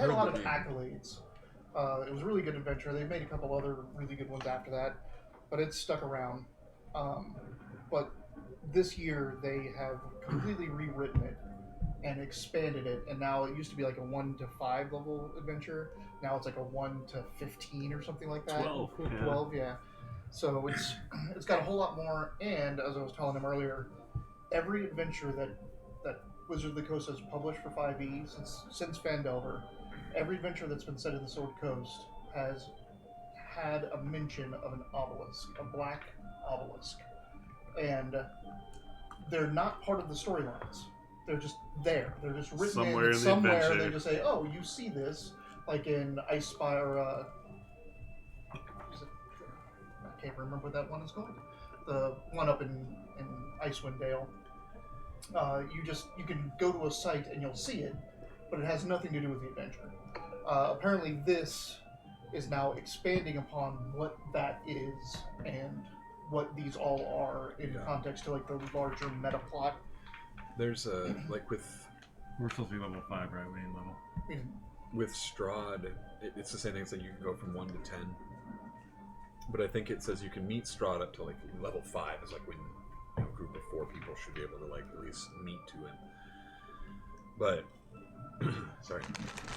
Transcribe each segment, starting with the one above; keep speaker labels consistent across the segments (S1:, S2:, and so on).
S1: had a lot of accolades. It was a really good adventure. They made a couple other really good ones after that, but it stuck around. But this year they have completely rewritten it and expanded it, and now it used to be like a 1 to 5 level adventure. Now it's like a 1 to 15 or something like that. 12, yeah. So it's got a whole lot more. And as I was telling him earlier, every adventure that Wizard of the Coast has published for 5e since Phandelver, every adventure that's been set in the Sword Coast has had a mention of an obelisk, a black obelisk, and they're not part of the storylines. They're just there. They're just written
S2: somewhere
S1: in
S2: the
S1: somewhere.
S2: adventure.
S1: They just say, "Oh, you see this," like in Ice Spire. I can't remember what that one is called. The one up in Icewind Dale. You can go to a site and you'll see it, but it has nothing to do with the adventure. Apparently, this is now expanding upon what that is and what these all are in context to like the larger meta plot.
S3: There's like with...
S2: We're supposed to be level 5, right? We ain't level.
S3: With Strahd, it's the same thing. It's like you can go from 1 to 10. But I think it says you can meet Strahd up to like level 5. It's like when a group of 4 people should be able to like at least meet to him. But sorry,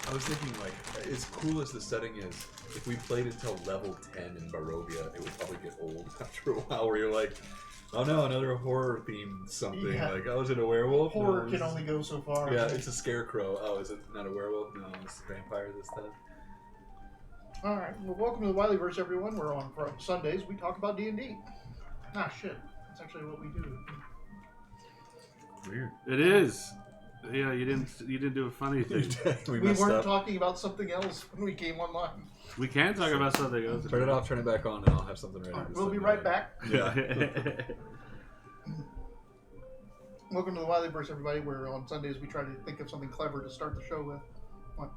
S3: I was thinking like as cool as the setting is, if we played until level 10 in Barovia, it would probably get old after a while. Where you're like, oh no, another horror themed something.
S1: Yeah.
S3: Like, oh, is it a werewolf?
S1: Horror
S3: No,
S1: can only go so far.
S3: Yeah, it's a scarecrow. Oh, is it not a werewolf? No, it's a vampire this time.
S1: All right. Well, welcome to the Wileyverse, everyone. We're on Sundays. We talk about D&D. Ah, shit. That's actually what we do.
S2: Weird. It is. Yeah, you didn't do a funny thing.
S1: We weren't talking about something else when we came online.
S2: We can talk about something else.
S3: Turn it off, turn it back on, and I'll have something ready.
S1: Right, we'll be right back.
S3: Yeah.
S1: Welcome to the Wileyverse, everybody. Where on Sundays we try to think of something clever to start the show with. What?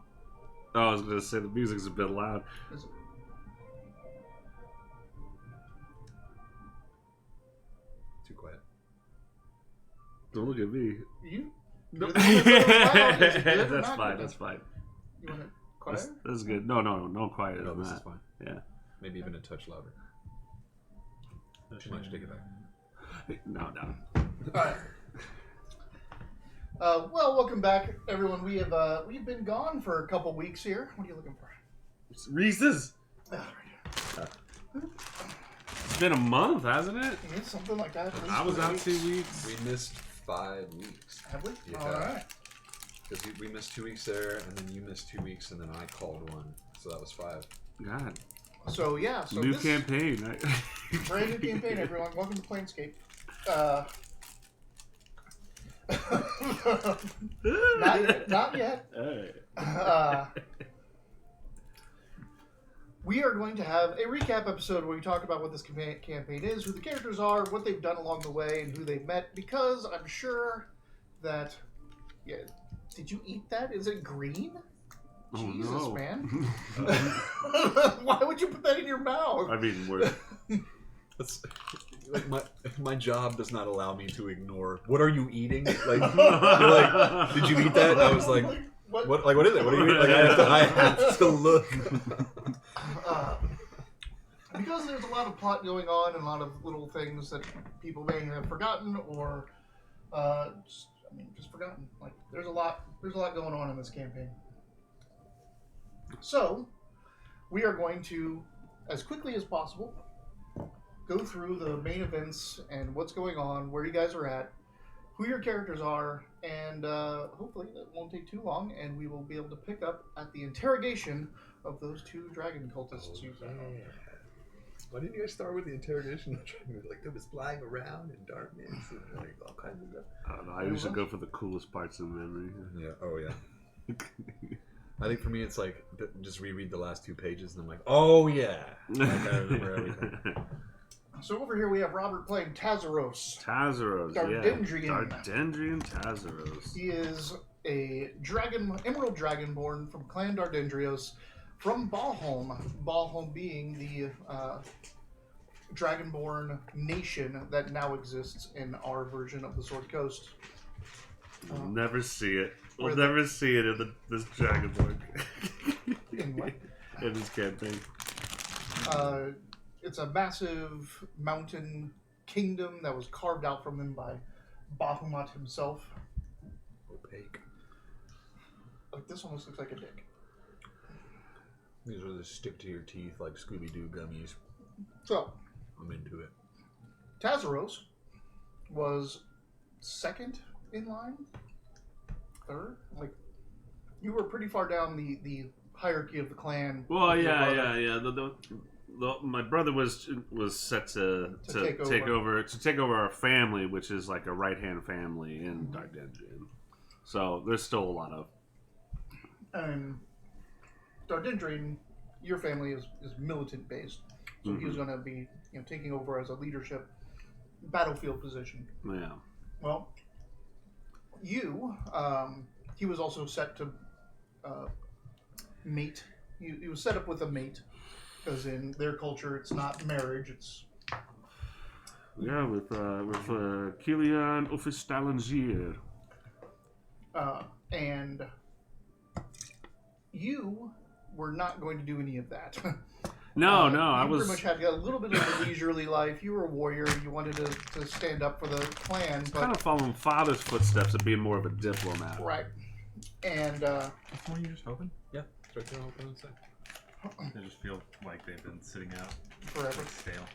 S2: Oh, I was going to say the music's a bit loud.
S1: Is it?
S3: Too quiet.
S2: Don't look at me.
S1: You?
S2: No.
S1: Is it good or
S2: That's
S1: not
S2: fine.
S1: good?
S2: That's fine.
S1: You want it quiet?
S2: That's good. No quiet.
S3: No,
S2: on
S3: this
S2: that.
S3: is fine.
S2: Yeah.
S3: Maybe even a touch louder. Too much. Take it back.
S2: No.
S1: Alright. Well, welcome back, everyone. We've been gone for a couple weeks here. What are you looking for?
S2: It's Reese's.
S1: Right here.
S2: It's been a month, hasn't it?
S1: Yeah, something like that. At least
S2: I was
S1: 3
S2: out
S1: weeks.
S2: 2 weeks.
S3: We missed 5 weeks.
S1: Have we?
S3: Yeah.
S1: Alright.
S3: Because we missed 2 weeks there, and then you missed 2 weeks, and then I called 1. So that was 5.
S2: God.
S1: So, yeah. So
S2: New
S1: this
S2: campaign. Right?
S1: brand new campaign, everyone. Welcome to Planescape. Not yet.
S2: Alright.
S1: We are going to have a recap episode where we talk about what this campaign is, who the characters are, what they've done along the way, and who they've met. Because I'm sure that... Yeah, did you eat that? Is it green?
S2: Oh,
S1: Jesus,
S2: no.
S1: man. Why would you put that in your mouth?
S2: I mean, we're...
S3: That's, like my job does not allow me to ignore. What are you eating? Like, you're like, did you eat that? And I was like, what? Like, what is it? What are you eating? Like, I have to look.
S1: Because there's a lot of plot going on and a lot of little things that people may have forgotten or just forgotten. Like, there's a lot going on in this campaign. So, we are going to, as quickly as possible, go through the main events and what's going on, where you guys are at, who your characters are, and hopefully it won't take too long, and we will be able to pick up at the interrogation of those 2 dragon cultists you found.
S3: Why didn't you guys start with the interrogation? Like, they was flying around in darkness and like all kinds of stuff.
S2: I don't know. I usually go for the coolest parts of memory.
S3: Yeah. Oh yeah. I think for me it's like just reread the last 2 pages and I'm like, oh yeah. Like, I remember everything.
S1: So over here we have Robert playing Tazaros.
S2: Tazaros,
S1: Dardendrian.
S2: Yeah. Dardendrian Tazaros.
S1: He is a emerald dragonborn from Clan Dardendrios from Bahamut. Bahamut being the dragonborn nation that now exists in our version of the Sword Coast.
S2: We'll never see it. We'll never see it in this Dragonborn.
S1: In what?
S2: In this campaign.
S1: It's a massive mountain kingdom that was carved out from them by Bahamut himself.
S3: Opaque.
S1: Like, this almost looks like a dick.
S3: These are the stick to your teeth like Scooby-Doo gummies.
S1: So,
S3: I'm into it.
S1: Tazaros was second in line, third. Like, you were pretty far down the hierarchy of the clan.
S2: Well,
S1: with your brother.
S2: yeah. My brother was set to
S1: take
S2: over our family, which is like a right-hand family in Dardendrian. So there's still a lot of.
S1: And Dardendrian, your family is militant based, so he was going to be taking over as a leadership battlefield position.
S2: Yeah.
S1: Well, he was also set to mate. He was set up with a mate, because in their culture it's not marriage, it's
S2: with Kilian Offistalangier.
S1: and you were not going to do any of that.
S2: No,
S1: I
S2: was
S1: pretty much had a little bit of a leisurely life. You were a warrior. You wanted to stand up for the clan, but
S2: kind of following father's footsteps of being more of a diplomat.
S1: right. And
S3: That's the one you just opened? Yeah, it's right there. Open inside.
S4: They just feel like they've been sitting out
S1: forever.
S4: stale.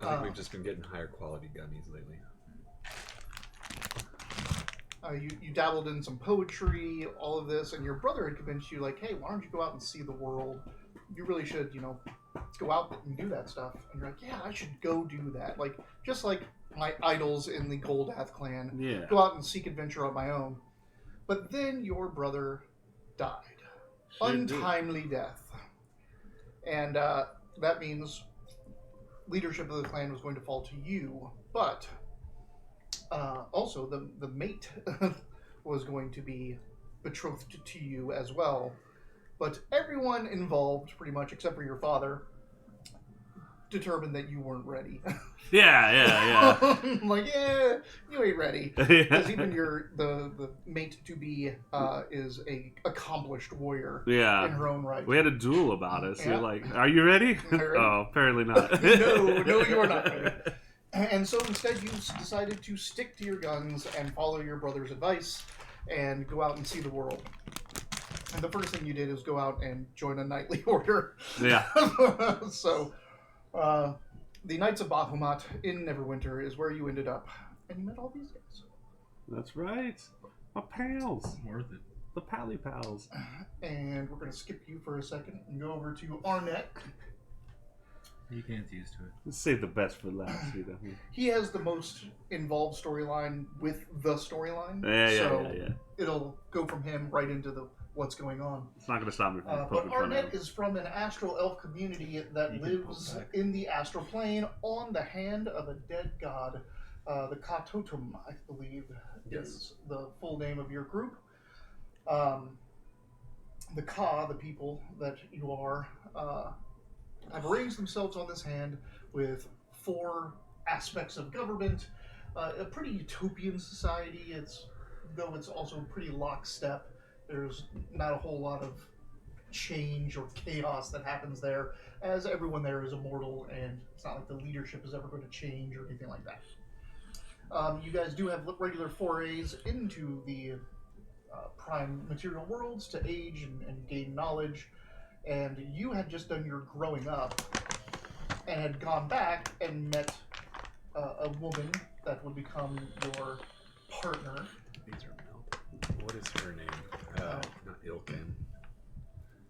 S3: I think we've just been getting higher quality gummies lately.
S1: You dabbled in some poetry, all of this, and your brother had convinced you, like, hey, why don't you go out and see the world? You really should, go out and do that stuff. And you're like, yeah, I should go do that. Like, just like my idols in the Goldath clan.
S2: Yeah.
S1: Go out and seek adventure on my own. But then your brother died. Untimely death. And that means leadership of the clan was going to fall to you. But also the mate was going to be betrothed to you as well. But everyone involved, pretty much, except for your father, determined that you weren't ready.
S2: Yeah.
S1: Like, yeah, you ain't ready. Because even the mate to be is a accomplished warrior in her own right.
S2: We had a duel about it. So
S1: Yeah.
S2: you're like, are you ready?
S1: Am I ready?
S2: Oh, apparently not.
S1: No, you are not ready. And so instead you decided to stick to your guns and follow your brother's advice and go out and see the world. And the first thing you did is go out and join a knightly order.
S2: Yeah.
S1: So, the Knights of Bahamut in Neverwinter is where you ended up. And you met all these guys.
S2: That's right. My pals.
S4: Worth it.
S2: The pally pals.
S1: And we're going to skip you for a second and go over to Arnett.
S4: You can't used to it.
S2: Let's save the best for last,
S1: He has the most involved storyline with the storyline.
S2: Yeah.
S1: It'll go from him right into what's going on.
S2: It's not going to stop me from
S1: But
S2: poking fun at
S1: Arnett
S2: him.
S1: is from an astral elf community that
S4: You can
S1: lives
S4: pull back.
S1: in the astral plane on the hand of a dead god. The Katotum, I believe, is the full name of your group. The Ka, the people that you are, have arranged themselves on this hand with 4 aspects of government, a pretty utopian society. Though it's also pretty lockstep. There's not a whole lot of change or chaos that happens there, as everyone there is immortal, and it's not like the leadership is ever going to change or anything like that. You guys do have regular forays into the prime material worlds to age and gain knowledge, and you had just done your growing up and had gone back and met a woman that would become your partner.
S3: These are milk. What is her name? Not Ilkin.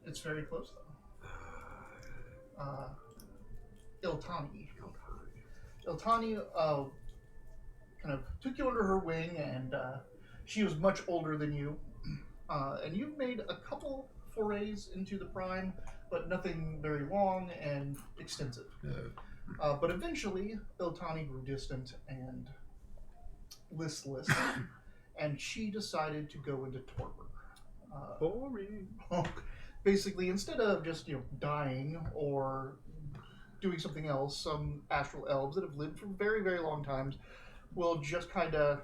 S1: It's very close, though. Iltani. Iltani kind of took you under her wing, and she was much older than you. And you've made a couple forays into the Prime, but nothing very long and extensive. But eventually, Iltani grew distant and listless, and she decided to go into Torpor.
S3: Boring.
S1: Basically, instead of just dying or doing something else, some astral elves that have lived for very, very long times will just kind of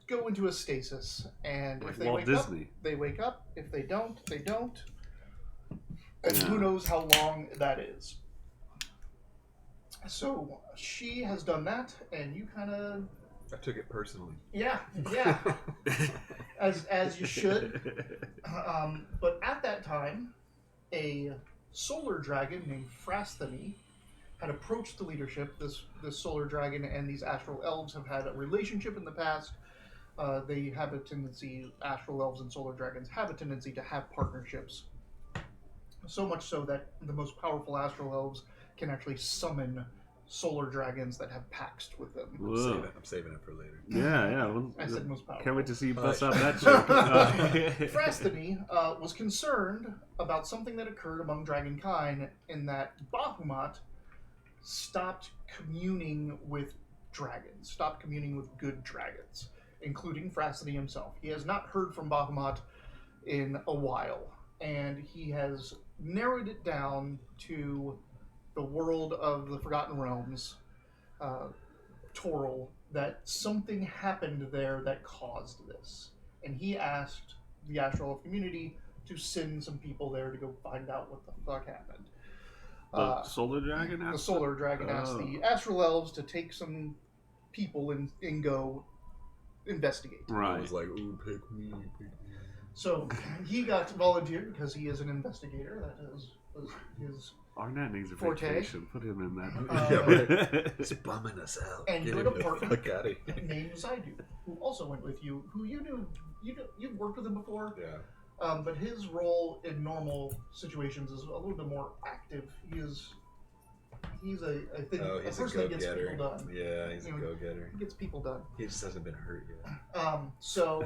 S1: go into a stasis, and
S2: Like
S1: if they
S2: Walt
S1: wake
S2: Disney.
S1: up, they wake up. If they don't, they don't. And
S2: Yeah.
S1: who knows how long that is. So she has done that, and you kind of,
S3: I took it personally.
S1: yeah, as you should. But at that time, a solar dragon named Frastheny had approached the leadership. This solar dragon and these astral elves have had a relationship in the past. They have a tendency, astral elves and solar dragons have a tendency to have partnerships. So much so that the most powerful astral elves can actually summon solar dragons that have pacts with them.
S2: Whoa.
S3: I'm saving it for later.
S2: Yeah. Well,
S1: I said most powerful.
S2: can't wait to see you bust out that joke.
S1: Frastheny was concerned about something that occurred among dragonkind in that Bahamut stopped communing with dragons, stopped communing with good dragons, including Frastheny himself. He has not heard from Bahamut in a while, and he has narrowed it down to the world of the Forgotten Realms, Toril, that something happened there that caused this. And he asked the Astral Elf community to send some people there to go find out what the fuck happened.
S2: The solar dragon.
S1: The Solar Dragon asked the Astral Elves to take some people and go investigate.
S3: I
S2: Right.
S3: was like, ooh, pick me.
S1: So he got volunteered because he is an investigator. That was his.
S2: Arnett needs a
S1: Forte.
S2: vacation. Put him in
S3: Yeah,
S2: that.
S3: It's bumming us out.
S1: And
S3: Get
S1: you
S3: him
S1: had a
S3: the
S1: partner
S3: fuck out of here.
S1: named Zaidu, who also went with you, who you've worked with him before,
S3: Yeah.
S1: but his role in normal situations is a little bit more active. He's a
S3: He's a
S1: person that gets
S3: go-getter.
S1: people done.
S3: Yeah, he's a
S1: You know,
S3: go-getter.
S1: He gets people done.
S3: He just hasn't been hurt yet.
S1: So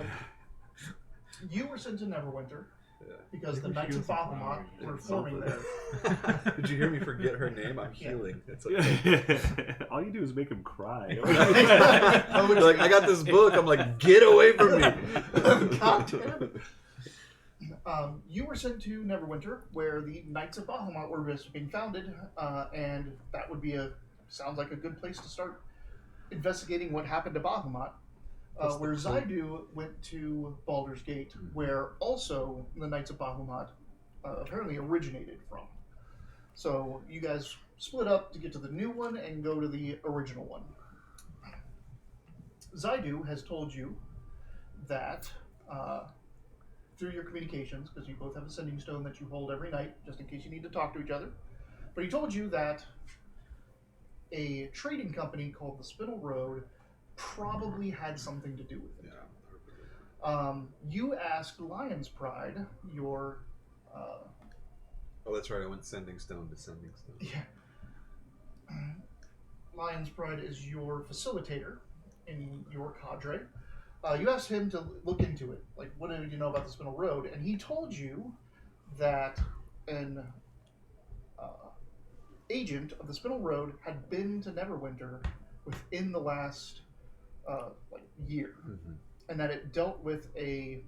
S1: you were sent to Neverwinter
S3: Yeah.
S1: because the
S4: We should
S1: Knights of
S4: give him some
S1: Bahamut
S4: flowers.
S1: were forming there.
S3: Did you hear me forget her name? I'm
S1: Yeah.
S3: healing. It's okay.
S2: All you do is make him cry.
S3: You're like, I got this book. I'm like, get away from me.
S1: God damn it. You were sent to Neverwinter, where the Knights of Bahamut were just being founded, and that would be sounds like a good place to start investigating what happened to Bahamut. Where Zaidu went to Baldur's Gate, where also the Knights of Bahamut apparently originated from. So you guys split up to get to the new one and go to the original one. Zaidu has told you that through your communications, because you both have a sending stone that you hold every night, just in case you need to talk to each other. But he told you that a trading company called the Spinal Road probably had something to do with it.
S3: Yeah.
S1: You asked Lion's Pride, your...
S3: Oh, that's right. I went sending stone to sending stone.
S1: Yeah. Lion's Pride is your facilitator in your cadre. You asked him to look into it. Like, what did you know about the Spinal Road? And he told you that an agent of the Spinal Road had been to Neverwinter within the last year, and that it dealt with a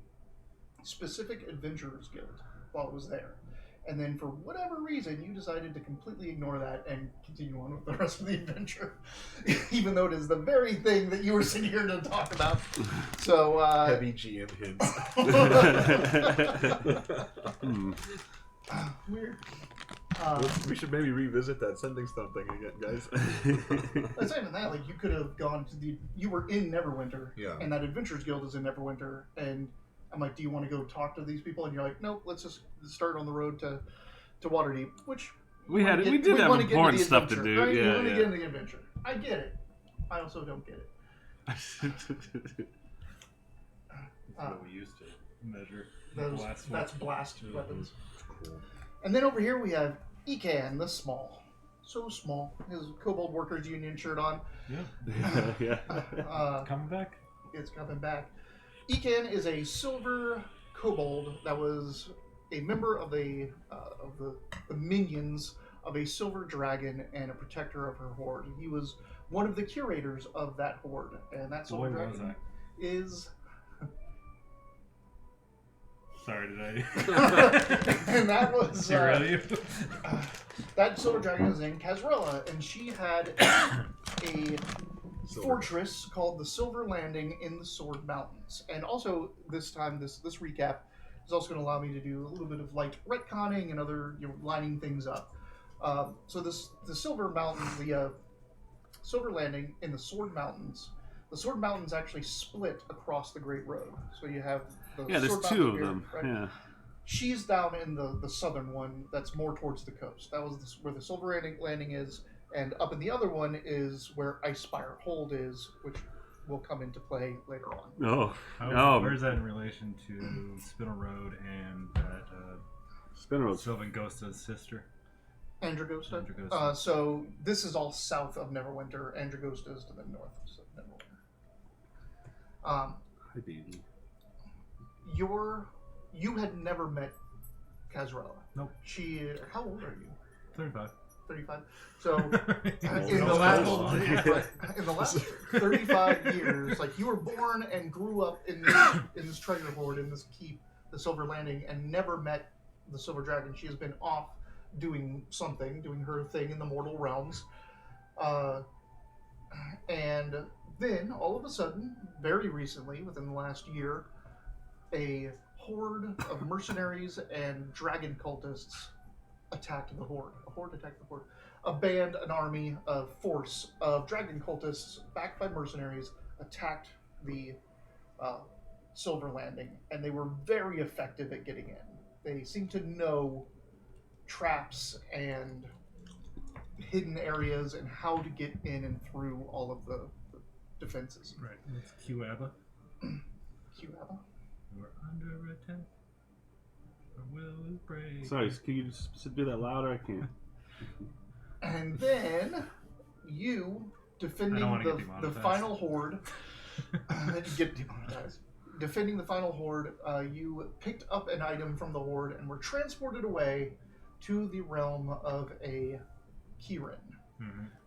S1: specific adventurers guild while it was there. And then for whatever reason, you decided to completely ignore that and continue on with the rest of the adventure, even though it is the very thing that you were sitting here to talk about. So
S3: Heavy GM hints.
S1: weird.
S3: We should maybe revisit that sending stone thing again, guys.
S1: It's not even that. Like, you could have gone to you were in Neverwinter,
S3: Yeah.
S1: and that Adventurers Guild is in Neverwinter, and I'm like, do you want to go talk to these people? And you're like, nope, let's just start on the road to Waterdeep, which
S2: we did have
S1: wanna get into
S2: important
S1: the
S2: stuff to
S1: adventure,
S2: do.
S1: right?
S2: Yeah,
S1: you want to
S2: yeah.
S1: get into the adventure. I get it. I also don't get it.
S4: What we used to measure.
S1: That's blast weapons.
S3: Cool.
S1: And then over here we have Ekan, the small. So small. His Kobold Workers Union shirt on.
S2: Yeah.
S4: Coming back?
S1: It's coming back. Ekan is a silver kobold that was a member of the minions of a silver dragon and a protector of her horde. He was one of the curators of that horde, and that silver
S4: Boy, was
S1: dragon
S4: I.
S1: is.
S4: Sorry, did I?
S1: And that was
S4: Derail you?
S1: that silver dragon is named Kazrella, and she had a fortress called the Silver Landing in the Sword Mountains. And also this time, this recap, It's also going to allow me to do a little bit of light retconning and other lining things up. So the Silver Mountain, the Silver Landing in the Sword Mountains. The Sword Mountains actually split across the Great Road. So you have the
S2: Yeah, there's
S1: Sword
S2: two
S1: Mountain
S2: of
S1: here,
S2: them.
S1: right?
S2: Yeah.
S1: She's down in the southern one that's more towards the coast. That was where the Silver Landing is, and up in the other one is where Icespire Hold is, which will come into play later on.
S2: Oh,
S4: Where's that in relation to Spinel Road and that
S2: Spinner
S4: Sylvan Ghosta's sister?
S1: Andragosta.
S4: Andragosta.
S1: So this is all south of Neverwinter. Andragosta is to the north of Neverwinter.
S2: Hi, baby.
S1: You had never met Kazrella.
S4: Nope.
S1: How old are you?
S4: 35.
S1: 35. So in
S4: No,
S1: the
S4: no,
S1: last 35 years, like you were born and grew up in this treasure hoard, in this keep, the Silver Landing, and never met the Silver Dragon. She has been off doing her thing in the mortal realms, and then all of a sudden, very recently, within the last year, a horde of mercenaries and dragon cultists attacked the horde. A horde attacked the horde. A band, an army, a force of dragon cultists backed by mercenaries attacked the Silver Landing, and they were very effective at getting in. They seem to know traps and hidden areas and how to get in and through all of the defenses.
S4: Right. It's Q-Abba.
S1: Q-Abba?
S4: We're under attack. Our will is brave.
S2: Sorry, can you just do that louder? I can't.
S1: And then you defending the final horde get demonetized. Defending the final horde, you picked up an item from the horde and were transported away to the realm of a Kirin,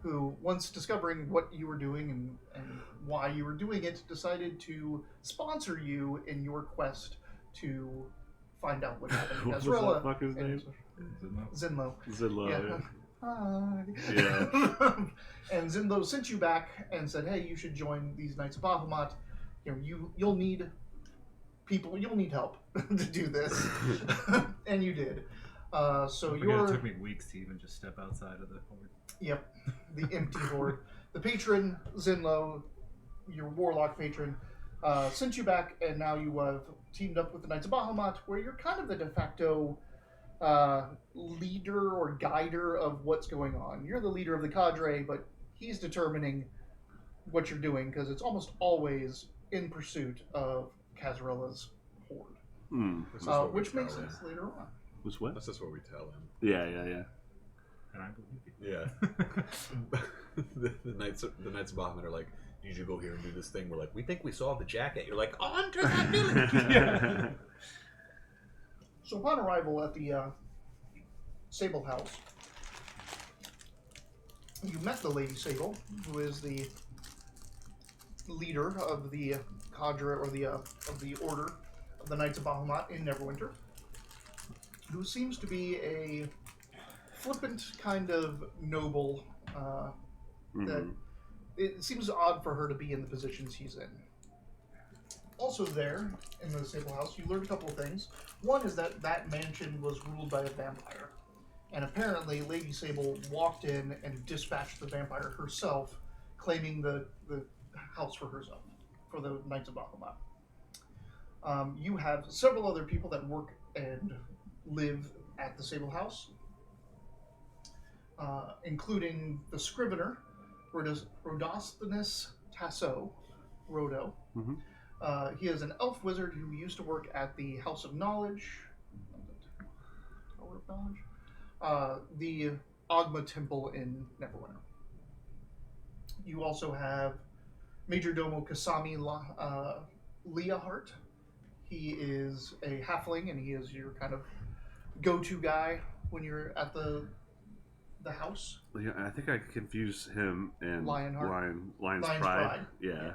S1: who, once discovering what you were doing and why you were doing it, decided to sponsor you in your quest to find out what happened to
S2: What was
S1: Kazrella.
S2: that fucker's name?
S1: Zinlo.
S2: Zidlo.
S1: Yeah. Hi.
S2: Yeah.
S1: And Zinlo sent you back and said, "Hey, you should join these Knights of Bahamut. You'll need people. You'll need help to do this." And you did. So
S4: it took me weeks to even just step outside of the horde.
S1: Yep, the empty horde. The patron Zinlo, your warlock patron, sent you back, and now you have teamed up with the Knights of Bahamut, where you're kind of the de facto leader or guider of what's going on. You're the leader of the cadre, but he's determining what you're doing because it's almost always in pursuit of Kazrella's horde, which makes sense later on.
S2: Which what?
S3: That's just what we tell him.
S2: Yeah.
S4: And I believe you.
S3: Yeah. the Knights of Bahamut are like, "You should go here and do this thing." We're like, "We think we saw the jacket." You're like, "On to that village."
S1: So upon arrival at the Sable House, you met the Lady Sable, who is the leader of the cadre or the order of the Knights of Bahamut in Neverwinter, who seems to be a flippant kind of noble. That it seems odd for her to be in the position she's in. Also there, in the Sable House, you learned a couple of things. One is that mansion was ruled by a vampire. And apparently, Lady Sable walked in and dispatched the vampire herself, claiming the house for herself, for the Knights of Bahamut. You have several other people that work and live at the Sable House, including the Scrivener, Rodosthenes Tasso, Rodo. He is an elf wizard who used to work at the House of Knowledge. Tower of Knowledge? The Ogma Temple in Neverwinter. You also have Major Domo Kasami Leahart. He is a halfling, and he is your kind of go-to guy when you're at the house.
S2: Yeah, I think I confused him and
S1: Lionheart?
S2: Lion's
S1: Lion's
S2: Pride.
S1: Pride.
S2: Yeah.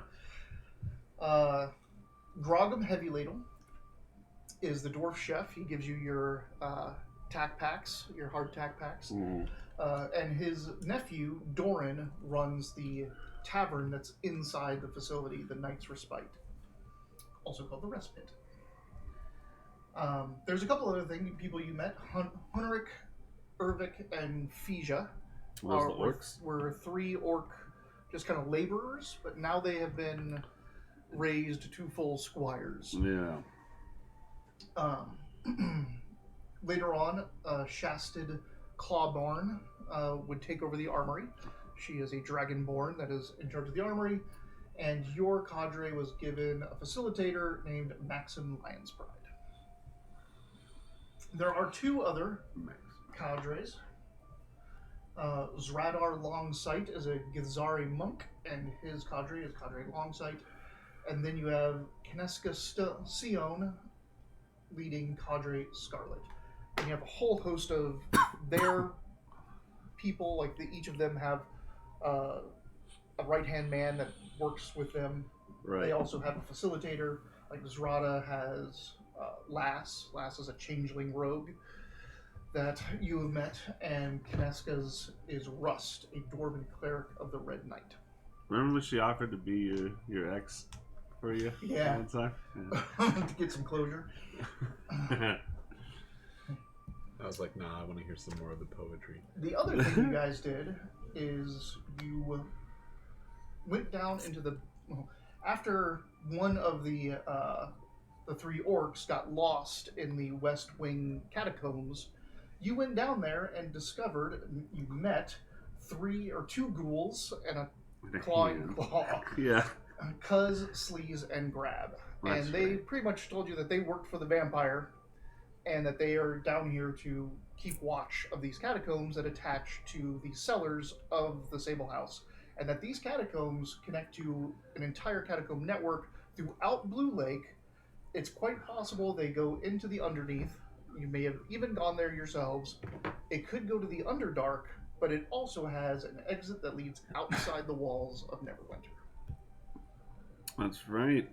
S1: Grogum Heavy Ladle is the dwarf chef. He gives you your tack packs, your hard tack packs. And his nephew, Doran, runs the tavern that's inside the facility, the Knight's Respite, also called the Respite. There's a couple other people you met. Hunrik, Ervik, and Fija
S2: What was the orcs?
S1: were 3 orc, just kind of laborers, but now they have been raised to full squires.
S2: Yeah.
S1: Later on, Shasted Clawborn would take over the armory. She is a dragonborn that is in charge of the armory, and your cadre was given a facilitator named Maxim Lionspride. There are 2 other cadres. Zradar Longsight is a Githzari monk, and his cadre is Cadre Longsight. And then you have Kineska Sion leading Cadre Scarlet. And you have a whole host of their people, like each of them have a right-hand man that works with them.
S2: Right.
S1: They also have a facilitator, like Zrada has Lass. Lass is a changeling rogue that you have met, and Kineska's is Rust, a dwarven cleric of the Red Knight.
S2: Remember when she offered to be your ex for you?
S1: Yeah.
S2: All the time?
S1: To get some closure.
S2: Yeah.
S3: I was like, nah, I want to hear some more of the poetry.
S1: The other thing you guys did is you went down into after one of the 3 orcs got lost in the West Wing catacombs. You went down there and discovered, you met 2 ghouls and a clawing claw.
S2: Yeah.
S1: Cuz, Sleaze, and Grab.
S2: That's
S1: and they
S2: right.
S1: pretty much told you that they worked for the vampire and that they are down here to keep watch of these catacombs that attach to the cellars of the Sable House. And that these catacombs connect to an entire catacomb network throughout Blue Lake. It's quite possible they go into the underneath. You may have even gone there yourselves. It could go to the Underdark, but it also has an exit that leads outside the walls of Neverwinter.
S2: That's right.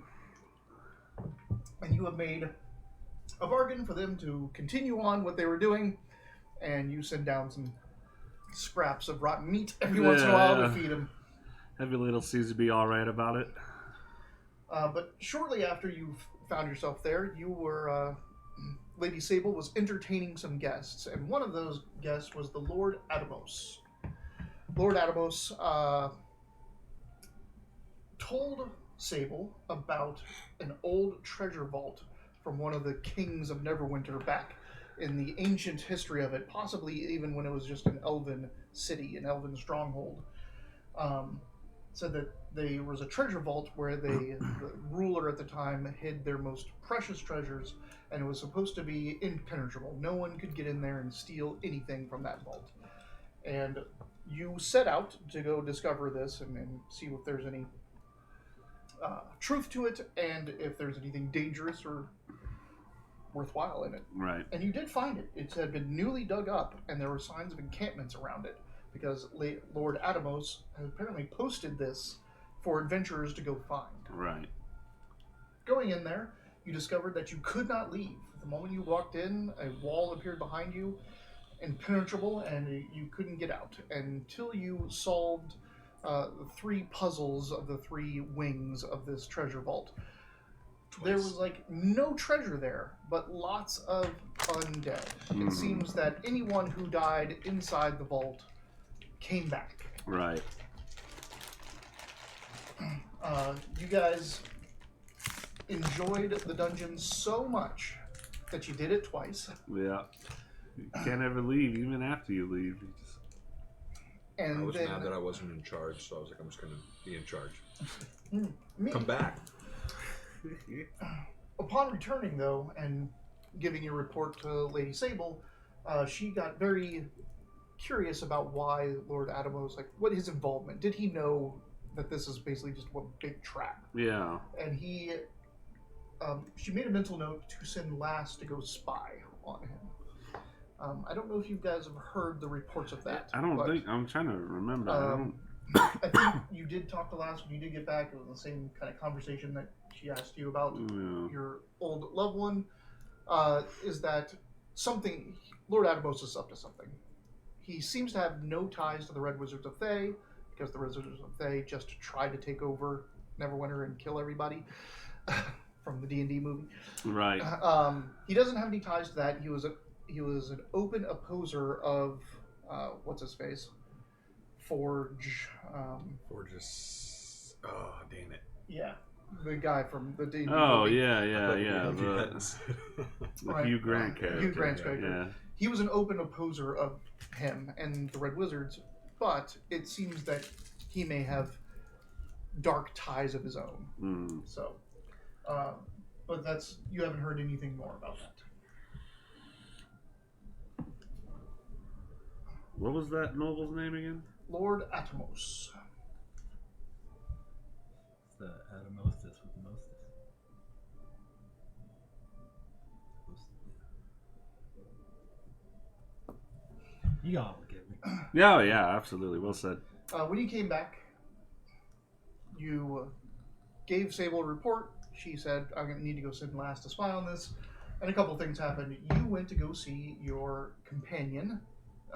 S1: And you have made a bargain for them to continue on what they were doing, and you send down some scraps of rotten meat every once in a while to feed them.
S2: Heavy Little Caesar be all right about it.
S1: But shortly after you found yourself there, you were Lady Sable was entertaining some guests, and one of those guests was the Lord Adamos. Lord Adamos told Sable about an old treasure vault from one of the kings of Neverwinter back in the ancient history of it, possibly even when it was just an elven city, an elven stronghold. Said that there was a treasure vault where the ruler at the time hid their most precious treasures, and it was supposed to be impenetrable. No one could get in there and steal anything from that vault. And you set out to go discover this and see if there's any truth to it, and if there's anything dangerous or worthwhile in it.
S2: Right.
S1: And you did find it. It had been newly dug up, and there were signs of encampments around it, because Lord Adamos had apparently posted this for adventurers to go find.
S2: Right.
S1: Going in there, you discovered that you could not leave. The moment you walked in, a wall appeared behind you, impenetrable, and you couldn't get out until you solved the 3 puzzles of the 3 wings of this treasure vault.
S3: Twice.
S1: There was no treasure there, but lots of undead. It seems that anyone who died inside the vault came back.
S2: Right.
S1: You guys enjoyed the dungeon so much that you did it twice.
S2: Yeah. You can't ever leave, even after you leave. You just...
S1: And
S3: I was
S1: then,
S3: mad that I wasn't in charge, so I was like, I'm just going to be in charge.
S1: me,
S3: Come back.
S1: upon returning, though, and giving your report to Lady Sable, she got very curious about why Lord Adamos, what his involvement. Did he know that this is basically just one big trap?
S2: Yeah.
S1: And she made a mental note to send Lass to go spy on him. I don't know if you guys have heard the reports of that.
S2: I don't think... I'm trying to remember.
S1: I think you did talk to Lass when you did get back. It was the same kind of conversation that she asked you about your old loved one. Is that something... Lord Adamos is up to something. He seems to have no ties to the Red Wizards of Thay, because the Wizards of Thay just tried to take over Neverwinter and kill everybody. from the D&D movie.
S2: Right.
S1: He doesn't have any ties to that. He was an open opposer of what's his face, Forge.
S3: Forge's. Oh, damn it.
S1: Yeah, the guy from the D&D
S2: Oh
S1: movie.
S2: yeah. The
S1: Right.
S2: Hugh Grant character.
S1: Hugh Grant's character.
S2: Yeah.
S1: He was an open opposer of him and the Red Wizards, but it seems that he may have dark ties of his own.
S2: Mm.
S1: So, but you haven't heard anything more about that.
S2: What was that noble's name again?
S1: Lord Atomos.
S4: It's the Atomostus with the mostest. You all get me.
S2: Yeah, absolutely. Well said.
S1: When you came back, you gave Sable a report. She said, "I'm going to need to go sit and last a spy on this." And a couple things happened. You went to go see your companion,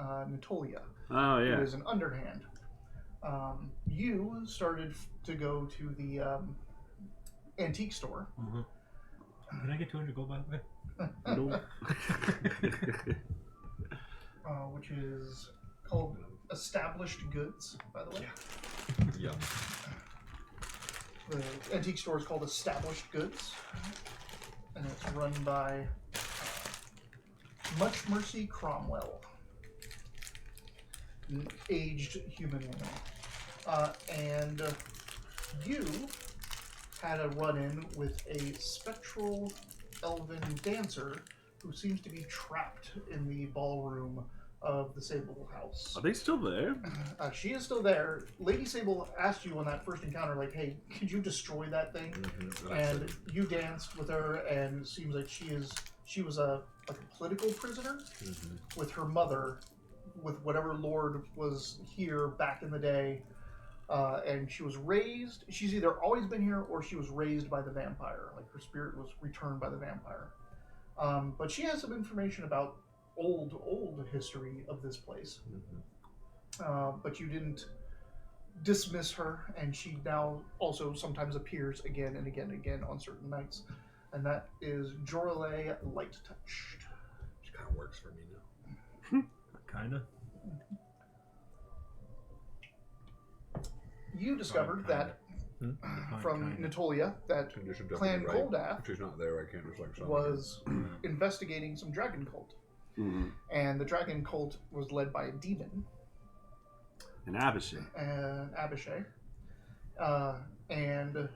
S1: Natalia,
S2: Oh
S1: who
S2: yeah.
S1: is an underhand. You started to go to the antique store.
S4: Can I get 200 gold, by the way?
S2: Nope.
S1: Which is called Established Goods, by the way.
S3: Yeah.
S1: The antique store is called Established Goods, and it's run by Much Mercy Cromwell, an aged human woman. And you had a run-in with a spectral elven dancer who seems to be trapped in the ballroom of the Sable house.
S2: Are they still there?
S1: She is still there. Lady Sable asked you on that first encounter, like, "Hey, could you destroy that thing?"
S3: Mm-hmm.
S1: And you danced with her, and it seems like she was a political prisoner with her mother, with whatever lord was here back in the day, and she was raised. She's either always been here or she was raised by the vampire, like her spirit was returned by the vampire. But she has some information about old history of this place. But you didn't dismiss her, and she now also sometimes appears again and again and again on certain nights. And that is Jorale Light Touched.
S3: Which kind of works for me now.
S4: Kinda.
S1: You discovered
S4: Kinda.
S1: that from
S4: Kinda.
S1: Natalia that
S3: Condition to
S1: Clan
S3: be right.
S1: Goldath
S3: If she's not there, I can't just like summon
S1: was investigating some dragon cult.
S2: Mm-hmm.
S1: And the dragon cult was led by a demon,
S2: And Abishai.
S1: an Abishai, and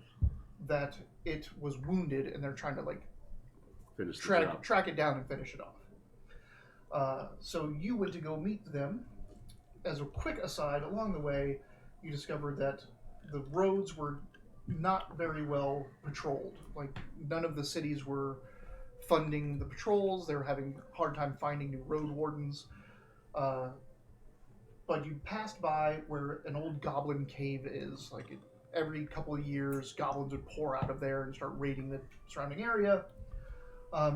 S1: that it was wounded, and they're trying to like
S2: Finish the job.
S1: track it down and finish it off. So you went to go meet them. As a quick aside, along the way, you discovered that the roads were not very well patrolled. Like, none of the cities were funding the patrols. They were having a hard time finding new road wardens. But you passed by where an old goblin cave is. Like, every couple of years, goblins would pour out of there and start raiding the surrounding area.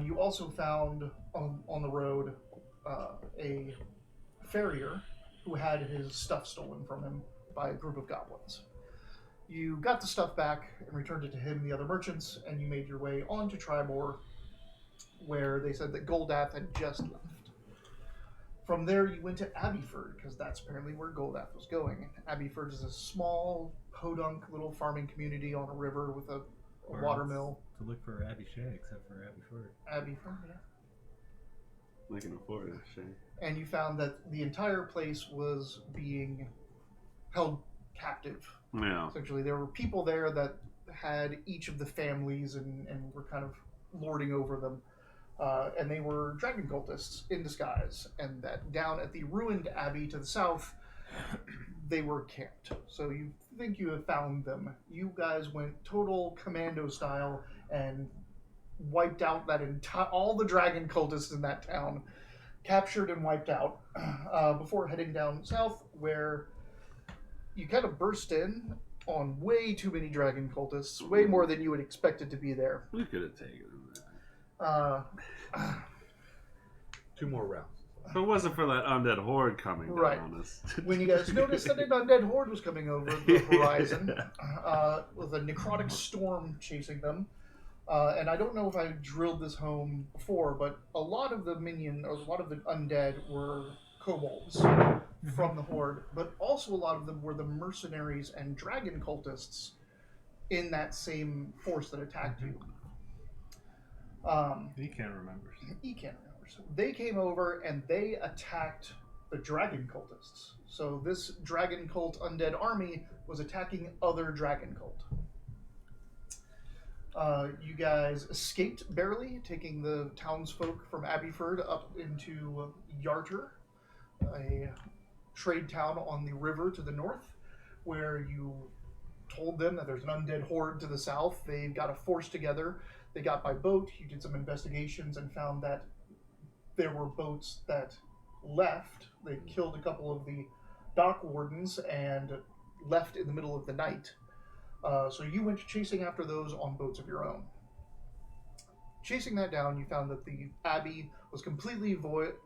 S1: You also found on the road a farrier who had his stuff stolen from him by a group of goblins. You got the stuff back and returned it to him and the other merchants, and you made your way on to Tribor, where they said that Goldath had just left. From there, you went to Abbeyford, because that's apparently where Goldath was going. Abbeyford is a small, podunk little farming community on a river with a water mill.
S4: To look for Abby Shea, except for Abby Ford.
S1: Abbeyford, yeah.
S2: I can afford it, Shane.
S1: And you found that the entire place was being held captive.
S2: Yeah.
S1: Essentially, there were people there that had each of the families and were kind of lording over them. And they were dragon cultists in disguise. And that down at the ruined abbey to the south, they were camped. So you think you have found them. You guys went total commando style and wiped out that all the dragon cultists in that town, captured and wiped out, before heading down south, where you kind of burst in on way too many dragon cultists, way more than you would expected to be there.
S2: We could have taken them.
S3: 2 more rounds.
S2: If it wasn't for that undead horde coming down
S1: Right.
S2: on us.
S1: When you guys noticed that an undead horde was coming over the horizon, with a necrotic storm chasing them, And I don't know if I drilled this home before, but a lot of the undead were kobolds from the horde, but also a lot of them were the mercenaries and dragon cultists in that same force that attacked you.
S4: He can't remember.
S1: He can't remember. So they came over and they attacked the dragon cultists. So this dragon cult undead army was attacking other dragon cult. You guys escaped barely, taking the townsfolk from Abbeyford up into Yarter, a trade town on the river to the north, where you told them that there's an undead horde to the south. They got a force together. They got by boat. You did some investigations and found that there were boats that left. They killed a couple of the dock wardens and left in the middle of the night. So you went chasing after those on boats of your own. Chasing that down, you found that the abbey was completely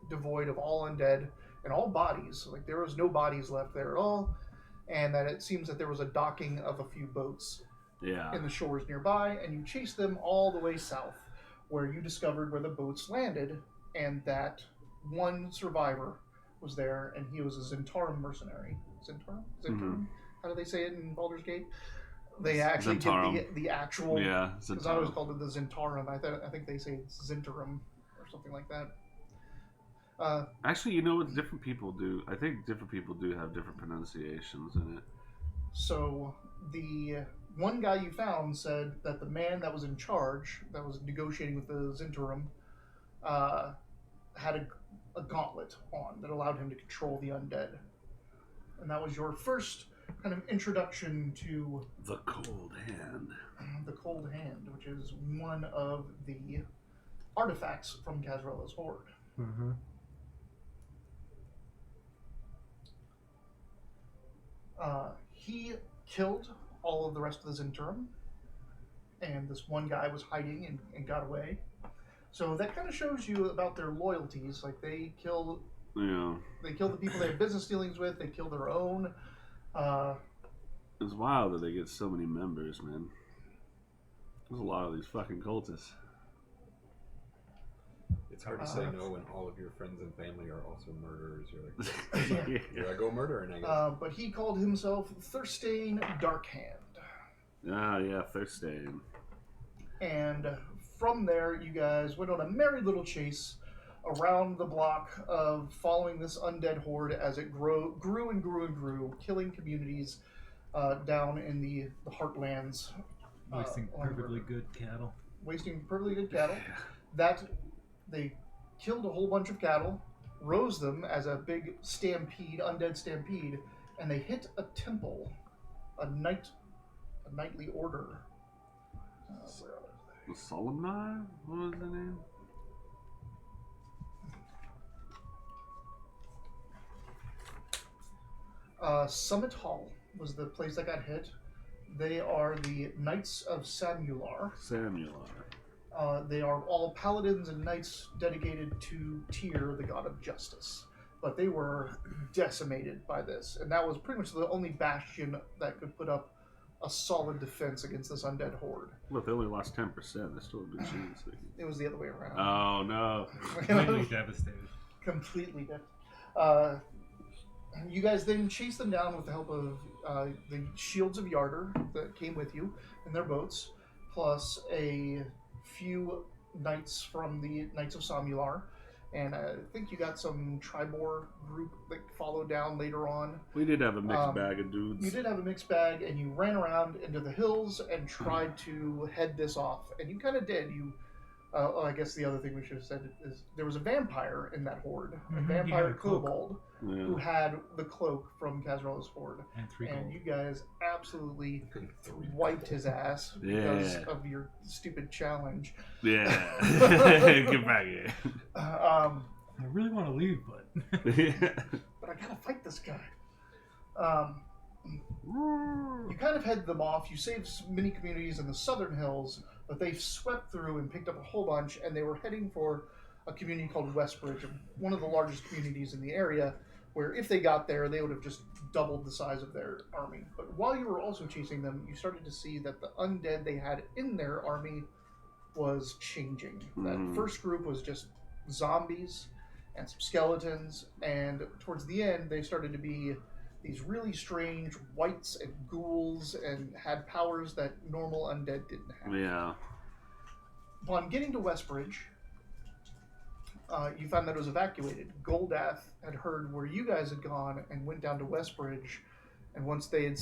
S1: devoid of all undead and all bodies. Like, there was no bodies left there at all, and that it seems that there was a docking of a few boats in the shores nearby, and you chased them all the way south, where you discovered where the boats landed, and that one survivor was there, and he was a Zentarum mercenary. Zentarum?
S2: Mm-hmm.
S1: How do they say it in Baldur's Gate? They actually did the actual...
S2: Yeah,
S1: because I always called it the Zentarum. I think they say it's Zentarum or something like that.
S2: Actually, you know what different people do? I think different people do have different pronunciations in it.
S1: So, the one guy you found said that the man that was in charge, that was negotiating with the Zentarum, had a gauntlet on that allowed him to control the undead. And that was your first kind of introduction to
S2: the Cold Hand.
S1: The Cold Hand, which is one of the artifacts from Kazraela's horde.
S4: Mm-hmm.
S1: He killed all of the rest of the Zentarum, and this one guy was hiding and got away. So that kind of shows you about their loyalties. Like, they kill the people they have business dealings with. They kill their own.
S2: It's wild that they get so many members, man. There's a lot of these fucking cultists.
S3: It's hard to say no when all of your friends and family are also murderers. You're like, here I go murdering, I guess.
S1: But he called himself Thirstane Darkhand.
S2: Ah, yeah, Thirstane.
S1: And from there, you guys went on a merry little chase around the block of following this undead horde as it grew and grew and grew, killing communities down in the heartlands.
S4: Wasting perfectly good cattle.
S1: Wasting perfectly good cattle. That they killed a whole bunch of cattle, rose them as a big stampede, undead stampede, and they hit a temple, a nightly order. Where are they?
S2: Solemni? What was the name?
S1: Summit Hall was the place that got hit. They are the Knights of Samular. They are all paladins and knights dedicated to Tyr, the god of justice. But they were decimated by this, and that was pretty much the only bastion that could put up a solid defense against this undead horde.
S2: Well, if they only lost 10%, there's still a good chance.
S1: It was the other way around.
S2: Oh, no.
S4: Completely devastated.
S1: Completely devastated. You guys then chased them down with the help of the shields of Yarder that came with you in their boats, plus a few knights from the Knights of Samular, and I think you got some Tribor group that followed down later on.
S2: We did have a mixed bag of dudes.
S1: You did have a mixed bag, and you ran around into the hills and tried to head this off, and you kind of did. I guess the other thing we should have said is there was a vampire in that horde, a vampire kobold, who had the cloak from Kazraela's horde, and you guys absolutely wiped his ass because of your stupid challenge.
S2: Yeah, get back here.
S4: I really want to leave, but
S1: but I gotta fight this guy. You kind of head them off. You saved many communities in the southern hills, but they swept through and picked up a whole bunch, and they were heading for a community called Westbridge, one of the largest communities in the area, where if they got there, they would have just doubled the size of their army. But while you were also chasing them, you started to see that the undead they had in their army was changing. That first group was just zombies and some skeletons, and towards the end they started to be these really strange wights and ghouls and had powers that normal undead didn't have.
S2: Yeah.
S1: Upon getting to Westbridge, you found that it was evacuated. Goldath had heard where you guys had gone and went down to Westbridge, and once they had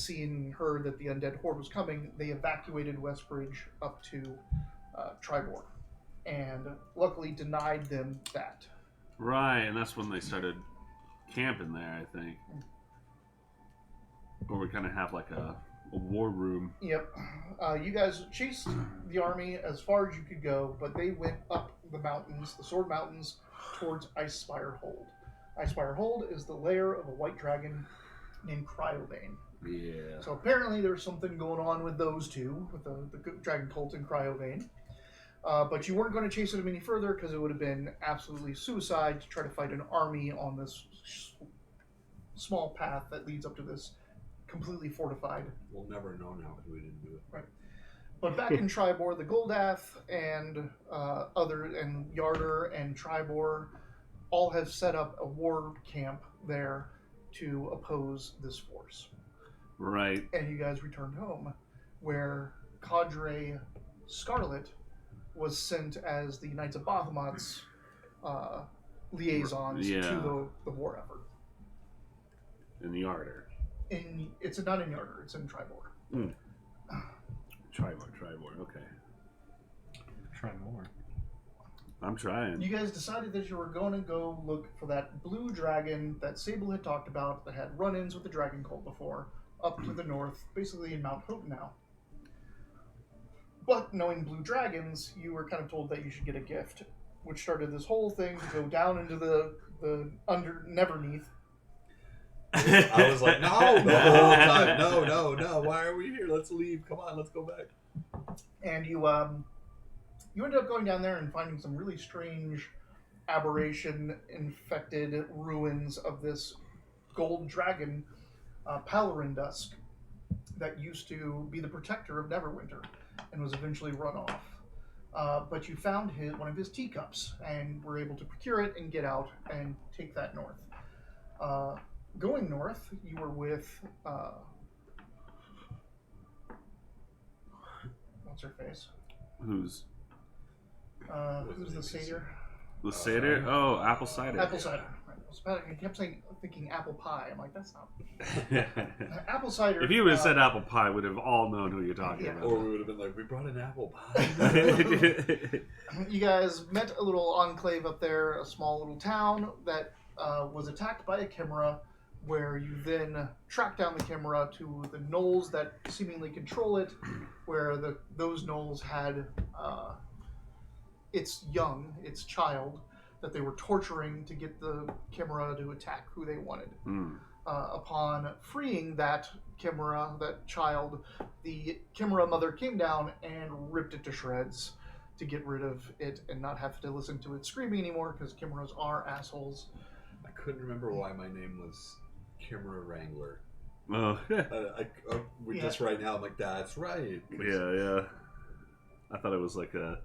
S1: heard that the undead horde was coming, they evacuated Westbridge up to Tribor, and luckily denied them that.
S2: Right, and that's when they started camping there, I think. Or we kind of have like a war room.
S1: Yep. You guys chased the army as far as you could go, but they went up the mountains, the Sword Mountains, towards Icespire Hold. Icespire Hold is the lair of a white dragon named Cryovane.
S2: Yeah.
S1: So apparently there's something going on with those two, with the dragon cult and Cryovane. But you weren't going to chase them any further because it would have been absolutely suicide to try to fight an army on this small path that leads up to this completely fortified.
S3: We'll never know now because we didn't do it.
S1: Right. But back in Tribor, the Goldath and Yarder and Tribor all have set up a war camp there to oppose this force.
S2: Right.
S1: And you guys returned home, where Cadre Scarlet was sent as the Knights of Bahamut's liaisons to the war effort.
S2: In the Yarder.
S1: It's not in Yarder, it's in Tribor.
S2: Tribor, okay.
S4: Try more.
S2: I'm trying.
S1: You guys decided that you were going to go look for that blue dragon that Sable had talked about that had run-ins with the dragon cult before, up to the north, basically in Mount Hope now. But knowing blue dragons, you were kind of told that you should get a gift, which started this whole thing to go down into the Neverneath.
S3: I was like, no, the whole time. No. Why are we here? Let's leave. Come on, let's go back.
S1: And you ended up going down there and finding some really strange aberration-infected ruins of this gold dragon, Palarindusk, that used to be the protector of Neverwinter and was eventually run off. But you found one of his teacups and were able to procure it and get out and take that north. Going north, you were with what's her face?
S2: Who's
S1: Who's the satyr?
S2: the satyr? Oh, apple cider.
S1: Apple cider. Right. I kept thinking apple pie. I'm like, that's not apple cider.
S2: If you would have said apple pie, we'd have all known who you're talking about.
S3: Or we would have been like, we brought an apple pie.
S1: You guys met a little enclave up there, a small little town that was attacked by a chimera, where you then track down the chimera to the gnolls that seemingly control it, where those gnolls had its child, that they were torturing to get the chimera to attack who they wanted. Upon freeing that chimera, that child, the chimera mother came down and ripped it to shreds to get rid of it and not have to listen to it screaming anymore, because chimeras are assholes.
S3: I couldn't remember why my name was Chimera Wrangler.
S2: Oh.
S3: Just right now, I'm like, that's right.
S2: Yeah. I thought it was like a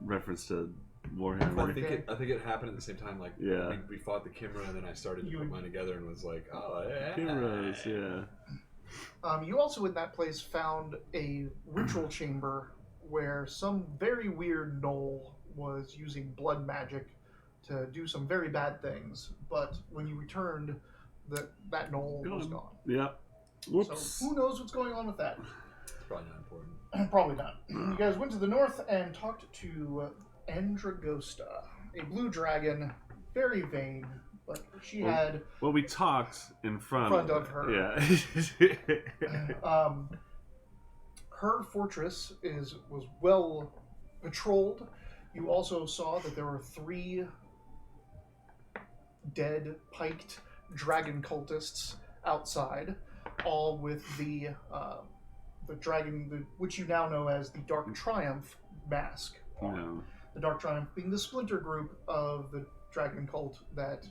S2: reference to Warhammer.
S3: I think it happened at the same time. Like,
S2: yeah,
S3: we fought the Chimera, and then I started to put mine together, and was like, oh, yeah.
S2: Chimeras, yeah.
S1: You also in that place found a ritual chamber where some very weird gnoll was using blood magic to do some very bad things. But when you returned, that gnoll was gone.
S2: Yeah. Whoops.
S1: So who knows what's going on with that?
S3: It's probably not important.
S1: Probably not. You guys went to the north and talked to Andragosta, a blue dragon, very vain, but she had...
S2: Well, we talked in front
S1: of her.
S2: Yeah.
S1: Her fortress was well patrolled. You also saw that there were 3 dead, piked dragon cultists outside, all with the dragon, which you now know as the Dark Triumph mask on.
S2: Yeah.
S1: The Dark Triumph being the splinter group of the dragon cult that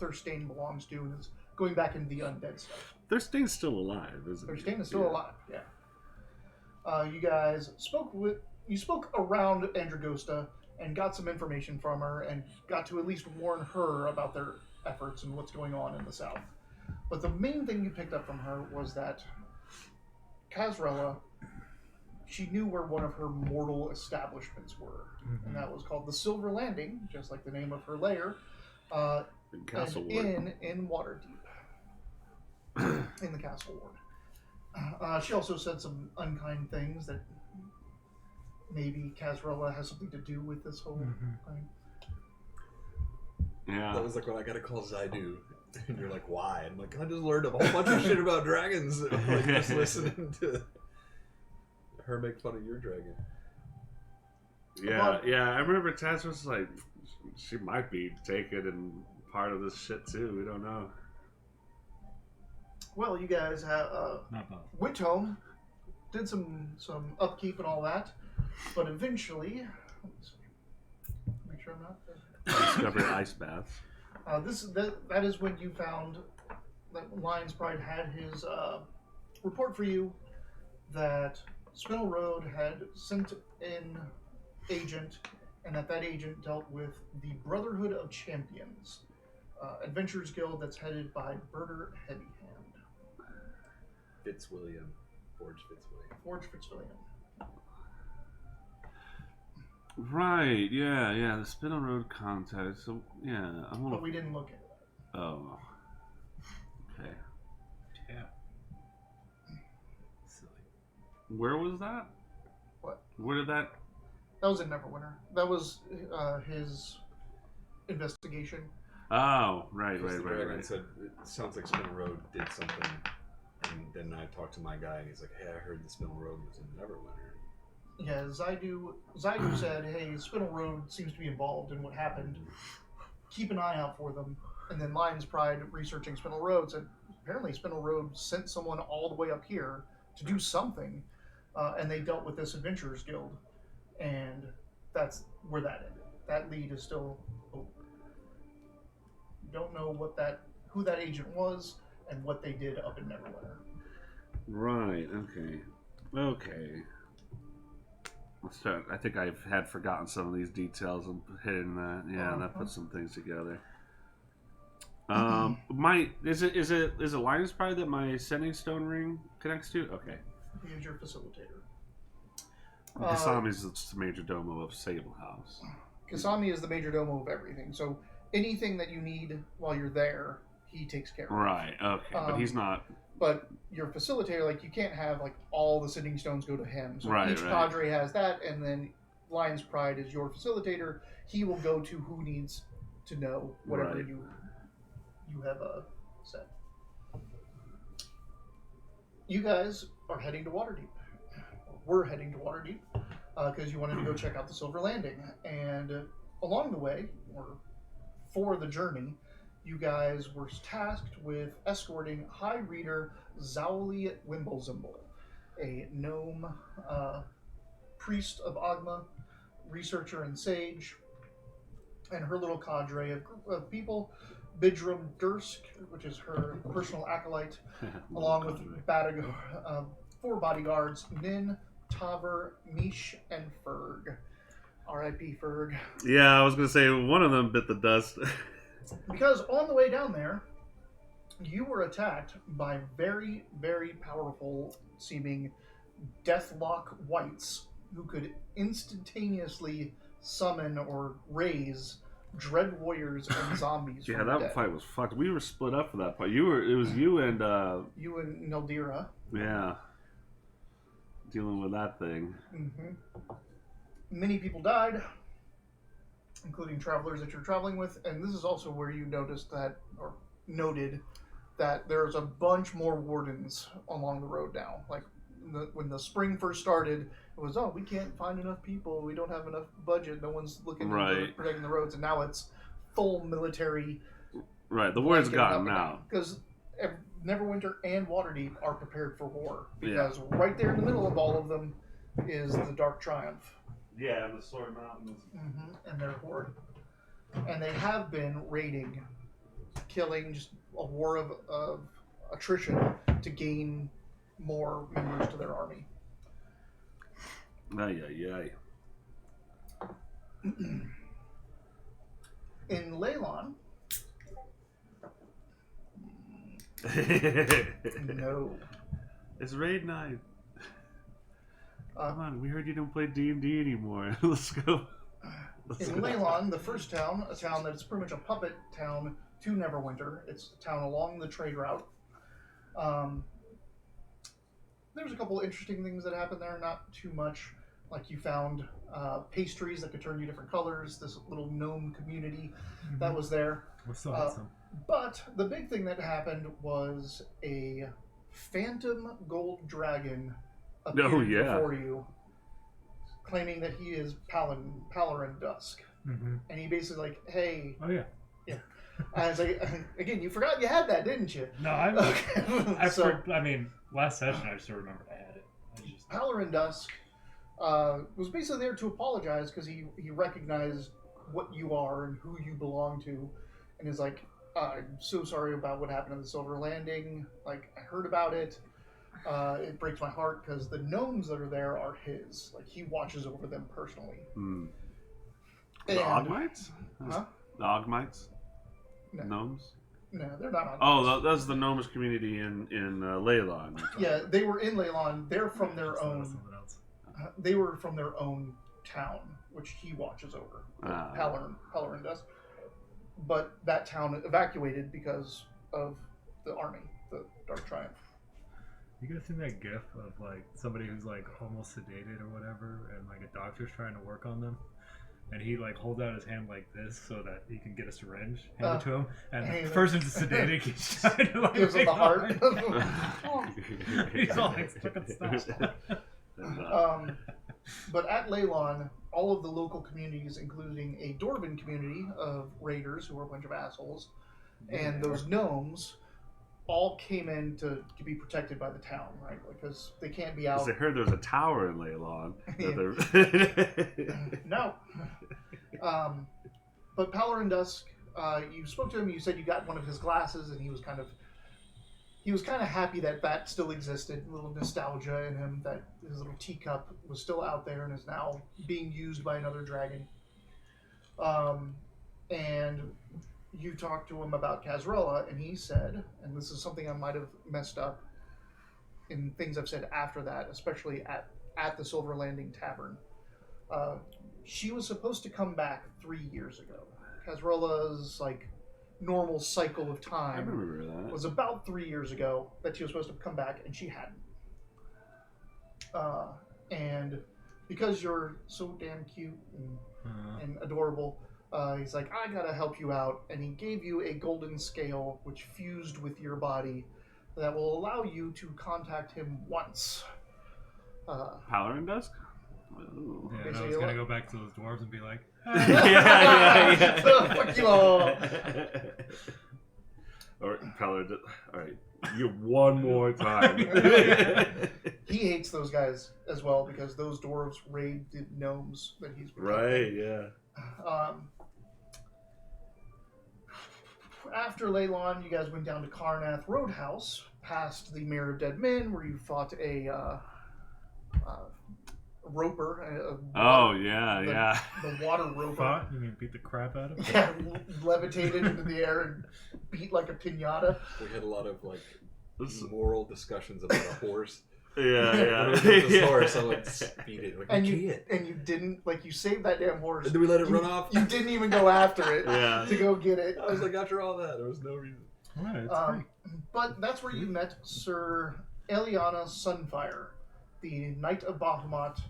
S1: Thirstane belongs to, and is going back into the undead stuff.
S2: Thirstane's still alive, isn't he?
S1: Thirstane is still alive, yeah. You guys spoke with you spoke around Andragosta and got some information from her and got to at least warn her about their efforts and what's going on in the south. But the main thing you picked up from her was that Casrella, she knew where one of her mortal establishments were, and that was called the Silver Landing, just like the name of her lair,
S2: In
S1: an
S2: Castlewood.
S1: inn in Waterdeep, in the Castle Ward. She also said some unkind things that maybe Casrella has something to do with this whole thing.
S2: Yeah.
S3: That was like when I got to call Zaidu, and you're like, "Why?" I'm like, "I just learned a whole bunch of shit about dragons, like just listening to her make fun of your dragon."
S2: Yeah, yeah. I remember Taz was like, she might be taken and part of this shit too. We don't know.
S1: Well, you guys have
S4: Not possible.
S1: went home, did some upkeep and all that, but eventually, let me see, make sure I'm not.
S2: Discovered ice baths.
S1: That is when you found that Lion's Pride had his report for you that Spinel Road had sent in agent, and that agent dealt with the Brotherhood of Champions, Adventurers Guild that's headed by Berter Heavyhand.
S3: Fitzwilliam, Forge Fitzwilliam.
S1: Forge Fitzwilliam.
S2: Right. Yeah. Yeah. The Spinel Road contact. So yeah, I want
S1: But
S2: to.
S1: we didn't look into that.
S2: Oh. Okay.
S4: Yeah. Silly.
S2: Where was that?
S1: What?
S2: Where did that?
S1: That was in Neverwinter. That was his investigation.
S2: Oh, right,
S3: Because
S2: right,
S3: the
S2: right,
S3: dragon
S2: right.
S3: said, "It sounds like Spinel Road did something," and then I talked to my guy, and he's like, "Hey, I heard the Spinel Road was in Neverwinter."
S1: Yeah, Zaidu said, hey, Spinel Road seems to be involved in what happened. Keep an eye out for them. And then Lion's Pride, researching Spinel Road, said apparently Spinel Road sent someone all the way up here to do something, and they dealt with this Adventurers Guild. And that's where that ended. That lead is still open. Don't know who that agent was and what they did up in Neverwinter.
S2: Right. Okay. Okay. I think I had forgotten some of these details and hitting that. Yeah, that put some things together. Is it Lion's Pride that my Sending Stone ring connects to? Okay.
S1: He is your facilitator.
S2: Kasami's the major domo of Sable House.
S1: Kasami is the major domo of everything, so anything that you need while you're there, he takes care of.
S2: Right. Okay, but he's not.
S1: But your facilitator, like, you can't have like all the sending stones go to him. So
S2: Right,
S1: each
S2: right.
S1: cadre has that, and then Lion's Pride is your facilitator. He will go to who needs to know whatever
S2: Right.
S1: you have said. You guys are heading to Waterdeep. We're heading to Waterdeep because you wanted to go check out the Silver Landing, and along the way, or for the journey, you guys were tasked with escorting High Reader Zowli Wimblezimble, a gnome priest of Ogma, researcher and sage, and her little cadre of people. Bidrum Dursk, which is her personal acolyte, along with 4 bodyguards, Nin, Taver, Mish, and Ferg. R.I.P. Ferg.
S2: Yeah, I was gonna say one of them bit the dust.
S1: Because on the way down there, you were attacked by very, very powerful seeming Deathlock Wights who could instantaneously summon or raise dread warriors and zombies.
S2: Yeah,
S1: from the
S2: that
S1: dead.
S2: fight was fucked. We were split up for that fight. It was you and
S1: You and Naldira.
S2: yeah, dealing with that thing.
S1: Mm-hmm. Many people died, including travelers that you're traveling with, and this is also where you noticed that, or noted that there's a bunch more wardens along the road now. Like when the spring first started, it was, oh, we can't find enough people, we don't have enough budget, no one's looking into
S2: Right.
S1: protecting the roads, and now it's full military.
S2: Right, the word's gotten out.
S1: Because Neverwinter and Waterdeep are prepared for war, because right there in the middle of all of them is the Dark Triumph.
S2: Yeah, the Sword Mountains.
S1: Mm-hmm. And their horde. And they have been raiding, killing, just a war of attrition to gain more members to their army.
S2: Ay, ay,
S1: In Leylon,
S2: ay.
S1: no.
S2: It's raid night. Come
S1: Uh,
S2: on, we heard you don't play D&D anymore. Let's go.
S1: in Leylon, the first town, a town that's pretty much a puppet town to Neverwinter. It's a town along the trade route. There's a couple interesting things that happen there, not too much. Like you found pastries that could turn you different colors, this little gnome community that was there.
S4: What's awesome?
S1: But the big thing that happened was a phantom gold dragon appeared before you, claiming that he is Palarin Dusk.
S4: Mm-hmm.
S1: And he basically like, hey...
S4: Oh, yeah.
S1: I was like, again, you forgot you had that, didn't you?
S4: No, I mean, last session I still remembered I had it.
S1: Palarin Dusk was basically there to apologize because he recognized what you are and who you belong to, and is like, I'm so sorry about what happened in the Silver Landing. Like, I heard about it. It breaks my heart because the gnomes that are there are his. Like, he watches over them personally.
S2: The Ogmites?
S1: Huh?
S2: The Ogmites?
S1: No.
S2: Gnomes?
S1: No, they're not.
S2: Oh, that's the gnomish community in Leylon.
S1: Yeah, they were in Leylon. They're from their own.
S4: Something else.
S1: They were from their own town, which he watches over. Palarin does. But that town evacuated because of the army, the Dark Triumph.
S4: You guys seen that gif of like somebody who's like almost sedated or whatever, and like a doctor's trying to work on them, and he like holds out his hand like this so that he can get a syringe handed to him, and the person's sedated. He's trying to like
S1: gives him the heart.
S4: He's all like fucking stop.
S1: But at Leylon, all of the local communities, including a Dwarven community of raiders who were a bunch of assholes, and those gnomes, all came in to be protected by the town, right? Because they can't be out.
S2: I heard there's a tower in Leylon.
S1: No. But Palarin Dusk, you spoke to him. You said you got one of his glasses, and he was kind of happy that still existed. A little nostalgia in him that his little teacup was still out there and is now being used by another dragon. And you talked to him about Kazrella, and he said, and this is something I might have messed up in things I've said after that, especially at the Silver Landing Tavern. She was supposed to come back 3 years ago. Kazrella's like normal cycle of time
S2: I remember that.
S1: was about 3 years ago that she was supposed to come back, and she hadn't. And because you're so damn cute and adorable, he's like, I gotta help you out, and he gave you a golden scale which fused with your body that will allow you to contact him once.
S2: Palarin Dusk? Ooh.
S4: Yeah, and I was gonna go back to those dwarves and be like,
S2: yeah.
S1: Fuck you all.
S2: Or Palarin, all right, you one more time.
S1: He hates those guys as well because those dwarves raid the gnomes that he's protecting.
S2: Right, yeah.
S1: After Leylon, you guys went down to Karnath Roadhouse, past the Mirror of Dead Men, where you fought a roper.
S2: Yeah.
S1: The water roper.
S4: fought? You mean beat the crap out of him?
S1: Yeah, levitated into the air and beat like a pinata.
S3: We had a lot of like moral discussions about a horse.
S2: Yeah.
S3: This horse, I would beat it. Like,
S1: And you didn't, like, you saved that damn horse.
S3: And then we let it run off.
S1: You didn't even go after it to go get it.
S3: I was like, after all that, there was no reason.
S4: Right, it's free.
S1: But that's where you met Sir Eliana Sunfire, the Knight of Bahamut,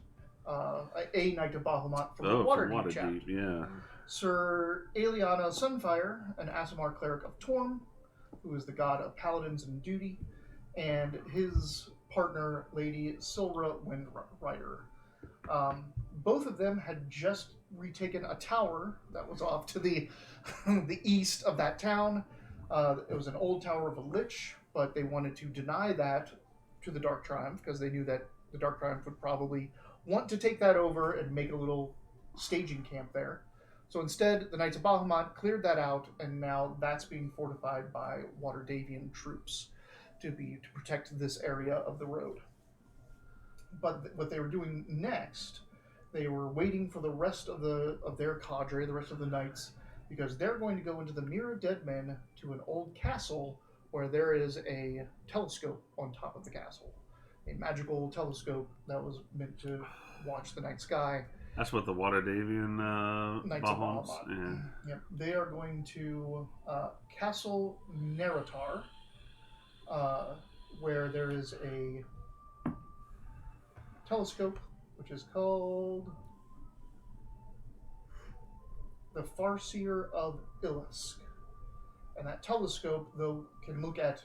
S1: a Knight of Bahamut from the Waterdeep chapter.
S2: Yeah.
S1: Sir Eliana Sunfire, an Aasimar cleric of Torm, who is the god of paladins and duty, and his partner, Lady Silra Windrider. Both of them had just retaken a tower that was off to the the east of that town. It was an old tower of a lich, but they wanted to deny that to the Dark Triumph because they knew that the Dark Triumph would probably want to take that over and make a little staging camp there. So instead, the Knights of Bahamut cleared that out, and now that's being fortified by Waterdavian troops to protect this area of the road. But what they were doing next, they were waiting for the rest of their cadre, the rest of the knights, because they're going to go into the Mirror of Dead Men to an old castle where there is a telescope on top of the castle, a magical telescope that was meant to watch the night sky.
S2: That's what the Waterdavian
S1: Knights of
S2: Bahamuts.
S1: Bahamut.
S2: Yeah.
S1: Yep, they are going to Castle Neratar, where there is a telescope which is called the Farseer of Ilisk. And that telescope, though, can look at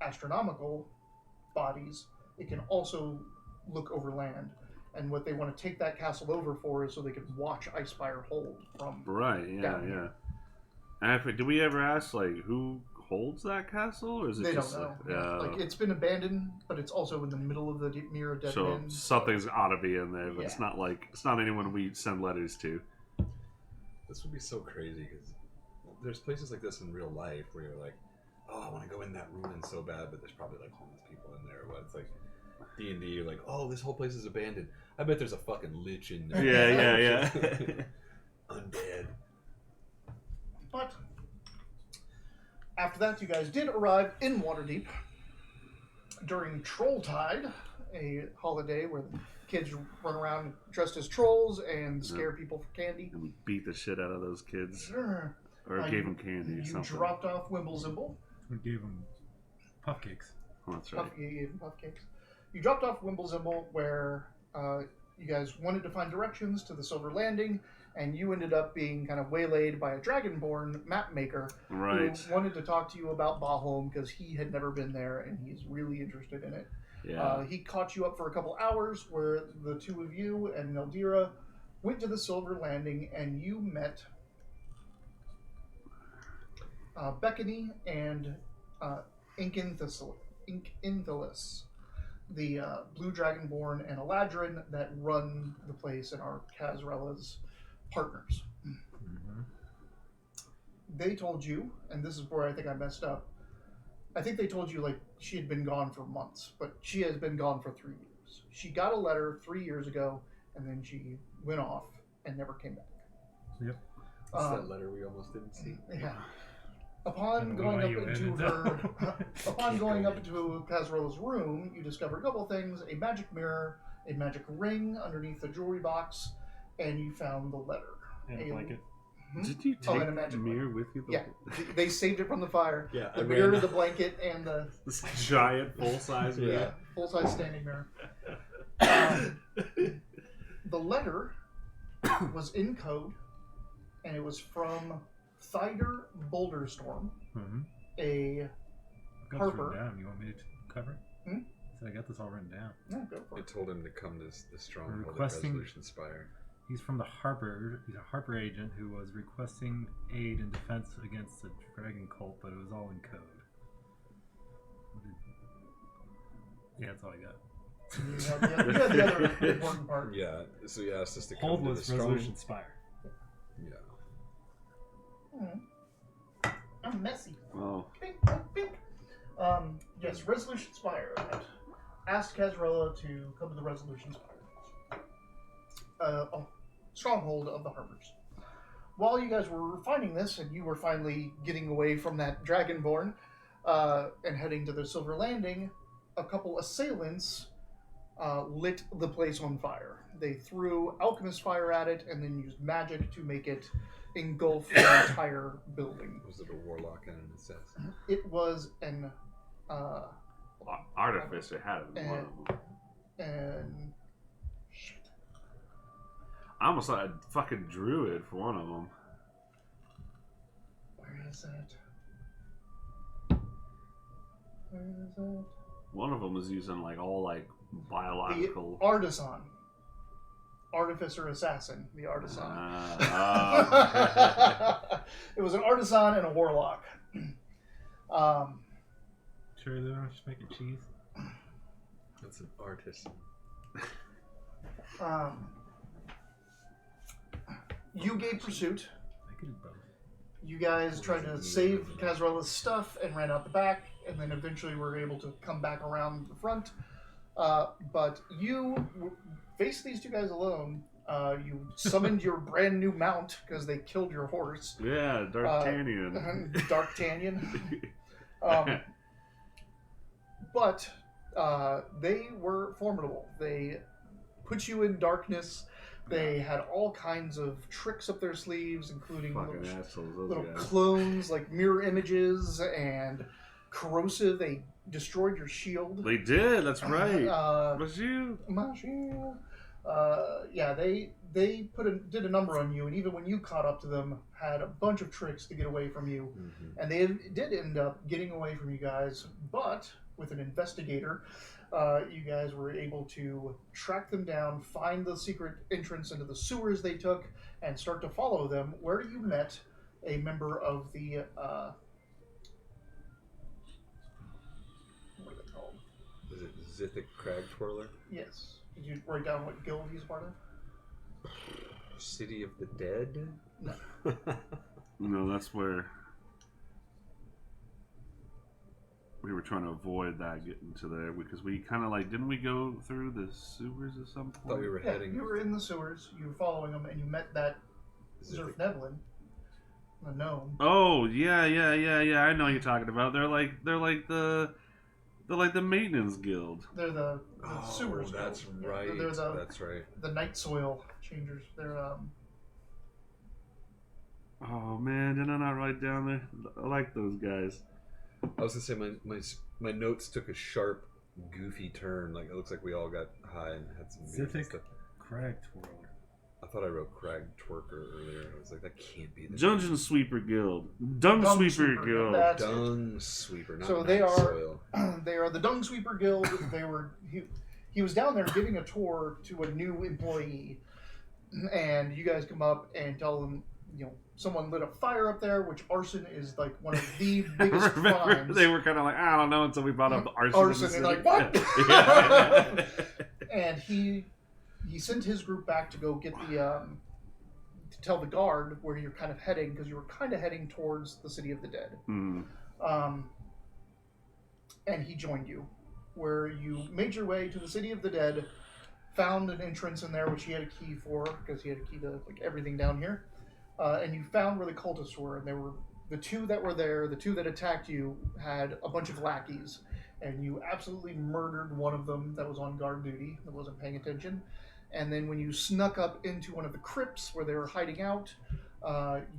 S1: astronomical bodies, it can also look over land. And what they want to take that castle over for is so they can watch Icefire hold from
S2: Right, yeah,
S1: down
S2: yeah.
S1: here.
S2: And do we ever ask, like, who holds that castle? Or is it
S1: They
S2: just
S1: don't know.
S2: like,
S1: Like, it's been abandoned, but it's also in the middle of the Mirror of Dead
S2: so
S1: Men.
S2: something's ought to be in there, but it's
S1: Yeah.
S2: not like, it's not anyone we send letters to.
S3: This would be so crazy because there's places like this in real life where you're like, oh, I want to go in that ruin so bad, but there's probably like homeless people in there. What it's like D&D, you're like, oh, this whole place is abandoned. I bet there's a fucking lich in there.
S2: Yeah.
S3: Undead.
S1: But after that, you guys did arrive in Waterdeep during Trolltide, a holiday where the kids run around dressed as trolls and scare people for candy.
S2: And we beat the shit out of those kids.
S1: Sure.
S2: Or gave them candy or
S1: You
S2: something.
S1: dropped off Wimblezimble.
S4: We gave them puff cakes.
S2: Oh, that's right.
S1: You gave them puff cakes. You dropped off Wimblezimble where you guys wanted to find directions to the Silver Landing, and you ended up being kind of waylaid by a Dragonborn map maker
S2: Right.
S1: who wanted to talk to you about Bahamut because he had never been there and he's really interested in it.
S2: Yeah.
S1: He caught you up for a couple hours where the two of you and Neldira went to the Silver Landing and you met Beckany and Inkinthelis, the Blue Dragonborn and Eladrin that run the place and are Kazrella's partners.
S4: Mm-hmm.
S1: They told you, and this is where I think I messed up, I think they told you like she had been gone for months, but she has been gone for 3 years. She got a letter 3 years ago, and then she went off and never came back.
S4: Yep.
S3: That's that letter we almost didn't see.
S1: Yeah. Upon
S4: And
S1: going
S4: why
S1: up
S4: you
S1: into
S4: ended
S1: her, upon
S3: Keep
S1: going up
S3: going.
S1: into Kazrella's room, you discover a couple of things: a magic mirror, a magic ring underneath the jewelry box, and you found the letter.
S4: And a blanket.
S2: Did you
S1: Oh,
S2: take
S1: and a
S2: the
S1: magic
S2: mirror with you?
S1: Yeah, they saved it from the fire.
S3: Yeah,
S1: The mirror, the blanket, and the
S2: This giant full-size mirror.
S3: Yeah.
S1: full-size standing mirror. The letter was in code, and it was from Thyder Boulderstorm,
S4: Mm-hmm.
S1: a
S4: I've got this
S1: Harper.
S4: written down. You want me to cover it?
S1: Hmm?
S4: So I got this all written down.
S1: yeah, go for
S3: They
S1: it.
S3: told him to come to the stronghold at
S4: Requesting-
S3: Resolution Spire.
S4: He's from the Harper. He's a Harper agent who was requesting aid in defense against the dragon cult, but it was all in code. Yeah, that's all I got.
S1: You had the other important part.
S3: Yeah, so he asked us to come
S4: Hold
S3: to the
S4: was
S3: stronghold.
S4: Resolution Spire.
S3: Yeah.
S1: I'm messy.
S2: Oh,
S1: Bink, bink. Yes, Resolution Spire. Asked Kazrella to come to the Resolution Spire. Stronghold of the Harpers. While you guys were finding this, and you were finally getting away from that Dragonborn and heading to the Silver Landing, a couple assailants lit the place on fire. They threw alchemist fire at it and then used magic to make it engulf the entire building.
S3: Was it a warlock and an assassin?
S1: It was an
S2: Artificer had it in one of them.
S1: and shit.
S2: I almost thought a fucking druid for one of them.
S1: Where is it? Where is it?
S2: One of them was using like all like
S1: The
S2: biological.
S1: artisan. Artificer assassin. The artisan. It was an artisan and a warlock.
S4: Sure, they were just making cheese.
S3: That's an artist.
S1: You gave pursuit.
S4: I could do both.
S1: You guys tried to save Kazrella's stuff and ran out the back, and then eventually were able to come back around the front. But you face these two guys alone. You summoned your brand new mount because they killed your horse.
S2: Yeah, D'Artagnan.
S1: D'Artagnan. But they were formidable. They put you in darkness. They had all kinds of tricks up their sleeves, including
S2: Fucking assholes, those
S1: little
S2: guys.
S1: clones like mirror images and corrosive. They destroyed your shield.
S2: They did. That's right. Was you?
S1: My shield. Yeah, they did a number on you, and even when you caught up to them, had a bunch of tricks to get away from you, and they did end up getting away from you guys. But with an investigator, you guys were able to track them down, find the secret entrance into the sewers they took, and start to follow them. Where you met a member of the what are they called?
S3: Is it Zithic Crag Twirler?
S1: Yes. Did you write down what guild he's part of?
S3: City of the Dead?
S2: No, that's where we were trying to avoid that getting to there because we kind of like didn't we go through the sewers at some point?
S3: I thought we were heading.
S1: You were in the sewers. You were following them, and you met that Zerf Nevlin, the gnome.
S2: Oh yeah. I know what you're talking about. They're like the maintenance guild.
S1: They're the sewers.
S3: That's
S1: guild.
S3: right.
S1: They're
S3: That's right.
S1: the night soil changers. They're
S2: Oh man, did I not write down there? I like those guys.
S3: I was gonna say my notes took a sharp, goofy turn. Like it looks like we all got high and had some goofy
S4: Zithic
S3: stuff.
S4: Crag Twirler.
S3: I thought I wrote Crag Twerker earlier. I was like, that can't be the
S2: Dungeon Sweeper Guild. Dung Sweeper Guild.
S1: That's
S3: Dung Sweeper. Not
S1: So they
S3: Night
S1: are-
S3: Soil.
S1: they are the Dung Sweeper Guild. He was down there giving a tour to a new employee, and you guys come up and tell him, someone lit a fire up there, which arson is like one of the biggest crimes.
S2: They were kind of like, I don't know, until we brought up the arson.
S1: Arson,
S2: in
S1: and
S2: the
S1: like, what?
S2: Yeah.
S1: And he sent his group back to go get the to tell the guard where you're kind of heading, because you were kind of heading towards the City of the Dead.
S2: Mm.
S1: And he joined you, where you made your way to the City of the Dead, found an entrance in there which he had a key for, because he had a key to like everything down here, and you found where the cultists were, and they were the two that were there. The two that attacked you had a bunch of lackeys, and you absolutely murdered one of them that was on guard duty, that wasn't paying attention. And then when you snuck up into one of the crypts where they were hiding out,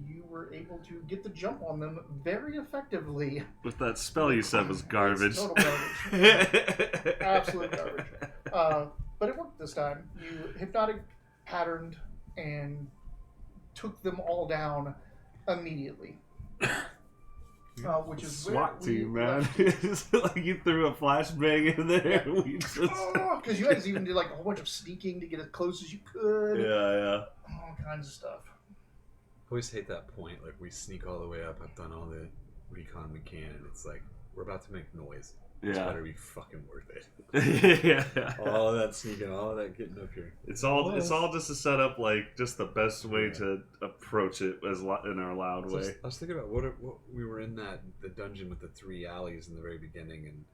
S1: you were able to get the jump on them very effectively.
S2: With that spell you said was garbage.
S1: It's total garbage. Absolute garbage. But it worked this time. You hypnotic patterned and took them all down immediately. Which is
S2: SWAT
S1: where
S2: team, man. It's like you threw a flashbang in there. And we just...
S1: Because you guys even did like a whole bunch of sneaking to get as close as you could.
S2: Yeah.
S1: All kinds of stuff.
S3: I always hate that point. Like we sneak all the way up. I've done all the recon we can, and it's like we're about to make noise. It's
S2: Yeah.
S3: better be fucking worth it.
S2: Yeah.
S3: All of that sneaking, all of that getting up here.
S2: It's all just to set up like just the best way to approach it in our loud
S3: So
S2: way.
S3: I was thinking about what we were in the dungeon with the 3 alleys in the very beginning, and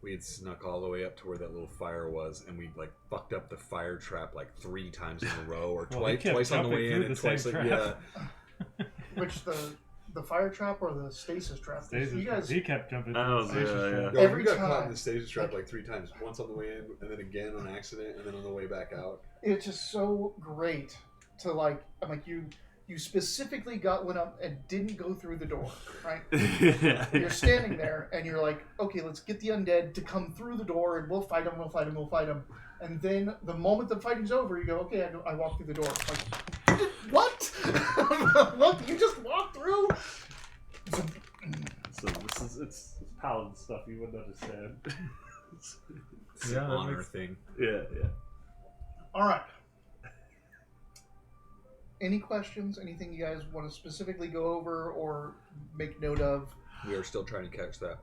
S3: we had snuck all the way up to where that little fire was, and we like fucked up the fire trap like 3 times in a row, or
S4: Well, we kept
S3: twice on the
S4: jumping
S3: way
S4: through
S3: in
S4: the
S3: and twice
S4: same
S3: like
S4: trap.
S1: Which the fire trap or the stasis trap? You guys,
S4: he kept jumping
S2: Oh,
S4: through the stasis
S2: yeah,
S4: trap.
S3: Yeah,
S1: Every
S3: we got
S1: time-
S3: caught in the stasis trap like 3 times. Once on the way in, and then again on accident, and then on the way back out.
S1: it's just so great to like. I'm like you specifically went up and didn't go through the door, right? You're standing there and you're like, okay, let's get the undead to come through the door and we'll fight them. And then the moment the fighting's over, you go, okay, I walk through the door. Like, what? What? You just walked through?
S2: So it's paladin stuff you wouldn't understand.
S3: It's
S4: Yeah,
S3: an
S4: that
S3: honor
S4: makes-
S3: thing.
S2: Yeah.
S1: All right. Any questions? Anything you guys want to specifically go over or make note of?
S3: We are still trying to catch that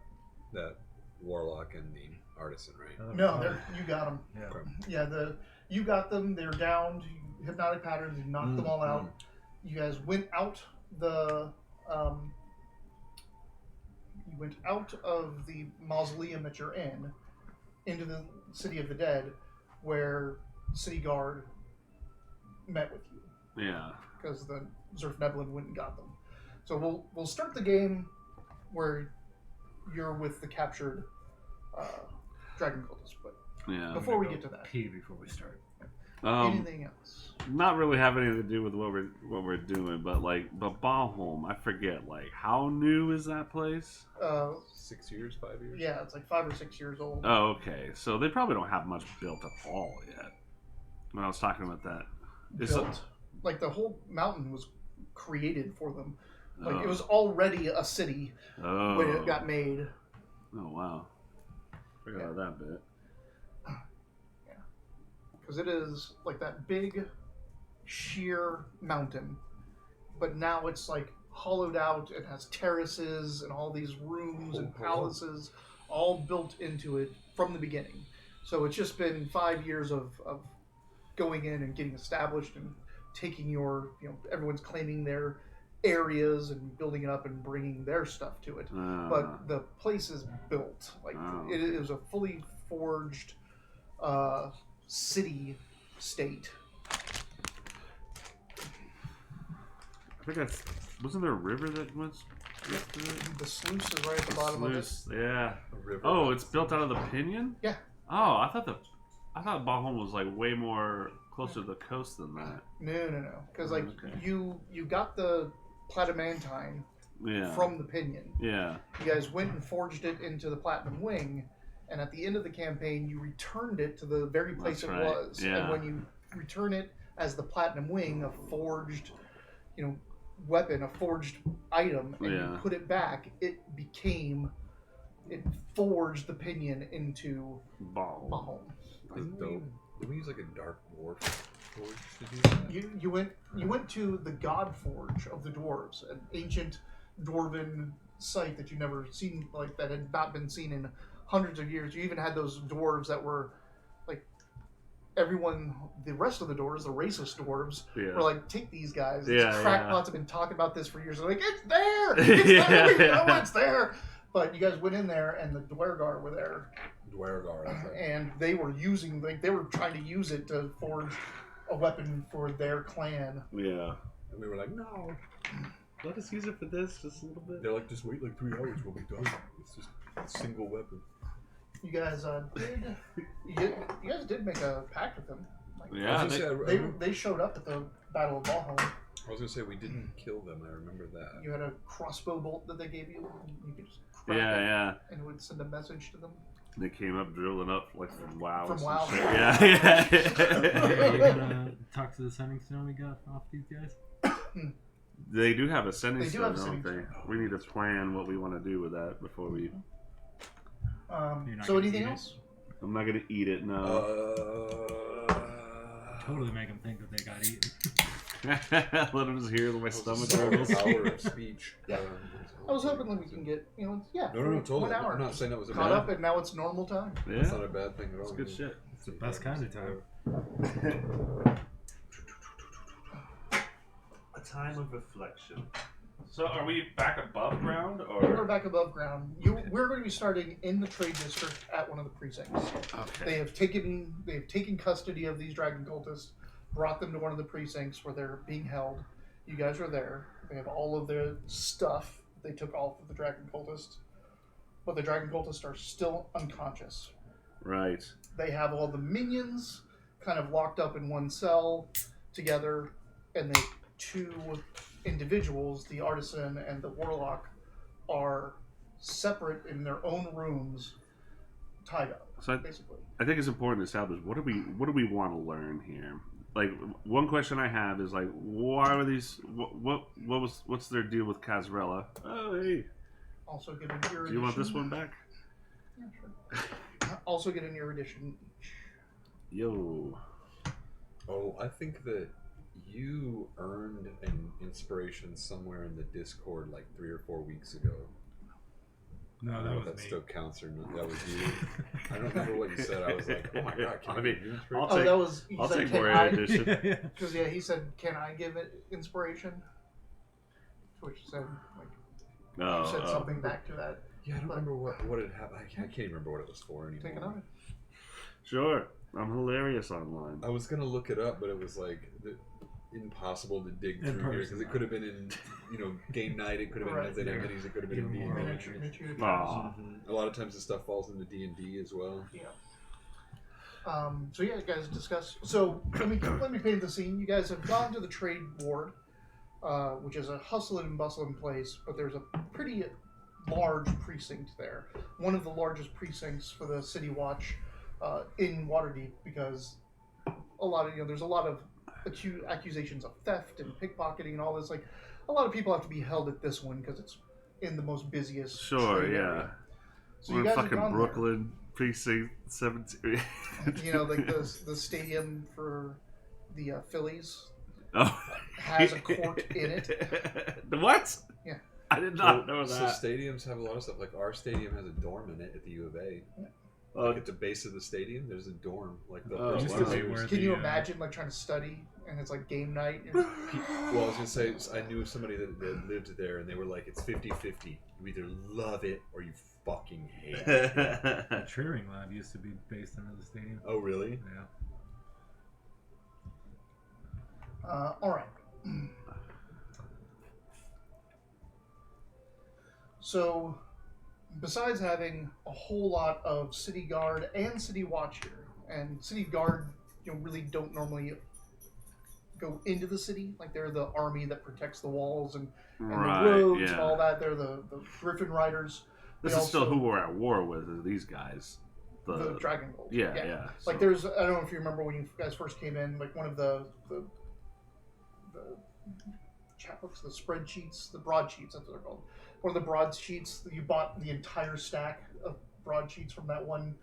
S3: warlock and the artisan, right?
S4: Oh,
S1: No, you got them.
S4: Yeah.
S3: Okay.
S1: Yeah, you got them. They're downed. Hypnotic patterns. You knocked them all out. You guys went out the. You went out of the mausoleum that you're in, into the City of the Dead, where City Guard met with you.
S2: Yeah.
S1: Because the Zerf Neblin went and got them. So we'll start the game where you're with the captured dragon cultists. But
S2: Yeah.
S1: before we get to that,
S4: Pee before we start.
S1: anything else?
S2: Not really have anything to do with what we're doing, but Bahamut, I forget. Like, how new is that place?
S3: 6 years, 5 years.
S1: Yeah, it's like 5 or 6 years old.
S2: Oh, okay. So they probably don't have much built at all yet. When I was talking about that,
S1: Built. Like the whole mountain was created for them. Like it was
S2: Oh.
S1: already a city when it got made.
S2: Oh wow! Forgot about that bit.
S1: Because it is like that big, sheer mountain, but now it's like hollowed out. It has terraces and all these rooms and palaces all built into it from the beginning. So it's just been 5 years of going in and getting established and taking your, everyone's claiming their areas and building it up and bringing their stuff to it. But the place is built. Like it is a fully forged city state.
S2: I think wasn't there a river that was.
S1: The sluice is right at the bottom of it.
S2: Yeah.
S3: River.
S2: Oh, it's built out of the Pinion?
S1: Yeah.
S2: Oh, I thought Bahamut was like way more closer to the coast than that.
S1: No. Because like
S2: Okay.
S1: you got the Platamantine
S2: Yeah.
S1: from the Pinion.
S2: Yeah.
S1: You guys went and forged it into the Platinum Wing, and at the end of the campaign, you returned it to the very place
S2: That's
S1: it
S2: right.
S1: was.
S2: Yeah.
S1: And when you return it as the Platinum Wing, a forged, weapon, a forged item, and you put it back, it forged the Pinion into Bahamut.
S3: Did we use like a dark dwarf forge to do that?
S1: You went to the God Forge of the dwarves, an ancient dwarven site that you've never seen, like that had not been seen in hundreds of years. You even had those dwarves that were like everyone, the rest of the dwarves, the racist dwarves, were like, take these guys. These crackpots have been talking about this for years. They're like, it's there! It's there! We know it's there! But you guys went in there, and the Dwergar were there. And they were they were trying to use it to forge a weapon for their clan.
S2: Yeah.
S3: And we were like, no.
S2: Let us use it for this just a little bit.
S3: They're like, just wait like 3 hours, we'll be done. It's just a single weapon.
S1: You guys did make a pact with them. Like,
S2: Yeah.
S1: they showed up at the Battle of Bahamut.
S3: I was gonna say we didn't kill them. I remember that.
S1: You had a crossbow bolt that they gave you. You could just crack it, and it would send a message to them.
S2: They came up drilling up like from WoW.
S1: From WoW.
S2: Yeah.
S4: Are you gonna talk to the sending stone we got off these guys?
S2: They do have a sending
S1: They do
S2: stone,
S1: have a
S2: don't
S1: sending
S2: they?
S1: stone.
S2: We need to plan what we want to do with that before we.
S1: So anything else?
S2: I'm not gonna eat it. No.
S4: Totally make them think that they got eaten.
S2: Let them just hear my stomach
S3: Power
S2: gurgles.
S3: of speech.
S1: Yeah. I was hoping that we can get,
S3: No, totally.
S1: 1 hour.
S3: I'm not saying that was a
S1: Caught
S3: bad.
S1: up, and now it's normal time.
S3: That's
S2: Yeah.
S3: not a bad thing at all.
S2: It's good shit.
S4: It's the best kind of time.
S2: A time of reflection. So, are we back above ground,
S1: We're
S2: or?
S1: back above ground. We're going to be starting in the trade district at one of the precincts.
S2: Okay.
S1: They have taken custody of these dragon cultists, brought them to one of the precincts where they're being held. You guys are there. They have all of their stuff they took off of the dragon cultists, but the dragon cultists are still unconscious.
S2: Right.
S1: They have all the minions kind of locked up in one cell together, and the 2 individuals, the artisan and the warlock, are separate in their own rooms, tied up.
S2: So
S1: basically,
S2: I think it's important to establish what do we want to learn here. Like, one question I have is like, why were these? What's their deal with Casrella? Oh, hey.
S1: also get an erudition.
S2: Do you want this one back?
S1: Yeah, sure. Also get an erudition.
S2: Yo.
S3: Oh, I think that you earned an inspiration somewhere in the Discord like 3 or 4 weeks ago.
S4: No,
S3: I don't
S4: that
S3: know
S4: was
S3: if that
S4: me.
S3: still counts or not. That was you. I don't remember what you said. I was like, oh my god, can
S2: I
S3: I
S2: mean,
S3: give you
S2: I'll
S3: inspiration?
S2: take-
S1: That was. He
S2: I'll
S1: said,
S2: take
S1: "Can
S2: more
S1: I-"
S2: erudition.
S1: Because he said, "Can I give it inspiration?" To which you said, like, you said something back to that.
S3: Yeah, I don't remember what it happened. I can't even remember what it was for anymore.
S1: Take another.
S2: Sure. I'm hilarious online.
S3: I was gonna look it up, but it was like impossible to dig through here because it could have been in, game night. It could have been Wednesday night minis. It could have been in D&D.
S1: Miniature.
S2: Aw.
S3: A lot of times this stuff falls into D&D as well.
S1: Yeah. So yeah, guys, discuss. So let me paint the scene. You guys have gone to the trade ward, which is a hustling and bustling place, but there's a pretty large precinct there. One of the largest precincts for the City Watch in Waterdeep, because there's a lot of accusations of theft and pickpocketing and all this. Like, a lot of people have to be held at this one because it's in the most busiest.
S2: Sure,
S1: trade
S2: yeah.
S1: area. So
S2: We're
S1: you
S2: in
S1: guys have
S2: fucking
S1: gone
S2: Brooklyn, precinct 17.
S1: like the stadium for the Phillies
S2: Oh.
S1: has a court in it.
S2: What?
S1: Yeah.
S2: I did not know
S3: So
S2: that.
S3: stadiums have a lot of stuff. Like our stadium has a dorm in it at the U of A.
S2: Oh,
S3: Like at the base of the stadium, there's a dorm. Like the
S2: Oh,
S3: first
S2: wow.
S3: visitors-
S1: Can you imagine like trying to study and it's like game night?
S3: Well, I was gonna say I knew somebody that lived there, and they were like, "It's 50-50. You either love it or you fucking hate it."
S4: The Triggering Lab used to be based under the stadium.
S3: Oh, really?
S4: Yeah.
S1: All right. So, besides having a whole lot of City Guard and City Watch here, and City Guard, really don't normally go into the city. Like, they're the army that protects the walls and
S2: right,
S1: the roads
S2: yeah.
S1: and all that. They're the Griffin Riders.
S2: This
S1: They
S2: is still
S1: also-
S2: who we're at war with, is these guys.
S1: The Dragon Gold.
S2: Yeah, yeah.
S1: Like,
S2: so-
S1: there's, I don't know if you remember when you guys first came in, like, one of the chapbooks, the spreadsheets, the broadsheets, that's what they're called. One of the broadsheets, you bought the entire stack of broadsheets from that one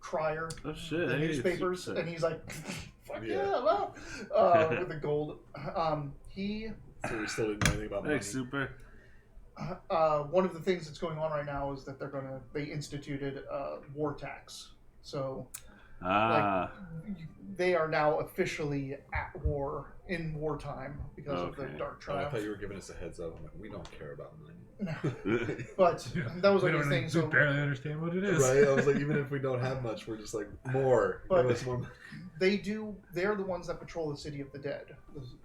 S1: crier,
S2: Oh shit!
S1: the
S2: hey,
S1: newspapers,
S2: super
S1: and he's like, fuck
S3: Yeah.
S1: yeah, well, with the gold. He,
S3: So we still didn't know anything about money.
S2: Thanks, super.
S1: one of the things that's going on right now is that they instituted war tax. So
S2: Ah,
S1: they are now officially at war in wartime because of the
S2: Okay.
S1: Dark
S3: Oh, I
S1: Triumph.
S3: thought you were giving us a heads up. I'm like, we don't care about money.
S1: But
S4: Yeah.
S1: that was
S4: We
S1: like the
S4: don't
S1: thing.
S4: we
S1: So
S4: barely understand what it is.
S3: Right? I was like, even if we don't have much, we're just like, more.
S1: But-
S3: Give us more money.
S1: they're the ones that patrol the City of the Dead.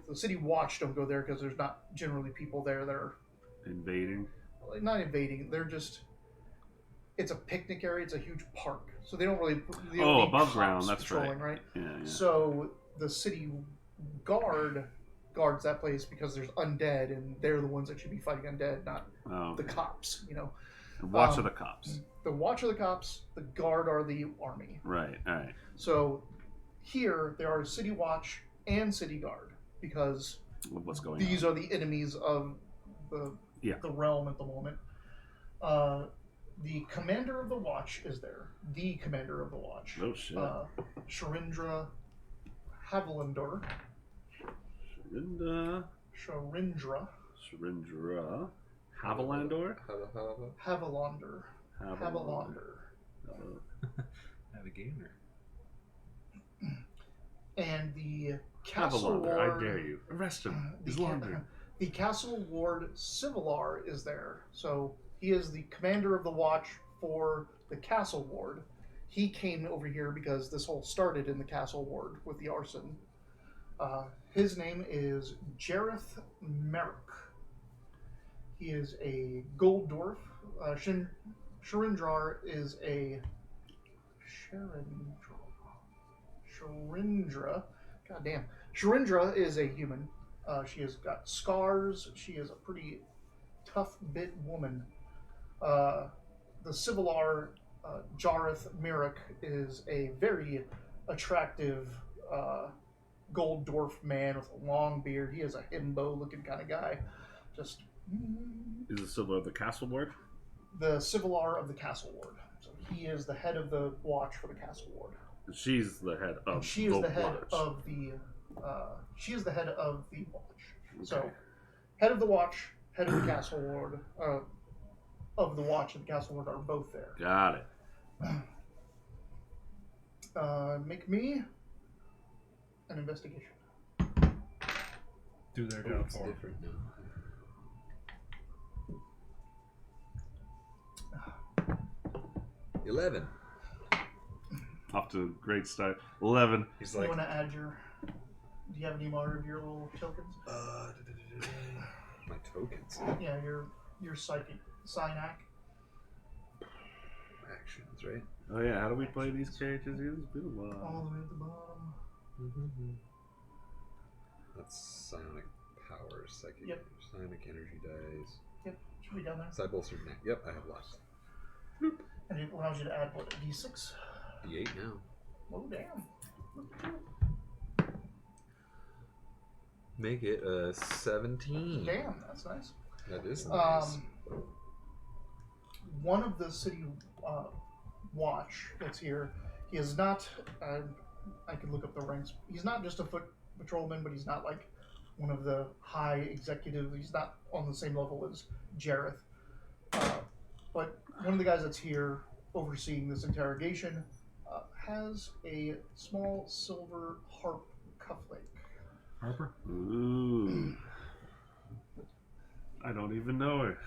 S1: The City Watch don't go there because there's not generally people there that are
S2: invading.
S1: like, not invading. They're just, it's a picnic area. It's a huge park, so they don't really. They don't
S2: Oh,
S1: need
S2: above
S1: cops
S2: ground, that's
S1: patrolling, right.
S2: Yeah, yeah.
S1: So the City Guard guards that place because there's undead, and they're the ones that should be fighting undead, not
S2: Oh,
S1: the
S2: okay.
S1: cops.
S2: And watch
S1: um,
S2: of the cops.
S1: The Watch are the cops. The Guard are the army.
S2: Right. All right.
S1: So here there are City Watch and City Guard because
S2: What's going
S1: these
S2: on?
S1: are the enemies of the
S2: Yeah.
S1: the realm at the moment. The commander of the Watch is there. The commander of the Watch,
S2: Oh shit.
S1: Sharindra Havilandor.
S2: Sharinda.
S1: Sharindra
S2: Sharindra. Havalandor.
S1: Havilander. Havilander.
S4: Have a gamer.
S1: And the Castle
S2: Havalander.
S1: Ward.
S2: I dare you. Arrest him.
S1: The,
S2: He's
S1: ca-
S2: laundering.
S1: the Castle Ward Civilar is there. So he is the commander of the Watch for the Castle Ward. He came over here because this whole started in the Castle Ward with the arson. His name is Jareth Merrick. He is a gold dwarf. Sharindrar is a Sharindra. Goddamn. Sharindra is a human. She has got scars. She is a pretty tough bit woman. The Civilar Jareth Merrick is a very attractive gold dwarf man with a long beard. He is a himbo looking kind of guy. Just
S2: Is it still the castle ward?
S1: the Civilar of the Castle Ward. So he is the head of the watch for the Castle Ward.
S2: She's the head of
S1: And she is the head
S2: watch.
S1: of the. She is the head of the watch. So,
S2: Okay.
S1: head of the watch, head of the Castle Ward, of the watch and the Castle Ward are both there.
S2: Got it.
S1: Make me an investigation.
S4: Do their
S3: Oh,
S4: job
S3: it's
S4: for 'em.
S3: different now. 11.
S2: Off to a great start. 11.
S3: He's
S1: You
S3: like,
S1: want to add your? Do you have any more of your little tokens?
S3: my tokens.
S1: Yeah, your psychic Synac.
S3: Actions, right?
S2: Oh yeah, how do we play these characters? It's been a while.
S1: All the way at the bottom.
S3: That's psionic power, psychic,
S1: Yep.
S3: psionic energy dice.
S1: Yep, should be down there.
S3: Side bolstered neck. Yep, I have lots.
S1: And it allows you to add what, a d6?
S3: D8 now.
S1: Oh damn.
S3: Make it a 17.
S1: Damn, that's nice.
S3: That is nice.
S1: One of the city watch that's here, he is not. I can look up the ranks. He's not just a foot patrolman, but he's not like one of the high executives. He's not on the same level as Jareth. But one of the guys that's here overseeing this interrogation has a small silver harp cufflink.
S4: Harper?
S2: Ooh. I don't even know her.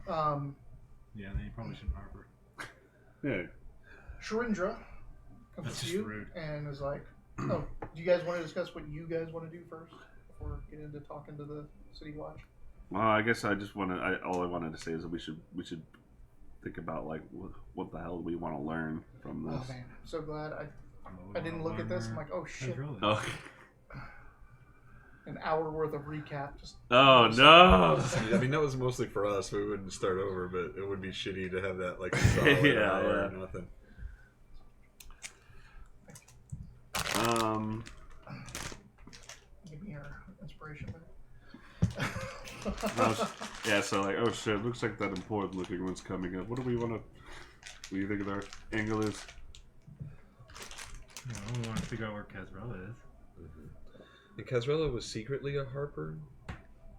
S4: Yeah, then you probably shouldn't Harper.
S2: Yeah.
S1: Sharindra comes
S4: That's
S1: to
S4: just
S1: you
S4: rude.
S1: and is like, "Oh, do you guys want to discuss what you guys want to do first before getting into talking to the city watch?"
S2: Well, I guess I just want to. All I wanted to say is that we should think about like what the hell we want to learn from this.
S1: Oh man, I'm so glad I didn't look at this. I'm like, oh shit,
S4: Really?
S2: Oh.
S1: an hour worth of recap. Just
S2: Oh no!
S3: I mean, that was mostly for us. We wouldn't start over, but it would be shitty to have that like solid
S2: Yeah,
S3: hour
S2: yeah.
S3: or nothing.
S1: give me your inspiration back.
S2: Yeah, so like, oh shit, looks like that important looking one's coming up. What do we want to? What do you think our angle is?
S4: Yeah, we want to figure out where Casrella is.
S3: And Casrella was secretly a Harper,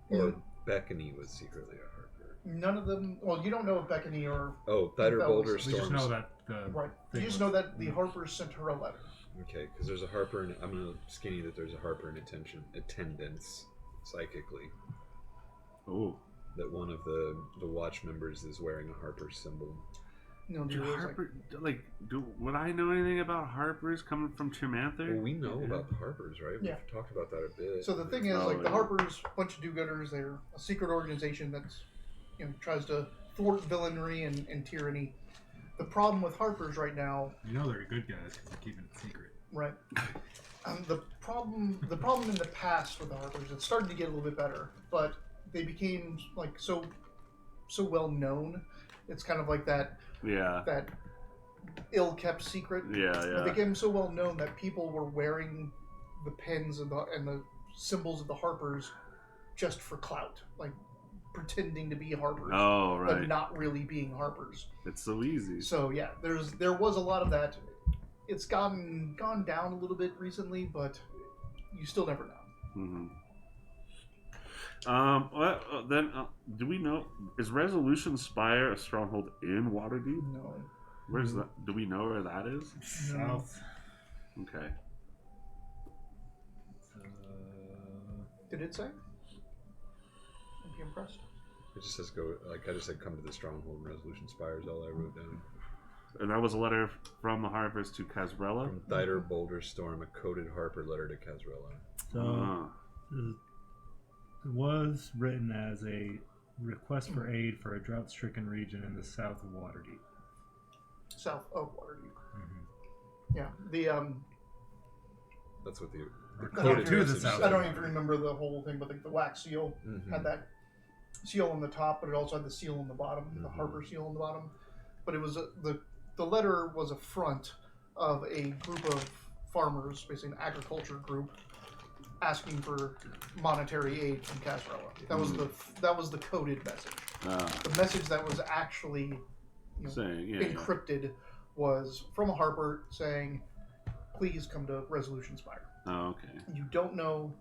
S3: or Beckany was secretly a Harper.
S1: None of them. Well, you don't know if Beckany or
S3: Oh, Thiter
S1: That
S3: Boulder
S1: was-
S4: We just
S3: Storms.
S4: know that the
S1: right. You
S4: thing
S1: just
S4: was-
S1: know that the Harpers sent her a letter.
S3: Okay, because there's a Harper, and I'm gonna skinny that there's a Harper in attendance psychically.
S2: Oh,
S3: That one of the watch members is wearing a Harper symbol.
S1: No,
S2: do
S1: there was,
S2: Harper would I know anything about Harpers coming from
S3: Well,
S2: Tremanther?
S3: we know about the Harpers, right?
S1: Yeah.
S3: We've talked about that a bit.
S1: So the thing is,
S2: Oh,
S1: like the
S2: yeah.
S1: Harpers, a bunch of do-gooders. They're a secret organization that's, tries to thwart villainy and tyranny. The problem with Harpers right now,
S4: You know they're good guys because they're keeping it secret.
S1: right? The problem in the past with the Harpers, it's starting to get a little bit better, but they became like so well known. It's kind of like that
S2: Yeah,
S1: ill-kept secret.
S2: yeah,
S1: It
S2: yeah.
S1: became so well known that people were wearing the pins and the symbols of the Harpers just for clout, like pretending to be Harpers,
S2: Oh,
S1: but
S2: right.
S1: not really being Harpers.
S2: It's so easy.
S1: So yeah, there was a lot of that. It's gone down a little bit recently, but you still never know.
S2: Mm-hmm. Well, then, do we know, is Resolution Spire a stronghold in Waterdeep?
S1: No.
S2: Where's that? Do we know where that is?
S4: South.
S2: Okay.
S1: Did it say? I'd be impressed.
S3: It just says go. Like I just said, come to the stronghold. And Resolution Spire is all I wrote down.
S2: And that was a letter from the Harpers to Casrella?
S3: From Thiter Boulder Storm, a coded Harper letter to Casrella.
S4: So
S2: Ah.
S4: it was written as a request for aid for a drought-stricken region in the south of Waterdeep.
S1: South of Waterdeep.
S4: Mm-hmm.
S1: Yeah. The
S3: That's what the
S1: I don't
S3: coded
S4: to the
S3: message
S4: south.
S3: said.
S1: I don't even remember the whole thing, but the wax seal
S3: Mhm.
S1: had that seal on the top, but it also had the seal on the bottom, the
S3: Mhm.
S1: Harper seal on the bottom. But it was the letter was a front of a group of farmers, basically an agriculture group, asking for monetary aid from Casrella. That was the coded message. The message that was actually
S2: Saying, yeah.
S1: encrypted was from a Harper saying, "Please come to Resolution Spire."
S2: Oh, okay.
S1: You don't know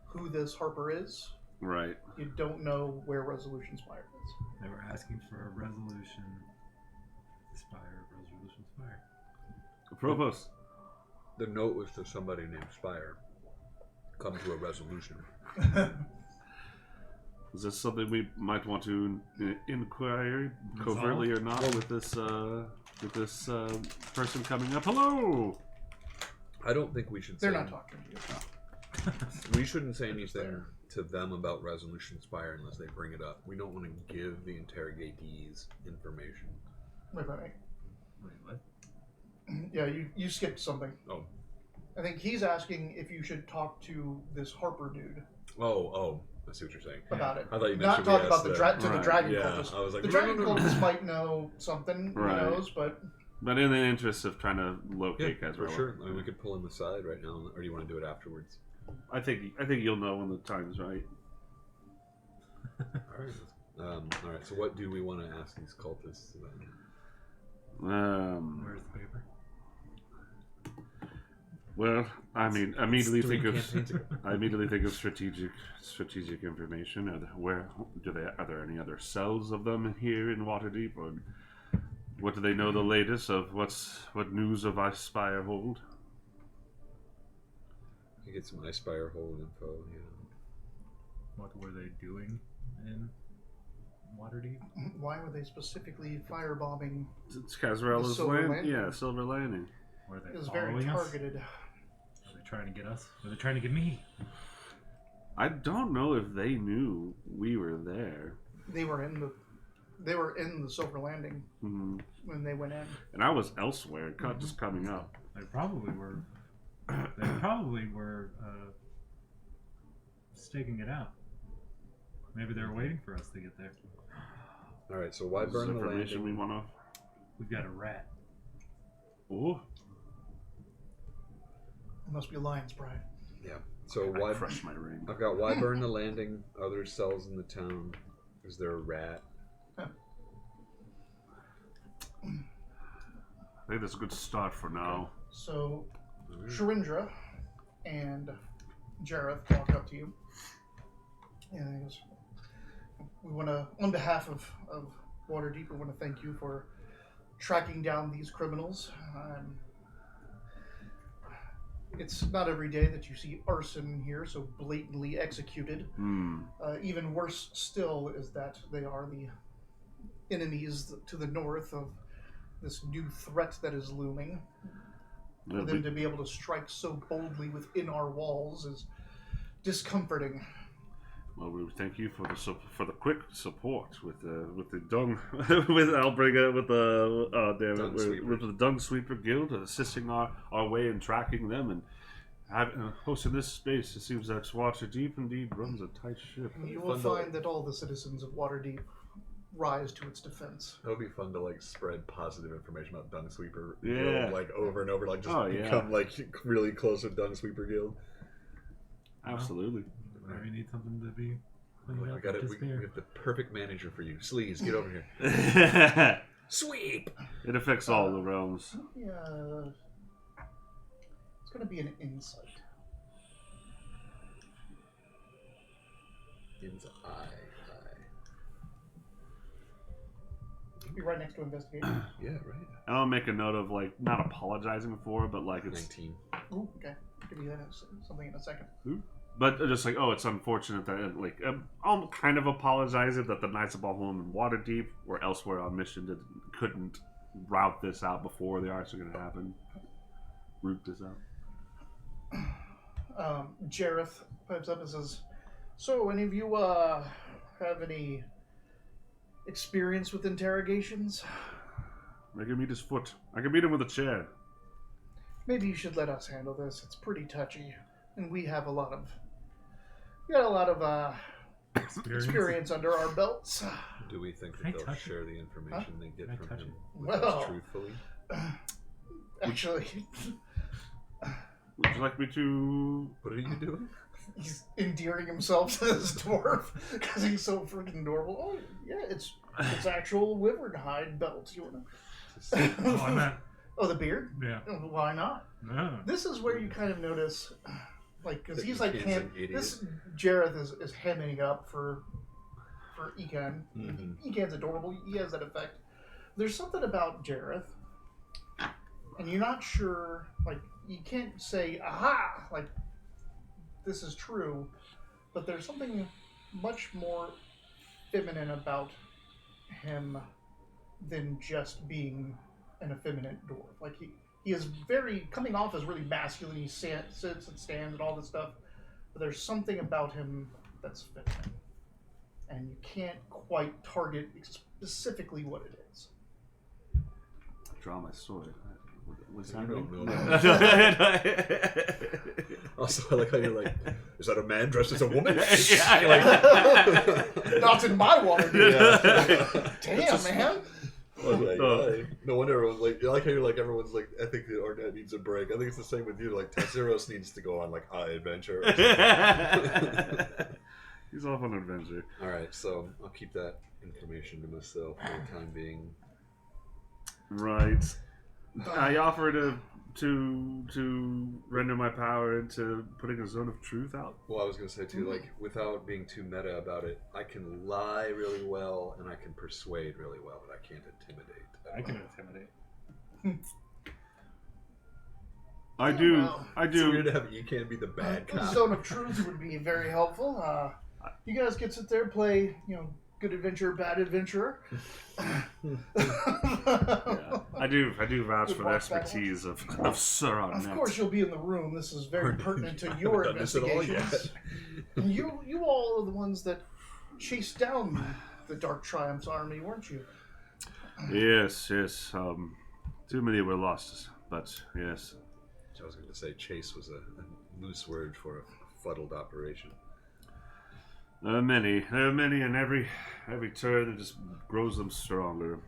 S1: who this Harper is.
S2: Right.
S1: You don't know where Resolution Spire is.
S4: They were asking for a resolution spire.
S2: Provost.
S3: The note was to somebody named Spire. Come to a resolution.
S2: Is this something we might want to inquire covertly or not with this with this person coming up. Hello.
S3: I don't think we should.
S1: They're
S3: say
S1: not talking to you.
S3: We shouldn't say anything to them about Resolution Spire unless they bring it up. We don't want to give the interrogatees information.
S1: Wait.
S4: Wait, what?
S1: Yeah, you skipped something.
S3: Oh.
S1: I think he's asking if you should talk to this Harper dude
S3: Oh, I see what you're saying.
S1: about it.
S3: I thought you meant
S1: Not
S3: should we
S1: talk
S3: ask
S1: about the
S2: Right.
S1: dragon
S3: Yeah,
S1: cultist.
S3: I was like,
S1: The
S3: no,
S1: dragon
S3: no, no.
S1: cultist might know something,
S2: Right.
S1: who knows, but
S2: But in the interest of trying to
S3: Yeah,
S2: locate
S3: for
S2: Casrella,
S3: sure. I mean, we could pull him aside right now, or do you want to do it afterwards?
S2: I think you'll know when the time's right.
S3: All right. So, what do we want to ask these cultists then?
S4: Where's the paper?
S2: Well, I mean, immediately
S3: Three
S2: think of
S3: campaigns ago.
S2: I immediately think of strategic information. Are there any other cells of them here in Waterdeep, or what do they know the latest of what news of Ispire hold?
S3: You get some Ispire hold info. Yeah.
S4: What were they doing in Waterdeep?
S1: why were they specifically firebombing?
S2: It's Casrella's
S1: Silver
S2: land.
S1: Landing?
S2: Yeah, Silver Landing.
S4: Were they
S1: It was very
S4: following us?
S1: targeted.
S4: Were they trying to get us? Were they trying to get me?
S2: I don't know if they knew we were there.
S1: They were in the Silver Landing
S2: Mhm.
S1: when they went in.
S2: And I was elsewhere, just coming up.
S4: They probably were. They probably were staking it out. Maybe they were waiting for us to get there.
S3: All right. So, why
S2: This
S3: burn
S2: is
S3: the
S2: information
S3: landing?
S2: we want
S4: We've got a rat.
S2: to. Oh,
S1: It must be Lion's Pride.
S3: Yeah. So,
S2: I
S3: why?
S2: crushed my ring.
S3: I've got why burn the landing? Other cells in the town. Is there a rat?
S2: I think that's a good start for now.
S1: So, Sharindra and Jareth walk up to you, and he goes, "We want to, on behalf of Waterdeep, we want to thank you for tracking down these criminals. It's not every day that you see arson here so blatantly executed. Even worse still is that they are the enemies to the north of this new threat that is looming. For them to be able to strike so boldly within our walls is discomforting."
S2: Well, we thank you for the quick support with the dung with Albriga with the
S3: Dung Sweeper.
S2: with the Dung Sweeper Guild assisting our way in tracking them and hosting this space. It seems that Waterdeep indeed runs a tight ship.
S1: You will find that all the citizens of Waterdeep rise to its defense.
S3: That would be fun to like spread positive information about Dung Sweeper
S2: Yeah.
S3: Guild, like over and over, like just
S2: Oh, yeah.
S3: become like really close with Dung Sweeper Guild.
S2: Absolutely.
S4: We need something to be cleaned
S3: We
S4: up.
S3: got it.
S4: Just
S3: We
S4: there.
S3: have the perfect manager for you. Sleaze, get over here.
S2: It
S3: Sweep.
S2: affects all the realms.
S1: Yeah, it's going to be an insight. Be right next to investigation.
S3: Yeah, right.
S2: And I'll make a note of like not apologizing for, but like it's
S3: 19.
S1: Ooh, okay. Give me that something in a second.
S2: But just like, oh, it's unfortunate that, like, I'll kind of apologize that the Knights of Bahamut and Waterdeep were elsewhere on mission that couldn't route this out before the arts are going to happen. Root this out.
S1: Jareth pipes up and says, "So, any of you have any experience with interrogations?
S2: I can meet his foot. I can meet him with a chair.
S1: Maybe you should let us handle this. It's pretty touchy, and we have a lot of experience under our belts."
S3: Do we think
S4: Can I
S3: that they'll
S4: touch it?
S3: share the information they get
S4: Can I
S3: from
S4: touch
S3: him
S4: it?
S3: with us
S1: Well.
S3: truthfully?
S1: Actually,
S2: Would you like me to...
S3: What are you doing?
S1: he's endearing himself to this dwarf because he's so freaking adorable. Oh, yeah, it's actual wyvern hide belt. You wanna?
S4: Oh, I meant.
S1: Oh, the beard?
S4: Yeah.
S1: Why not?
S4: No.
S1: This is where you kind of notice, like, because
S3: That
S1: he's
S3: you
S1: like
S3: can't say idiot.
S1: this Jareth is hemming up for Ekan.
S3: Mhm.
S1: Ekan's adorable. He has that effect. There's something about Jareth, and you're not sure. Like, you can't say, "Aha!" Like, this is true, but there's something much more feminine about him than just being an effeminate dwarf. Like he is very coming off as really masculine. He sits and stands and all this stuff, but there's something about him that's feminine, and you can't quite target specifically what it is.
S2: Draw my sword. What's
S3: You
S2: happening?
S3: don't know Also, I like how you're like, is that a man dressed as a woman?
S1: Not in my water.
S3: Yeah.
S1: Damn, man.
S3: No wonder everyone's like, I like how you're like, everyone's like, I think the Arnett needs a break. I think it's the same with you. Like, Tesseros needs to go on like high adventure. Or something.
S2: He's off on an adventure.
S3: All right, so I'll keep that information to myself for the time being.
S2: Right. I offer to render my power into putting a zone of truth out.
S3: Well, I was going to say too, like, without being too meta about it, I can lie really well and I can persuade really well, but I can't intimidate.
S4: I can intimidate.
S2: I do.
S1: Well,
S2: I
S3: It's weird
S2: do.
S3: to have Ecan be the bad
S1: A
S3: cop.
S1: zone of truth would be very helpful. You guys can sit there and play, good adventurer, bad adventurer.
S2: Yeah. I do vouch
S1: Good
S2: for the
S1: boss battle.
S2: expertise of Sir Arnett.
S1: Of course, you'll be in the room. This is very pertinent to your
S3: Haven't done this at all
S1: investigations. And you all are the ones that chased down the Dark Triumph's army, weren't you?
S2: Yes. Too many were lost, but yes.
S3: I was going to say chase was a loose word for a fuddled operation.
S2: There are many, and every turn it just grows them stronger.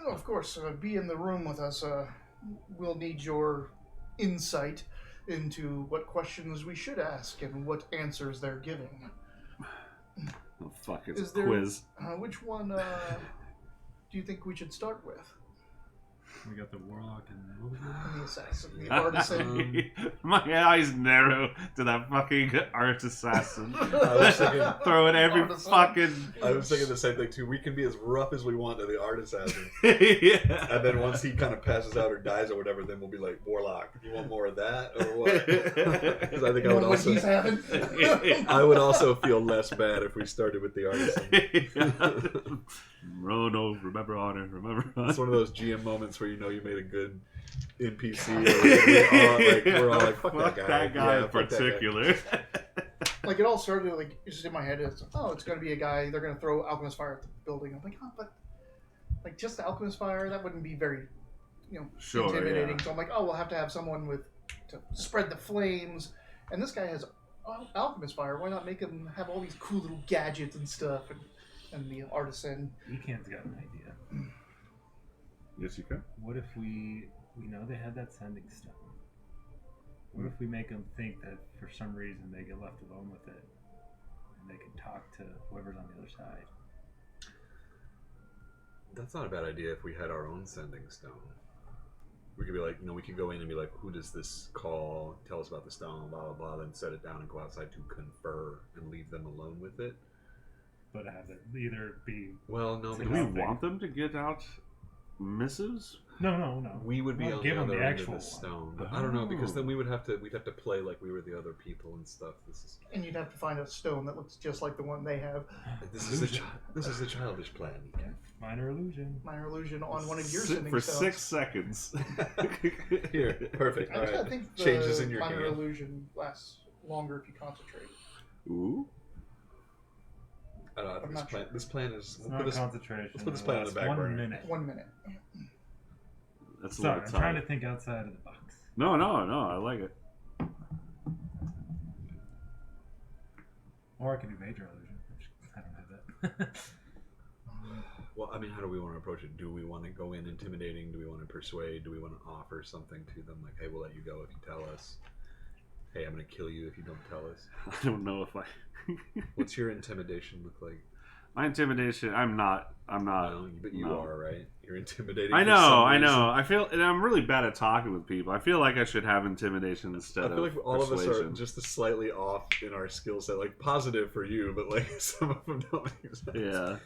S1: Oh, of course, be in the room with us. We'll need your insight into what questions we should ask and what answers they're giving.
S2: Oh fuck! It's
S1: Is
S2: a
S1: there-
S2: quiz.
S1: Which one do you think we should start with?
S4: We got the warlock and what was it?
S1: The assassin, the artisan.
S2: My eyes narrow to that fucking art assassin.
S3: I was thinking,
S2: Throwing every
S1: Artisan.
S2: fucking.
S3: I was thinking the same thing too. We can be as rough as we want to the art assassin,
S2: Yeah.
S3: and then once he kind of passes out or dies or whatever, then we'll be like, Warlock, you want more of that or what? Because I think I would
S1: What he's
S3: also,
S1: having?
S3: I would also feel less bad if we started with the artisan.
S2: No, remember honor, remember honor.
S3: It's one of those GM moments where you know you made a good NPC. Or we're all like, fuck that guy.
S2: in
S3: Yeah, fuck that guy.
S2: particular.
S1: Like, it all started, like, just in my head, it's going to be a guy, they're going to throw alchemist fire at the building. I'm like, but, like, just alchemist fire, that wouldn't be very,
S2: Sure,
S1: intimidating.
S2: yeah.
S1: So I'm like, we'll have to have someone to spread the flames. And this guy has alchemist fire. Why not make him have all these cool little gadgets and stuff? And the artisan.
S4: Ecan's got an idea.
S2: Yes, you can.
S4: What if we know they had that sending stone? What if we make them think that for some reason they get left alone with it, and they can talk to whoever's on the other side?
S3: That's not a bad idea if we had our own sending stone. We could be like, we could go in and be like, who does this call? Tell us about the stone, blah, blah, blah, then set it down and go outside to confer and leave them alone with it.
S4: But have it either be
S3: Well, no,
S4: Do
S2: Do
S3: because
S2: we want them to get out missives?
S4: no.
S3: we would be
S4: Well,
S3: on
S4: give
S3: the
S4: them
S3: other
S4: the
S3: end of
S4: actual
S3: the
S4: one.
S3: stone. But I don't know, because
S2: Oh.
S3: then we'd have to play like we were the other people and stuff. This
S1: And you'd have to find a stone that looks just like the one they have.
S3: is a childish plan.
S4: minor illusion?
S1: Minor illusion on one of your
S2: Si-
S1: sending
S2: for
S1: stones.
S2: 6 seconds.
S3: Here, perfect.
S1: I
S3: All right,
S1: think the
S3: changes in your
S1: minor
S3: hand.
S1: illusion lasts longer if you concentrate.
S2: Ooh.
S3: I don't know. I think
S1: I'm
S3: this
S1: not
S3: plan.
S1: sure.
S3: This plan is.
S4: It's
S3: We'll
S4: not
S3: put this,
S4: concentration.
S3: let's put this
S4: It
S3: plan on the
S4: lasts
S3: back
S4: 1
S3: burner.
S4: minute.
S1: 1 minute.
S2: That's a
S4: Sorry,
S2: lot
S4: I'm
S2: of
S4: trying
S2: time.
S4: to think outside of the box.
S2: No, I like it.
S4: Or I can do major illusion. I don't have that.
S3: Well, I mean, how do we want to approach it? Do we want to go in intimidating? Do we want to persuade? Do we want to offer something to them, like, "Hey, we'll let you go if you tell us." "Hey, I'm going to kill you if you don't tell us."
S2: I don't know if I.
S3: What's your intimidation look like?
S2: My intimidation. I'm not.
S3: No, but you
S2: no.
S3: are, right? You're intimidating.
S2: I
S3: for
S2: know.
S3: some
S2: I
S3: reason.
S2: know. I feel, and I'm really bad at talking with people. I feel like I should have intimidation instead
S3: I feel
S2: of
S3: like all of us are
S2: persuasion.
S3: just slightly off in our skill set. Like, positive for you, but like some of them don't make sense.
S2: Yeah.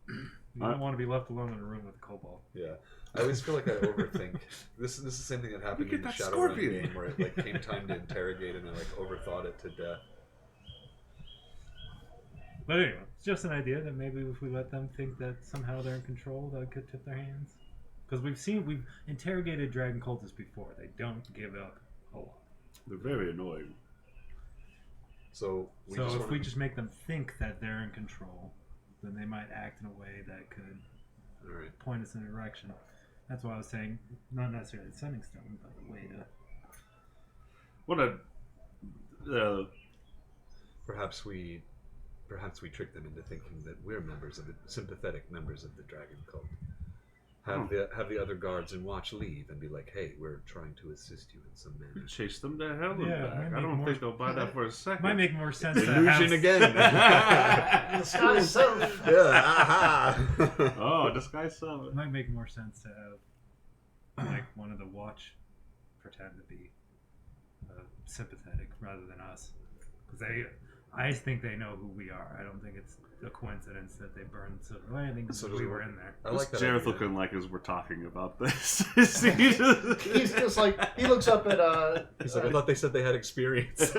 S4: You don't want to be left alone in a room with a kobold.
S3: Yeah. I always feel like I overthink. This is the same thing that happened
S2: get
S3: in the
S2: that
S3: Shadowrun
S2: scorpion.
S3: game, where it like came time to interrogate and I like overthought it to death.
S4: But anyway, it's just an idea that maybe if we let them think that somehow they're in control, that could tip their hands. Because we've interrogated dragon cultists before. They don't give up a lot.
S2: They're very annoying.
S3: So
S4: if we just make them think that they're in control, then they might act in a way that could point us in a direction. That's why I was saying, not necessarily the sending stone, but a way to...
S2: What a...
S3: Perhaps we trick them into thinking that we're sympathetic members of the dragon cult. Have the other guards and watch leave and be like, hey, we're trying to assist you in some manner.
S2: Chase them to hell and back.
S4: might
S2: I don't
S4: make
S2: think they'll buy that for a second.
S4: Might make more sense to
S3: Illusion
S4: have...
S3: again.
S1: Disguise self.
S3: Yeah, aha.
S2: Oh, disguise self.
S4: It might make more sense to have like one of the watch pretend to be sympathetic rather than us, because I think they know who we are. I don't think it's a coincidence that they burned Silver Landing because we were in there.
S3: I like that.
S2: Jareth looking like as we're talking about this.
S1: He's just like, he looks up at
S3: He's like, I thought they said they had experience.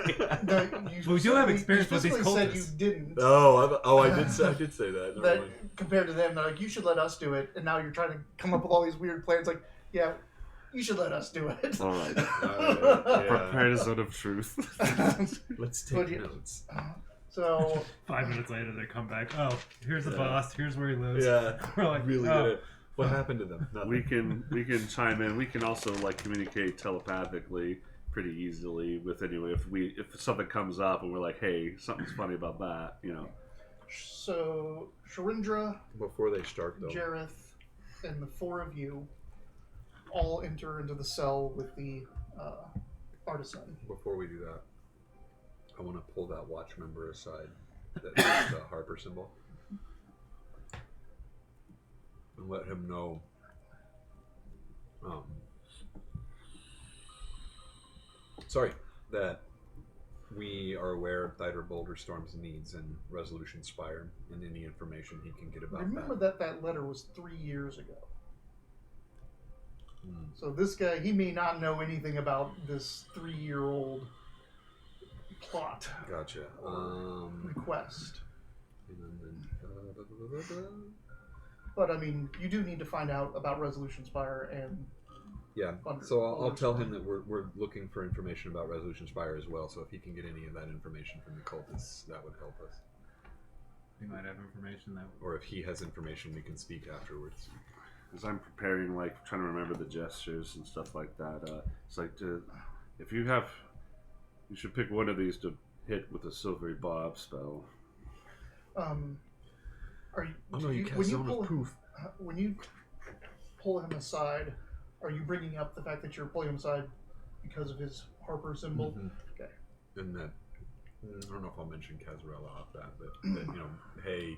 S1: we
S4: do have experience with these
S1: said you
S4: cultists.
S1: didn't.
S3: I did say that. Never
S1: That
S3: mind.
S1: compared to them, they're like, you should let us do it, and now you're trying to come up with all these weird plans. Like, yeah, you should let us do it.
S2: All right.
S3: Yeah.
S2: Prepare a zone of truth.
S3: Let's
S1: But
S3: take
S1: yeah.
S3: notes.
S1: So
S4: 5 minutes later, they come back. Oh, here's the boss. Here's where he lives.
S3: Yeah,
S4: We're like,
S3: really
S4: oh.
S3: did it. What happened to them? Nothing.
S2: we can chime in. We can also like communicate telepathically pretty easily with anyway. If something comes up and we're like, hey, something's funny about that, you know.
S1: So Sharindra,
S3: Before they start, though,
S1: Jareth, and the four of you all enter into the cell with the artisan.
S3: before we do that, I want to pull that watch member aside. That's the Harper symbol. And let him know that we are aware of Thydra Boulderstorm's needs and Resolution Spire and any information he can get about
S1: Remember that letter was 3 years ago.
S3: Hmm.
S1: So this guy, he may not know anything about this 3-year-old plot
S3: Gotcha.
S1: request.
S3: And then,
S1: But I mean, you do need to find out about Resolution Spire and
S3: yeah,
S1: Thunder.
S3: so I'll tell him that we're looking for information about Resolution Spire as well, so if he can get any of that information from the cultists, that would help us.
S4: We might have information that...
S3: Or if he has information, we can speak afterwards.
S2: As I'm preparing, like trying to remember the gestures and stuff like that. It's like if you should pick one of these to hit with a silvery bob spell.
S1: Are you?
S3: Oh no, you cast
S1: when you
S3: Zone
S1: pull
S3: of Proof.
S1: when you pull him aside, are you bringing up the fact that you're pulling him aside because of his Harper symbol?
S3: Mhm.
S1: Okay.
S3: And that, I don't know if I'll mention Cazarella off that, but that, you know, hey,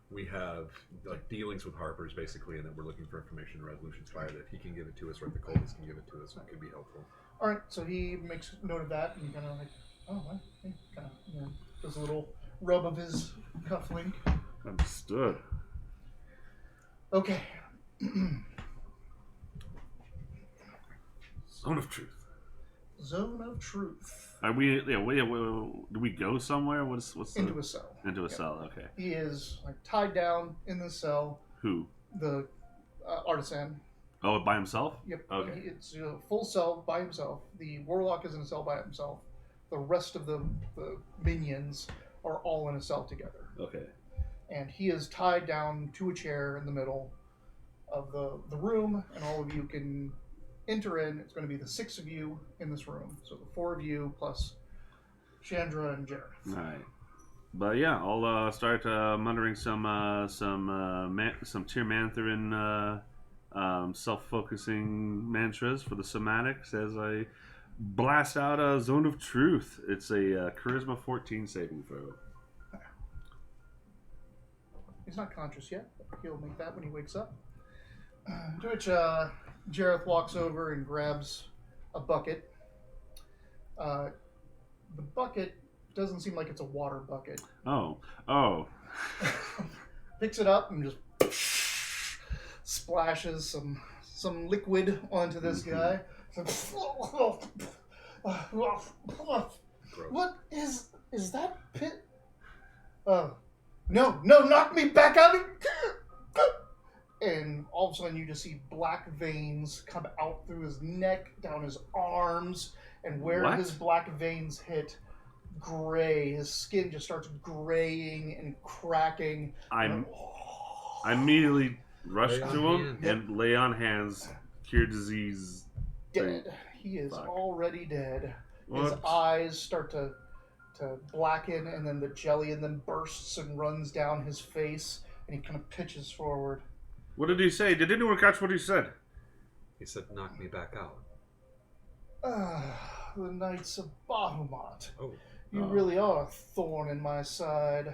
S3: we have like dealings with Harper's basically, and that we're looking for information in Resolution Spire, that if he can give it to us or if the cultists can give it to us, it could be helpful.
S1: All right. So he makes note of that and kind of like, oh, well, he kind of does a little rub of his cufflink.
S2: Understood.
S1: Okay.
S2: Zone of truth.
S1: Zone of truth.
S2: Are we? Yeah. Do we go somewhere? What's
S1: Into a cell.
S2: into a
S1: Yeah.
S2: cell? Okay.
S1: He is like tied down in the cell.
S2: Who?
S1: The artisan.
S2: Oh, by himself?
S1: Yep.
S2: Okay.
S1: It's a full cell by himself. The warlock is in a cell by himself. The rest of the minions are all in a cell together.
S2: Okay.
S1: And he is tied down to a chair in the middle of the room, and all of you can enter in. It's going to be the 6 of you in this room. So the 4 of you plus Chandra and Jareth.
S2: All right. But yeah, I'll start muttering some Tyr Mantherin self-focusing mantras for the somatics as I blast out a Zone of Truth. It's a Charisma 14 saving throw.
S1: He's not conscious yet, but he'll make that when he wakes up. To which Jareth walks over and grabs a bucket. The bucket doesn't seem like it's a water bucket.
S2: Oh.
S1: Picks it up and just splashes some liquid onto this guy. What is that pit? No, knock me back out. And all of a sudden you just see black veins come out through his neck, down his arms, and where
S2: What?
S1: his black veins hit, gray. His skin just starts graying and cracking.
S2: I immediately rush
S3: Lay
S2: to
S3: on
S2: him
S3: hands.
S2: and lay on hands, cure disease.
S1: Dead. He is
S2: Fuck.
S1: already dead. His
S2: What?
S1: eyes start to blacken, and then the jelly and then bursts and runs down his face, and he kind of pitches forward.
S2: What did he say? Did anyone catch what he said?
S3: He said, knock me back out.
S1: The Knights of Bahamut.
S3: Oh.
S1: You really are a thorn in my side.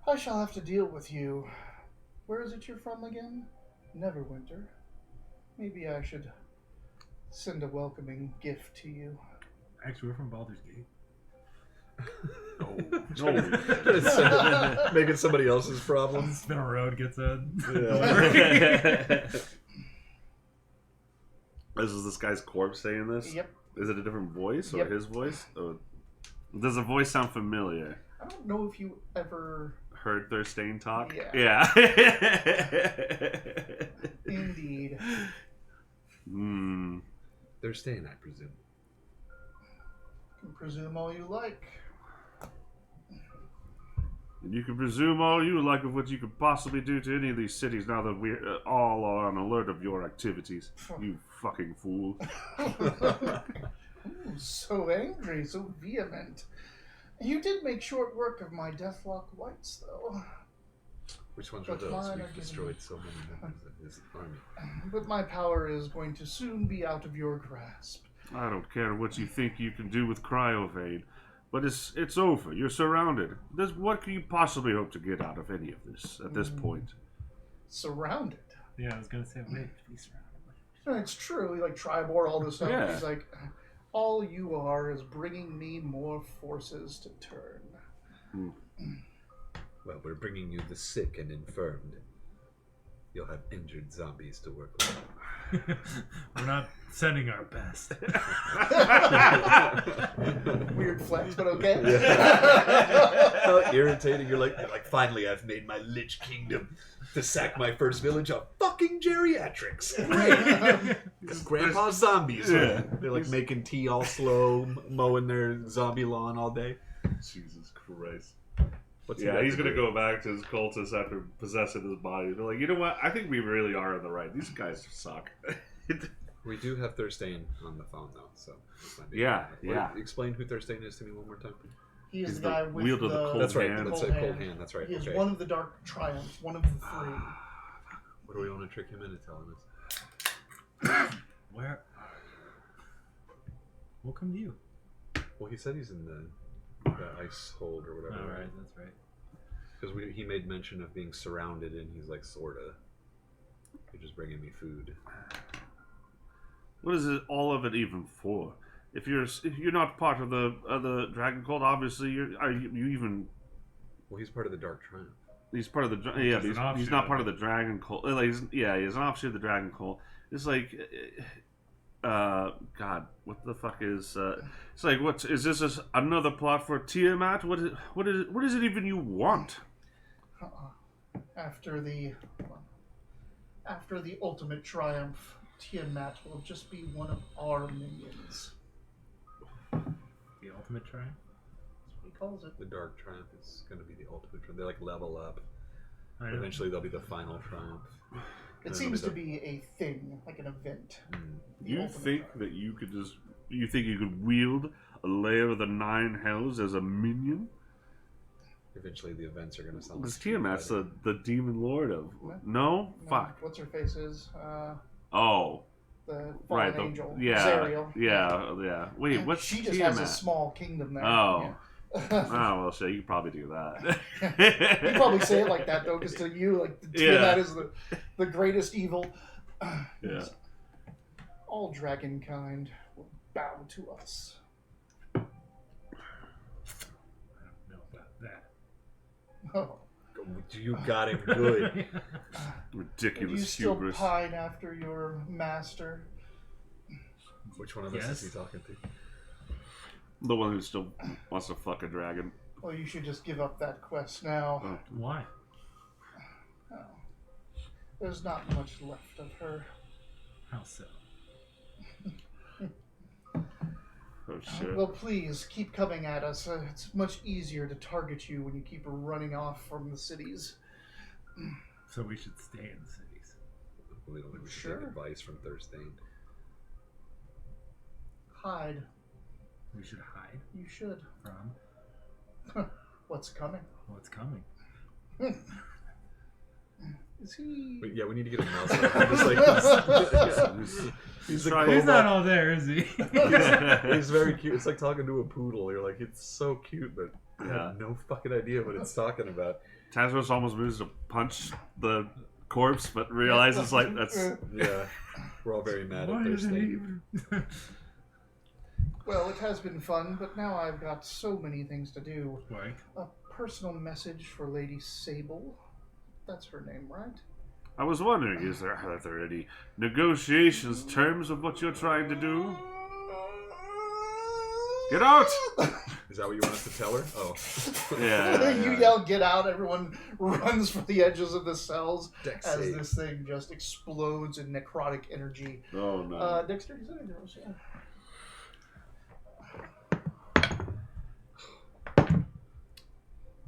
S1: I shall have to deal with you. Where is it you're from again? Neverwinter. Maybe I should send a welcoming gift to you.
S4: Actually, we're from Baldur's Gate.
S2: No.
S3: Making somebody else's problem.
S4: Spin a road gets in.
S2: This is this guy's corpse saying this?
S1: Yep.
S2: Is it a different voice or
S1: Yep.
S2: his voice? Or does the voice sound familiar?
S1: I don't know if you ever...
S2: Heard Thurstane talk?
S1: Yeah.
S2: Yeah.
S1: Indeed.
S2: Hmm.
S3: They're staying, I presume.
S1: You can presume all you like.
S2: And you can presume all you like of what you could possibly do to any of these cities now that we all are on alert of your activities. You fucking fool.
S1: Ooh, so angry, so vehement. You did make short work of my Deathlock Whites, though.
S3: Which ones were
S1: But
S3: those?
S1: mine are
S3: We've destroyed so many members of his army.
S1: But my power is going to soon be out of your grasp.
S2: I don't care what you think you can do with Cryovade, but it's over. You're surrounded. What can you possibly hope to get out of any of this at this point?
S1: Surrounded.
S4: Yeah, I was gonna say, wait, be surrounded.
S1: And it's true, like Tribor, all this stuff.
S2: Yeah.
S1: He's like, all you are is bringing me more forces to turn.
S3: Well, we're bringing you the sick and infirmed. You'll have injured zombies to work with.
S4: We're not sending our best.
S1: Weird flex, but okay.
S3: How irritating! You're like, finally, I've made my Lich Kingdom to sack my first village of fucking geriatrics. Because Grandpa's zombies.
S2: Yeah.
S3: They're like making tea all slow, mowing their zombie lawn all day.
S2: Jesus Christ.
S3: What's he
S2: Yeah,
S3: got
S2: he's
S3: to
S2: gonna
S3: do?
S2: go back to his cultists after possessing his body. They're like, you know what? I think we really are in the right. These guys suck.
S3: We do have Thurstane on the phone though, so this might be
S2: Yeah,
S3: What-
S2: yeah.
S3: Explain who Thurstane is to me one more time.
S1: He is
S2: He's
S1: the guy
S2: the
S1: with
S2: wielder of the cold
S3: That's right.
S2: hand.
S3: Let's
S1: Cold
S3: say Cold
S1: hand.
S3: Hand. That's right.
S1: He is
S3: Okay.
S1: one of the Dark Triumphs, one of the three.
S3: What do we want to trick him into telling us?
S4: Where? We'll come to you.
S3: Well, he said he's in the ice hold or whatever.
S4: All right, that's right.
S3: Because he made mention of being surrounded, and he's like, sorta. You're just bringing me food.
S2: What is it? All of it even for? If you're not part of the dragon cult, obviously you even.
S3: Well, he's part of the Dark Triumph.
S2: He's part of the
S4: Just
S2: yeah.
S4: an
S2: He's
S4: offshoot
S2: not
S4: of
S2: part
S4: it.
S2: of the dragon cult. Like, he's an offshoot of the dragon cult. It's like, God, what the fuck is? It's like, what is this? Another plot for Tiamat? What is it even you want?
S1: After the ultimate triumph, Tiamat will just be one of our minions.
S4: The ultimate try.
S1: That's what he calls it.
S3: The Dark Triumph is going to be the ultimate triumph. They like level up.
S4: I know.
S3: Eventually, they'll be the final triumph.
S1: It
S3: And
S1: seems to
S3: it'll
S1: be a thing, like an event.
S3: Mm.
S1: The
S2: You
S1: ultimate
S2: think
S1: triumph.
S2: that you could just? You think you could wield a layer of the nine hells as a minion?
S3: Eventually, the events are going to sound.
S2: Because
S3: like Street
S2: Tiamat's
S3: Fighter.
S2: the demon lord of.
S1: What?
S2: No,
S1: No,
S2: fuck.
S1: What's her face is?
S2: Oh,
S1: The fallen
S2: right.
S1: angel.
S2: Yeah,
S1: Zariel.
S2: yeah. Wait,
S1: And
S2: what's
S1: she just
S2: Tiamat?
S1: has a small kingdom there.
S2: Oh.
S1: Yeah.
S2: Oh well, shit. You could probably do that.
S1: You probably say it like that though, because to you, like Tiamat is the greatest evil.
S2: Yeah.
S1: All dragon kind will bow to us.
S4: I don't know about that.
S1: Oh,
S3: You got him good.
S1: do you
S2: Ridiculous
S1: still
S2: hubris.
S1: pine after your master?
S3: Which one of us
S4: Yes.
S3: is he talking to?
S2: The one who still wants to fuck a dragon.
S1: Well, you should just give up that quest now.
S2: Oh,
S4: Why?
S1: Oh. There's not much left of her.
S4: How so?
S2: oh shit.
S1: Well, please keep coming at us. It's much easier to target you when you keep running off from the cities.
S4: So we should stay in the cities.
S3: We don't think we should
S1: Sure.
S3: take advice from Thirstane.
S1: Hide.
S4: We should hide
S1: You should.
S4: from
S1: What's coming?
S4: what's coming.
S1: Is he?
S3: But yeah, we need to get a mouse. Just like, he's
S2: Try-
S4: He's not all there, is he?
S3: he's very cute. It's like talking to a poodle. You're like, it's so cute, but I
S2: Yeah.
S3: have no fucking idea what it's talking about.
S2: Tazros almost moves to punch the corpse, but realizes like that's
S3: Yeah, we're all very mad
S4: Why
S3: at
S4: doesn't he
S3: Thirstane.
S4: even...
S1: Well, it has been fun, but now I've got so many things to do.
S4: Like,
S1: A personal message for Lady Sable. That's her name, right?
S2: I was wondering, are there any negotiations, terms of what you're trying to do? Get out!
S3: Is that what you want us to tell her? Oh.
S2: Yeah.
S1: You yell, "Get out!" Everyone runs for the edges of the cells
S3: Dex
S1: as
S3: save.
S1: this thing just explodes in necrotic energy.
S2: Oh no.
S1: Dexterity saving throws, yeah.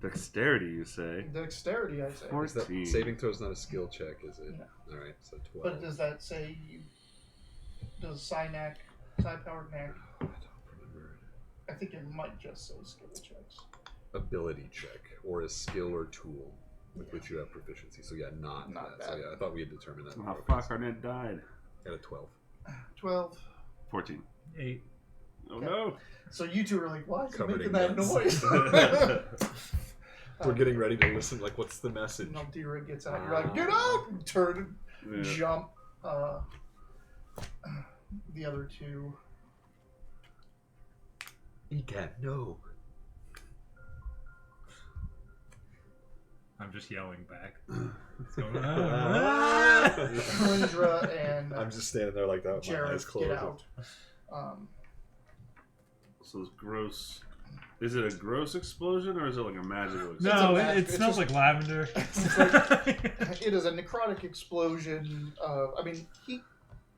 S2: Dexterity, you say?
S1: Dexterity, I'd say.
S3: Is that
S2: 14.
S3: saving throw's not a skill check, is it?
S1: No.
S3: Alright, so 12.
S1: But does that say you... Does Psy-Powered Knack...
S3: I don't remember.
S1: I think it might just say skill checks.
S3: Ability check, or a skill or tool with which you have proficiency. So yeah, not
S1: Not
S3: that. So
S1: that.
S3: yeah, I thought we had determined that.
S2: Oh
S3: before.
S2: fuck, our net died.
S3: Got a 12.
S1: 12.
S2: 14.
S4: 8.
S2: Oh
S1: Okay.
S2: no.
S1: So you two are like, why is he
S3: Covered
S1: making
S3: in
S1: that
S3: guts.
S1: noise?
S3: We're getting ready to listen. Like, what's the message?
S1: Naldira gets out. You're like, get out! And turn,
S2: Yeah.
S1: jump. The other two.
S3: Ecat, no.
S4: I'm just yelling back. It's going,
S1: Kalindra and
S3: I'm just standing there like that with my eyes
S1: Jareth
S3: closed.
S1: get out.
S2: So it's gross. Is it a gross explosion or is it like a magical explosion?
S4: No,
S1: magic-
S4: it
S1: it's
S4: smells
S1: just-
S4: like lavender.
S1: It is a necrotic explosion. I mean,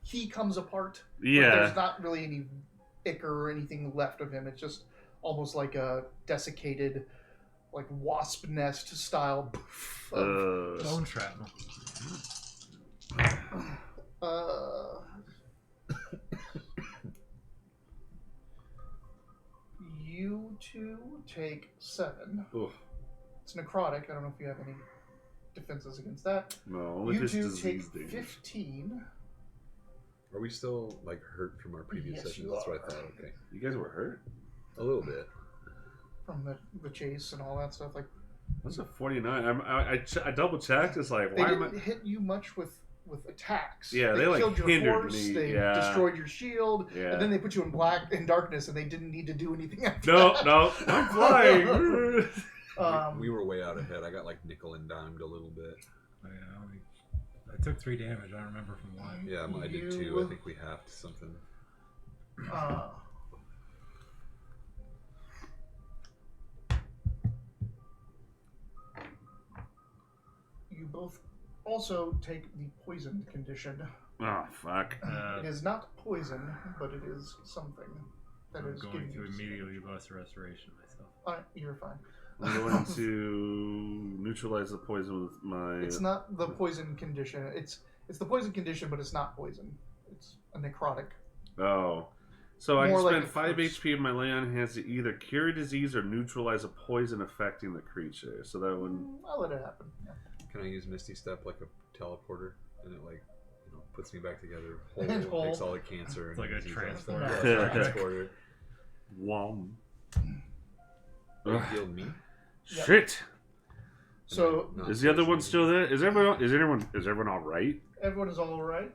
S1: he comes apart. But
S2: Yeah.
S1: there's not really any ichor or anything left of him. It's just almost like a desiccated, like wasp nest style. Of,
S4: Bone shrapnel.
S1: You two take 7.
S2: Oof.
S1: It's necrotic. I don't know if you have any defenses against that.
S2: No, only
S1: You
S2: this
S1: two
S2: disease
S1: take
S2: damage.
S1: 15.
S3: Are we still like hurt from our previous
S1: Yes,
S3: sessions?
S1: you
S3: That's what
S1: are.
S3: I thought. Okay,
S2: You guys were hurt?
S3: a little bit.
S1: From the chase and all that stuff. Like
S2: That's a 49. I double checked. It's like,
S1: they
S2: why am I?
S1: didn't hit you much with attacks.
S2: Yeah, they, like,
S1: killed your
S2: hindered
S1: horse.
S2: me,
S1: They
S2: yeah.
S1: destroyed your shield.
S2: Yeah.
S1: And then they put you in darkness, and they didn't need to do anything after
S2: No,
S1: that.
S2: no, I'm flying.
S3: We were way out ahead. I got like nickel and dimed a little bit.
S4: I took 3 damage. I don't remember from what.
S3: Yeah, I did too. I think we halved something.
S1: You both also take the poisoned condition.
S2: Oh fuck.
S1: It is not poison, but it is something that
S4: I'm
S1: is
S4: going
S1: giving
S4: to
S1: you
S4: immediately bust restoration myself.
S1: Alright, you're fine.
S2: I'm going to neutralize the poison with my.
S1: It's not the poison condition. It's the poison condition, but it's not poison. It's a necrotic.
S2: Oh. So I can
S1: More like
S2: spend
S1: a
S2: 5
S1: curse.
S2: HP of my lay on hands to either cure a disease or neutralize a poison affecting the creature. So that when.
S1: I'll let it happen. Yeah.
S3: Can I use Misty Step like a teleporter, and it like puts me back together,
S1: And whole.
S3: takes all the cancer.
S4: It's
S3: and
S4: like a
S3: disease
S4: transporter.
S3: out. Yeah, it's a transporter.
S2: Wom.
S3: You healed me.
S1: Yep.
S2: Shit!
S1: So
S3: Not
S2: Is the other one
S3: poisoned.
S2: still there? Is everyone all right?
S1: everyone is all right.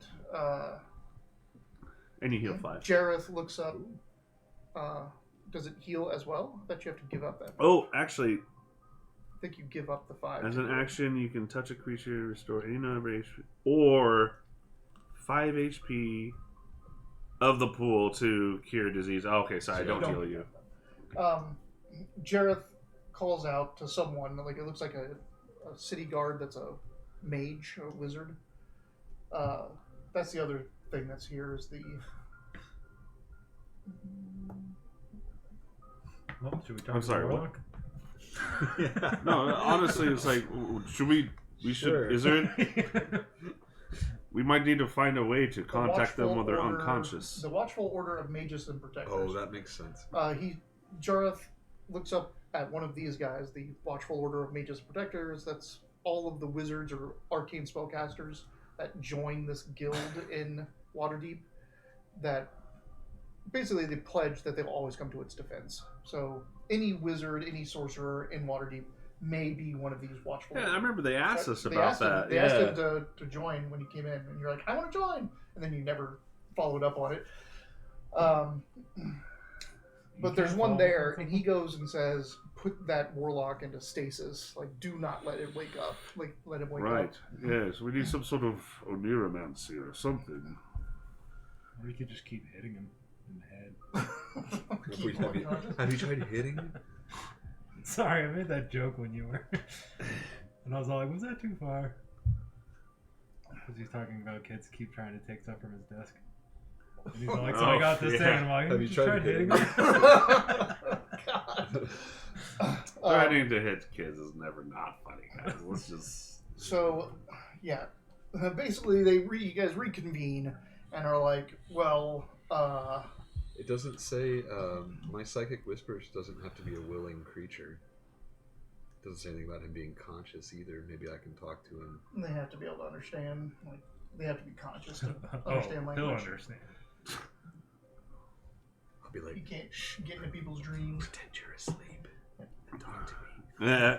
S2: And you heal 5.
S1: Jareth looks up. Does it heal as well? I bet you have to give up that.
S2: Oh, actually,
S1: I think you give up the 5.
S2: as an action, you can touch a creature and restore any number of HP or 5 HP of the pool to cure disease. Oh, okay, sorry, I don't heal you.
S1: Jareth calls out to someone. Like it looks like a city guard that's a mage, a wizard. That's the other thing that's here is the.
S4: Well, should we talk
S2: I'm
S4: to
S2: sorry,
S4: the
S2: what?
S4: warlock?
S3: Yeah.
S2: No, honestly, it's like, should we? We should.
S3: Sure.
S2: Is there? We might need to find a way to
S1: the
S2: contact them
S1: Watchful
S2: when they're
S1: Order-
S2: unconscious.
S1: The Watchful Order of Mages and Protectors.
S3: Oh, that makes sense.
S1: Jareth looks up at one of these guys, the Watchful Order of Mages and Protectors. That's all of the wizards or arcane spellcasters that join this guild in Waterdeep. That basically they pledge that they'll always come to its defense. So any wizard, any sorcerer in Waterdeep may be one of these Watchful.
S2: Yeah, I remember they asked us
S1: They
S2: about
S1: asked him-
S2: that.
S1: They
S2: Yeah.
S1: asked him to join when he came in, and you're like, I want to join, and then you never followed up on it. But there's one there, and he goes and says, "Put that warlock into stasis. Like, do not let it wake up. Like, let him wake
S2: Right.
S1: up."
S2: Yes, we need some sort of oniromancy or something.
S4: Or you could just keep hitting him in the head.
S1: Keep him unconscious.
S3: Have you tried hitting him?
S4: Sorry, I made that joke when you were. And I was all like, was that too far? Because he's talking about kids keep trying to take stuff from his desk. And he's all like, so I got this
S2: yeah.
S4: thing. And I'm like,
S3: Have you
S4: just
S3: tried
S4: hitting
S3: hitting
S4: him?
S1: God.
S2: Threatening to hit kids is never not funny, guys. Let's just.
S1: So, yeah, basically you guys reconvene and are like, well,
S3: It doesn't say, my psychic whispers doesn't have to be a willing creature. It doesn't say anything about him being conscious either. Maybe I can talk to him.
S1: they have to be able to understand. Like, they have to be conscious to
S4: Oh,
S1: understand
S4: he'll
S1: language.
S4: understand.
S3: I'll be
S1: You
S3: like,
S1: can't get into people's dreams.
S3: pretend you're asleep and talk to me.
S2: Eh.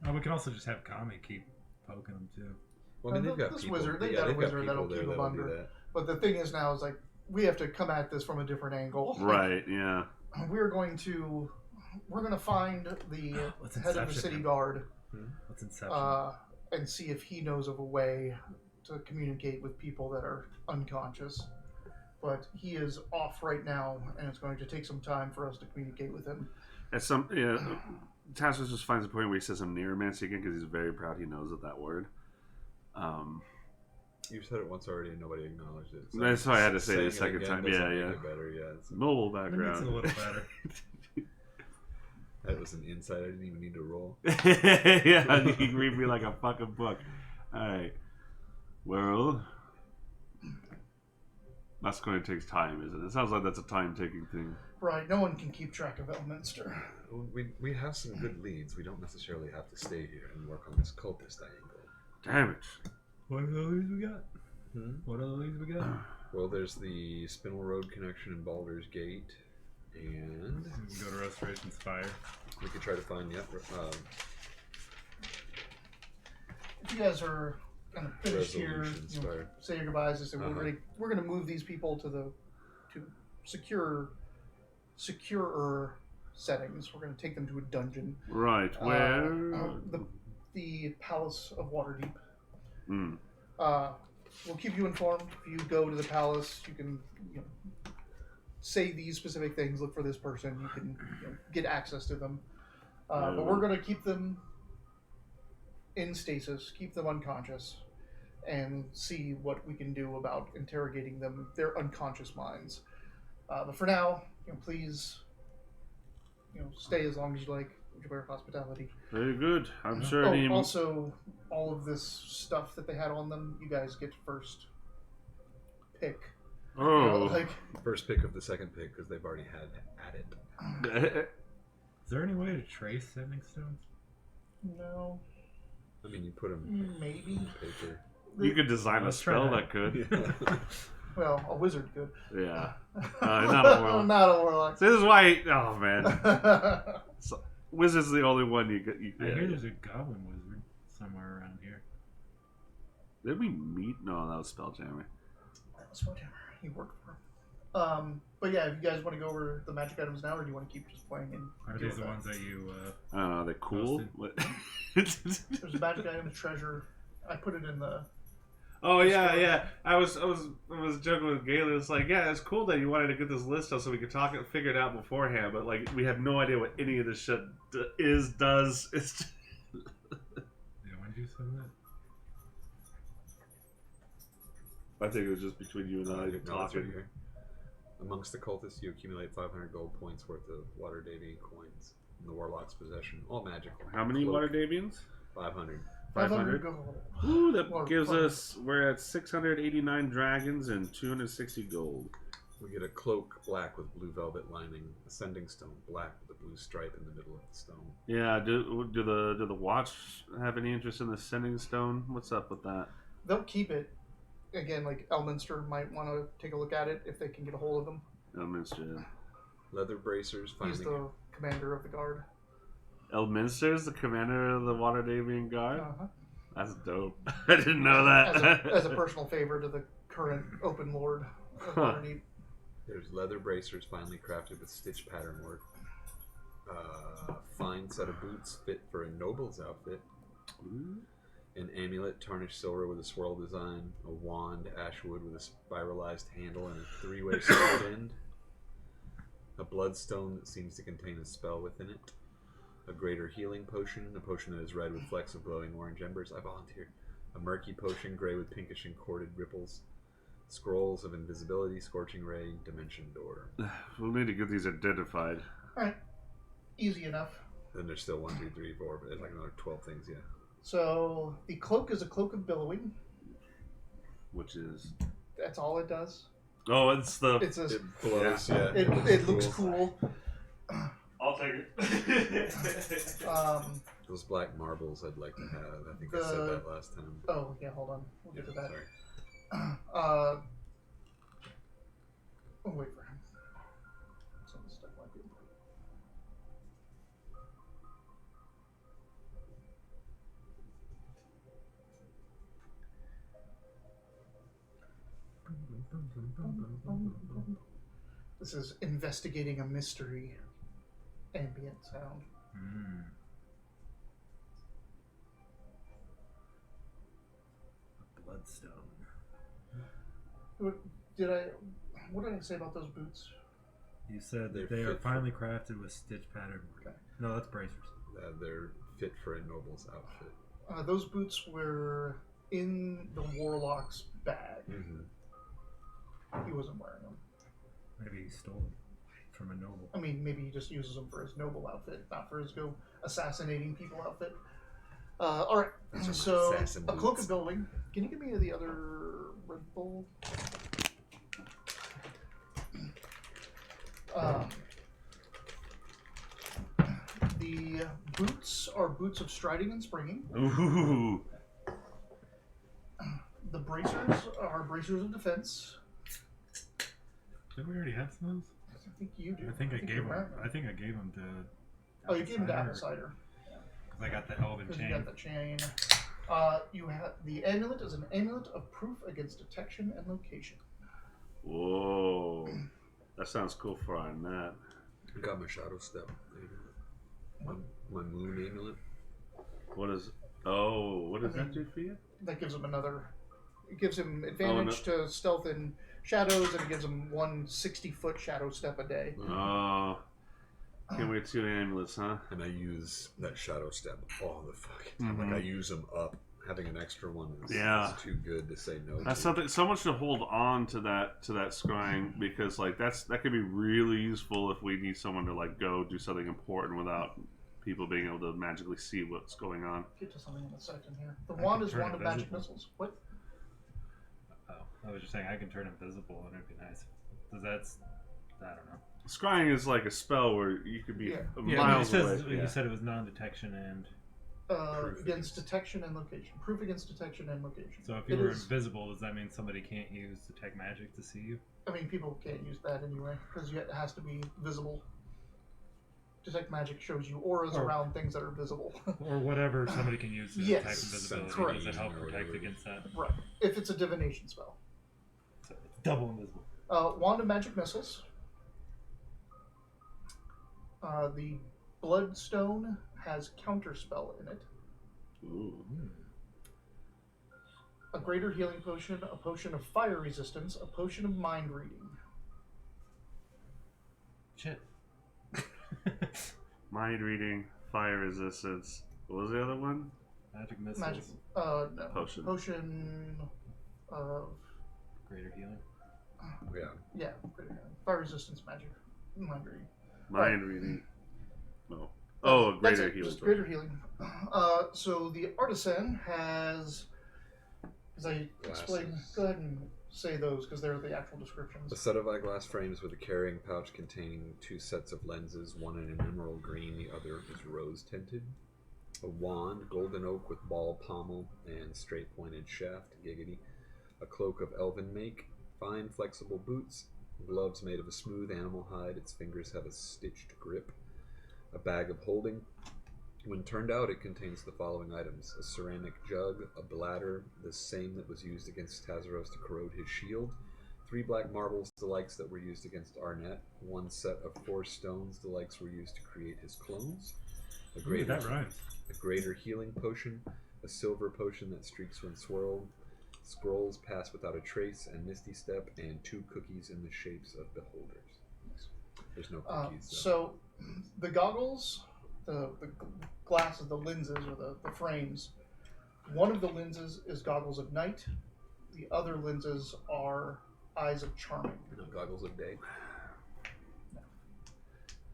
S4: Oh, we can also just have Kami keep poking him too.
S3: Well, I mean,
S1: Well,
S3: they've got
S1: this
S3: people.
S1: wizard- they
S3: yeah,
S1: got a
S3: they've
S1: wizard
S3: got
S1: that'll
S3: people there
S1: keep him
S3: that'll do
S1: under.
S3: that.
S1: But the thing is now is like we have to come at this from a different angle.
S2: Right, yeah.
S1: We're going to find the
S4: Let's
S1: head of the
S4: inception
S1: city
S4: him.
S1: guard
S4: What's Inception?
S1: and see if he knows of a way to communicate with people that are unconscious. But he is off right now, and it's going to take some time for us to communicate with him.
S2: At some, yeah, Tacitus just finds a point where he says oniromancy again because he's very proud he knows that word.
S3: You said it once already and nobody acknowledged it. So
S2: That's why I had to say it a
S3: saying
S2: second
S3: again
S2: time.
S3: doesn't
S2: Yeah,
S3: make
S2: yeah.
S3: it better, yeah. It's,
S2: Mobile
S4: It makes it a
S2: background.
S4: little better.
S3: that was an insight. I didn't even need to roll.
S2: Yeah, you can read me like a fucking book. Alright. Well, that's going to take time, isn't it? It sounds like that's a time-taking thing.
S1: Right, no one can keep track of Elminster.
S3: We have some good leads. We don't necessarily have to stay here and work on this cultist angle.
S2: Damn it.
S4: What other leads we got?
S3: Hmm?
S4: What other leads we got?
S3: Well, there's the Spinel Road connection in Baldur's Gate, and
S4: We can go to Restoration Spire.
S3: we could try to find
S1: If you guys are kind of finished here,
S3: Resolution Spire.
S1: say your goodbyes. I said
S3: Uh-huh.
S1: we're gonna move these people to securer settings. We're gonna take them to a dungeon.
S2: Right, where?
S1: The Palace of Waterdeep.
S2: Mm.
S1: We'll keep you informed. If you go to the palace, you can say these specific things. Look for this person. You can get access to them. But we're going to keep them in stasis, keep them unconscious, and see what we can do about interrogating them, their unconscious minds. But for now, please, stay as long as you like. With your hospitality.
S2: Very good. I'm sure
S1: Also, all of this stuff that they had on them, you guys get first pick.
S2: Oh.
S3: first pick of the second pick because they've already had at it.
S4: Is there any way to trace sending stones?
S1: No,
S3: I mean, you put them
S1: maybe.
S3: on paper.
S2: You could design a
S4: Let's try
S2: spell
S4: that.
S2: that could.
S3: Yeah.
S1: Well, a wizard could.
S2: Yeah. Not a warlock.
S1: Not a warlock.
S2: So this is why. Oh, man. Wizard's the only one you get.
S4: I hear there's a goblin wizard somewhere around here.
S2: Did we meet? No, that was Spelljammer.
S1: That was whatever he worked for. But yeah, if you guys want to go over the magic items now, or do you want to keep just playing and
S4: Are
S1: deal
S4: these the
S1: with
S4: ones that you?
S2: I don't know. Are they cool?
S4: Posted.
S2: What?
S1: that? There's a magic item, treasure. I put it in the.
S2: Oh yeah. I was joking with Galen. It's like, yeah, it's cool that you wanted to get this list out so we could talk it, figure it out beforehand. But like, we have no idea what any of this shit does. It's.
S4: Yeah, when did you send that?
S2: I think it was just between you and I
S3: No, that's right
S2: talking.
S3: here. Amongst the cultists, you accumulate 500 gold points worth of Water Davian coins in the Warlock's possession. All magical.
S2: How many
S3: Cloak,
S2: Water Davians?
S3: 500.
S2: 500.
S1: gold.
S2: Ooh, that
S1: Or
S2: gives
S1: from-
S2: us. We're at 689 dragons and 260 gold.
S3: We get a cloak black with blue velvet lining, ascending stone black with a blue stripe in the middle of the stone.
S2: Yeah. Do the watch have any interest in the sending stone? What's up with that?
S1: They'll keep it. Again, like Elminster might want to take a look at it if they can get a hold of him.
S2: Elminster.
S3: Leather bracers
S1: He's
S3: finally.
S1: the commander of the guard.
S2: Elminster is the commander of the Water Davian Guard.
S1: Uh-huh.
S2: That's dope. I didn't know that.
S1: As a personal favor to the current open lord of
S2: Huh.
S1: Waterdeep.
S3: There's leather bracers finely crafted with stitch pattern work. Fine set of boots fit for a noble's outfit. An amulet tarnished silver with a swirl design. A wand ashwood with a spiralized handle and a three-way sword end. A bloodstone that seems to contain a spell within it. A greater healing potion. A potion that is red with flecks of glowing orange embers. I volunteer. A murky potion, gray with pinkish and corded ripples. Scrolls of invisibility, scorching ray, dimension door.
S2: We'll need to get these identified.
S1: Alright. Easy enough.
S3: Then there's still 1, 2, 3, 4, but there's like another 12 things, yeah.
S1: So, the cloak is a cloak of billowing.
S2: Which is.
S1: That's all it does.
S2: Oh, it's the.
S1: It's a,
S3: It blows, yeah.
S1: it looks cool.
S2: I'll take it.
S3: Those black marbles I'd like to have. I think I said that last time.
S1: Oh, yeah, hold on. We'll get to that.
S3: Sorry.
S1: Oh, wait for him. Some of the stuff might be important. This is investigating a mystery. Ambient sound.
S4: A bloodstone.
S1: What did I say about those boots?
S4: You said
S3: They're
S4: that they are
S3: fit for-
S4: finely crafted with stitch pattern work.
S1: Okay.
S4: No, that's bracers.
S3: They're fit for a noble's outfit.
S1: Those boots were in the warlock's bag.
S3: Mm-hmm.
S1: He wasn't wearing them.
S4: Maybe he stole them from a noble.
S1: I mean, maybe he just uses them for his noble outfit, not for his go assassinating people outfit. All right.
S3: Those are my
S1: So
S3: assassin
S1: a cloak
S3: boots.
S1: of building. Can you give me the other Red Bull? The boots are boots of striding and springing.
S2: Ooh.
S1: The bracers are bracers of defense.
S4: Didn't we already have some of those?
S1: I think you do.
S4: I think I gave
S1: you're
S4: them.
S1: wearing
S4: I think I gave them to.
S1: Oh, you gave him to
S4: Apple
S1: Apple Cider.
S4: Because I got the elven
S1: Because you
S4: chain.
S1: got the chain. You have the amulet is an amulet of proof against detection and location.
S2: Whoa. That sounds cool for on that.
S3: I got my shadow step. My moon amulet.
S2: What is. Oh, what does that do for you?
S1: That gives him another. It gives him advantage to stealth in shadows, and it gives him 1 60-foot shadow step a day.
S2: Oh. Can't wait 2 amulets, huh?
S3: And I use that shadow step all the fucking time. Like I use them up. Having an extra one is too good to say no.
S2: That's
S3: to.
S2: something. So much to hold on to that scrying, because like that could be really useful if we need someone to like go do something important without people being able to magically see what's going on.
S1: Get to something in a second here. The
S4: I
S1: wand
S4: can
S1: is
S4: turn
S1: wand of magic
S4: invisible.
S1: missiles. What?
S4: Oh, I was just saying I can turn invisible and it'd be nice. Does that? I don't know.
S2: Scrying is like a spell where you could be
S1: Yeah.
S2: miles
S4: you
S2: away.
S4: said, you said it was non-detection and.
S3: Proof
S1: Against detection and location. Proof against detection and location.
S4: So if you
S1: It
S4: were
S1: is-
S4: invisible, does that mean somebody can't use detect magic to see you?
S1: I mean, people can't use that anyway because it has to be visible. Detect magic shows you auras
S4: Or-
S1: around things that are visible.
S4: Or whatever somebody can use to
S1: Yes,
S4: detect invisibility.
S1: correct.
S4: Does it help
S3: Or
S4: protect
S3: whatever.
S4: against that?
S1: Right. If it's a divination spell.
S4: So it's double invisible.
S1: Wand of magic missiles. The bloodstone has counterspell in it.
S2: Ooh.
S1: a greater healing potion, a potion of fire resistance, a potion of mind reading.
S4: Shit.
S2: Mind reading, fire resistance. What was the other one?
S4: Magic missiles.
S1: Magic. No.
S2: Potion.
S1: Potion of.
S4: Greater healing.
S3: Yeah.
S1: Yeah, greater healing. Fire resistance, magic. Mind reading.
S2: Mind reading. No. Oh, a
S1: That's
S2: greater
S1: it,
S2: healing.
S1: just greater healing. So the artisan has. As I explained,
S3: Glasses.
S1: go ahead and say those because they're the actual descriptions.
S3: A set of eyeglass frames with a carrying pouch containing 2 sets of lenses, one in an emerald green, the other is rose tinted. A wand, golden oak with ball pommel and straight pointed shaft, giggity. A cloak of elven make, fine flexible boots, gloves made of a smooth animal hide, its fingers have a stitched grip. A bag of holding. When turned out, it contains the following items: a ceramic jug, a bladder, the same that was used against Tazaros to corrode his shield, 3 black marbles, the likes that were used against Arnett, 1 set of 4 stones, the likes were used to create his clones, a
S4: Ooh, that rhymes.
S3: greater healing potion, a silver potion that streaks when swirled, scrolls pass without a trace and misty step, and 2 cookies in the shapes of beholders. There's no cookies. though.
S1: So the goggles, the glasses, the lenses, or the frames, one of the lenses is goggles of night, the other lenses are eyes of charming.
S3: No goggles of day.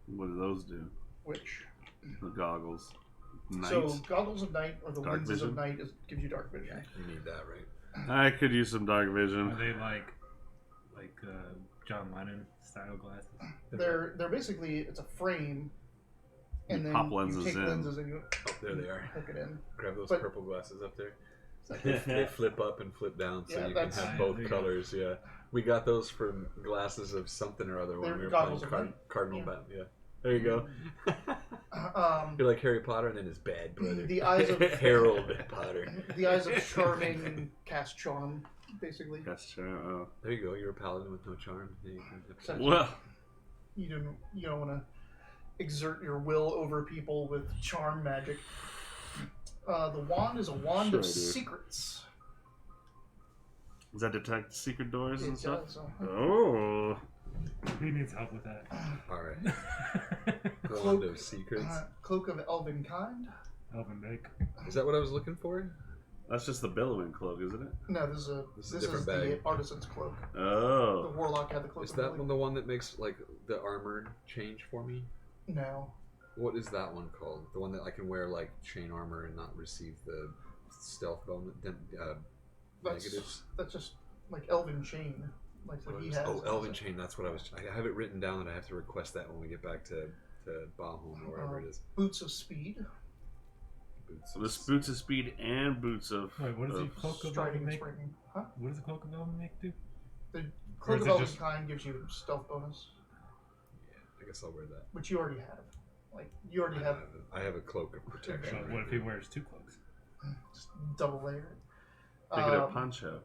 S2: What do those do?
S1: Which
S2: The goggles. Night.
S1: so goggles of night or the
S2: Dark
S1: lenses
S2: vision?
S1: of night gives you dark vision.
S3: You need that, right?
S2: I could use some dark
S4: Are
S2: vision.
S4: they like John Lennon style glasses?
S1: They're basically it's a frame, and
S2: You
S1: then
S2: pop
S1: you
S2: lenses
S1: take
S2: in.
S1: lenses and you
S3: Oh, there they are.
S1: hook it in.
S3: Grab those
S1: But-
S3: purple glasses up there. They flip up and flip down, so
S1: Yeah,
S3: you can
S1: that's-
S3: have
S4: There
S3: both
S4: you go.
S3: colors. Yeah, we got those from glasses of something or other when
S1: They're
S3: we were
S1: goggles
S3: playing
S1: of night.
S3: Cardinal
S1: Yeah.
S3: Bat. Yeah, there you go. You're like Harry Potter and then his bad brother.
S1: The eyes of
S3: Harold Potter.
S1: the eyes of charming cast charm, basically.
S2: Gotcha.
S3: There you go. You're a paladin with no charm. Yeah, you can have
S1: Except-
S2: Well,
S1: You don't want to exert your will over people with charm magic. The wand is a wand of
S2: Sure, dude.
S1: secrets.
S2: does that detect secret doors and
S1: It
S2: stuff?
S1: does.
S2: Oh.
S4: He needs help with that.
S3: All right.
S1: Cloak,
S3: Wand of secrets.
S1: Cloak of elven kind.
S4: Elvin Make.
S3: Is that what I was looking for?
S2: That's just the billowing cloak, isn't it?
S1: No, this is
S3: This is a different
S1: the
S3: bag.
S1: artisan's cloak. The
S2: Oh.
S1: warlock had the cloak.
S3: Is
S1: of
S3: that
S1: elven-
S3: one the one that makes like the armor change for me?
S1: No.
S3: What is that one called? The one that I can wear like chain armor and not receive the stealth bonus negatives.
S1: That's just like elven chain, like what he has.
S3: Oh, Elven Chain. That's what I was. I have it written down, and I have to request that when we get back to Bahamut or wherever it is.
S1: Boots of speed.
S3: Boots.
S2: So this boots of speed and boots of.
S4: Wait, what does the
S2: of-
S4: cloak of Elvin
S1: Striding and
S4: make?
S1: springing. Huh?
S4: What does the cloak of Elvin Make do?
S1: The
S4: Or
S1: cloak
S4: is
S1: of
S4: it
S1: elven
S4: just-
S1: kind gives you stealth bonus,
S3: Yeah, I guess I'll wear that.
S1: which you already have. Like you already have
S3: I have a cloak of
S4: So
S3: protection.
S4: what if he wears 2 cloaks?
S1: just double layer.
S2: Make it a poncho.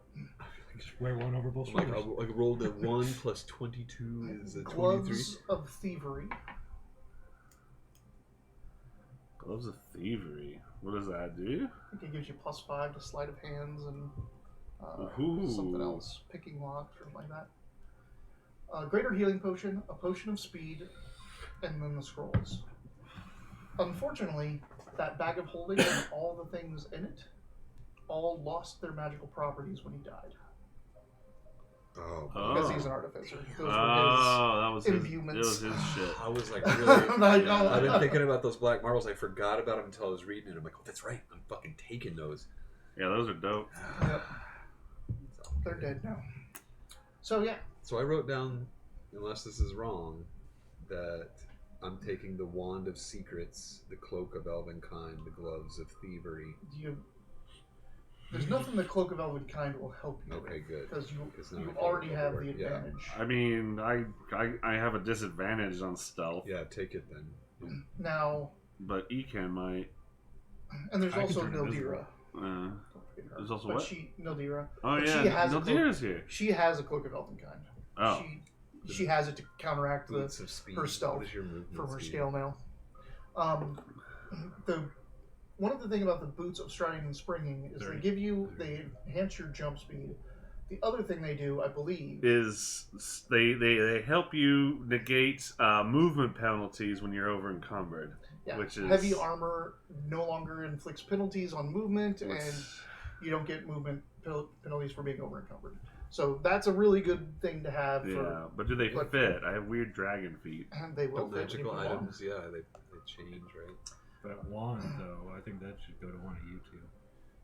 S4: Just wear one over both
S3: Like
S4: shoulders.
S3: I rolled a 1 plus 22 is a 23.
S1: Gloves of thievery.
S2: Gloves of thievery. What does that do?
S1: I think it gives you +5 to sleight of hands and
S2: Ooh.
S1: something else, picking locks or something like that. Greater healing potion, a potion of speed, and then the scrolls. Unfortunately, that bag of holding and all the things in it all lost their magical properties when he died.
S3: Oh,
S1: Because he's an artificer. Those were
S2: Oh, that was his.
S1: imbuements.
S2: It was his shit.
S3: I was like
S1: his.
S3: really.
S1: I know.
S3: I've been thinking about those black marbles. I forgot about them until I was reading it. I'm like, oh, that's right. I'm fucking taking those.
S2: Yeah, those are dope.
S1: Yep, they're dead now. So yeah,
S3: So I wrote down, unless this is wrong, that I'm taking the Wand of Secrets, the Cloak of Elven Kind, the Gloves of Thievery.
S1: there's nothing the cloak of elven kind will help you
S3: Okay, good.
S1: because you
S3: Because now
S1: you
S3: I can
S1: already
S3: go
S1: have
S3: over
S1: the
S3: it. Yeah.
S1: advantage.
S2: I mean, I have a disadvantage on stealth,
S3: Yeah, take it then. Yeah.
S1: Now,
S2: but Ekan might.
S1: and there's
S4: I can
S1: also
S4: turn invisible.
S1: Nildira.
S2: Uh,
S1: Don't forget her.
S2: There's also
S1: but
S2: what?
S1: Nildira.
S2: oh
S1: but
S2: yeah,
S1: she has a
S2: Naldira's here.
S1: She has a cloak of elven kind.
S2: Oh,
S1: She has it to counteract the
S3: Boots of Speed.
S1: her stealth
S3: What is your movement
S1: from her
S3: speed?
S1: scale mail. The one of the things about the boots of striding and springing is they enhance your jump speed. The other thing they do, I believe,
S2: is they help you negate movement penalties when you're over encumbered.
S1: yeah,
S2: Which is
S1: heavy armor no longer inflicts penalties on movement,
S2: which-
S1: and you don't get movement penalties for being over encumbered. So that's a really good thing to have.
S2: yeah, but do they
S1: but-
S2: fit? I have weird dragon feet.
S1: And they will
S3: But
S1: fit when you
S3: magical
S1: put them on.
S3: items, yeah, they change, right?
S4: But wand, though, I think that should go to one of you two.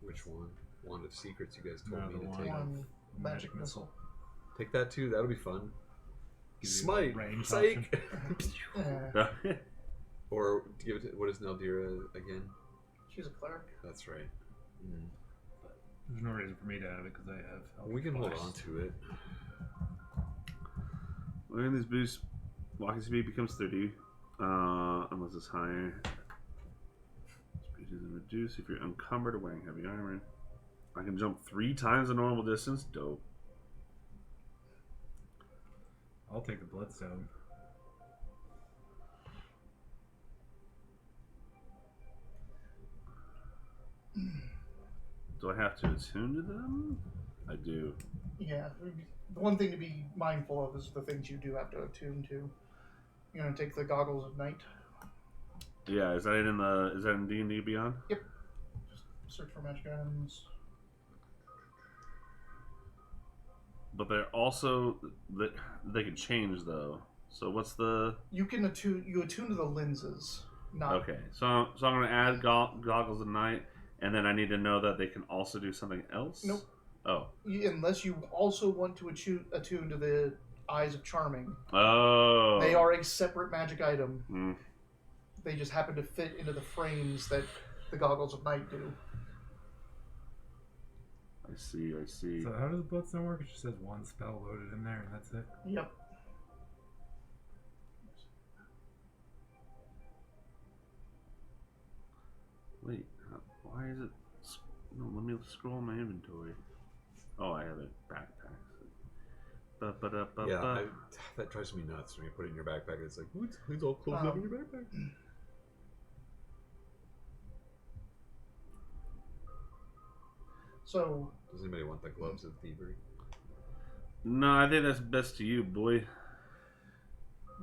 S3: Which one? Wand of Secrets you guys told
S4: No,
S3: me
S4: the
S3: to
S4: wand.
S3: take.
S1: One magic missile.
S3: Take that too, that'll be fun.
S4: Give you a
S3: Smite!
S4: range
S3: Psych!
S1: Eh,
S3: Or give it to, what is Naldira again?
S1: she's a clearic.
S3: That's right. Mm.
S4: There's no reason for me to have it because I have.
S3: We can hold
S4: Blast.
S3: on to it.
S2: When this boost, walking speed becomes 30, unless it's higher. Speed is reduced if you're encumbered or wearing heavy armor. I can jump 3 times the normal distance. Dope.
S4: I'll take the Bloodstone.
S2: Do I have to attune to them? I do.
S1: Yeah, the one thing to be mindful of is the things you do have to attune to. You're gonna take the goggles of night.
S2: Yeah, is that in D&D Beyond?
S1: Search for magic items.
S2: But they're also they can change though. So what's the
S1: You can attune. You attune to the lenses. Not
S2: okay? So I'm gonna add goggles at night, and then I need to know that they can also do something else.
S1: Nope.
S2: Oh.
S1: unless you also want to attune to the eyes of charming.
S2: Oh.
S1: They are a separate magic item.
S2: Mm.
S1: They just happen to fit into the frames that the goggles of night do.
S2: I see. I see.
S4: So how does the Bloodstone work? It just says one spell loaded in there, and that's it.
S1: Yep.
S2: Wait. Why is it? No, let me scroll my inventory. Oh, I have it. Backpacks.
S3: Yeah, that drives me nuts when you put it in your backpack. It's like, who's all closed up in your backpack?
S1: So
S3: Does anybody want the gloves of thievery?
S2: No, I think that's best to you, boy.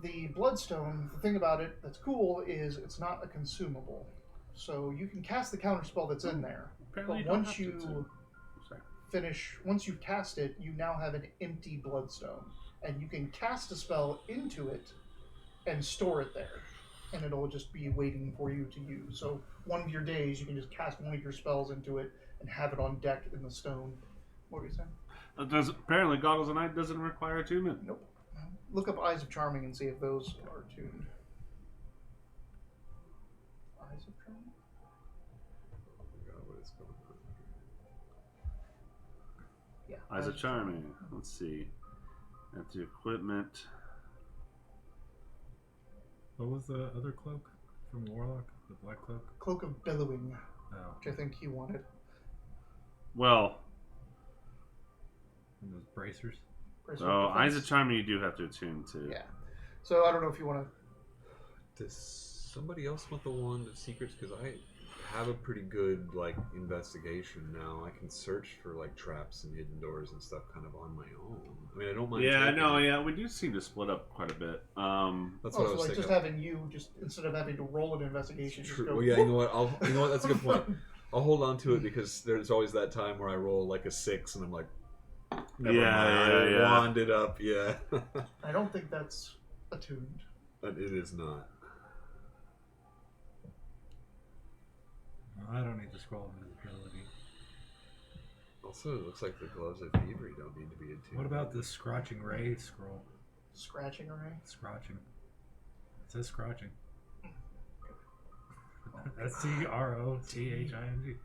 S1: the Bloodstone, the thing about it that's cool is it's not a consumable. So you can cast the counter spell that's in there.
S2: Apparently
S1: But
S2: don't
S1: once
S2: have to,
S1: you
S2: too. Sorry.
S1: once you've cast it, you now have an empty Bloodstone. And you can cast a spell into it and store it there. And it'll just be waiting for you to use. So one of your days, you can just cast one of your spells into it and have it on deck in the stone. What were you saying?
S2: Apparently Goggles of Night doesn't require attunement.
S1: Nope. Look up Eyes of Charming and see if those are tuned. Eyes of Charming?
S3: Oh my god, what is going on here?
S1: Yeah.
S2: Eyes of Charming. Let's see. At the equipment.
S4: What was the other cloak from Warlock? The black cloak?
S1: Cloak of Billowing,
S4: Oh.
S1: which I think he wanted.
S2: Well,
S4: And those bracers?
S1: Bracer
S2: oh,
S1: of
S2: Eyes
S1: Defense.
S2: of Charming you do have to attune to.
S1: Yeah. So I don't know if you want to.
S3: Does somebody else want the wand of secrets? Because I have a pretty good like investigation now. I can search for like traps and hidden doors and stuff kind of on my own. I mean, I don't mind.
S2: Yeah, I
S3: taking
S2: know.
S3: it.
S2: Yeah, we do seem to split up quite a bit.
S3: That's what I
S1: So
S3: was
S1: like
S3: thinking.
S1: just having you, just instead of having to roll an investigation, just
S3: True.
S1: go.
S3: Well, yeah, you know what? You know what? That's a good point. I'll hold on to it because there's always that time where I roll like a 6 and I'm like, never mind.
S2: Yeah.
S3: Wand it up. Yeah.
S1: I don't think that's attuned.
S3: But it is not.
S4: I don't need to scroll invisibility.
S3: Also, it looks like the gloves of thievery don't need to be attuned.
S4: What about the Scratching Ray scroll?
S1: Scratching array.
S4: Scratching. It says Scratching. SCROTHING.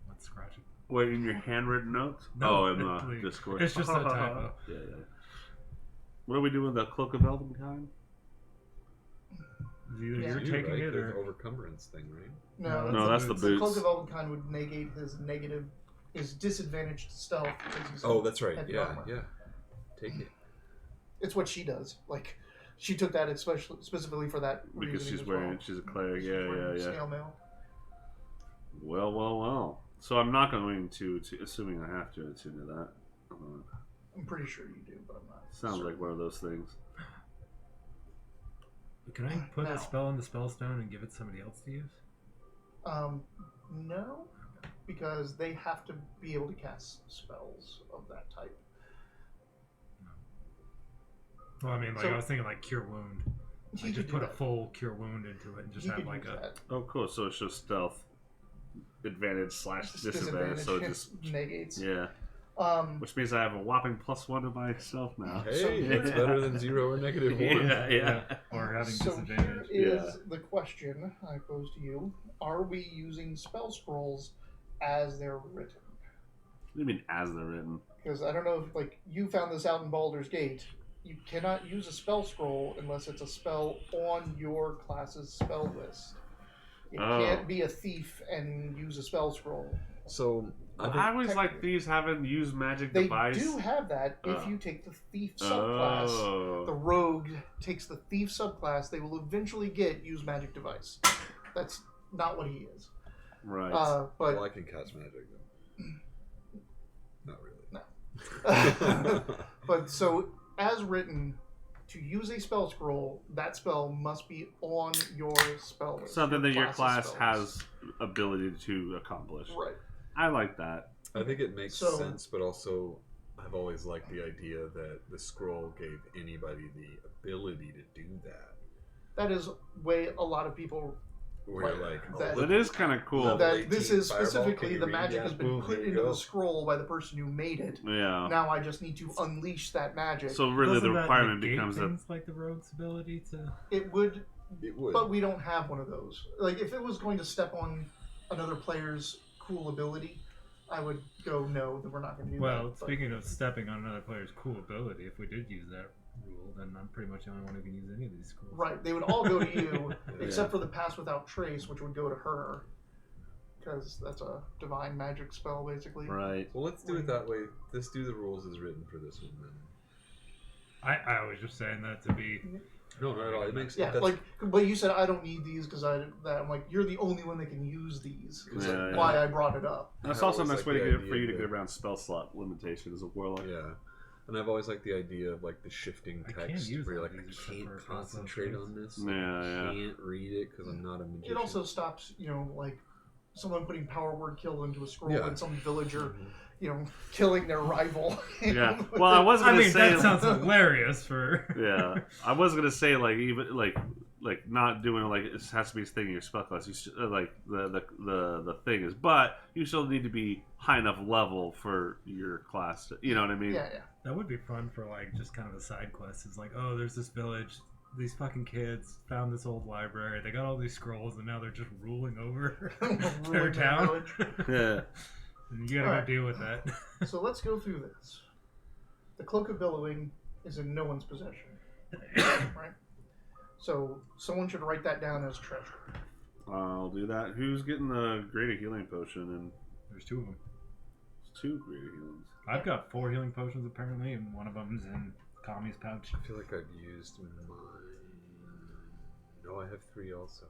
S4: What's Scratching?
S2: Wait, in your handwritten notes?
S4: No,
S2: oh, in the
S4: please.
S2: Discord.
S4: It's just a typo.
S2: Yeah. What are we doing with the Cloak of Elvenkind?
S4: Either
S1: Yeah.
S4: you're
S3: You,
S4: taking
S3: right?
S4: it
S3: There's
S4: or
S3: overcumbrance thing, right?
S1: No,
S2: No, that's the
S1: The Cloak
S2: boots.
S1: of Elvenkind would negate his disadvantage to stealth. Because he's
S3: Oh, that's right.
S1: heavy
S3: Yeah,
S1: armor.
S3: yeah. Take it.
S1: It's what she does. Like, She took that specifically for that
S2: Because
S1: reasoning
S2: she's
S1: as
S2: wearing,
S1: well.
S2: she's a cleric.
S1: She's
S2: Yeah,
S1: wearing
S2: yeah, yeah.
S1: Snail mail.
S2: Well. So I'm not going to assuming I have to attune to that.
S1: I'm pretty sure you do, but I'm not.
S2: Sounds like one of those things.
S4: Can I put
S1: Now.
S4: a spell in the spell stone and give it to somebody else to use?
S1: No, because they have to be able to cast spells of that type.
S4: Well, I mean, like
S1: So-
S4: I was thinking like cure wound.
S1: You
S4: Like, just
S1: could do
S4: put a
S1: that.
S4: full cure wound into it and just
S1: You
S4: have
S1: could
S4: like
S1: use
S4: a.
S1: that.
S2: Oh, cool. So it's just stealth advantage / disadvantage. So it just
S1: negates.
S2: yeah. Which means I have a whopping +1 to myself now.
S3: Hey,
S1: So
S3: it's
S1: here-
S3: better than 0 or -1.
S2: Yeah.
S4: Or having
S1: So
S4: disadvantage.
S1: here is
S2: Yeah.
S1: the question I pose to you: are we using spell scrolls as they're written?
S2: What do you mean as they're written?
S1: Because I don't know if like you found this out in Baldur's Gate. You cannot use a spell scroll unless it's a spell on your class's spell list. You
S2: Oh.
S1: can't be a thief and use a spell scroll.
S3: So I
S2: I always like these haven't used magic
S1: They
S2: device.
S1: do have that if
S2: Oh.
S1: you take the thief subclass. The
S2: Oh.
S1: rogue takes the thief subclass. They will eventually get use magic device. That's not what he is.
S2: Right.
S1: But
S3: well, I can cast magic though. Not really.
S1: No. But so, as written, to use a spell scroll, that spell must be on your spell list.
S2: Something that your
S1: class's
S2: class
S1: spells.
S2: has ability to accomplish.
S1: Right.
S2: I like that.
S3: I think it makes
S1: So-
S3: sense, but also I've always liked the idea that the scroll gave anybody the ability to do that.
S1: That is way a lot of people.
S3: Where you're like, oh,
S1: That-
S3: look,
S2: It is kind of cool.
S3: Level
S1: That this
S3: 18
S1: is
S3: fireball,
S1: specifically
S3: can you
S1: the
S3: read
S1: magic
S3: that?
S1: has been
S3: Boom,
S1: put
S3: here you
S1: into
S3: go.
S1: the scroll by the person who made it.
S2: Yeah.
S1: Now I just need to unleash that magic.
S2: So really,
S4: Doesn't
S2: the
S4: that
S2: requirement
S4: negate
S2: becomes that.
S4: things like the rogue's ability to.
S1: It would,
S3: It would.
S1: but we don't have one of those. Like if it was going to step on another player's cool ability, I would go no. That we're not going to do that.
S4: Well,
S1: But-
S4: speaking of stepping on another player's cool ability, if we did use that rule, then I'm pretty much the only one who can use any of these schools.
S1: Right, they would all go to you,
S3: Yeah.
S1: except for the Pass Without Trace, which would go to her, because that's a divine magic spell, basically.
S2: Right.
S3: Well, let's do it that way. Let's do the rules as written for this one then.
S4: I was just saying that to be.
S3: No, not at all. It makes
S1: Yeah,
S3: that's,
S1: like, but you said I don't need these because I'm like, you're the only one that can use these. Is
S2: Yeah, yeah.
S1: why I brought it up.
S2: That's
S3: I
S2: also a
S3: always
S2: nice
S3: like
S2: way to
S3: the
S2: get
S3: idea
S2: for you to
S3: that-
S2: get around spell slot limitation as a warlock.
S3: yeah. And I've always liked the idea of like the shifting
S4: I can't
S3: text
S4: use
S3: where you're
S4: all
S3: like,
S4: these
S3: I
S4: except
S3: can't
S4: for cross
S3: concentrate
S4: those
S3: on this.
S2: Yeah,
S3: I
S2: yeah.
S3: can't read it because I'm not a magician.
S1: It also stops, like someone putting power word kill into a scroll
S3: Yeah.
S1: and some villager,
S3: Mhm.
S1: Killing their rival.
S2: Yeah. Well, I was
S4: I
S2: gonna
S4: mean,
S2: say.
S4: that sounds hilarious for.
S2: Yeah, I was gonna say like even like not doing like it has to be a thing in your spell class. You like the thing is, but you still need to be high enough level for your class. You know what I mean?
S1: Yeah.
S4: That would be fun for like just kind of a side quest. It's like, oh, there's this village. These fucking kids found this old library. They got all these scrolls, and now they're just ruling over their
S1: Ruling their
S4: town.
S1: village.
S2: Yeah.
S4: And you gotta
S1: Alright.
S4: go deal with that.
S1: So let's go through this. The Cloak of Billowing is in no one's possession. Right? So someone should write that down as treasure.
S2: I'll do that. Who's getting the greater healing potion? And
S4: There's two of them.
S2: it's 2 greater healings.
S4: I've got 4 healing potions apparently, and one of them's in Kami's pouch.
S3: I feel like I've used mine. No, I have 3 also.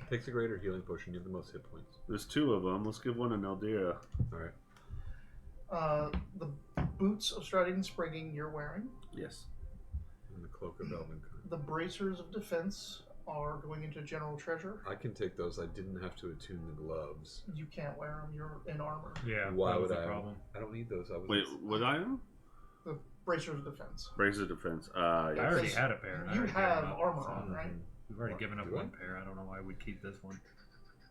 S3: Takes a greater healing potion. You have the most hit points.
S2: There's 2 of them. Let's give one to Neldira.
S3: All right.
S1: The boots of striding and springing you're wearing.
S2: Yes.
S3: And the cloak of Elvenkind.
S1: The bracers of defense are going into general treasure.
S3: I can take those. I didn't have to attune the gloves.
S1: You can't wear them. You're in armor.
S4: Yeah,
S3: Why
S4: that was
S3: would
S4: the
S3: I?
S4: problem.
S3: I don't need those. I was
S2: Wait, what I am?
S1: The bracers of defense.
S2: Bracer defense.
S4: I
S2: Yes.
S4: already had a pair. and I
S1: You
S4: already gave
S1: have
S4: them up,
S1: armor
S4: so-
S1: on, right?
S4: We've already given up
S3: Do I?
S4: one pair. I don't know why we'd keep this one.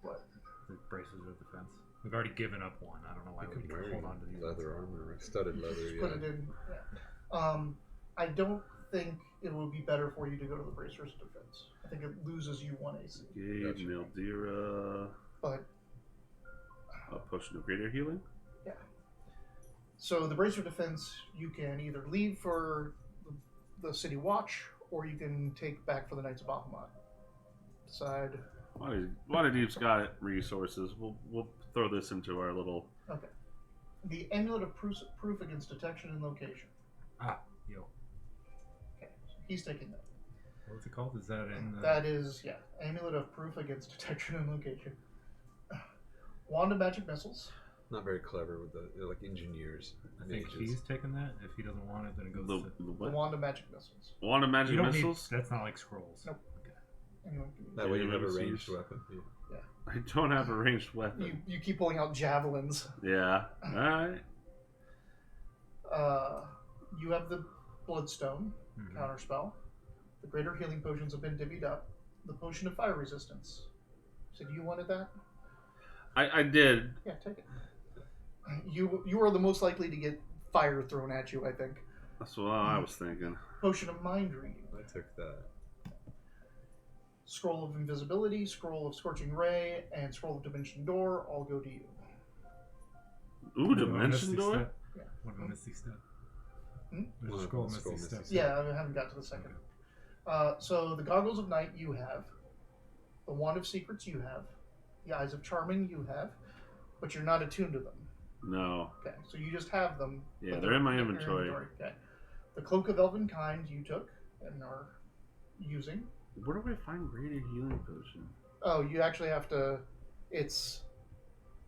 S1: What?
S4: The braces of defense. We've already given up one. I don't know why
S3: I
S4: we
S3: could
S4: would
S3: wear
S4: hold on to these.
S3: leather armor, studded leather.
S1: Just
S3: Yeah.
S1: put it in. Yeah. I don't think it would be better for you to go to the bracers of defense. I think it loses you 1 AC.
S2: Gabe,
S3: Gotcha.
S2: Neldira.
S1: But
S2: A potion of greater healing.
S1: so the bracer of defense, you can either leave for the city watch, or you can take back for the Knights of Bahamut. Decide.
S2: Waterdeep's got resources. We'll throw this into our little.
S1: Okay. The amulet of proof against detection and location.
S4: Yo.
S1: Okay. So He's taking that.
S4: What's it called? Is that in the...
S1: That is, yeah, Amulet of Proof against Detection and Location. Wand of Magic Missiles.
S3: Not very clever with they're like engineers.
S4: I think
S3: mages.
S4: he's taking that. If he doesn't want it, then it goes to...
S1: The
S2: what?
S1: Wand of Magic Missiles.
S2: Wand of Magic
S4: You don't
S2: Missiles?
S4: Need, that's not like scrolls.
S1: Nope. Anyone can use
S3: That way you have a
S2: Missiles.
S3: ranged weapon. Yeah.
S2: I don't have a ranged weapon.
S1: You keep pulling out javelins.
S2: Yeah. Alright.
S1: You have the Bloodstone
S4: Mhm.
S1: counterspell. The Greater Healing Potions have been divvied up. The Potion of Fire Resistance. So you wanted that?
S2: I did.
S1: Yeah, take it. You are the most likely to get fire thrown at you, I think.
S2: That's what I was thinking.
S1: Potion of Mind Reading.
S3: I took that.
S1: Scroll of Invisibility, Scroll of Scorching Ray, and Scroll of Dimension Door all go to you.
S2: Ooh, Dimension Door?
S4: Step.
S1: Yeah.
S4: What about Misty Step?
S1: Hmm?
S4: There's
S3: Well,
S4: a scroll
S3: Scroll
S4: Misty
S3: Misty
S4: Step.
S1: Yeah, I haven't got to the second. So the Goggles of Night you have. The Wand of Secrets you have. The Eyes of Charming you have. But you're not attuned to them.
S2: No.
S1: Okay, so you just have them.
S2: Yeah,
S1: but
S2: they're in my
S1: your
S2: inventory.
S1: Okay. The Cloak of Elven Kind you took and are using.
S2: Where do I find Greater Healing Potion?
S1: Oh, you actually have to. It's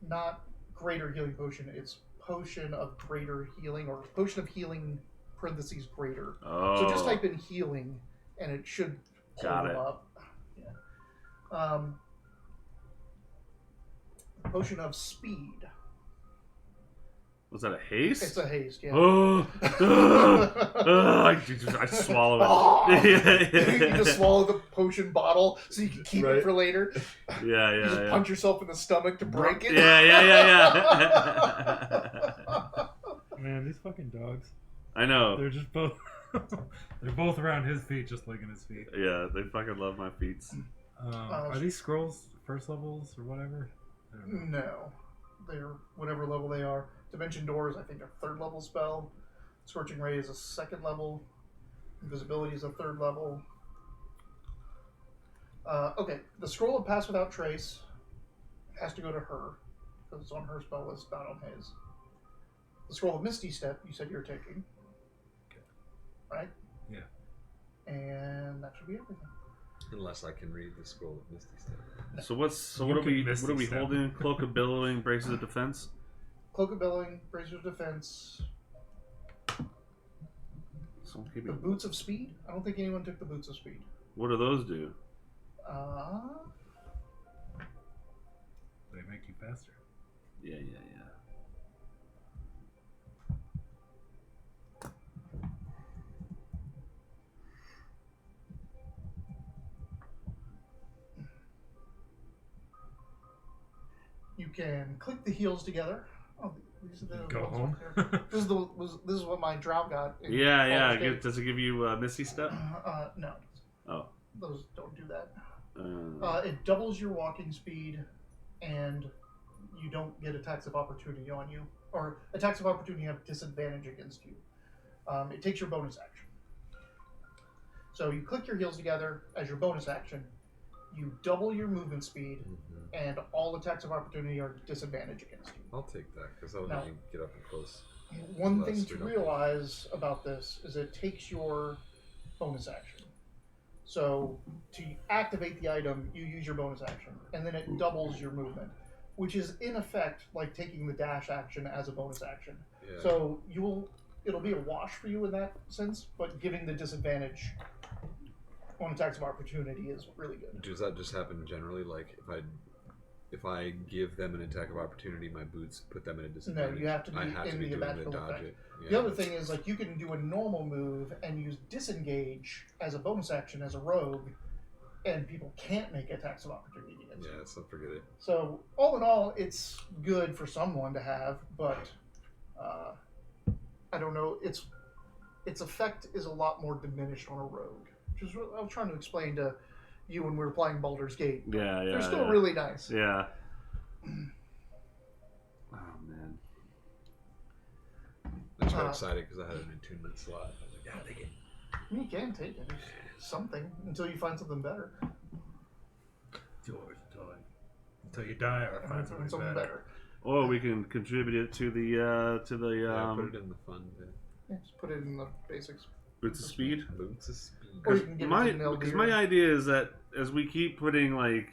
S1: not Greater Healing Potion. It's Potion of Greater Healing or Potion of Healing parentheses greater.
S2: Oh.
S1: So just type in healing, and it should pull
S2: Got
S1: them
S2: it.
S1: up. Yeah. Potion of Speed.
S2: Was that a haste?
S1: It's a haste. Yeah.
S2: Oh, I swallow
S1: Oh!
S2: it.
S1: You just swallow the potion bottle so you can keep
S3: Right.
S1: it for later.
S2: Yeah,
S1: You
S2: yeah,
S1: just
S2: yeah.
S1: punch yourself in the stomach to break it.
S2: Yeah.
S4: Man, these fucking dogs.
S2: I know.
S4: They're just both... they're both around his feet, just licking his feet.
S2: Yeah, they fucking love my feet.
S4: Are these scrolls first levels or whatever? I don't know.
S1: No. They're whatever level they are. Dimension Door is, I think, a third level spell. Scorching Ray is a second level. Invisibility is a third level. Okay, the Scroll of Pass Without Trace has to go to her, because it's on her spell list, not on his. The Scroll of Misty Step, you said you're taking.
S4: Okay.
S1: Right?
S4: Yeah.
S1: And that should be everything.
S3: Unless I can read the Scroll of Misty Step.
S2: So what
S4: You
S2: are
S4: can
S2: we
S4: Misty Step.
S2: holding? Cloak of Billowing, Braces of Defense?
S1: Cloak of Billowing, Bracer of Defense,
S2: So keep
S1: the
S2: it-
S1: Boots of Speed. I don't think anyone took the Boots of Speed.
S2: What do those do?
S4: They make you faster.
S2: Yeah.
S1: You can click the heels together. Oh, these are the
S4: Go
S1: ones
S4: home.
S1: up there. This is what my drow got. in
S2: Yeah.
S1: Baldur's Gate.
S2: Does it give you Misty Step?
S1: No,
S2: Oh.
S1: those don't do that.
S2: Uh,
S1: It doubles your walking speed, and you don't get attacks of opportunity on you, or attacks of opportunity have disadvantage against you. It takes your bonus action. So you click your heels together as your bonus action. You double your movement speed, and all attacks of opportunity are disadvantage against you.
S3: I'll take that because that'll
S1: No.
S3: let me get up and close.
S1: One
S3: Less
S1: thing to
S3: straight up.
S1: realize about this is it takes your bonus action. So to activate the item, you use your bonus action, and then it doubles your movement, which is in effect like taking the dash action as a bonus action.
S3: Yeah.
S1: So it'll be a wash for you in that sense, but giving the disadvantage on attacks of opportunity is really good.
S3: Does that just happen generally? Like if I give them an attack of opportunity, my boots put them at a disadvantage.
S1: you have to be
S3: I have
S1: in
S3: to be
S1: the
S3: doing
S1: magical
S3: dodge
S1: effect.
S3: it. Yeah.
S1: The other thing is, like, you can do a normal move and use disengage as a bonus action as a rogue, and people can't make attacks of opportunity against you.
S3: Yeah, so forget it.
S1: So, all in all, it's good for someone to have, but I don't know. Its effect is a lot more diminished on a rogue, which is what I was trying to explain to you when we were playing Baldur's Gate.
S2: yeah.
S1: They're still
S2: yeah.
S1: really nice.
S2: Yeah. Oh man.
S3: I just got excited because I had an attunement slot. I was like, yeah, take it.
S1: I mean, you can take it. It's something until you find something better.
S4: Yours until you die or find something better.
S2: Or we can contribute it to the
S3: Yeah, put it in the fund. Yeah.
S1: Yeah, just put it in the basics.
S2: Boots of Speed.
S3: Boots of Speed.
S1: Or you can give it to an
S2: Because
S1: Eldir.
S2: my idea is that as we keep putting like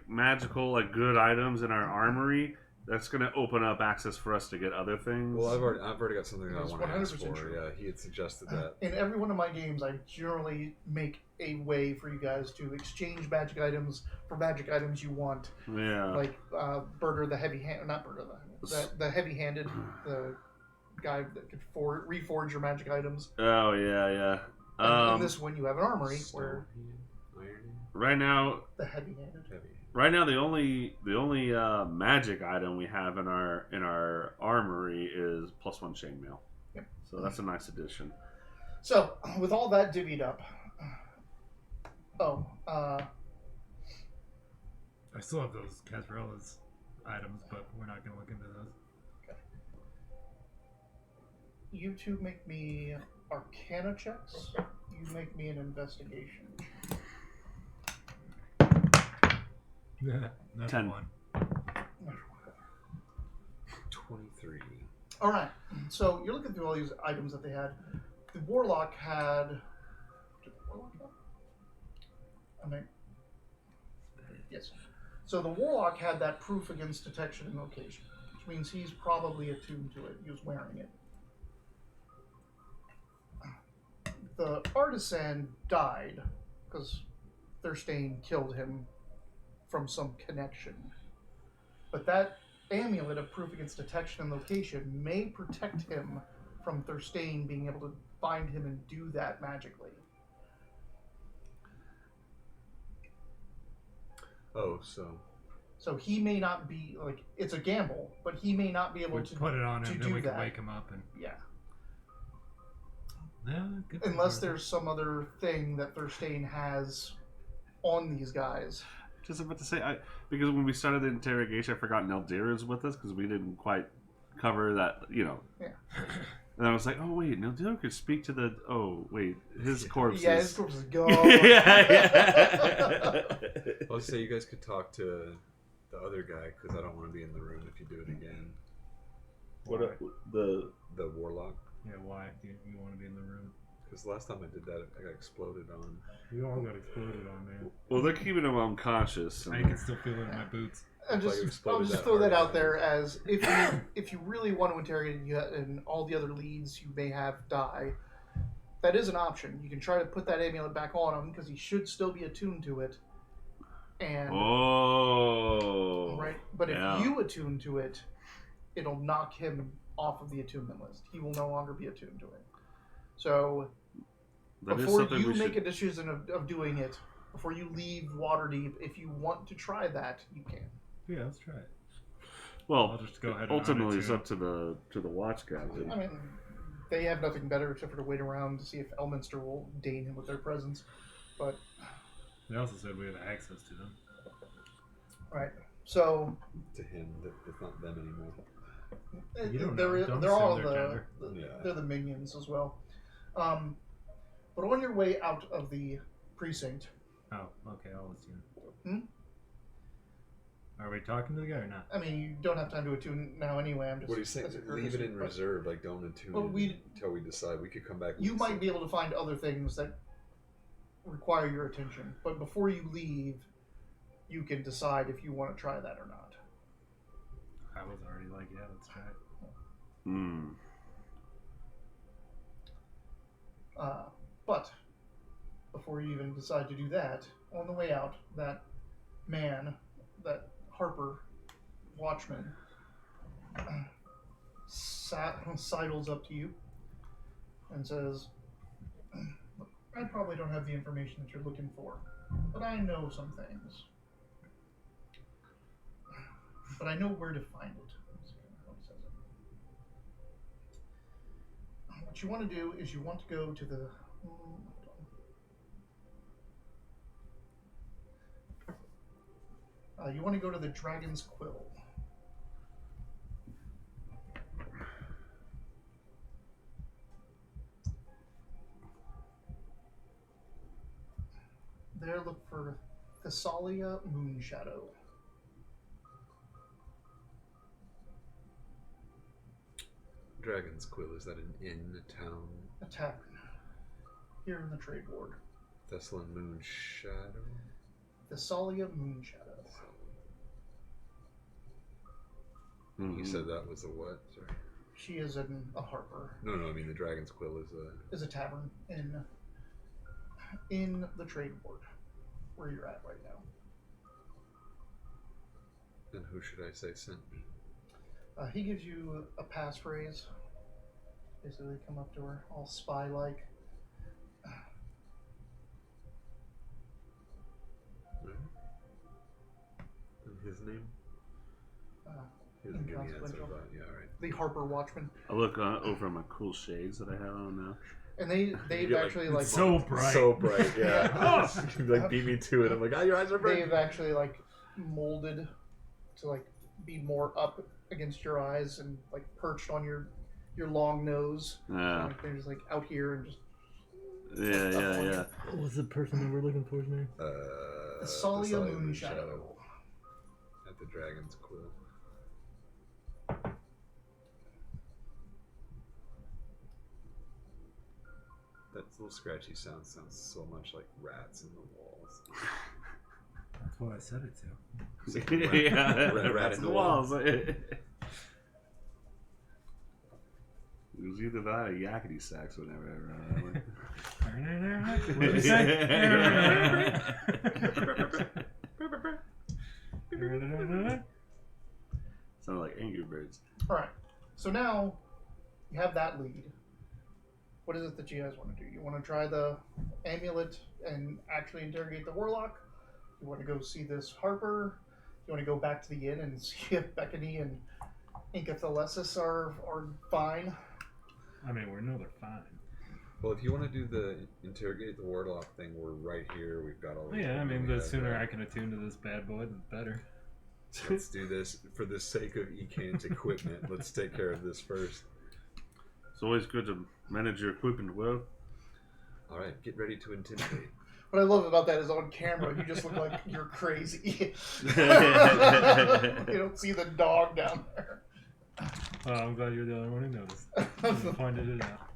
S2: magical good items in our armory, that's going to open up access for us to get other things.
S3: Well, I've already got something that I
S1: That's
S3: want to ask
S1: 100%
S3: for.
S1: true.
S3: Yeah, he had suggested that.
S1: In every one of my games, I generally make a way for you guys to exchange magic items for magic items you want.
S2: Yeah.
S1: Like Burger the heavy hand, not Burger the heavy-handed, the guy that could reforge your magic items.
S2: Oh yeah.
S1: And in this one, you have an armory where
S2: right now
S1: the heavy-handed.
S2: Right now, the only magic item we have in our armory is +1 chainmail.
S1: Yep.
S2: So that's a nice addition.
S1: So with all that divvied up,
S4: I still have those Casrella's items, but we're not gonna look into those.
S1: you two make me Arcana checks. You make me an investigation.
S4: That's
S2: 10.
S4: 1.
S3: 23.
S1: All right. So you're looking through all these items that they had. The warlock had. Did the warlock have? I mean, yes. So the warlock had that proof against detection and location, which means he's probably attuned to it. He was wearing it. The artisan died because Thirstane killed him from some connection. But that amulet of proof against detection and location may protect him from Thirstane being able to find him and do that magically.
S3: Oh,
S1: so he may not be like it's a gamble, but he may not be able
S4: We
S1: to
S4: put it on
S1: to
S4: him,
S1: do
S4: then we
S1: that.
S4: can wake him up and
S1: Yeah.
S4: yeah, good
S1: Unless
S4: point.
S1: there's some other thing that Thirstane has on these guys.
S2: Just about to say, because when we started the interrogation, I forgot Neldir is with us because we didn't quite cover that,
S1: Yeah.
S2: And I was like, oh wait, Neldir could speak to the. Oh wait, his corpse.
S1: Yeah,
S2: is...
S1: his corpse is gone.
S2: yeah.
S3: I'll say you guys could talk to the other guy because I don't want to be in the room if you do it again.
S2: What
S3: The warlock.
S4: Yeah, why? Do you want to be in the room?
S3: Because last time I did that, I got exploded on.
S4: We all got exploded on, man.
S2: Well, they're keeping him unconscious.
S4: I can still feel it in my boots.
S1: And
S3: Like
S1: I'll
S3: exploded
S1: just
S3: that
S1: throw that
S3: hard.
S1: out there as if you really want to interrogate and all the other leads you may have die, that is an option. You can try to put that amulet back on him because he should still be attuned to it. And right, but
S2: yeah.
S1: if you attune to it, it'll knock him off of the attunement list. He will no longer be attuned to it. So
S2: That is
S1: before
S2: something
S1: you
S2: we
S1: make
S2: should...
S1: a decision of doing it, before you leave Waterdeep, if you want to try that, you can.
S4: Yeah, let's try it.
S2: Well,
S4: I'll just go ahead and
S2: ultimately, it's
S4: unattune.
S2: up to the watch captain.
S1: I mean, they have nothing better except for to wait around to see if Elminster will deign him with their presence. But
S4: They also said we have access to them.
S1: right, so
S3: To him, it's not them anymore.
S4: You don't
S1: they're
S4: know. Don't
S1: they're all
S4: assume their
S1: the
S3: Yeah.
S1: they're the minions as well. But on your way out of the precinct,
S4: Oh, okay, I'll assume.
S1: Hmm?
S4: Are we talking to the guy or not?
S1: I mean, you don't have time to attune now anyway. I'm just
S3: What do you think?
S1: as a
S3: Leave it
S1: courtesy,
S3: in
S1: but
S3: reserve, like don't attune
S1: Well,
S3: it until we decide. We could come back.
S1: You might be able to find other things that require your attention, but before you leave, you can decide if you want to try that or not.
S4: I was already like, yeah, let's try it.
S2: Hmm.
S1: But before you even decide to do that, on the way out, that man, that Harper watchman, sidles up to you and says, "Look, I probably don't have the information that you're looking for, but I know some things. But I know where to find it." That's kind of how he says it. What you want to do is you want to go to the... you want to go to the Dragon's Quill. There, look for Thessalia Moonshadow.
S3: Dragon's Quill, is that an inn, a town?
S1: A tavern. here in the trade ward.
S3: Thessalan Moon Shadow.
S1: Thessalia Moonshadow.
S3: You said that was a what? Sorry.
S1: She is a harper.
S3: No, I mean the Dragon's Quill is a...
S1: Is a tavern in the trade ward where you're at right now.
S3: And who should I say sent me?
S1: He gives you a passphrase. Basically, come up to her, all spy-like.
S3: And his name? He doesn't give me answer,
S1: Inconsequential.
S3: but yeah, all right.
S1: The Harper Watchman.
S2: I look over my cool shades that I have on now.
S1: And
S3: You
S1: they've
S3: get,
S1: actually
S4: It's so bright.
S3: So bright, yeah.
S1: Yeah.
S3: You, like beat me to it. I'm like, your eyes are bright.
S1: they've actually like molded to like be more up against your eyes and like perched on your long nose.
S2: Yeah.
S1: Like they're just like out here and just
S2: Yeah.
S4: What was the person that we're looking for's name?
S1: Thessalia Moonshadow.
S3: At the Dragon's Quill. That little scratchy sound sounds so much like rats in the walls.
S4: That's what I said it to.
S2: Yeah.
S3: Rat in the
S2: walls. It was either that or yakety sax whenever I read
S4: What did you say?
S2: Sounded like Angry Birds.
S1: Alright. So now you have that lead. What is it that you guys want to do? You want to try the amulet and actually interrogate the warlock? You want to go see this Harper? You want to go back to the inn and see if Beckany and Incathalesis are fine?
S4: I mean, we know they're fine.
S3: Well, if you want to do the interrogate the warlock thing, we're right here. We've got all.
S4: Yeah, I mean, the sooner I can attune to this bad boy, the better.
S3: Let's do this for the sake of Ecan's equipment. Let's take care of this first.
S2: It's always good to manage your equipment well.
S3: All right, get ready to intimidate.
S1: What I love about that is on camera, you just look like you're crazy. You don't see the dog down there.
S4: Well, I'm glad you're the only one who noticed. You pointed it out.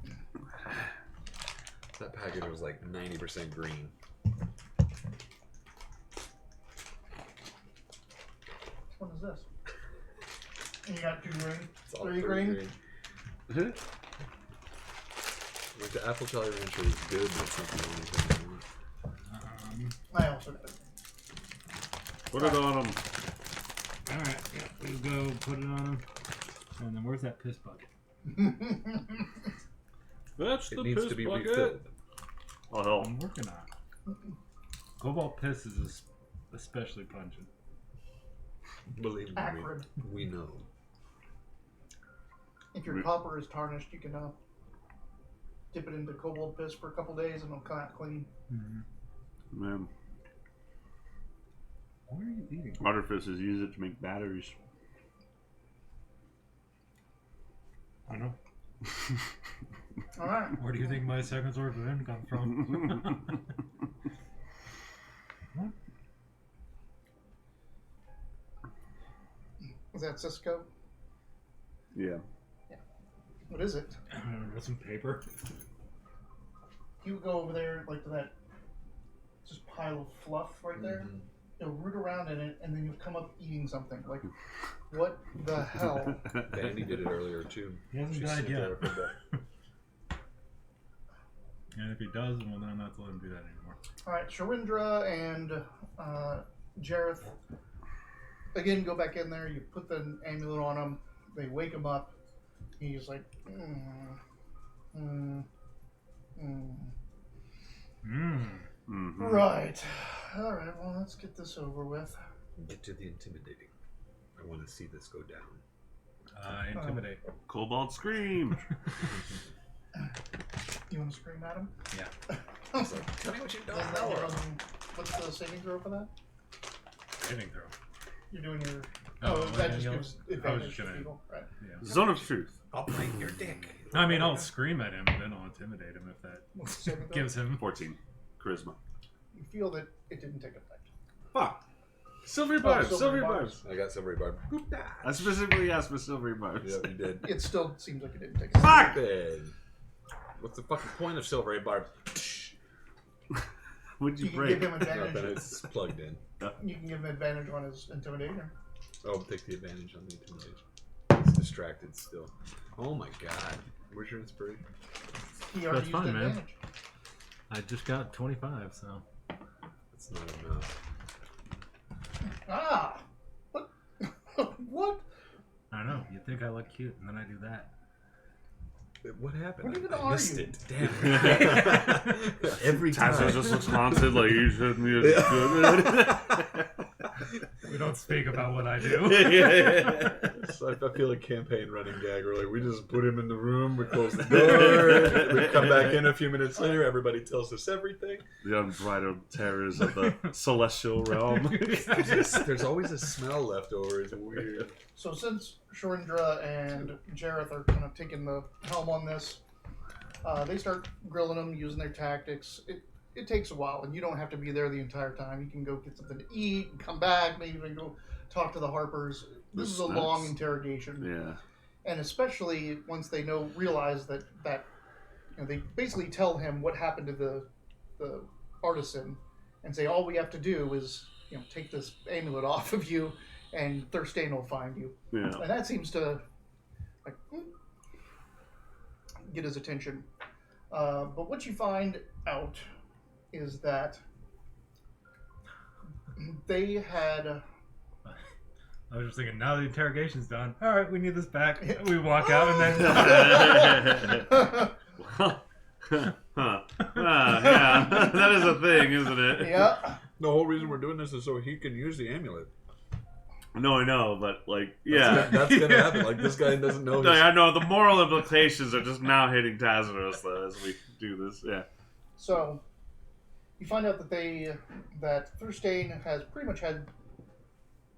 S3: That package was like 90% green.
S1: Which one is this? And you got 2 green,
S3: It's all
S1: 3
S3: pretty
S1: green.
S3: Like the apple jolly rancher is good, but it's not the only thing I want.
S1: I also got it.
S2: Put it on them.
S4: Alright, yeah, we'll go put it on him. And then where's that piss bucket?
S2: That's
S3: It
S2: the
S3: needs
S2: piss
S3: to be
S2: bucket.
S3: refilled.
S2: Oh hell.
S4: I'm working on it. Cobalt piss is especially pungent.
S3: Believe me,
S1: Acrid.
S3: we know.
S1: If your copper is tarnished, you can dip it into cobalt piss for a couple days and it'll come out clean.
S4: Mm-hmm.
S2: Man,
S4: What are you eating?
S2: artificers use it to make batteries.
S4: I know.
S1: Alright.
S4: Where do you think my second source of income from? What?
S1: Is that Cisco?
S2: Yeah.
S1: What is it?
S4: Got some paper.
S1: You go over there, like to that just pile of fluff right there. You'll root around in it, and then you'll come up eating something. Like, what the hell?
S3: Bandy did it earlier too.
S4: He hasn't
S3: She
S4: died
S3: sniffed
S4: yet.
S3: at it for a bit.
S4: And if he does, well, then I'm not to let him do that anymore.
S1: Alright, Sharindra and Jareth, again, go back in there. You put the amulet on him. They wake him up. He's like,
S2: Mm-hmm.
S1: Right. Alright, well, let's get this over with.
S3: Get to the intimidating. I want to see this go down.
S4: Intimidate.
S2: Cobalt scream.
S1: You want to scream at him?
S4: Yeah.
S3: It's like, tell me what you don't
S1: Then
S3: know.
S1: what's the saving throw for that?
S4: Saving throw.
S1: You're doing your...
S4: Oh,
S1: Oh, that
S4: yeah,
S1: just
S4: yeah.
S1: gives
S4: I was
S1: advantage
S4: just
S1: to
S4: gonna-
S1: people. Right.
S4: Yeah.
S2: Zone of truth.
S3: I'll bite your dick.
S4: I mean, I'll scream at him, and then I'll intimidate him if that
S1: What's the saving throw?
S4: gives him.
S2: 14. Charisma.
S1: You feel that it didn't take effect.
S2: Fuck. Silvery barbs.
S1: silvery
S2: Silvery
S1: barbs.
S2: barbs.
S3: I got silvery barb.
S2: I specifically asked for silvery barbs.
S3: Yep, you did.
S1: It still seems like it didn't take effect.
S2: Fuck!
S3: Stupid. What's the fucking point of silvery barb?
S2: Would you
S1: You can
S2: break?
S1: give him
S3: Not that
S1: advantage.
S3: it's plugged in.
S1: You can give him advantage on his intimidation.
S3: Oh, take the advantage on the intimidation. He's distracted still. Oh my god. Where's your inspiration?
S1: He already
S4: That's
S1: used
S4: fine, man.
S1: advantage.
S4: I just got 25, so.
S3: That's not enough.
S1: Ah! What? What?
S4: I don't know. You think I look cute, and then I do that.
S3: What happened?
S1: What even
S3: I
S1: are
S3: missed
S1: you?
S3: it. Damn it. Every time.
S2: Tazo just looks haunted, like you shouldn't be good.
S4: We don't speak about what I do.
S3: So I feel like campaign running gag. We're like, we just put him in the room, we close the door, we come back in a few minutes later, everybody tells us everything.
S2: The unbridled terrors of the celestial realm.
S3: There's always a smell left over. It's weird.
S1: So since Sharindra and Jareth are kind of taking the helm on this, they start grilling them, using their tactics. It takes a while, and you don't have to be there the entire time. You can go get something to eat, and come back, maybe even go talk to the Harpers. This is a
S2: Snaps.
S1: long interrogation,
S2: Yeah.
S1: and especially once they realize that they basically tell him what happened to the artisan, and say all we have to do is take this amulet off of you, and Thurstane will find you.
S2: Yeah.
S1: And that seems to get his attention. But what you find out is that they had...
S4: I was just thinking, now the interrogation's done. All right, we need this back. We walk out, and then...
S2: Yeah, that is a thing, isn't it?
S1: Yeah.
S3: The whole reason we're doing this is so he can use the amulet.
S2: No, I know, but like, yeah.
S3: That's gonna happen. Like, this guy doesn't know.
S2: No, I know the moral implications are just now hitting Tazaros though as we do this. Yeah.
S1: So, you find out that Thurstane has pretty much had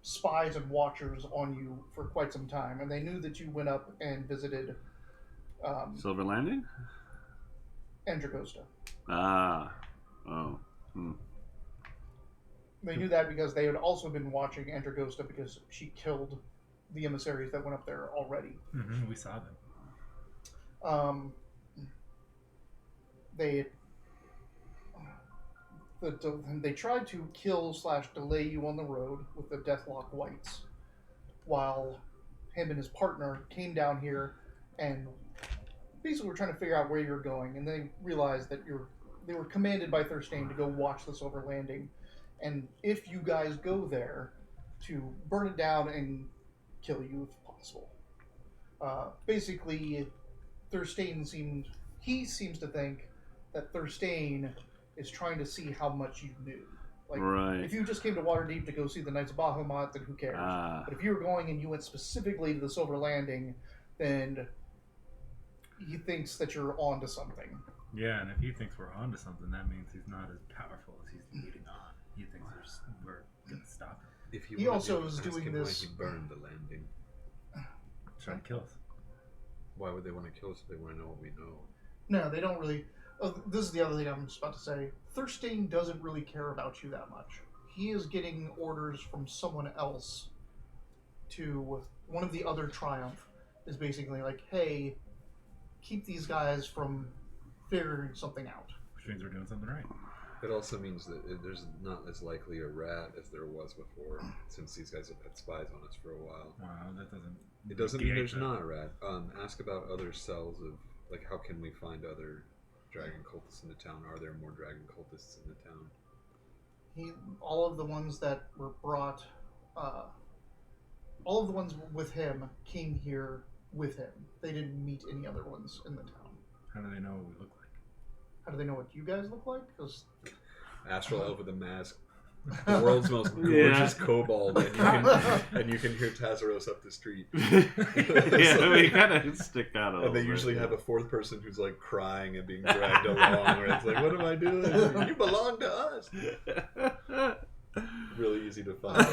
S1: spies and watchers on you for quite some time, and they knew that you went up and visited
S2: Silver Landing?
S1: Andragosta.
S2: Ah. Oh. Hmm.
S1: They knew that because they had also been watching Andragosta because she killed the emissaries that went up there already.
S4: Mm-hmm, we saw them.
S1: They tried to kill / delay you on the road with the Deathlock Whites, while him and his partner came down here and basically were trying to figure out where you're going, and they realized that they were commanded by Thurstane to go watch the Silver Landing, and if you guys go there, to burn it down and kill you if possible. Basically, Thurstane seems to think that Thurstane is trying to see how much you knew. Like,
S2: Right.
S1: if you just came to Waterdeep to go see the Knights of Bahamut, then who cares?
S2: Ah.
S1: But if you were going and you went specifically to the Silver Landing, then he thinks that you're onto something.
S4: Yeah, and if he thinks we're onto something, that means he's not as powerful as he's leading on. He thinks we're going to stop him.
S3: If
S1: He also is doing this-
S3: Why he burned the landing.
S4: Trying to kill us.
S3: Why would they want to kill us if they want to know what we know?
S1: No, they don't really. Oh, this is the other thing I'm just about to say. Thurstane doesn't really care about you that much. He is getting orders from someone else to one of the other Triumph is basically like, hey, keep these guys from figuring something out.
S4: Which means we're doing something right.
S3: It also means that there's not as likely a rat as there was before, since these guys have had spies on us for a while.
S4: Wow, that doesn't...
S3: It doesn't mean
S4: negate
S3: there's
S4: that.
S3: not a rat. Ask about other cells of, like, how can we find other dragon cultists in the town? Are there more dragon cultists in the town?
S1: All of the ones that were brought, all of the ones with him came here with him. They didn't meet any other ones in the town.
S4: How do they know what we look like?
S1: How do they know what you guys look like? Because
S3: Astral elf with a mask. The world's most gorgeous kobold, and you can hear Tazaros up the street.
S2: Yeah, we kind of stick out a little
S3: And they
S2: bit,
S3: usually
S2: yeah.
S3: have a fourth person who's like crying and being dragged along, where it's like, what am I doing? You belong to us. Really easy to find.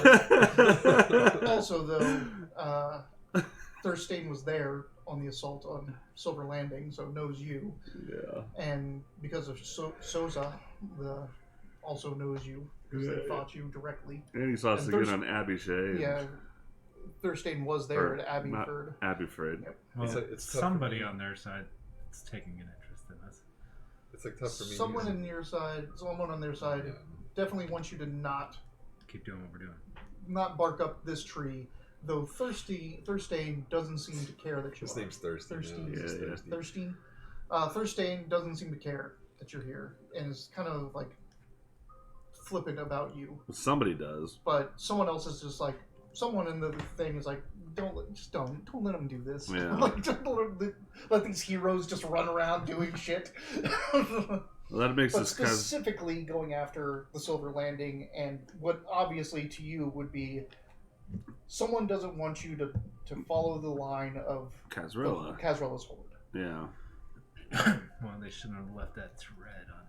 S1: also, though, Thurstane was there on the assault on Silver Landing, so knows you.
S2: Yeah.
S1: And because of Soza, also knows you, because they fought you directly.
S2: And he saw us
S1: And
S2: again on Abishai.
S1: Yeah, Thurstane was there at Abbeyford.
S2: Abbeyford.
S1: Yep.
S4: Well,
S3: It's tough for
S4: somebody
S3: me.
S4: on their side is taking an interest in us.
S3: It's like tough for me.
S1: Someone on your side, someone on their side, definitely wants you to not
S4: Keep doing what we're doing.
S1: not bark up this tree. Though Thirstane doesn't seem to care that you
S3: His
S1: are.
S3: name's Thirsty.
S1: Thirsty.
S3: Yeah,
S2: Yeah, yeah.
S1: Thirstine. Thirstane doesn't seem to care that you're here and is kind of like flippant about you.
S2: Somebody does.
S1: But someone else is just like, someone in the thing is like, don't let them do this.
S2: Yeah.
S1: Like, don't let these heroes just run around doing shit.
S2: Well, that makes
S1: But
S2: this because
S1: specifically going after the Silver Landing, and what obviously to you would be, someone doesn't want you to follow the line of Kazrella's horde.
S2: Yeah.
S4: Well, they shouldn't have left that thread on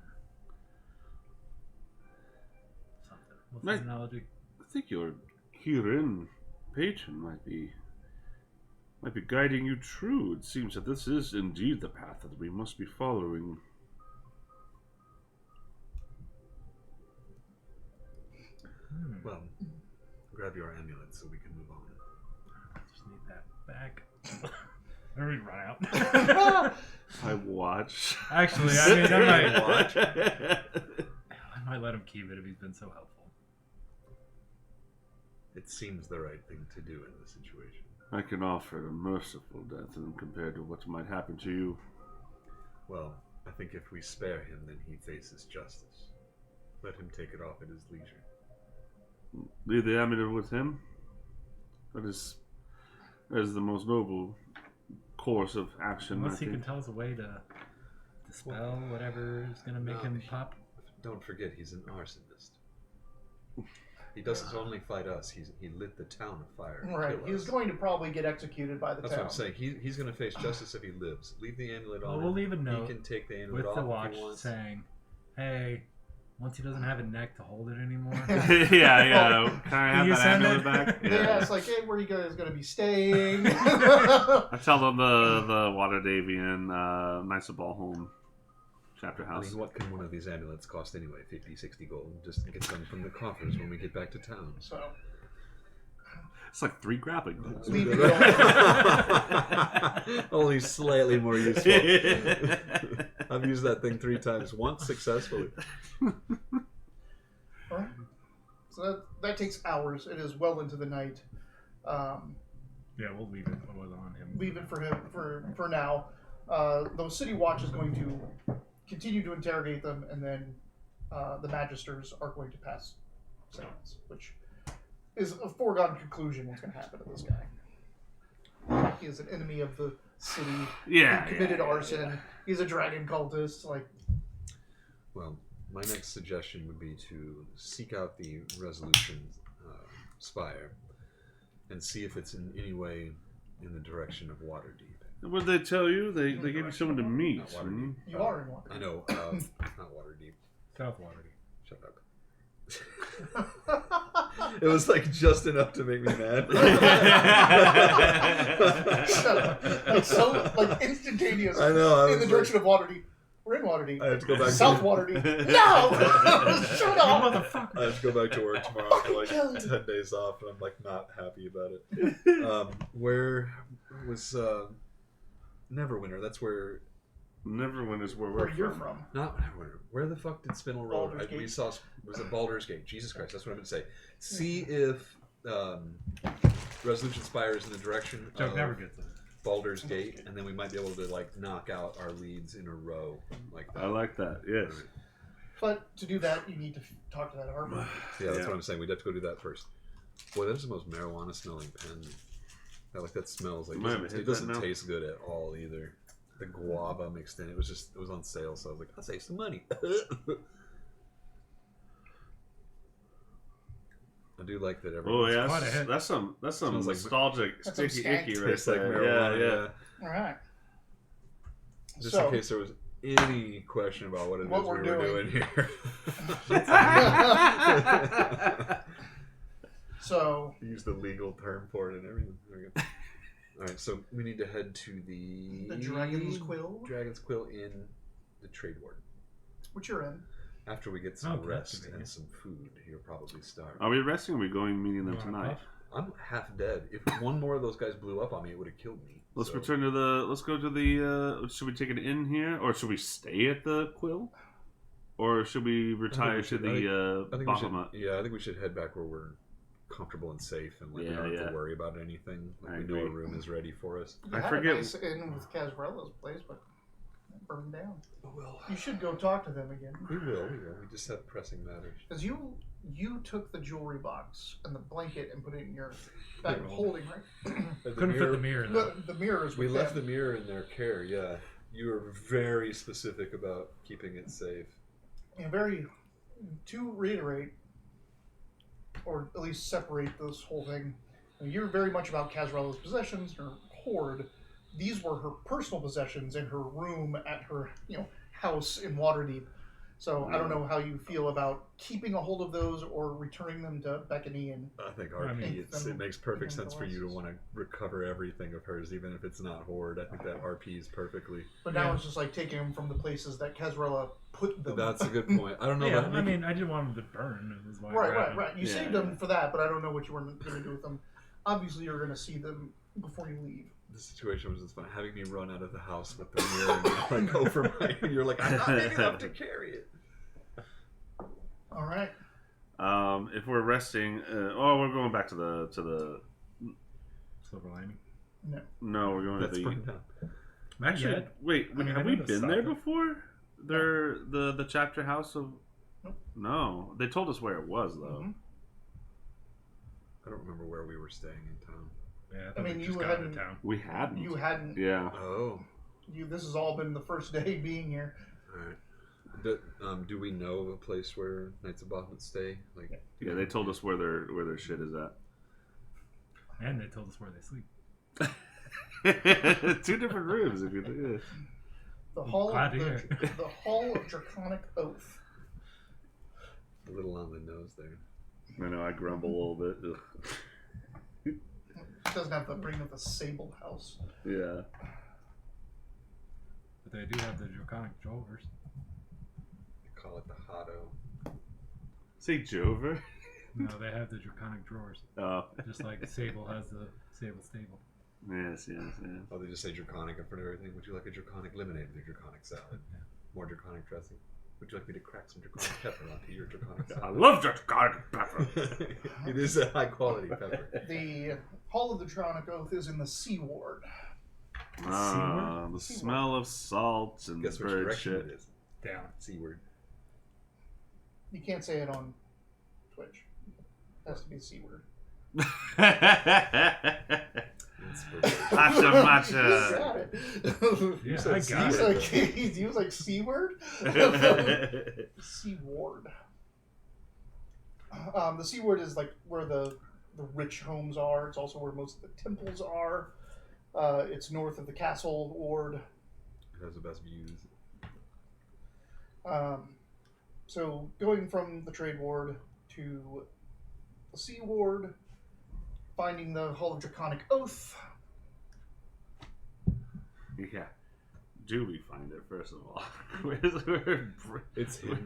S4: something. What's
S2: Right.
S4: the analogy?
S2: I think your Kirin patron might be guiding you true. It seems that this is indeed the path that we must be following.
S3: Well, grab your amulet so we can move on.
S4: I just need that back. Or we run out.
S2: I watch.
S4: Actually, I mean, I
S2: watch.
S4: might let him keep it if he's been so helpful.
S3: It seems the right thing to do in this situation.
S2: I can offer a merciful death and compared to what might happen to you.
S3: Well, I think if we spare him, then he faces justice. Let him take it off at his leisure.
S2: Leave the amulet with him. That is the most noble course of action.
S4: Unless
S2: I
S4: he
S2: think.
S4: can tell us a way to dispel whatever is going to make him pop.
S3: Don't forget, he's an arsonist. He doesn't only fight us. He lit the town afire.
S1: Right. He's going to probably get executed by the
S3: That's
S1: town.
S3: what I'm saying. He's going to face justice if he lives. Leave the amulet on.
S4: Well, we'll leave a note
S3: He can take the amulet
S4: with
S3: off
S4: the
S3: if
S4: watch
S3: he wants.
S4: saying, "Hey, once he doesn't have a neck to hold it anymore."
S2: yeah. Can I have
S4: You
S2: that
S4: send
S2: amulet
S4: it?
S2: back?
S1: Yeah, it's like, hey, where you guys going to be staying?
S2: I tell them the Waterdavian Knights of Balhome chapter
S3: I
S2: house.
S3: mean, what can one of these amulets cost anyway? 50, 60 gold. Just get them from the coffers when we get back to town.
S1: So,
S2: It's like 3 grappling hooks.
S1: leave it going.
S3: Only slightly more useful. I've used that thing 3 times, once successfully.
S1: Alright. So that takes hours. It is well into the night.
S4: Yeah, we'll leave it on him.
S1: Leave it for him for now. The city watch is going to continue to interrogate them, and then the magisters are going to pass sentence, which is a foregone conclusion what's going to happen to this guy. He is an enemy of the city.
S2: Yeah.
S1: He committed arson. He's a dragon cultist. Like,
S3: Well, my next suggestion would be to seek out the resolution spire and see if it's in any way in the direction of Waterdeep.
S2: What did they tell you? They gave you someone to meet.
S3: Not Waterdeep.
S1: you are in one.
S3: I know, not Waterdeep.
S4: South Waterdeep.
S3: Shut up. It was like just enough to make me mad.
S1: Shut up. Like, so, like, instantaneous.
S3: I know.
S1: In the direction of Waterdeep. We're in Waterdeep.
S3: I have to go back.
S1: South
S3: to,
S1: Waterdeep. No! Shut up!
S4: Motherfucker.
S3: I have to go back to work tomorrow for like 10 days off, and I'm like not happy about it. Where was Neverwinter? That's where.
S2: Neverwinter is where
S1: Where
S2: we're
S1: you're from.
S3: Not Neverwinter. Where the fuck did Spinel Road?
S1: Baldur's Gate.
S3: We saw. Was it Baldur's Gate? Jesus Christ, that's what I'm going to say. See if Resolution Spire is in the direction
S4: Joke
S3: of
S4: never gets it.
S3: Baldur's Gate, and then we might be able to like knock out our leads in a row like that.
S2: I like that. Yes.
S1: But to do that, you need to talk to that harbor.
S3: Yeah, that's
S2: Yeah.
S3: what I'm saying. We'd have to go do that first. Boy, that's the most marijuana smelling pen. That smells like
S2: Might have hit
S3: it doesn't
S2: that now.
S3: taste good at all either. The guava mixed in. It was on sale, so I was like, I'll save some money. I do like that
S2: Oh
S3: everyone's
S2: yeah,
S4: quite a hit.
S2: that's some
S3: Smells like-
S2: nostalgic,
S1: That's some
S2: sticky
S1: stank.
S2: icky right
S3: tastes like
S2: there.
S3: marijuana.
S2: Yeah.
S1: All right.
S3: Just
S1: So-
S3: in case there was any question about what it
S1: What
S3: is
S1: we're
S3: we were
S1: doing.
S3: doing here.
S1: So,
S3: Use the legal term for it and everything. There we go. All right, so we need to head to the
S1: Dragon's Quill,
S3: Dragon's Quill in the Trade Ward.
S1: which you're in.
S3: After we get some
S4: Oh,
S3: rest
S4: that's
S3: and
S4: convenient.
S3: some food, you're probably starved.
S2: Are we resting? Or are we going meeting them
S4: You wanna
S2: tonight?
S4: puff?
S3: I'm half dead. If one more of those guys blew up on me, it would have killed me.
S2: Let's
S3: So-
S2: return to the. Let's go to the. Should we take an inn here, or should we stay at the Quill, or should we retire to
S3: should.
S2: the
S3: I think we should.
S2: Bahamut?
S3: Yeah, I think we should head back where we're comfortable and safe, and like we don't have to worry about anything. Like
S2: I
S3: we know our
S2: agree.
S3: room is ready for us.
S1: You
S2: I
S1: had
S2: forget-
S1: a nice inn with Casvarella's place, but it burned down.
S3: Oh well.
S1: You should go talk to them again.
S3: We will. We just have pressing matters.
S1: Because you took the jewelry box and the blanket and put it in your bag of holding, right?
S4: Couldn't fit the mirror though.
S1: The mirror is
S3: We
S1: with
S3: left
S1: them.
S3: the mirror in their care. Yeah, you were very specific about keeping it safe.
S1: And to reiterate, or at least separate this whole thing, you're very much about Casvarella's possessions, her hoard. These were her personal possessions in her room at her, house in Waterdeep. So I don't know how you feel about keeping a hold of those or returning them to Bethany and
S3: I think
S4: I
S3: RP.
S4: mean,
S3: it makes perfect
S1: even
S3: sense for you to
S1: otherwise.
S3: want to recover everything of hers, even if it's not hoard. I think that RPs perfectly.
S1: but now
S4: Yeah.
S1: it's just like taking them from the places that Casvarella put them.
S3: That's a good point. I don't know.
S4: Yeah,
S3: that
S4: I mean, I didn't want them to burn. Is why I grabbed them.
S1: Right. You
S2: Yeah,
S1: saved them for that, but I don't know what you were going to do with them. Obviously, you're going to see them before you leave.
S3: the situation was just fun. Having me run out of the house with the mirror and like over my. You're like, I'm not big enough to carry it.
S1: All right.
S2: If we're resting, we're going back to the
S4: Silver lining.
S2: No, we're going
S3: That's
S2: to
S3: burned
S2: the.
S3: down.
S2: Actually,
S4: Yet.
S2: wait.
S4: I mean,
S2: have
S4: I
S2: we
S4: know the
S2: been there
S4: stop.
S2: before? They're the chapter house of.
S1: Nope.
S2: No, they told us where it was though.
S1: Mhm.
S3: I don't remember where we were staying in town.
S4: Yeah,
S1: I mean,
S4: we
S1: you
S4: just got out of
S1: hadn't-
S4: town.
S2: We hadn't.
S1: You hadn't.
S2: Yeah.
S3: Oh,
S1: This has all been the first day being here.
S3: all right. Do we know of a place where Knights of Bahamut stay? Like,
S2: Yeah, they told us where their shit is at.
S4: And they told us where they sleep.
S2: 2 different rooms. If you think it.
S1: The hall
S4: Glad
S1: of
S4: to
S1: the,
S4: hear.
S1: the hall of Draconic Oath.
S3: a little on the nose there.
S2: I know I grumble a little bit. Ugh.
S1: It doesn't have the ring of the Sable House.
S2: Yeah.
S4: But they do have the draconic drovers.
S3: They call it the Hotto.
S2: Say Jover.
S4: No, they have the draconic drawers.
S2: Oh.
S4: Just like Sable has the Sable stable.
S2: Yes.
S3: Oh, they just say draconic in front of everything. Would you like a draconic lemonade with your draconic salad? More draconic dressing? Would you like me to crack some draconic pepper onto your draconic
S2: I
S3: salad?
S2: love draconic pepper.
S3: It is a high quality pepper.
S1: The hall of the Draconic Oath is in the Sea Ward.
S2: The smell of salt and
S3: Guess which
S2: bird
S3: direction
S2: shit.
S3: it is.
S4: Down.
S3: Seaward.
S1: You can't say it on Twitch. It has to be C word.
S2: Macha, macha.
S1: You got it.
S4: Yeah,
S3: said
S4: I
S3: C
S4: got
S3: word.
S4: it.
S1: He was like C word? Sea Ward. The Sea Ward is like where the rich homes are. It's also where most of the temples are. It's north of the castle ward.
S3: It has the best views.
S1: So going from the trade ward to the Sea Ward, finding the Hall of Draconic Oath.
S2: Yeah. Do we find it first of all?
S3: It's
S2: we're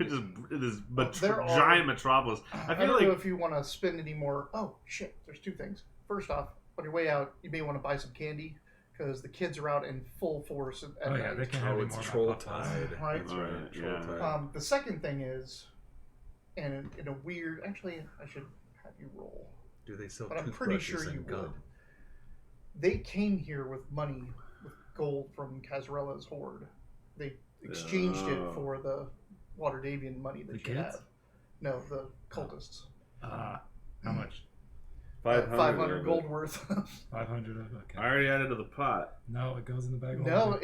S2: just this
S1: There are-
S2: giant metropolis. I
S1: I
S2: feel
S1: don't know
S2: like
S1: if you want to spend any more. Oh shit! There's 2 things. First off, on your way out, you may want to buy some candy because the kids are out in full force at
S4: Oh yeah,
S1: night.
S4: they can't have
S3: Oh,
S4: any
S3: it's
S4: more
S3: Troll
S4: Pop Tarts.
S3: Tide.
S1: Right.
S3: That's right.
S2: Right,
S3: Troll
S2: yeah.
S3: Tide.
S1: The second thing is, and in a weird. Actually, I should have you roll.
S3: Do they sell
S1: But I'm pretty
S3: toothbrushes
S1: sure you
S3: and
S1: would.
S3: gum?
S1: They came here with money, with gold from Casvarella's hoard. They exchanged
S2: Oh.
S1: it for the Waterdavian money that
S4: The
S1: you
S4: kids?
S1: have. No, the cultists.
S4: How much?
S1: 500 gold worth.
S4: 500 of okay.
S2: I already added to the pot.
S4: No, it goes in the bag. of
S1: No,
S4: holding.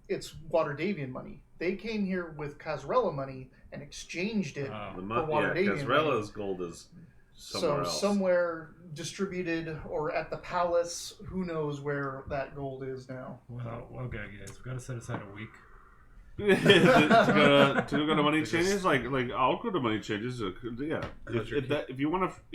S1: it's Waterdavian money. They came here with Casrella money and exchanged it.
S4: Oh.
S2: The
S1: For
S2: yeah,
S1: Waterdavian
S2: Casrella's gold is somewhere
S1: so
S2: else.
S1: somewhere distributed or at the palace, who knows where that gold is now.
S4: Well, okay, guys, we've got to set aside a week.
S2: to go to money changes, like I'll go to money changes. Yeah,
S3: How's your
S2: if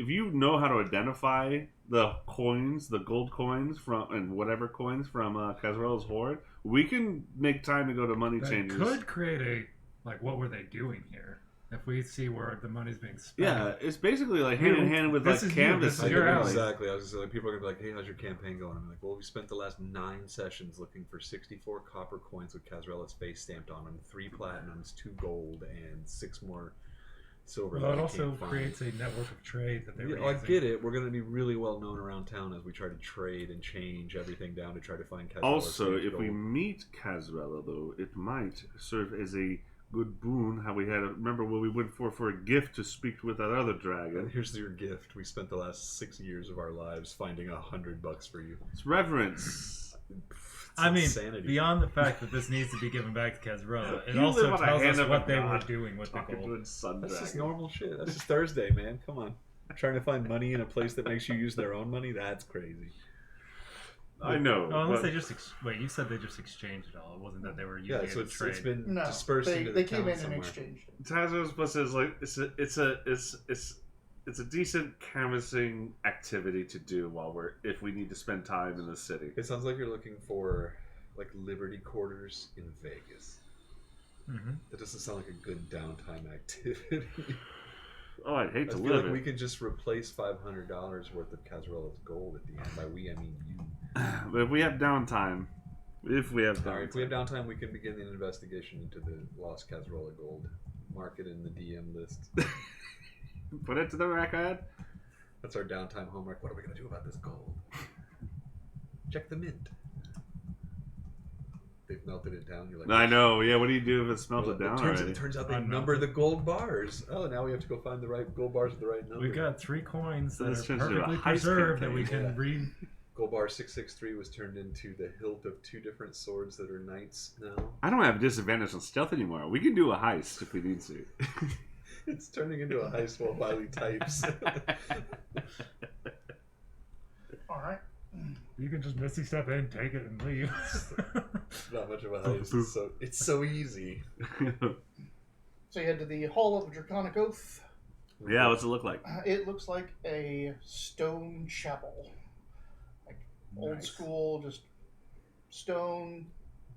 S2: you know how to identify the coins, the gold coins and whatever coins from Casrella's hoard, we can make time to go to money
S4: That
S2: changes.
S4: could create a what were they doing here? If we see where the money's being spent.
S2: Yeah, it's basically like hand in hand with like
S4: This is
S2: canvas.
S4: you. This is your alley.
S3: Exactly. I was just like, people are gonna be like, "Hey, how's your campaign going?" I'm like, "Well, we spent the last 9 sessions looking for 64 copper coins with Casrella's face stamped on them, 3 platinums, 2 gold, and 6 more silver."
S4: Well,
S3: that
S4: it
S3: I
S4: also
S3: can't find.
S4: creates a network of trade that they were
S3: Yeah, I
S4: using.
S3: get it. We're going to be really well known around town as we try to trade and change everything down to try to find Casrella's
S2: Also,
S3: face
S2: if we
S3: gold.
S2: meet Casrella, though, it might serve as a good boon. How we had remember when we went for a gift to speak with that other
S3: And
S2: dragon.
S3: here's your gift. We spent the last 6 years of our lives finding $100 for you.
S2: It's reverence.
S3: It's
S4: I mean,
S3: insanity.
S4: beyond the fact that this needs to be given back to Casrella, it
S2: You
S4: also
S2: live on a
S4: tells
S2: hand
S4: us
S2: of a
S4: what they were
S2: god.
S4: doing with the
S2: Talking to
S4: gold.
S2: a sun
S3: That's just
S2: dragon.
S3: normal shit. That's just Thursday, man. Come on. Trying to find money in a place that makes you use their own money? That's crazy.
S2: I know.
S4: Oh, unless
S2: but
S4: they just wait. You said they just exchanged it all. It wasn't that they were using
S3: Yeah,
S4: it
S3: so
S4: in trade.
S3: it's been
S1: No,
S3: dispersed into
S1: they
S3: the
S1: came
S3: town
S1: in
S3: somewhere.
S1: and exchanged it.
S2: Tazos Plus is like it's a decent canvassing activity to do while if we need to spend time in the city.
S3: It sounds like you're looking for like Liberty Quarters in Vegas.
S4: Mhm.
S3: That doesn't sound like a good downtime activity.
S2: Oh, I'd hate
S3: I
S2: to
S3: feel
S2: live
S3: like we
S2: it.
S3: could just replace $500 worth of Casrella's gold at the end. By we, I mean you.
S2: But if we have downtime,
S3: All right, if we have downtime, we can begin an investigation into the lost Casrella gold. Mark it in the DM list.
S2: put it to the record.
S3: That's our downtime homework. What are we going to do about this gold? Check the mint. They've melted it down. You're like,
S2: I know. Yeah, what do you do if it's melted
S3: Well,
S2: down
S3: it
S2: already?
S3: turns out they
S4: Unmelted.
S3: number the gold bars. Oh, now we have to go find the right gold bars with the right number.
S4: We've got 3 coins
S2: So
S4: that
S2: this
S4: are
S2: turns into a
S4: perfectly
S2: heist
S4: preserved that we
S2: campaign.
S4: can read.
S3: Gold bar 663 was turned into the hilt of 2 different swords that are knights now.
S2: I don't have disadvantage on stealth anymore. We can do a heist if we need to.
S3: It's turning into a heist while Wiley types.
S1: All right.
S4: You can just Misty step in, take it, and leave.
S3: Not much of a heist. It's so easy.
S1: So you head to the Hall of Draconic Oath.
S2: Yeah, what's it look like?
S1: It looks like a stone chapel, like old
S4: Nice.
S1: school, just stone,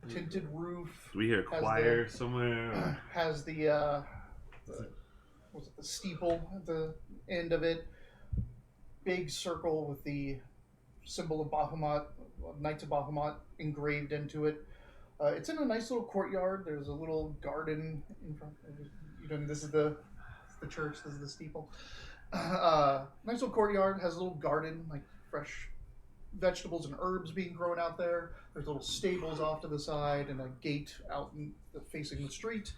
S1: tinted roof.
S2: Do we hear a
S1: Has
S2: choir somewhere?
S1: Has the was it the steeple at the end of it? Big circle with the symbol of Bahamut, Knights of Bahamut, engraved into it. It's in a nice little courtyard. There's a little garden in front. This is the church. This is the steeple. Nice little courtyard. Has a little garden, like fresh vegetables and herbs being grown out there. There's little stables off to the side and a gate out facing the street.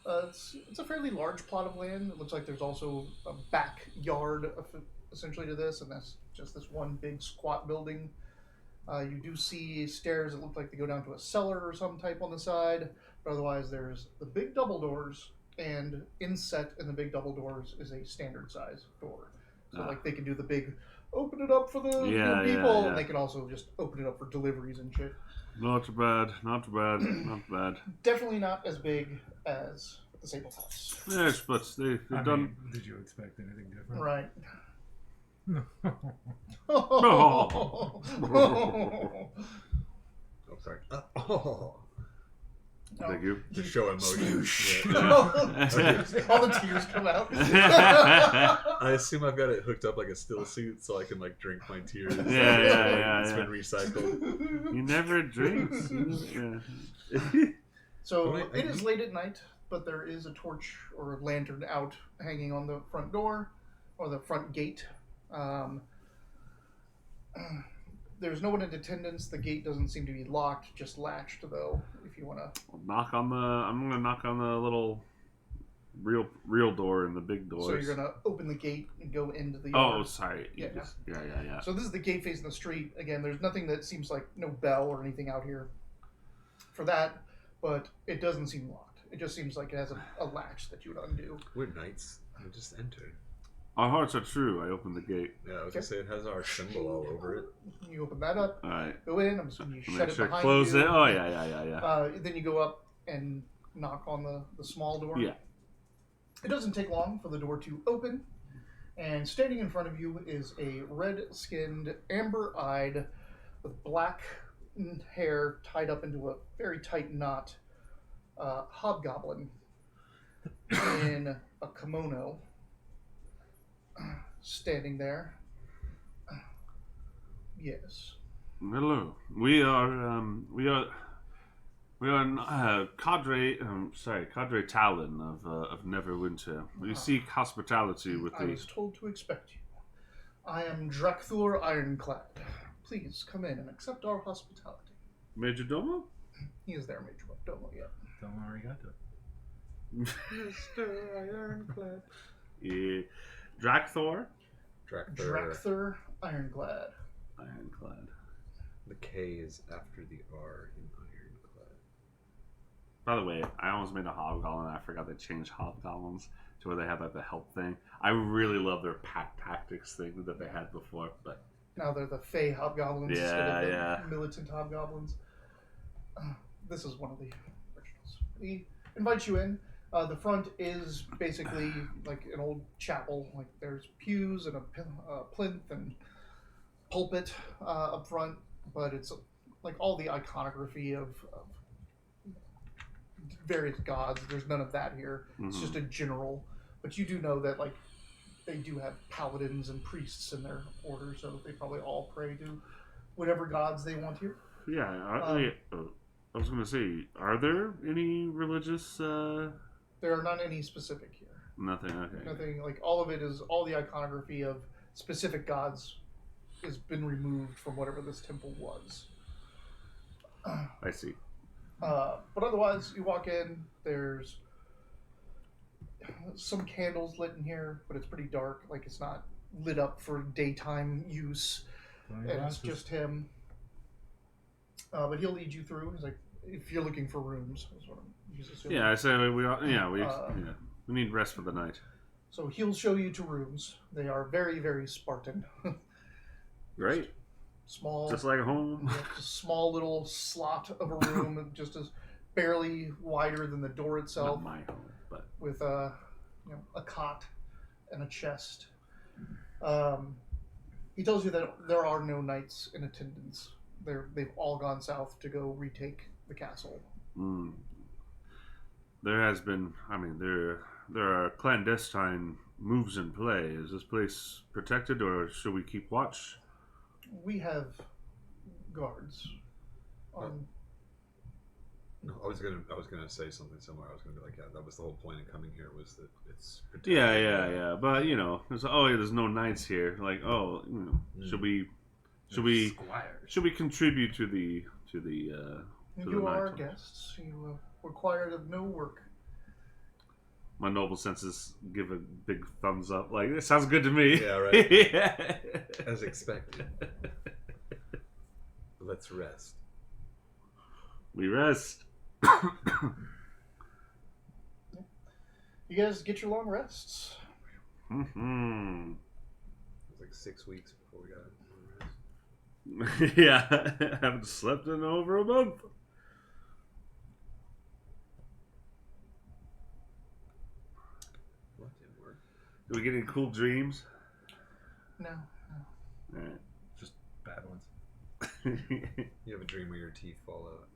S1: It's a fairly large plot of land. It looks like there's also a backyard essentially to this, and that's just this one big squat building. You do see stairs that look like they go down to a cellar or some type on the side, but otherwise there's the big double doors, and inset in the big double doors is a standard size door. So like they can do the big open it up for the
S2: Yeah,
S1: new
S2: yeah,
S1: people,
S2: yeah.
S1: and they can also just open it up for deliveries and shit.
S2: Not bad, not bad, not bad.
S1: Definitely not as big as the Sable House.
S2: Yes, but they've
S4: I
S2: done.
S4: mean, did you expect anything different?
S1: Right.
S3: Oh, sorry.
S2: Thank you.
S3: Just show emotion.
S1: All the tears come out.
S3: I assume I've got it hooked up like a still suit so I can like drink my tears.
S2: Yeah,
S3: It's
S2: yeah.
S3: been recycled.
S2: You never drink. Yeah.
S1: So
S3: Well,
S1: it is late at night, but there is a torch or a lantern out hanging on the front door or the front gate. There's no one in attendance. The gate doesn't seem to be locked, just latched though. If you want to
S2: I'm gonna knock on the little real door and the big doors.
S1: So you're gonna open the gate and go into the
S2: Oh,
S1: yard.
S2: sorry.
S1: Yeah.
S2: Yeah.
S1: So this is the gate facing the street. Again, there's nothing that seems like no bell or anything out here for that, but it doesn't seem locked. It just seems like it has a latch that you would undo.
S3: We're knights. We just entered.
S2: Our hearts are true. I opened the gate.
S3: Yeah, I was gonna say it has our symbol all over it.
S1: You open that up,
S2: All right.
S1: go in. I'm assuming you shut
S2: Make
S1: it
S2: sure
S1: behind
S2: close
S1: you.
S2: it. Oh yeah.
S1: Then you go up and knock on the small door.
S2: Yeah.
S1: It doesn't take long for the door to open, and standing in front of you is a red-skinned, amber-eyed, with black hair tied up into a very tight knot, hobgoblin in a kimono, standing there. Yes.
S2: Hello. We are Cadre Talon of Neverwinter. We seek hospitality with
S1: I
S2: the.
S1: was told to expect you. I am Drakthor Ironclad. Please come in and accept our hospitality.
S2: Major Domo?
S1: He is there, Major Domo, yet.
S4: Don't worry, got to.
S3: Mr. Ironclad.
S2: Yeah. Drakthor?
S1: Drakthor Ironclad.
S2: Ironclad.
S3: The K is after the R in Ironclad.
S2: By the way, I almost made a hobgoblin. I forgot they changed hobgoblins to where they had like the help thing. I really love their pack tactics thing that they had before, but
S1: Now they're the Fey Hobgoblins instead
S2: Yeah,
S1: of the
S2: yeah.
S1: militant Hobgoblins. This is one of the originals. He invites you in. The front is basically like an old chapel. Like there's pews and a plinth and pulpit up front, but it's like all the iconography of various gods. There's none of that here. It's just a general. But you do know that like they do have paladins and priests in their order, so they probably all pray to whatever gods they want here.
S2: yeah. I was gonna say, are there any religious?
S1: There are not any specific here.
S2: Nothing. Okay.
S1: Nothing like all of it is all the iconography of specific gods has been removed from whatever this temple was.
S2: I see.
S1: But otherwise, you walk in. There's some candles lit in here, but it's pretty dark. Like it's not lit up for daytime use, and it's just him. But he'll lead you through. He's like, if you're looking for rooms, is what he's assuming.
S2: Yeah, I say we need rest for the night.
S1: So he'll show you to rooms. They are very, very Spartan.
S2: Great.
S1: Small,
S2: Just like a home.
S1: yeah, just small little slot of a room, just as barely wider than the door itself,
S2: Not my home, but
S1: with a cot and a chest. He tells you that there are no knights in attendance. They've all gone south to go retake the castle.
S2: there has been. I mean, there are clandestine moves in play. Is this place protected, or should we keep watch?
S1: We have guards.
S3: No, I was gonna say something similar. I was gonna be like, yeah, that was the whole point of coming here, was that it's protected.
S2: Yeah. But there's no knights here. Like, should we contribute to the
S1: You are
S2: night?
S1: guests. You required of no work.
S2: My noble senses give a big thumbs up. Like, it sounds good to me.
S3: Yeah, right.
S2: Yeah.
S3: As expected. Let's rest.
S2: We rest.
S1: You guys get your long rests.
S2: Mm-hmm.
S3: It was like 6 weeks before we got rest.
S2: Yeah, I haven't slept in over a month.
S3: What didn't work?
S2: Do we get any cool dreams?
S1: No.
S2: All
S4: Just bad ones.
S2: right.
S3: You have a dream where your teeth fall out.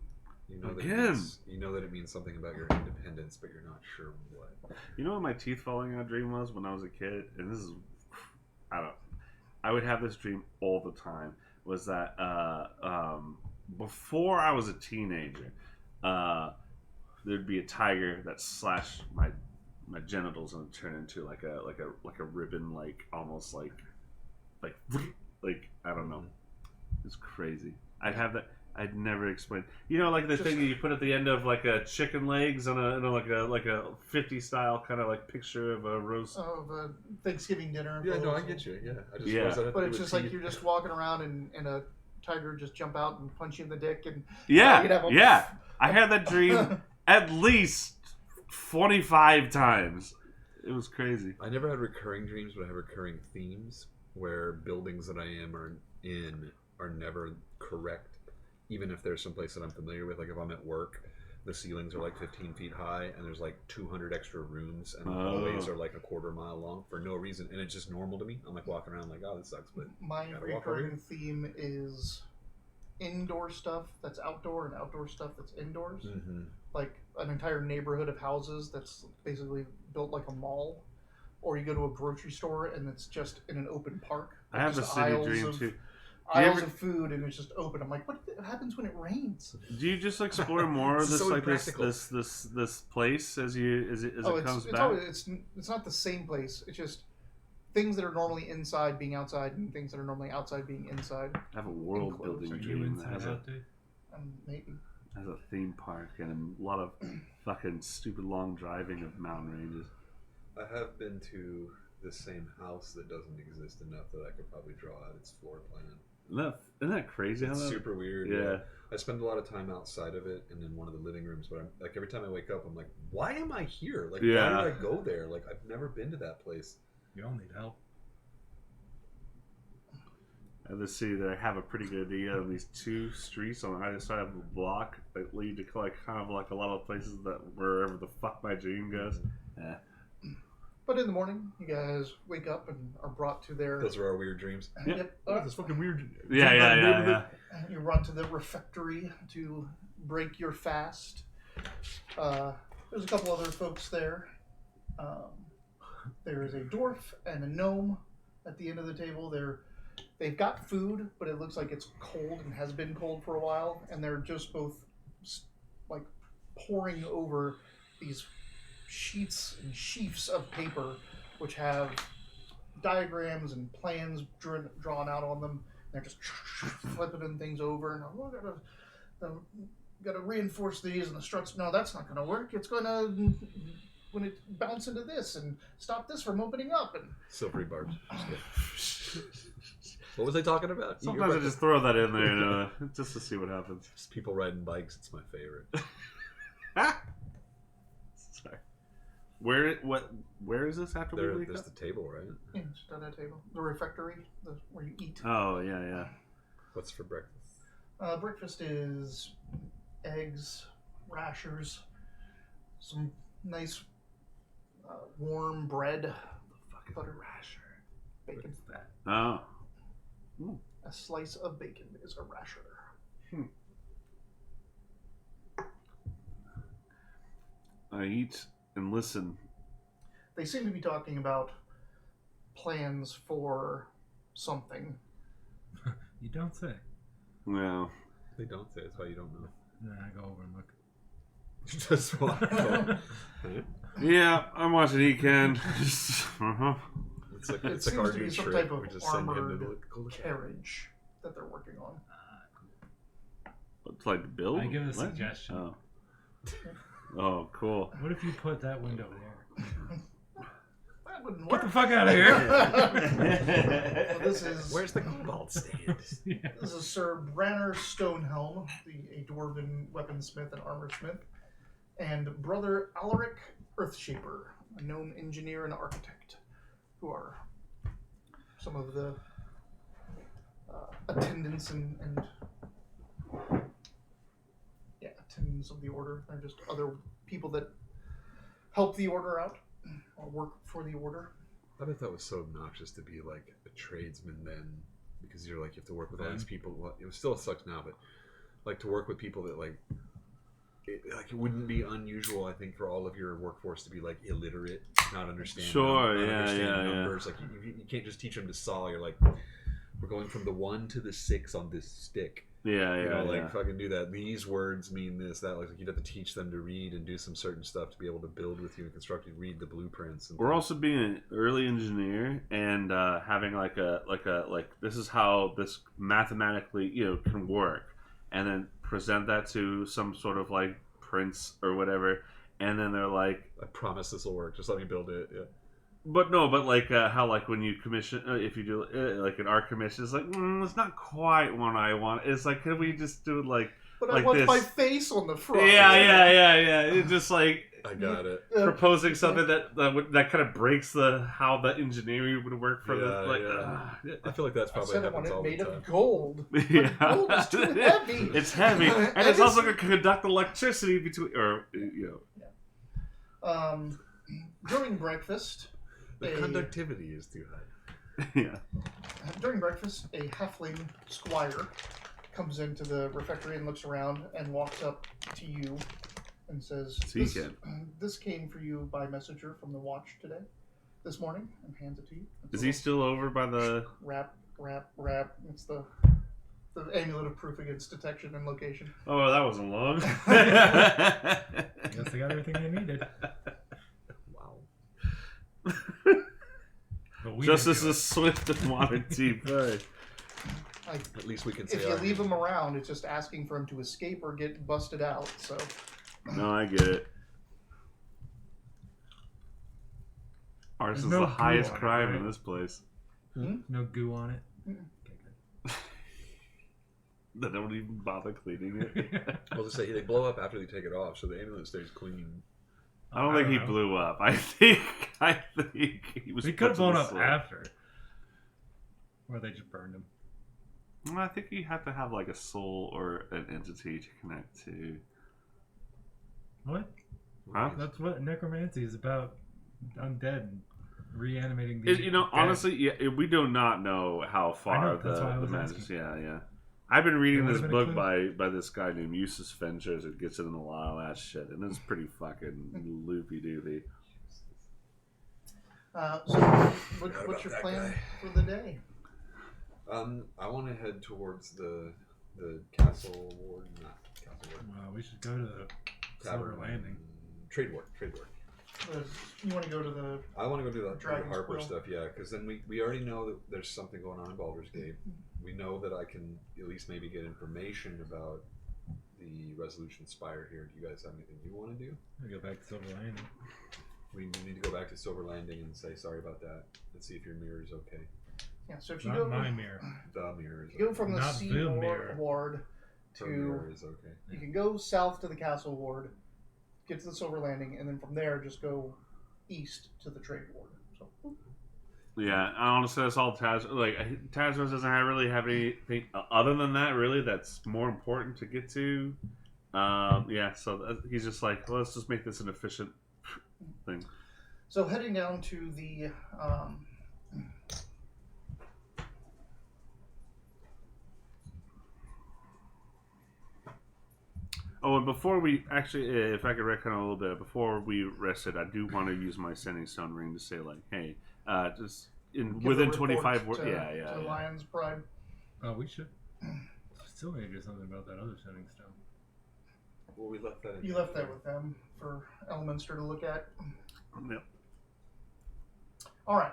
S3: You know that
S2: Again.
S3: you know that it means something about your independence, but you're not sure what.
S2: You know what my teeth falling out dream was when I was a kid? And this is, I would have this dream all the time. Was that before I was a teenager, there'd be a tiger that slashed my genitals and turn into like a ribbon, like almost like I don't know. It's crazy. I'd have that. I'd never explain. You know, like the thing that you put at the end of like a chicken legs on like a 50 style kind of like picture of a roast.
S1: Of a Thanksgiving dinner.
S3: Yeah, no, I get you. Yeah, I just
S2: Yeah.
S3: realized that
S1: But
S3: it
S1: it's
S3: was
S1: just like
S3: teeth.
S1: you're just walking around and a tiger just jump out and punch you in the dick and
S2: Yeah,
S1: you'd have a-
S2: yeah. I had that dream at least 25 times. It was crazy.
S3: I never had recurring dreams, but I have recurring themes where buildings that I am in are never correct, even if there's some place that I'm familiar with. Like if I'm at work, the ceilings are like 15 feet high, and there's like 200 extra rooms, and the hallways are like a quarter mile long for no reason, and it's just normal to me. I'm like walking around like, oh, this sucks, but
S1: my
S3: gotta walk over
S1: recurring
S3: here.
S1: theme is indoor stuff that's outdoor and outdoor stuff that's indoors.
S3: Mm-hmm.
S1: Like an entire neighborhood of houses that's basically built like a mall. Or you go to a grocery store and it's just in an open park.
S2: I have a
S1: Just
S2: city
S1: aisles
S2: dream
S1: of-
S2: too.
S1: Aisles of food and it's just open. I'm like, what happens when it rains?
S2: Do you just explore more of
S3: This is
S2: this
S3: so
S2: like
S3: impractical.
S2: this place as it comes
S1: it's
S2: back?
S1: always, it's not the same place. It's just things that are normally inside being outside and things that are normally outside being inside.
S2: I have a world building
S4: Are you
S2: dream that
S4: inside
S2: has
S4: out, dude?
S1: Maybe.
S2: a theme park and a lot of fucking stupid long driving of mountain ranges.
S3: I have been to the same house that doesn't exist enough that I could probably draw out its floor plan.
S2: Isn't that crazy?
S3: It's
S2: how that-
S3: super weird.
S2: Yeah.
S3: I spend a lot of time outside of it and in one of the living rooms, but I'm like every time I wake up, I'm like, why am I here? Like,
S2: Yeah.
S3: why did I go there? Like, I've never been to that place.
S4: You all need help.
S2: And the city that I have a pretty good idea of these two streets on either side of the block that lead to like kind of like a lot of places that wherever the fuck my dream goes. Yeah.
S1: But in the morning, you guys wake up and are brought to their.
S3: Those are our weird dreams.
S2: Yeah.
S1: Yep.
S3: That's fucking weird.
S2: Yeah.
S1: You run to the refectory to break your fast. There's a couple other folks there. There is a dwarf and a gnome at the end of the table. They've got food, but it looks like it's cold and has been cold for a while, and they're just both like poring over these sheets and sheafs of paper which have diagrams and plans drawn out on them. They're just flipping things over, and gotta reinforce these and the struts. No, that's not gonna work. It's gonna when it bounce into this and stop this from opening up. And
S3: Silvery barbs. What was I talking about?
S2: Sometimes I just throw that in there just to see what happens.
S3: Just people riding bikes. It's my favorite.
S2: Sorry. Where is this after we wake
S3: There's
S2: up?
S3: the table, right?
S1: yeah, just on that table, the refectory, where you eat.
S2: Oh yeah.
S3: What's for breakfast?
S1: Breakfast is eggs, rashers, some nice warm bread, butter,
S2: rasher.
S1: bacon.
S2: Oh.
S1: A slice of bacon is a rasher.
S2: I eat and listen.
S1: They seem to be talking about plans for something.
S4: You don't say.
S2: Well,
S3: They don't say. That's why you don't know.
S4: Then I go over and look.
S3: Just walk.
S2: yeah, I'm watching Ecan. uh-huh.
S3: It's like
S1: It
S3: it's like
S1: seems
S3: our
S1: to be
S3: new
S1: some
S3: trick.
S1: type of
S3: We just send him to
S1: armored
S3: go look at it.
S1: carriage that they're working on.
S2: It's like build.
S4: I give a
S2: What?
S4: suggestion.
S2: Oh. Oh, cool.
S4: What if you put that window there?
S1: That wouldn't
S4: Get
S1: work.
S4: the fuck out of here!
S1: Well, this is
S3: Where's the cobalt stand?
S4: Yeah.
S1: This is Sir Branner Stonehelm, a dwarven weaponsmith and armorsmith, and Brother Alaric Earthshaper, a gnome engineer and architect, who are some of the attendants and attendants of the order. They're just other people that help the order out or work for the order.
S3: I bet that was so obnoxious to be like a tradesman then, because you're like you have to work with all these people. Well, it still sucks now, but like to work with people that it wouldn't be unusual, I think, for all of your workforce to be like illiterate, not understand. Numbers. Like you can't just teach them to saw. You're like, we're going from the 1 to the 6 on this stick.
S2: Yeah.
S3: Fucking do that. These words mean this, that. Like you'd have to teach them to read and do some certain stuff to be able to build with you and construct and read the blueprints. And
S2: We're
S3: things.
S2: also being an early engineer and having like this is how this mathematically can work, and then present that to some sort of like prince or whatever, and then they're like,
S3: I promise this will work. Just let me build it. Yeah.
S2: But like how like when you commission if you do like an art commission, it's like it's not quite what I want. It's like, can we just do it like
S1: But
S2: like
S1: I want
S2: this?
S1: my face on the front.
S2: Yeah. It's just like
S3: I got it.
S2: proposing something that kind of breaks how the engineering would work for the like.
S3: I feel like that's
S1: I
S3: probably
S1: said I want
S3: happens
S1: it
S3: all the
S1: made
S3: time.
S1: of gold.
S2: Yeah.
S1: Gold is too heavy.
S2: It's heavy, and it's also going to conduct electricity between, or
S1: During breakfast,
S3: The conductivity is too high.
S2: yeah.
S1: during breakfast, a halfling squire comes into the refectory and looks around and walks up to you and says, this came for you by messenger from the watch this morning, and hands it to you.
S2: Is he still over by the...
S1: Wrap. It's the amulet of proof against detection and location.
S2: Oh, that wasn't long.
S4: Guess they got everything they needed.
S3: Wow.
S2: Justice is swift and water deep.
S3: At least we can say
S1: if you leave him around, it's just asking for him to escape or get busted out. So.
S2: No, I get it. Arson is the highest crime in this place.
S4: No goo on it.
S2: They don't even bother cleaning it.
S3: Well, to say they blow up after they take it off, so the amulet stays clean.
S2: I don't think he blew up. I think he was.
S4: He could have blown up after, or they just burned him.
S2: Well, I think you have to have like a soul or an entity to connect to.
S4: What?
S2: Huh?
S4: That's what necromancy is about. Undead and reanimating these.
S2: Honestly, yeah, we do not know how far the magic. Yeah. I've been reading this book by this guy named Eustace Ventures. It gets into a lot of that shit, and it's pretty fucking loopy doopy.
S1: So, what's your plan for the day?
S3: I want to head towards the castle ward, not castle ward.
S4: Well, we should go to the Silver Landing.
S3: Trade ward.
S1: You want to go to the...
S3: I want to go do the
S1: Dragon's
S3: Harper
S1: Quill?
S3: stuff, yeah, because then we already know that there's something going on in Baldur's Gate. We know that I can at least maybe get information about the Resolution Spire here. Do you guys have anything you want to do?
S4: We go back to Silver Landing.
S3: We need to go back to Silver Landing and say sorry about that and see if your mirror is okay.
S1: Yeah, so if you
S4: Not
S1: go...
S4: my mirror.
S3: The mirror is
S1: You go from the
S4: Not
S1: sea
S4: the mirror.
S1: ward
S3: Her
S1: to...
S3: mirror is okay.
S1: You can go south to the castle ward, get to the Silver Landing, and then from there just go east to the trade ward. So.
S2: Yeah, honestly, that's all Taz. Like, Tazros doesn't really have anything other than that, really, that's more important to get to. Yeah, so he's just like, well, let's just make this an efficient thing.
S1: So heading down to the...
S2: Oh, and before we actually, if I could retcon a little bit, before we rested, I do want to use my Sending Stone ring to say, like, hey, just within 25 words. Yeah.
S1: To Lion's Pride.
S4: Oh, we should still need to do something about that other Sending Stone.
S3: Well, we left that.
S1: You left that with them for Elminster to look at.
S2: Yep.
S1: All right.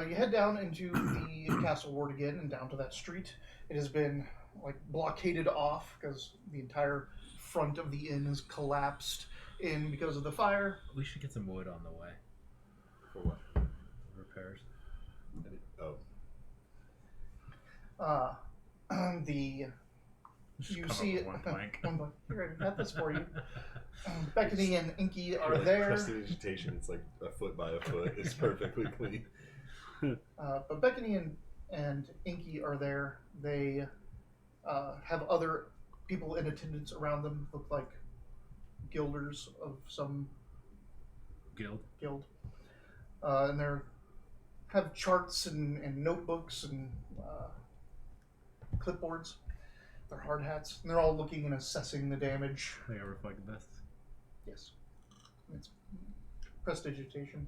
S1: You head down into the castle ward again and down to that street. It has been like blockaded off because the entire front of the inn has collapsed in because of the fire.
S4: We should get some wood on the way.
S3: For what?
S4: Repairs. Just
S1: You
S4: come
S1: see
S4: up with one plank.
S1: one plank. Here, I got this for you. Beckony and Inky are there.
S3: Prestidigitation, it's like a foot by a foot. It's perfectly clean.
S1: But Beckony and Inky are there. They have other people in attendance around them, look like guilders of some guild. And they have charts and notebooks and clipboards. They're hard hats. And they're all looking and assessing the damage.
S4: They got reflected vests.
S1: Yes. It's prestidigitation.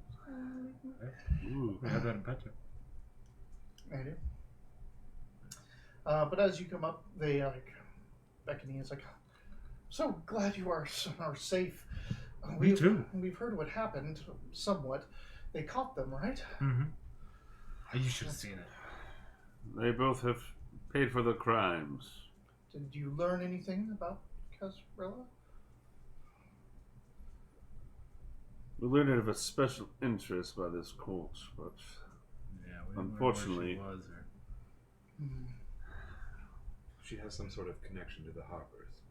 S2: Ooh.
S4: We have that in Petra.
S1: I do. But as you come up, they Beckony is like, so glad you are safe.
S4: Me too.
S1: We've heard what happened, somewhat. They caught them, right?
S4: Mm-hmm. You should have seen it.
S2: They both have paid for their crimes.
S1: Did you learn anything about Casrella?
S2: We learned of a special interest by this corpse, but
S4: Yeah, we
S2: unfortunately,
S4: didn't know where she was or...
S3: She has some sort of connection to the Harpers.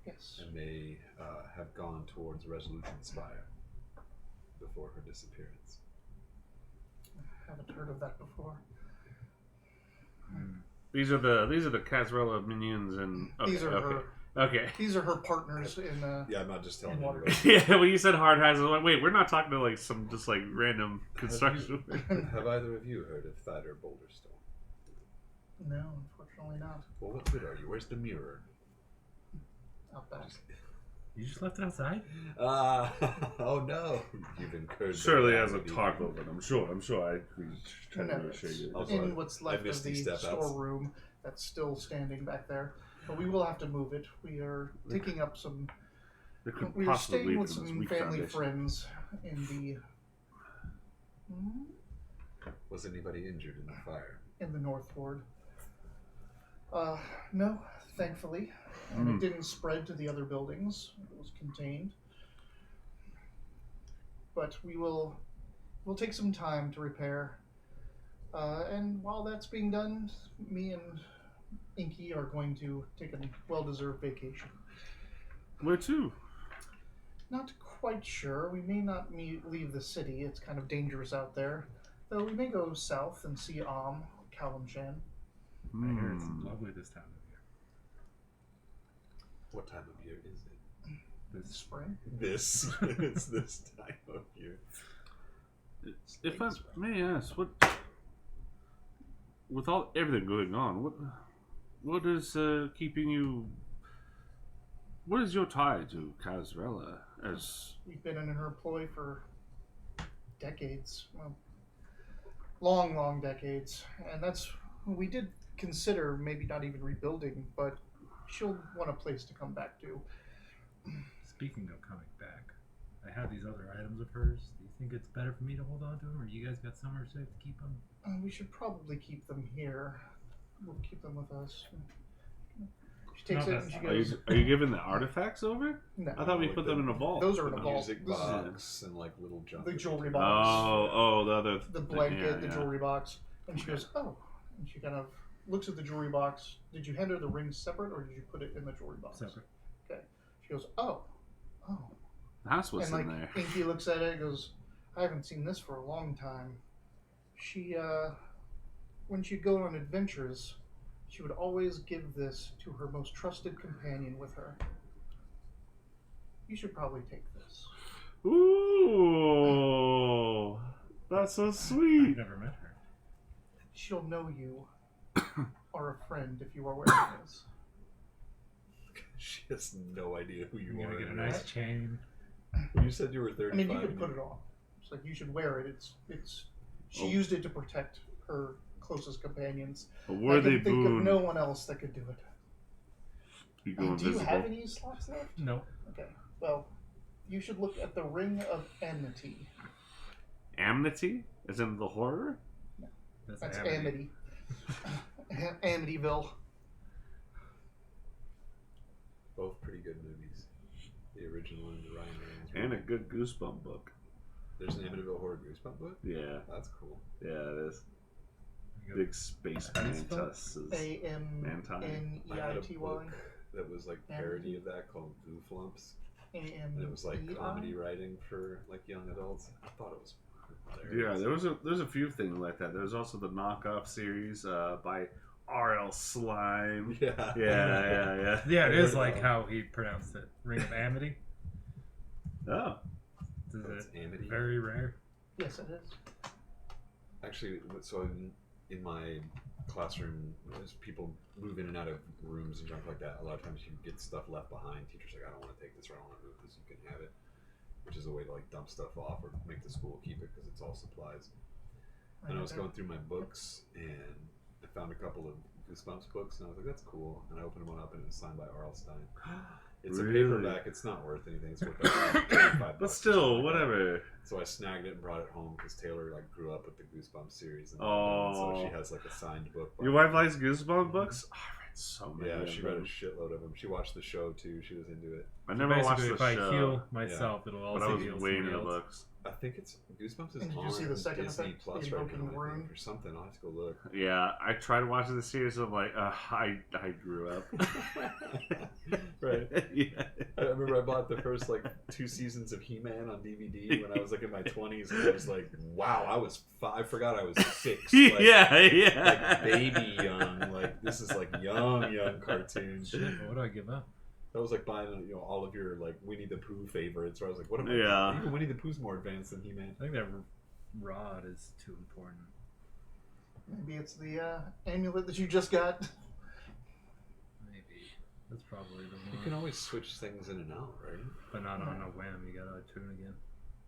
S1: Yes.
S3: And they have gone towards Resolution Spire before her disappearance.
S1: I haven't heard of that before.
S2: these are the Casrella minions, and
S1: These are
S2: Okay.
S1: These are her partners in.
S3: Yeah, I'm not just telling
S1: In water.
S3: everybody.
S2: Yeah, when you said hard hats, I was like, wait, we're not talking to like some just like random construction.
S3: Have either of you heard of Thider Boulderstone?
S1: No, unfortunately not.
S3: Well, what good are you? Where's the mirror?
S1: Out back.
S4: You just left it outside?
S3: Oh no! You've incurred.
S2: Surely
S3: the
S2: as a
S3: calamity.
S2: Tarkov, I'm sure I try
S1: No,
S2: to show you.
S3: Also,
S1: in what's left of
S3: misty
S1: the
S3: step outs.
S1: storeroom that's still standing back there. But we will have to move it. We are taking up some.
S2: It could
S1: We are
S2: possibly
S1: staying
S2: lead
S1: with
S2: to this
S1: some
S2: weak
S1: family
S2: foundation.
S1: friends in the.
S3: Was anybody injured in the fire?
S1: In the North Ward. No, thankfully. And it didn't spread to the other buildings. It was contained. But we'll take some time to repair. And while that's being done, me and Inky are going to take a well-deserved vacation.
S2: Where to?
S1: Not quite sure. We may not leave the city. It's kind of dangerous out there. Though we may go south and see Kalimshan.
S4: I hear it's lovely this time of year.
S3: What time of year is it?
S1: This spring.
S3: It's this time of year.
S2: If I may ask, with everything going on, what is keeping you? What is your tie to Casrella? As
S1: We've been in her employ for decades. Well, long decades. And that's, we did consider maybe not even rebuilding, but she'll want a place to come back to.
S4: Speaking of coming back, I have these other items of hers. Do you think it's better for me to hold on to them, or you guys got somewhere safe to keep them?
S1: We should probably keep them here. We'll keep them with us. She takes
S4: No,
S1: it and she
S4: that's
S1: goes,
S2: are you giving the artifacts over?
S1: no.
S2: I thought we
S3: Like
S2: put
S3: the-
S2: them in a vault.
S1: Those are in
S3: The
S1: a vault.
S3: music
S1: This is
S3: box and like little junk.
S1: the jewelry box.
S2: Oh, the other.
S1: The blanket, the
S2: yeah.
S1: jewelry box. And she goes, oh. And she kind of looks at the jewelry box. Did you hand her the ring separate, or did you put it in the jewelry box?
S4: Separate.
S1: Okay. She goes, oh.
S2: That's what's
S1: And
S2: in
S1: like
S2: there.
S1: Inky looks at it and goes, I haven't seen this for a long time. She when she'd go on adventures, she would always give this to her most trusted companion with her. You should probably take this.
S2: Ooh, that's so sweet.
S4: I've never met her.
S1: She'll know you are a friend if you are wearing this.
S3: She has no idea who you
S4: You're
S3: are.
S4: gonna get a nice chain.
S3: When you said you were 35.
S1: I mean, you could put it on. It's like you should wear it. It's. She
S2: Oh.
S1: used it to protect her closest companions.
S2: A
S1: I
S2: worthy
S1: can think of
S2: boon.
S1: no one else that could do it.
S2: You go
S1: Do you
S2: invisible.
S1: have any slots left?
S4: No.
S1: Okay. Well, you should look at the Ring of Amity.
S2: Amity? As in the horror?
S1: That's
S4: Amity.
S1: Amity. Amityville.
S3: Both pretty good movies. The original and the Ryan Reynolds.
S2: And a
S3: movie.
S2: good Goosebump book.
S3: There's an Amityville Horror Goosebump book?
S2: Yeah,
S3: That's cool.
S2: yeah, it is.
S4: You go-
S2: Big space
S4: How do you spell it?
S2: mantuses.
S3: I had a
S1: Amneti.
S3: book that was like parody of that called Gooflumps. And it was like comedy writing for like young adults. I thought it was hilarious.
S2: Yeah, there's a few things like that. There's also the knockoff series by R.L. Slime.
S3: Yeah.
S2: Yeah.
S4: Yeah, it is like how he pronounced it. Ring of Amity.
S2: Oh,
S4: Is
S3: That's
S4: it
S3: Amity.
S4: very rare?
S1: Yes, it is.
S3: Actually, so in my classroom, as people move in and out of rooms and junk like that, a lot of times you get stuff left behind. Teachers are like, I don't want to take this or I don't want to move this. You can have it, which is a way to like dump stuff off or make the school keep it because it's all supplies. And I was going through my books and I found a couple of Goosebumps books and I was like, that's cool. And I opened one up and it was signed by R.L. Stein. It's
S2: Really?
S3: a paperback. It's not worth anything. It's worth like $25
S2: but
S3: or
S2: still,
S3: something like that.
S2: whatever.
S3: So I snagged it and brought it home because Taylor like grew up with the Goosebumps series, and
S2: Oh.
S3: so she has like a signed book. by
S2: Your wife likes Goosebump books? Oh, I read so many.
S3: Yeah,
S2: of
S3: she read a
S2: them.
S3: shitload of them. She watched the show too. She was into it.
S2: I never watched
S4: Basically,
S2: the
S4: if I
S2: show,
S4: heal myself, it'll
S2: but I
S4: also
S2: was
S4: heal
S2: way into
S4: somebody
S2: the
S4: else.
S2: books.
S3: I think it's Goosebumps is
S1: And did you
S3: on
S1: see the second
S3: Disney
S1: effect,
S3: Plus
S1: the
S3: right
S1: Invoking
S3: now, I think,
S1: Rune?
S3: or something. I'll have to go look.
S2: Yeah, I tried watching the series. And I'm like, I grew up.
S3: Right.
S2: Yeah.
S3: I remember I bought the first like 2 seasons of He-Man on DVD when I was like in my 20s, and I was like, wow, I forgot I was 6. Like,
S2: yeah.
S3: like baby young. Like this is like young cartoon.
S4: Shit, what do I give up?
S3: That was like buying all of your like Winnie the Pooh favorites. Where I was like, what am I?
S2: Yeah.
S3: Even Winnie the Pooh's more advanced than He-Man.
S4: I think that rod is too important.
S1: Maybe it's the amulet that you just got.
S4: Maybe. That's probably the
S3: You
S4: one.
S3: can always switch things in and out, right?
S4: But not on a whim. You gotta attune again.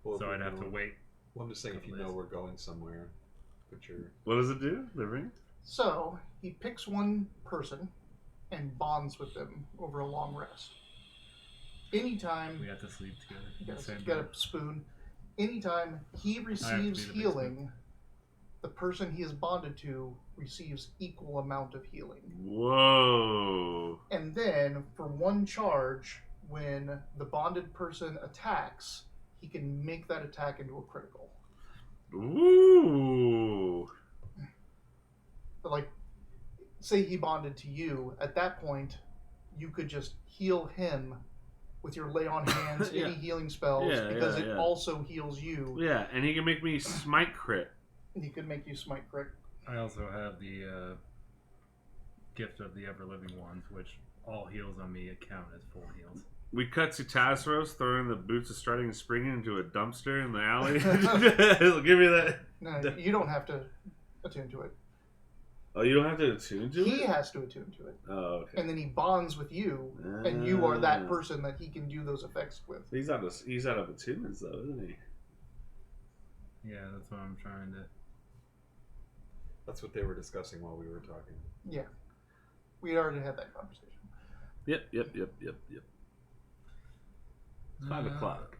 S3: Well,
S4: So
S3: if
S4: I'd
S3: you
S4: have
S3: know-
S4: to wait.
S3: Well, I'm just saying, if you
S4: couple
S3: know
S4: days.
S3: we're going somewhere, put your
S2: What does it do? The ring?
S1: So he picks one person and bonds with them over a long rest. Anytime
S4: We have to sleep together.
S1: you
S4: in the
S1: got,
S4: same
S1: you got
S4: bed.
S1: a spoon, anytime he
S4: be
S1: receives
S4: the big
S1: healing, the person he is bonded to receives equal amount of healing.
S2: Whoa.
S1: And then for one charge, when the bonded person attacks, he can make that attack into a critical.
S2: Ooh.
S1: But like, say he bonded to you, at that point, you could just heal him with your lay on hands,
S2: Yeah.
S1: any healing spells,
S2: Yeah,
S1: because
S2: yeah,
S1: it
S2: yeah.
S1: also heals you.
S2: Yeah, and he can make me smite crit.
S1: He could make you smite crit.
S4: I also have the gift of the ever living ones, which all heals on me count as full heals.
S2: We cut to Tasros throwing the boots of striding and springing into a dumpster in the alley. Give me that.
S1: No, you don't have to attune to it.
S2: Oh, you don't have to attune to
S1: He
S2: it?
S1: has to attune to it.
S2: Oh, okay.
S1: And then he bonds with you, and you are that
S2: Ah.
S1: person that he can do those effects with.
S2: He's out of attunements, though, isn't he?
S4: Yeah, that's what I'm trying to.
S3: That's what they were discussing while we were talking.
S1: Yeah. We already had that conversation.
S2: Yep. It's 5
S4: Uh,
S2: o'clock.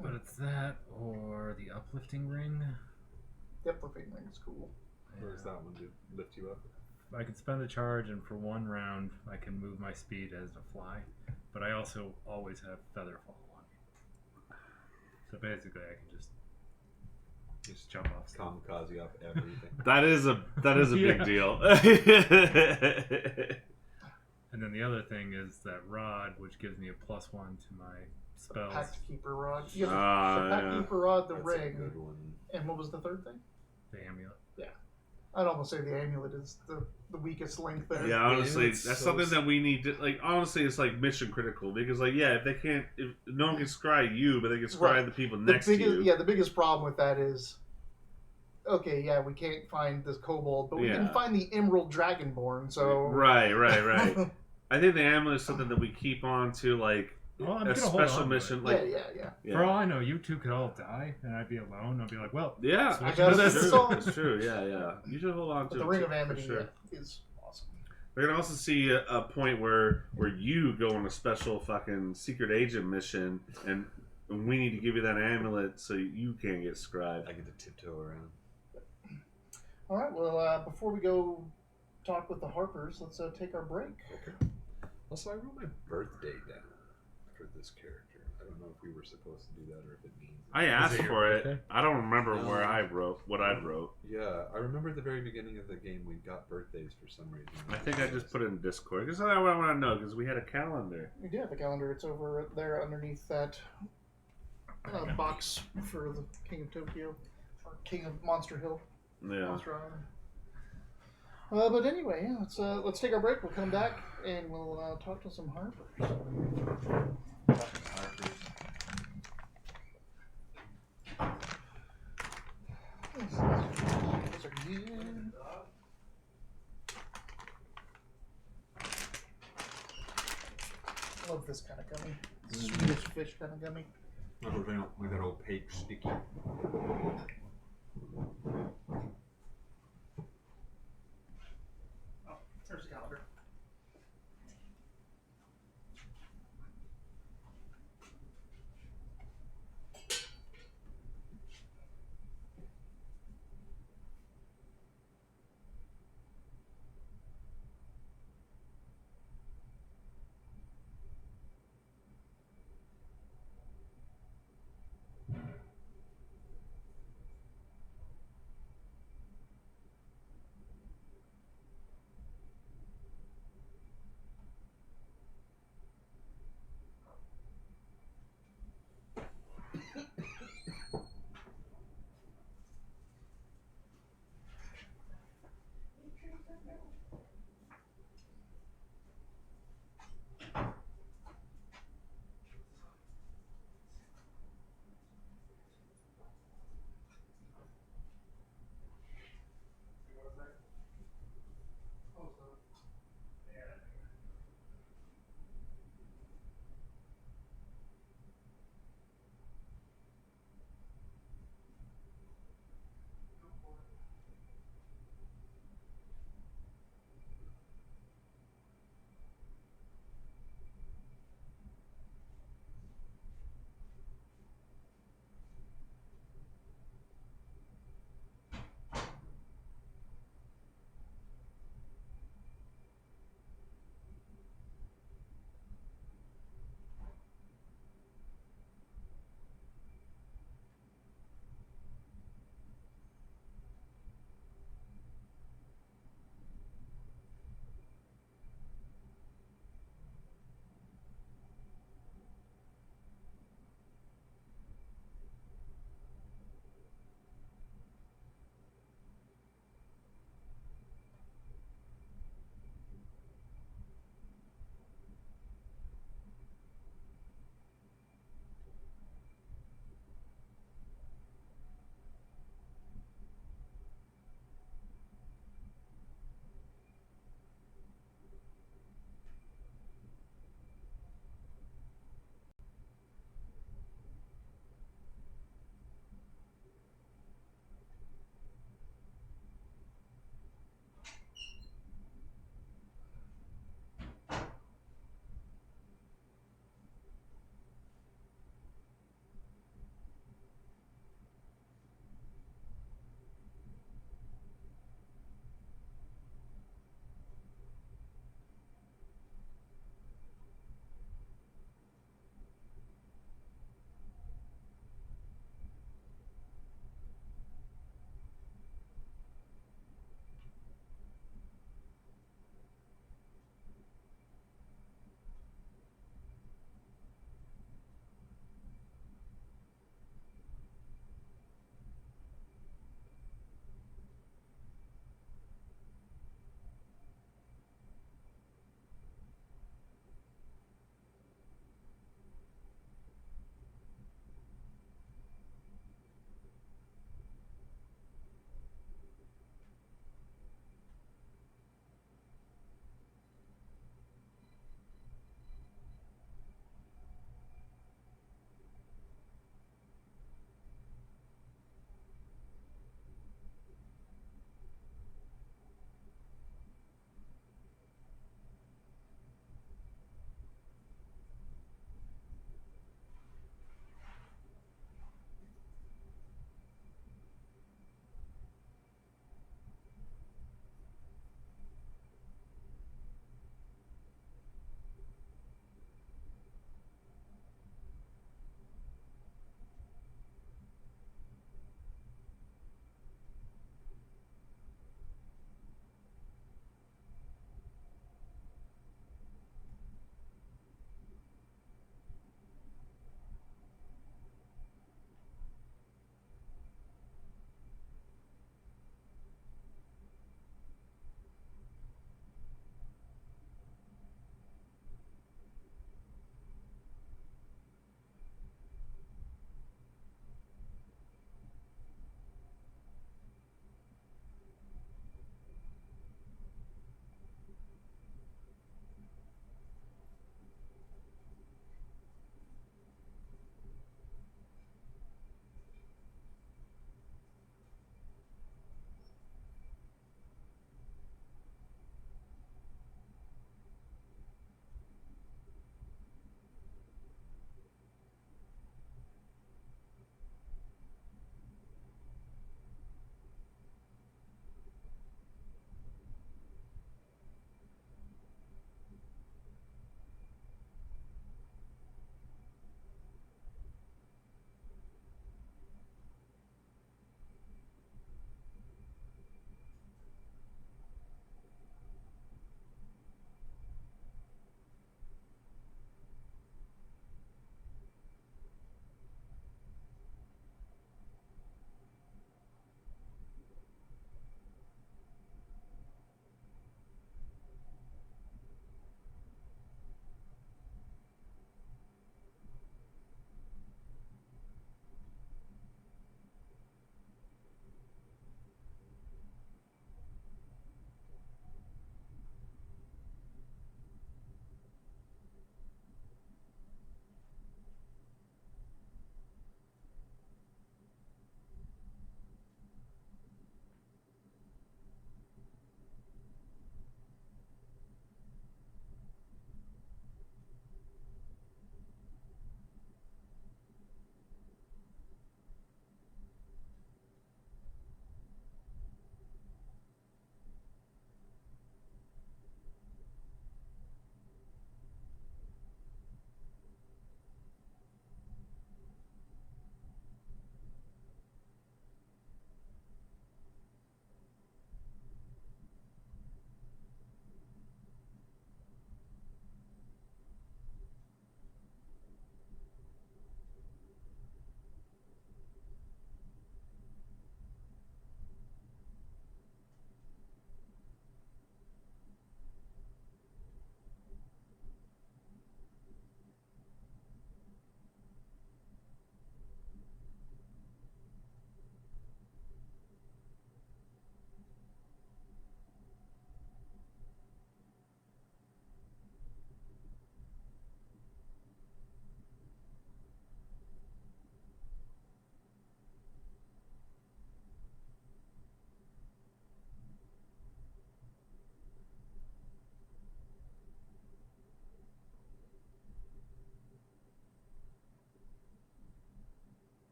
S4: But it's that or the uplifting ring.
S1: The uplifting ring is cool.
S3: Where's that one to lift you up?
S4: I can spend a charge, and for one round, I can move my speed as a fly. But I also always have feather fall on me. So basically, I can just jump off. stuff.
S3: Kamikaze up everything.
S2: That is a big
S4: Yeah.
S2: deal.
S4: And then the other thing is that rod, which gives me a +1 to my spells.
S1: Pact Keeper Rod. You have
S2: Ah,
S1: the Pact
S2: yeah.
S1: Keeper Rod, the
S3: That's
S1: ring,
S3: a good one.
S1: and what was the third thing?
S4: The amulet.
S1: I'd almost say the amulet is the weakest link there.
S2: Yeah, honestly,
S3: it's
S2: that's
S3: so
S2: something that we need to like. Honestly, it's like mission critical because, like, yeah, if no one can scry you, but they can scry
S1: Right.
S2: the people
S1: The
S2: next
S1: biggest,
S2: to you.
S1: yeah, the biggest problem with that is, okay, yeah, we can't find this kobold, but we can
S2: Yeah.
S1: find the Emerald Dragonborn. So
S2: Right. I think the amulet is something that we keep on to, like
S4: Oh, I'm
S2: a
S4: gonna hold
S2: special
S4: on to it.
S2: mission. Like,
S1: yeah.
S4: For all I know, you two could all die, and I'd be alone. I'd be like, well,
S2: yeah,
S1: I
S2: no,
S1: guess
S2: that's
S1: it's
S2: true.
S1: all-
S2: That's true. Yeah. You should hold on to
S1: But the
S2: it
S1: Ring
S2: too,
S1: of Amity
S2: for sure.
S1: is awesome.
S2: We're gonna also see a point where you go on a special fucking secret agent mission, and we need to give you that amulet so you can't get scribed.
S3: I get to tiptoe around.
S1: All right, well, before we go talk with the Harpers, let's take our break.
S3: Okay. Also, I wrote my birthday down for this character. I don't know if we were supposed to do that or if it means.
S2: I asked
S4: it your
S2: for it.
S4: birthday?
S2: I don't remember
S3: No.
S2: where I wrote what I wrote.
S3: Yeah, I remember at the very beginning of the game we got birthdays for some reason.
S2: I think I just put it in Discord because I want to know because we had a calendar.
S1: We do have the calendar. It's over there underneath that box for the King of Tokyo, or King of Monster Hill.
S2: Yeah.
S1: Monster Island. But anyway, yeah, let's take our break. We'll come back and we'll talk to some Harpers. Those are good. Love this kind of gummy. Swedish fish kind of gummy.
S3: Like that opaque, sticky.
S1: Oh, there's the calendar.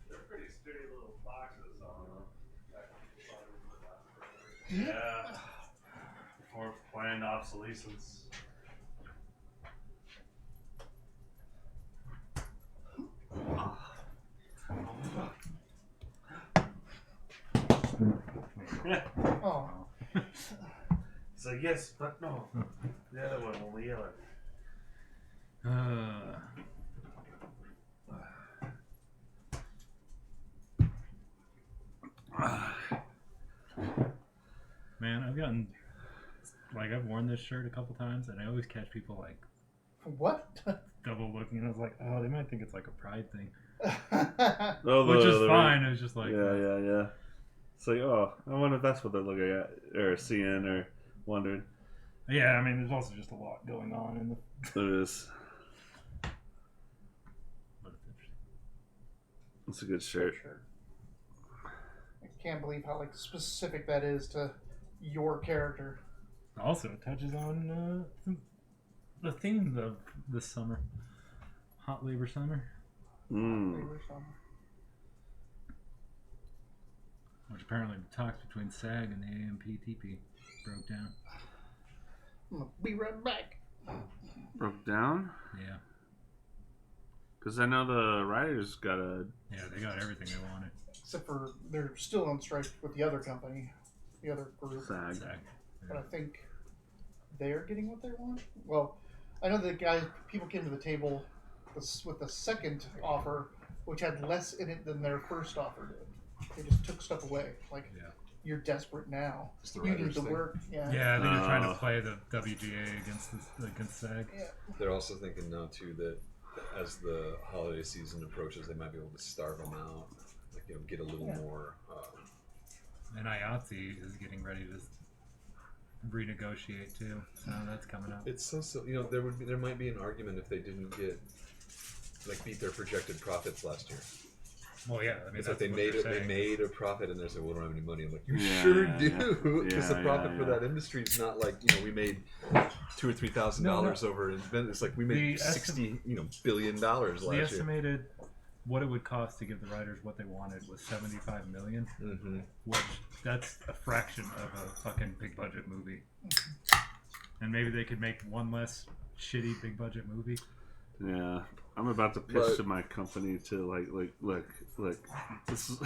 S2: They're pretty sturdy little boxes on them. Yeah. Or planned obsolescence. Yeah.
S1: Oh.
S2: So yes, but no. The other one, only yellow.
S4: Man, I've worn this shirt a couple times, and I always catch people like
S1: What?
S4: double looking, and I was like, oh, they might think it's like a pride thing,
S2: Oh,
S4: which is fine. It was just like,
S2: yeah. It's like, oh, I wonder if that's what they're looking at, or seeing, or wondering.
S4: yeah. I mean, there's also just a lot going on in the.
S2: There is.
S4: But it's interesting.
S2: It's a good shirt.
S1: I can't believe how like specific that is to your character.
S4: Also, it touches on the themes of this summer, hot labor summer, which apparently the talks between SAG and the AMPTP broke down.
S1: I'm gonna be right back.
S2: Broke down?
S4: Yeah.
S2: Because I know the writers got a...
S4: Yeah, they got everything they wanted.
S1: Except for they're still on strike with the other company, the other group.
S2: SAG.
S1: But I think they're getting what they want. Well, I know the people came to the table with the second offer, which had less in it than their first offer did. They just took stuff away. Like, you're desperate now.
S3: It's the
S1: You need
S3: writers
S1: to
S3: thing.
S1: work. Yeah.
S4: Yeah, I think they're trying to play the WGA against SAG.
S1: Yeah.
S3: They're also thinking now too that as the holiday season approaches, they might be able to starve them out, like get a little more.
S4: And IATSE is getting ready to renegotiate too, so that's coming up.
S3: It's so there might be an argument if they didn't beat their projected profits last year.
S4: Well, yeah, I mean,
S3: It's like they made a profit and they said, "Well, we don't have any money." I'm like, "You
S2: Yeah,
S3: sure
S2: yeah,
S3: do," because the profit for
S2: yeah.
S3: that industry is not like we made $2,000 or $3,000 over. It's like we made $60 billion last
S4: The
S3: year.
S4: estimated what it would cost to give the writers what they wanted was $75 million, which that's a fraction of a fucking big budget movie. And maybe they could make one less shitty big budget movie.
S2: Yeah. I'm about to pitch to my company to look, this is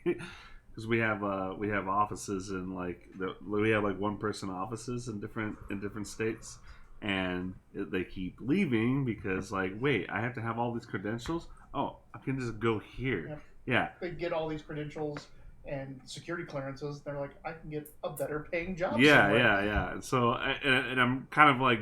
S2: because we have offices in we have one person offices in different states, and they keep leaving because wait, I have to have all these credentials. Oh, I can just go here.
S1: Yep.
S2: Yeah.
S1: They get all these credentials and security clearances. They're like, I can get a better paying job.
S2: Yeah,
S1: somewhere.
S2: yeah. And so and I'm kind of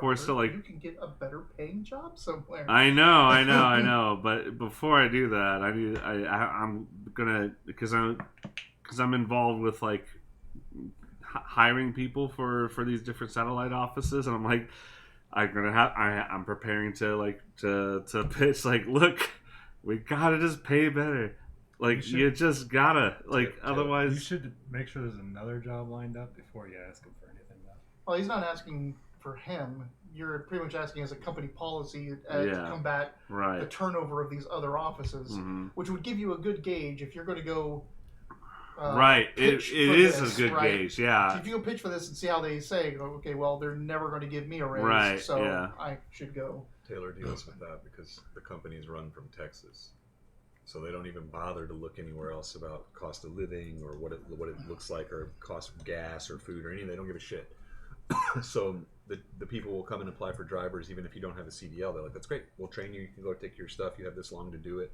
S2: forced to
S1: you can get a better paying job somewhere.
S2: I know. But before I do that, I'm gonna because I'm involved with hiring people for these different satellite offices, and I'm preparing to pitch look, we gotta just pay better. You just gotta otherwise.
S4: You should make sure there's another job lined up before you ask him for anything.
S1: Well, he's not asking for him. You're pretty much asking as a company policy to combat the turnover of these other offices, which would give you a good gauge if you're going to go.
S2: It is a good gauge, yeah.
S1: So if you go pitch for this and see how they say, okay, well, they're never going to give me a raise, I should go.
S3: Taylor deals with that because the company's run from Texas, so they don't even bother to look anywhere else about cost of living or what it looks like or cost of gas or food or anything. They don't give a shit. So the people will come and apply for drivers even if you don't have a CDL. They're like, that's great. We'll train you. You can go take your stuff. You have this long to do it.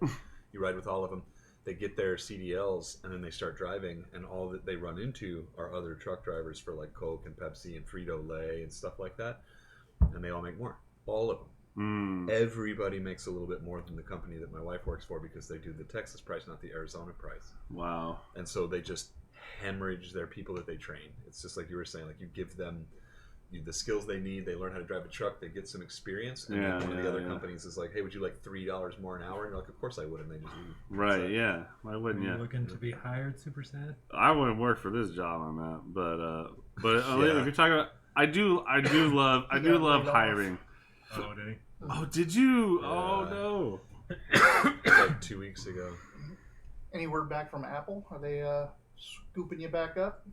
S3: You ride with all of them. They get their CDLs and then they start driving, and all that they run into are other truck drivers for Coke and Pepsi and Frito-Lay and stuff like that, and they all make more. All of them. Everybody makes a little bit more than the company that my wife works for because they do the Texas price, not the Arizona price.
S2: Wow. And
S3: so they just hemorrhage their people that they train. It's just like you were saying, you give them the skills they need, they learn how to drive a truck, they get some experience, and then one of the other companies is like, hey, would you like $3 more an hour? And you're like, of course I would, and they just leave.
S2: Right, yeah. Why wouldn't you?
S4: Looking to be hired, Super Sad?
S2: I wouldn't work for this job I'm at, but if you're talking about, I do love hiring.
S4: Oh, did he?
S2: Oh, did you?
S3: Yeah.
S2: Oh no.
S3: like 2 weeks ago.
S1: Any word back from Apple? Are they scooping you back up?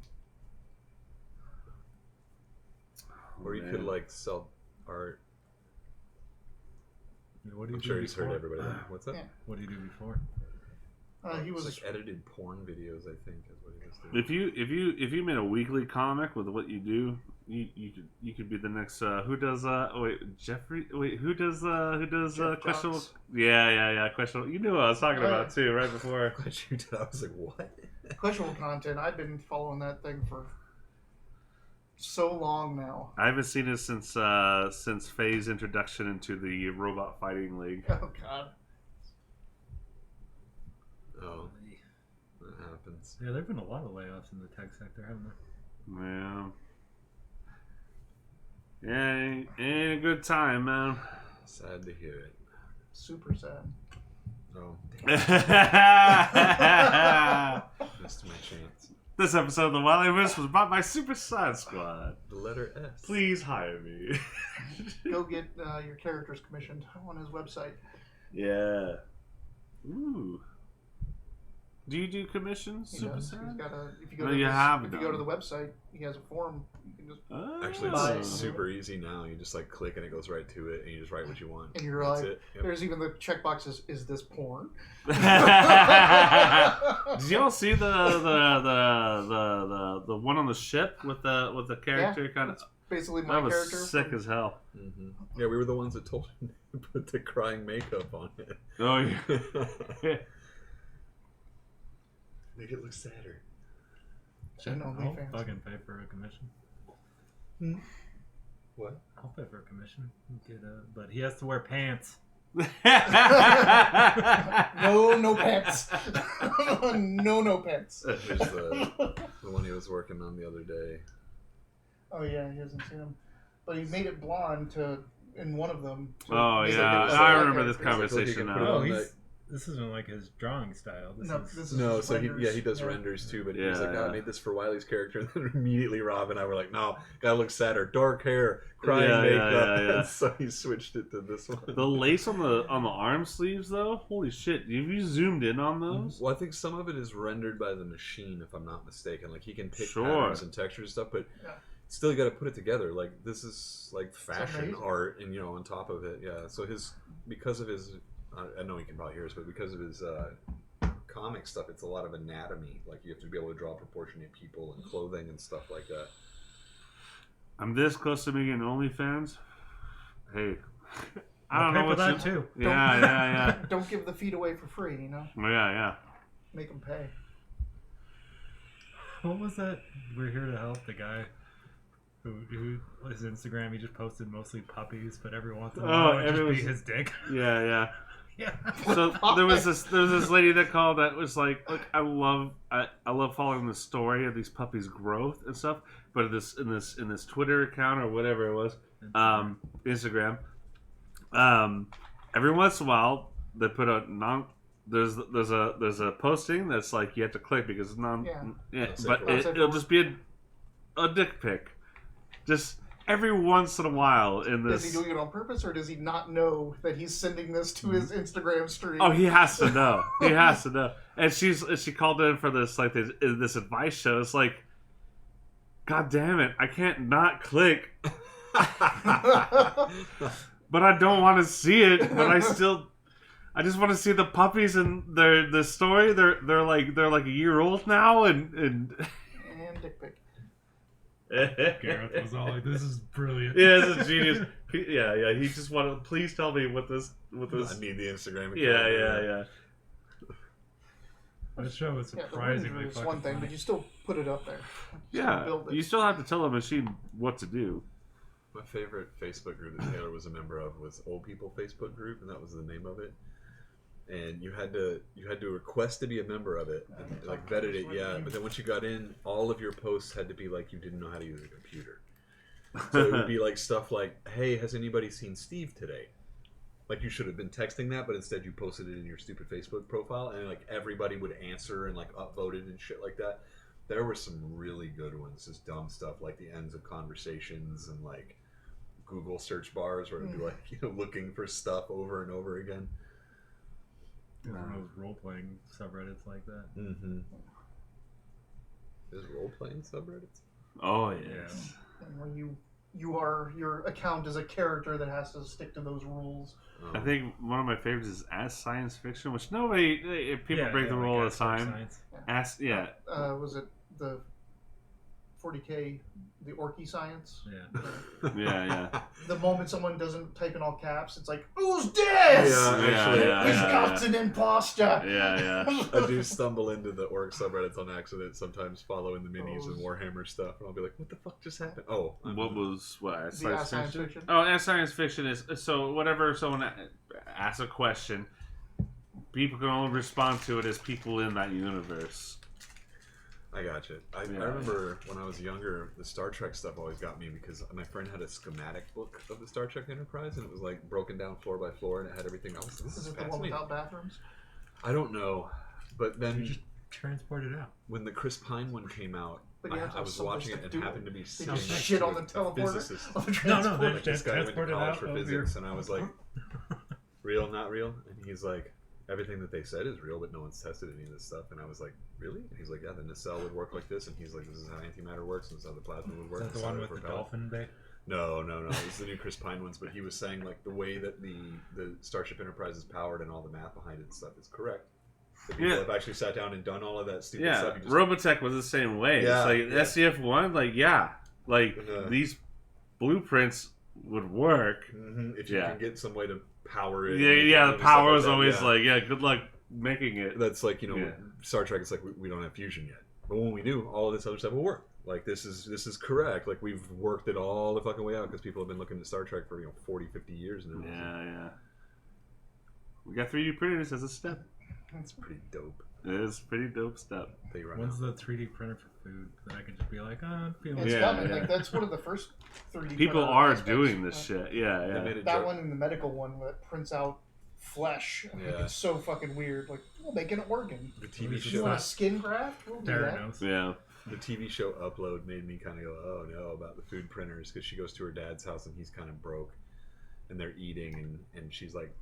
S3: Or you could like sell art.
S4: What do you
S3: I'm
S4: do
S3: sure he's
S4: before?
S3: heard everybody. What's that?
S1: Yeah.
S4: What do you do before?
S1: He was
S3: It's like edited porn videos, I think, is what he was doing.
S2: If you made a weekly comic with what you do, you could be the next who does Jeffrey who does
S1: Jeff
S2: questionable
S1: Jocks.
S2: yeah questionable, you knew what I was talking about too right before.
S3: I was like, what?
S1: questionable content. I've been following that thing for so long now.
S2: I haven't seen it since Faye's introduction into the robot fighting league.
S1: Oh God.
S3: Oh, that happens.
S4: Yeah, there've been a lot of layoffs in the tech sector, haven't there?
S2: Yeah. Yeah, ain't a good time, man.
S3: Sad to hear it.
S1: Super sad.
S3: Oh, missed my chance.
S2: This episode of the Wild Miss was brought by Super Side Squad.
S3: The letter S.
S2: Please hire me.
S1: Go get your characters commissioned on his website.
S2: Yeah. Ooh. Do you do commissions,
S1: He
S2: Super
S1: does.
S2: Sad?
S1: He's got a. If you go
S2: No,
S1: to
S2: you
S1: his-
S2: have
S1: if you
S2: done.
S1: go to the website, he has a form. You can just
S2: Oh.
S3: Actually,
S1: Bye.
S3: it's super easy now. You just like click and it goes right to it, and you just write what you want.
S1: and you're
S3: That's
S1: like,
S3: it. Yep.
S1: there's even the checkboxes. Is this porn?
S2: Did y'all see the one on the ship with the character kind of?
S1: That's basically my
S2: That was
S1: character.
S2: sick as hell.
S3: Mm-hmm. Yeah, we were the ones that told him to put the crying makeup on it.
S2: Oh yeah.
S3: Make it look sadder.
S1: And
S4: I'll
S1: OnlyFans.
S4: fucking pay for a commission.
S3: What?
S4: I'll pay for a commission. But he has to wear pants.
S1: No pants. no pants.
S3: There's the one he was working on the other day.
S1: Oh yeah, he hasn't seen him, but he made it blonde in one of them. to
S2: Oh
S1: make it
S2: yeah,
S1: look
S2: I
S1: like
S2: remember
S1: a-
S2: this conversation
S3: Look, you can put it
S2: now.
S3: on
S4: Oh,
S3: that-
S4: this isn't like his drawing style. This
S1: No,
S4: is
S1: this is
S3: No, so
S1: renders.
S3: he does
S1: Yeah.
S3: renders too, but he
S2: Yeah,
S3: was like, no,
S2: yeah.
S3: I made this for Wiley's character, and then immediately Rob and I were like, no, gotta look sadder, dark hair, crying
S2: Yeah,
S3: makeup,
S2: yeah.
S3: and so he switched it to this one.
S2: The lace on the arm sleeves though, holy shit! Have you zoomed in on those?
S3: Well, I think some of it is rendered by the machine, if I'm not mistaken. Like he can pick
S2: Sure.
S3: patterns and textures and stuff, but
S1: Yeah.
S3: still you got to put it together. Like this is like fashion
S1: amazing.
S3: art, and on top of it, yeah. So because of his, I know he can probably hear us, but because of his comic stuff, it's a lot of anatomy. Like you have to be able to draw proportionate people and clothing and stuff like that.
S2: I'm this close to making OnlyFans. Hey, I
S4: I'll
S2: don't
S4: pay
S2: know
S4: for
S2: what
S4: that
S2: you.
S4: too.
S2: Yeah.
S1: Don't give the feet away for free.
S2: Yeah.
S1: Make them pay.
S4: What was that? We're here to help the guy who his Instagram. He just posted mostly puppies, but every once in a while it would just be his dick.
S2: Yeah.
S4: Yeah.
S2: So there was this lady that called that was like, look, I love following the story of these puppies' growth and stuff, but in this Twitter account or whatever it was, Instagram, every once in a while they put a there's a posting that's like you have to click because it's
S1: Yeah.
S2: but it'll just be a dick pic, just every once in a while in this.
S1: Is he doing it on purpose, or does he not know that he's sending this to his Instagram stream?
S2: Oh, he has to know. He has to know. And she called in for this this advice show. It's like, God damn it, I can't not click, but I don't want to see it. But I just want to see the puppies and the story. They're like a year old now, and
S1: And dick pic.
S4: Gareth was all like, "This is brilliant."
S2: Yeah, it's a genius. Yeah. He just wanted. Please tell me what this.
S3: I need the Instagram account.
S2: Yeah.
S4: That show was
S1: Yeah, the
S4: surprisingly
S1: render is
S4: fucking
S1: one thing,
S4: funny.
S1: but you still put it up there. You still
S2: Yeah,
S1: build it.
S2: you still have to tell the machine what to do.
S3: My favorite Facebook group that Taylor was a member of was Old People Facebook group, and that was the name of it. And you had to request to be a member of it, and like vetted it, yeah. But then once you got in, all of your posts had to be like you didn't know how to use a computer. So it would be like stuff like, "Hey, has anybody seen Steve today?" Like you should have been texting that, but instead you posted it in your stupid Facebook profile, and like everybody would answer and like upvoted and shit like that. There were some really good ones, just dumb stuff like the ends of conversations and like Google search bars where it'd be like looking for stuff over and over again.
S4: There's one of those role-playing subreddits like that.
S3: Mm-hmm. There's role-playing subreddits?
S2: Oh, yes.
S1: And where your account is a character that has to stick to those rules.
S2: I think one of my favorites is Ask Science Fiction, which nobody, if people break the rule all the time. Ask,
S1: was it the 40K, the Orky Science?
S4: Yeah.
S2: Yeah.
S1: The moment someone doesn't type in all caps, it's like, who's this? He's got an imposter.
S2: Yeah.
S3: I do stumble into the orc subreddits on accident sometimes, following the minis and Warhammer stuff, and I'll be like, what the fuck just happened? Oh.
S2: Ask
S1: The
S2: Science
S1: Fiction?
S2: Fiction? Oh, Ask Science Fiction is, so whenever someone asks a question, people can only respond to it as people in that universe.
S3: I got you. I remember when I was younger, the Star Trek stuff always got me because my friend had a schematic book of the Star Trek Enterprise, and it was like broken down floor by floor, and it had everything else. This is
S1: it the one without bathrooms?
S3: I don't know, but then
S4: You just transport it out.
S3: when the Chris Pine one came out,
S1: But you have to
S3: I
S1: have
S3: was
S1: something
S3: watching
S1: to
S3: it
S1: do
S3: and
S1: it.
S3: happened to be
S1: They
S3: sitting
S1: just
S3: next
S1: shit
S3: to
S1: on the
S3: a
S1: teleporter.
S3: physicist.
S1: On the
S4: No,
S1: transporter.
S3: This guy went to
S4: transport it
S3: college
S4: out
S3: for
S4: of
S3: physics, and I was like, real, not real? And he's like, everything that they said is real, but no one's tested any of this stuff. And I was like, really? And he's like, yeah, the nacelle would work like this. And he's like, this is how antimatter works, and this is how the plasma would work.
S4: Is that the
S3: This is how
S4: one
S3: it
S4: with
S3: would
S4: the
S3: propel.
S4: dolphin bay?
S3: No. It was the new Chris Pine ones, but he was saying like the way that the Starship Enterprise is powered and all the math behind it and stuff is correct. The people have actually sat down and done all of that stupid stuff. You just,
S2: Robotech was the same way.
S3: Yeah,
S2: it's like SCF-1, these blueprints would work.
S3: if you can get some way to power it.
S2: The power is always good luck making it.
S3: That's like, Star Trek, it's like we don't have fusion yet. But when we do, all of this other stuff will work. Like, this is correct. Like, we've worked it all the fucking way out because people have been looking at Star Trek for, 40, 50 years now.
S2: Yeah. We got 3D printers as a step.
S3: That's pretty dope.
S2: It is a pretty dope step.
S4: When's the 3D printer for food that I can just be like, I'm feeling
S1: It's coming. Like, that's one of the first 3D
S2: people
S1: printer
S2: are
S1: aspects.
S2: doing this shit. Yeah.
S1: That one and the medical one that prints out flesh. It's so fucking weird. Like, we'll make an organ.
S3: The TV
S1: You
S3: show.
S1: want a skin graft? We'll do that.
S4: Theranos.
S2: Yeah.
S3: The TV show Upload made me kind of go, oh no, about the food printers, because she goes to her dad's house and he's kind of broke, and they're eating, and she's like,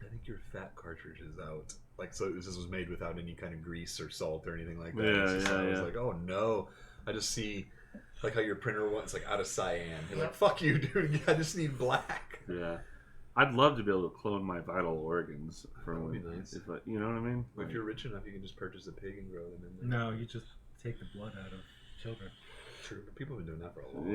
S3: I think your fat cartridge is out. Like, so this was made without any kind of grease or salt or anything like that. I was like, oh no. I just see, like how your printer wants, like, out of cyan. You're like, fuck you, dude. I just need black.
S2: Yeah. I'd love to be able to clone my vital organs.
S3: That would be nice.
S2: You know what I mean?
S3: If you're rich enough, you can just purchase a pig and grow them in there.
S4: No, you just take the blood out of children.
S3: True, but people have been doing that for a long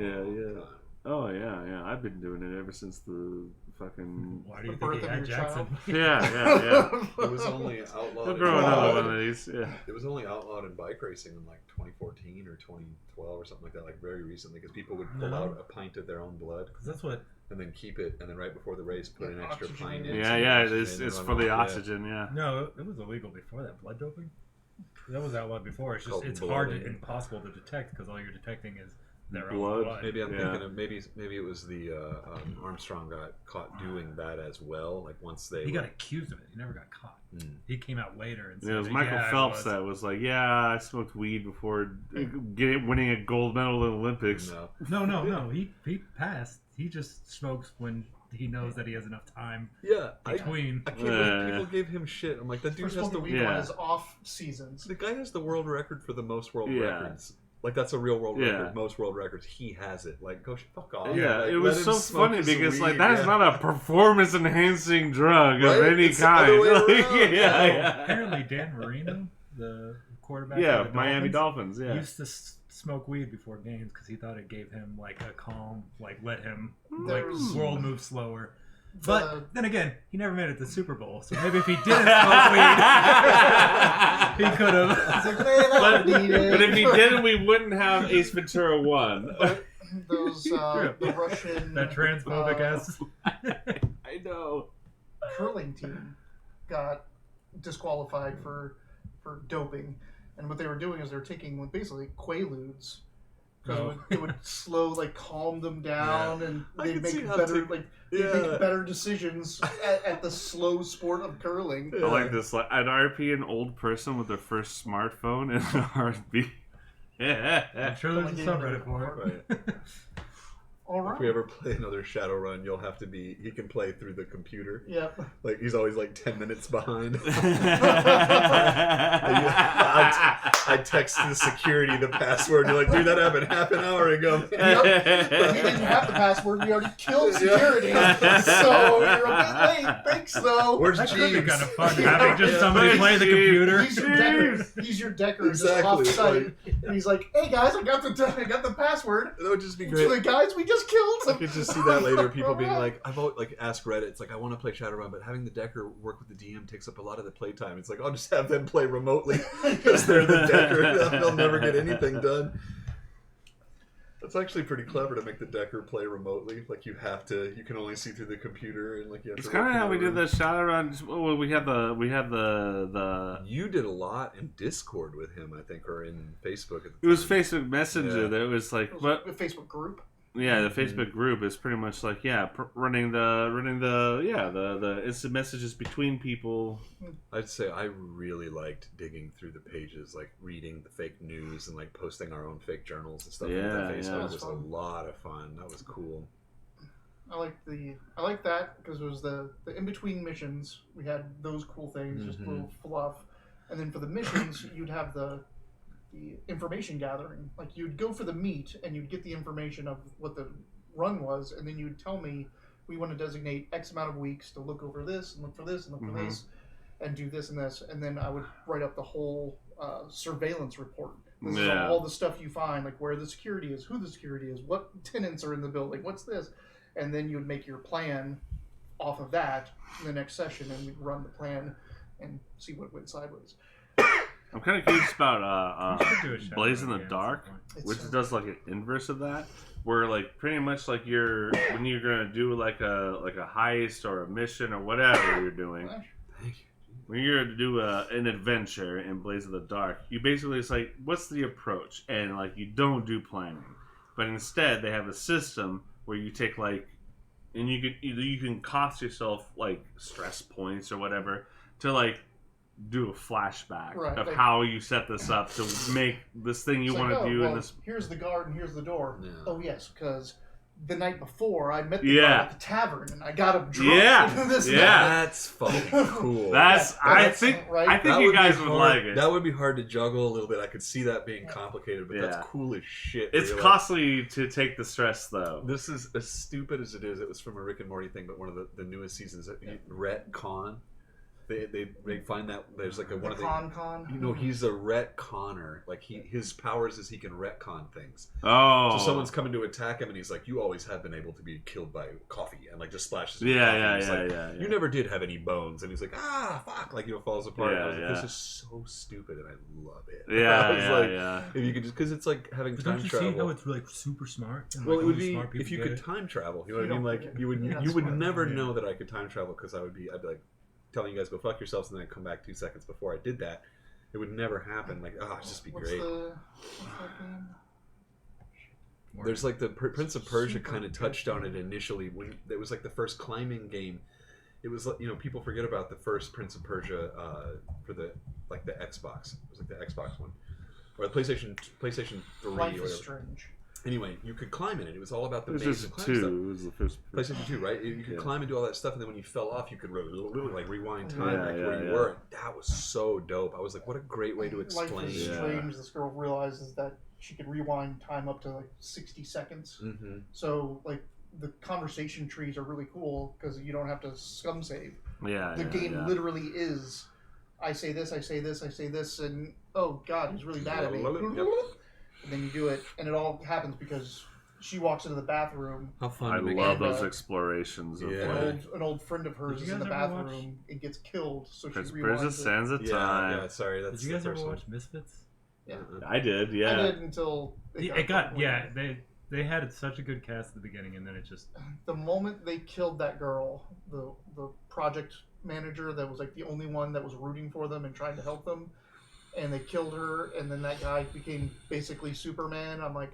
S3: time.
S2: Oh, yeah. I've been doing it ever since the fucking...
S4: Why do you
S1: The
S4: think
S1: birth
S4: he
S1: of
S4: had
S1: your
S4: Jackson?
S2: Yeah.
S3: It was only outlawed.
S2: We'll grow another one of these, yeah.
S3: It was only outlawed in bike racing in like 2014 or 2012 or something like that, like very recently, because people would pull out a pint of their own blood
S4: Because that's what...
S3: and then keep it, and then right before the race put an extra
S1: Oxygen.
S3: pint in.
S2: Yeah, it's for the oxygen, yeah.
S4: No, it was illegal before that. Blood doping? That was outlawed before. It's just
S3: Called
S4: it's
S3: blooding.
S4: impossible to detect because all you're detecting is their
S2: Blood.
S4: own blood.
S3: Maybe I'm thinking of maybe it was the Armstrong got caught doing that as well. Like once they
S4: He got accused of it. He never got caught. He came out later and said,
S2: It was Michael Phelps that was like, I smoked weed before winning a gold medal in the Olympics.
S4: No. He passed. He just smokes when he knows that he has enough time between.
S3: I can't believe people gave him shit. I'm like, that dude
S1: First
S3: has
S1: one, the
S3: the
S1: weed one is off seasons.
S3: the guy has the world record for the most world records. Like, that's a real world record. Most world records, he has it. Like, go fuck off.
S2: Yeah,
S3: like,
S2: it was so funny because
S3: weed,
S2: like that is not a performance enhancing drug of any
S3: It's the
S2: kind.
S3: other way
S2: Like,
S3: around.
S4: Apparently, Dan Marino, the quarterback,
S2: Yeah,
S4: of the
S2: Miami
S4: Dolphins,
S2: Dolphins. Yeah,
S4: used to smoke weed before games because he thought it gave him like a calm, like let him
S1: There's-
S4: world move slower.
S1: The-
S4: But then again, he never made it to the Super Bowl, so maybe if he didn't smoke weed, he could have.
S1: It's like, man, I
S2: but,
S1: don't need it.
S2: but if he didn't, we wouldn't have Ace Ventura 1.
S1: Those the Russian
S4: That transphobic ass.
S2: I know.
S1: curling team got disqualified for doping, and what they were doing is they were taking basically Quaaludes. Because it would slow, calm them down, and they'd make better, make better decisions at the slow sport of curling.
S2: I like this. Like, an RP, an old person with their first smartphone and an RP.
S4: I'm sure there's a subreddit for it.
S1: All right.
S3: If we ever play another Shadowrun, you'll have to be. He can play through the computer.
S1: Yep.
S3: Like he's always like 10 minutes behind. I text the security the password. And you're like, dude, that happened half an hour ago.
S1: Yep. But we didn't have the password. We already killed security. So you're a bit late. Thanks, though.
S3: Where's
S4: That could be
S3: Jeeves?
S4: kind of fun, having just somebody play the computer.
S1: He's your decker just
S3: Exactly,
S1: off site. And he's like, hey guys, I got the password.
S3: That would just be
S1: To
S3: great.
S1: the guys we just killed.
S3: I could just see that later. People being like, I've always like asked Reddit. It's like I want to play Shadowrun, but having the decker work with the DM takes up a lot of the playtime. It's like I'll just have them play remotely because they're the decker. They'll never get anything done. That's actually pretty clever to make the decker play remotely. Like you can only see through the computer and like you have
S2: It's
S3: to.
S2: kind of
S3: work
S2: how we did
S3: the.
S2: the Shadowrun. Well, we had the.
S3: You did a lot in Discord with him, I think, or in Facebook. At the
S2: It was
S3: time.
S2: Facebook Messenger.
S3: Yeah.
S2: That was like,
S1: It was
S2: but
S1: a Facebook group.
S2: yeah, the Facebook group is pretty much like running the instant messages between people.
S3: I'd say I really liked digging through the pages, like reading the fake news and like posting our own fake journals and stuff.
S2: Yeah,
S3: on that
S2: yeah.
S3: Facebook.
S1: That
S3: It
S1: was
S3: was a
S1: fun.
S3: lot of fun. That was cool.
S1: I like that because it was the in between missions. We had those cool things, just
S3: Mm-hmm.
S1: little fluff, and then for the missions, you'd have the information gathering. Like you'd go for the meat and you'd get the information of what the run was, and then you'd tell me we want to designate X amount of weeks to look over this and look for this and look for
S2: Mhm.
S1: this and do this and this, and then I would write up the whole surveillance report. This is
S2: Yeah.
S1: all the stuff you find, like where the security is, who the security is, what tenants are in the building, what's this, and then you would make your plan off of that in the next session, and we'd run the plan and see what went sideways.
S2: I'm kind of curious about
S4: We should do a Shadowrun
S2: Blaze in the
S4: again at
S2: Dark,
S4: some point.
S1: It's,
S2: which does like an inverse of that, where like pretty much like when you're gonna do like a heist or a mission or whatever you're doing.
S3: Thank you.
S2: When you're to do an adventure in Blaze of the Dark, you basically it's like, what's the approach? And like you don't do planning, but instead they have a system where you take like, and you can cost yourself like stress points or whatever to like do a flashback
S1: Right,
S2: of
S1: like-
S2: how you set this up to make this thing you
S1: It's
S2: want
S1: like,
S2: to
S1: oh,
S2: do
S1: well,
S2: in this.
S1: here's the guard and here's the door.
S3: Yeah.
S1: Oh yes, because the night before I met the
S2: Yeah.
S1: guard at the tavern and I got him drunk.
S2: Yeah.
S1: This and
S2: Yeah.
S1: that.
S3: That's fucking cool.
S2: That's
S1: Yeah,
S2: I
S1: that's-
S2: think
S1: right?
S2: I think
S3: That
S2: you
S3: would be
S2: guys would
S3: hard-
S2: like it.
S3: That would be hard to juggle a little bit. I could see that being complicated, but
S2: Yeah.
S3: that's cool as shit.
S2: It's
S3: You're like,
S2: costly to take the stress though.
S3: this is as stupid as it is. It was from a Rick and Morty thing, but one of the newest seasons, retcon. They find that there's like one
S1: The
S3: of the.
S1: con.
S3: You know, he's a retconner. Like his powers is he can retcon things.
S2: Oh,
S3: So someone's coming to attack him, and he's like, "You always have been able to be killed by coffee," and like just splashes. him with coffee.
S2: yeah,
S3: He's
S2: yeah,
S3: like,
S2: yeah, yeah.
S3: You never did have any bones, and he's like, fuck, like falls apart.
S2: Yeah,
S3: I was like,
S2: yeah.
S3: this is so stupid, and I love it.
S2: Yeah,
S3: I was
S2: yeah,
S3: like,
S2: yeah.
S3: If you could just, because it's like having
S4: But
S3: time
S4: don't you
S3: travel.
S4: see how it's like super smart? And,
S3: Well,
S4: like,
S3: it would
S4: only
S3: be
S4: smart people
S3: if you
S4: get
S3: could
S4: it?
S3: time travel. You know
S1: You
S3: what I mean?
S1: don't-
S3: Like you would,
S1: you're not
S3: you would
S1: smart.
S3: never
S4: Yeah.
S3: know that I could time travel because I'd be like telling you guys go fuck yourselves, and then I'd come back 2 seconds before I did that. It would never happen. Like, it'd just be
S1: What's
S3: great.
S1: what's that game?
S3: There's like the Prince of Persia
S1: Super
S3: kind of
S1: good
S3: touched on it
S1: game.
S3: initially when it was like the first climbing game. It was like, people forget about the first Prince of Persia for the Xbox. It was like the Xbox one or the PlayStation 3
S1: Life
S3: or
S1: is
S3: whatever.
S1: Strange.
S3: Anyway, you could climb in it. It was all about the
S2: It was
S3: maze
S2: just
S3: and climb
S2: two.
S3: stuff.
S2: It was the first.
S3: PlayStation 2, right? You could
S2: Yeah.
S3: climb and do all that stuff, and then when you fell off, you could like rewind time
S2: Yeah,
S3: back to
S2: yeah,
S3: where you
S2: yeah.
S3: were. That was so dope. I was like, what a great way to
S1: Life
S3: explain.
S1: is
S2: Yeah.
S1: Strange. This girl realizes that she could rewind time up to like 60 seconds.
S3: Mm-hmm.
S1: So like the conversation trees are really cool because you don't have to scum save.
S2: Yeah,
S1: The
S2: yeah,
S1: game
S2: yeah.
S1: literally is, I say this, I say this, I say this, and oh god, he's really mad at me.
S3: Yep.
S1: And then you do it, and it all happens because she walks into the bathroom.
S3: How fun!
S2: I
S3: to make
S2: love
S1: it.
S2: those explorations of
S3: Yeah.
S2: like
S1: An old friend of hers
S4: Did
S1: is
S4: you
S1: in the
S4: guys ever watch-
S1: bathroom and gets killed, so she
S2: Prince
S1: rewinds
S2: Persia
S1: it.
S2: Sands of
S3: Yeah,
S2: Time.
S3: yeah. Sorry, that's
S4: Did you guys
S3: the
S4: ever
S3: first
S4: watch Misfits?
S1: Yeah.
S2: I did, yeah.
S1: I did until
S4: It got They had such a good cast at the beginning, and then it just
S1: the moment they killed that girl, the project manager that was like the only one that was rooting for them and trying to help them, and they killed her, and then that guy became basically Superman. I'm like,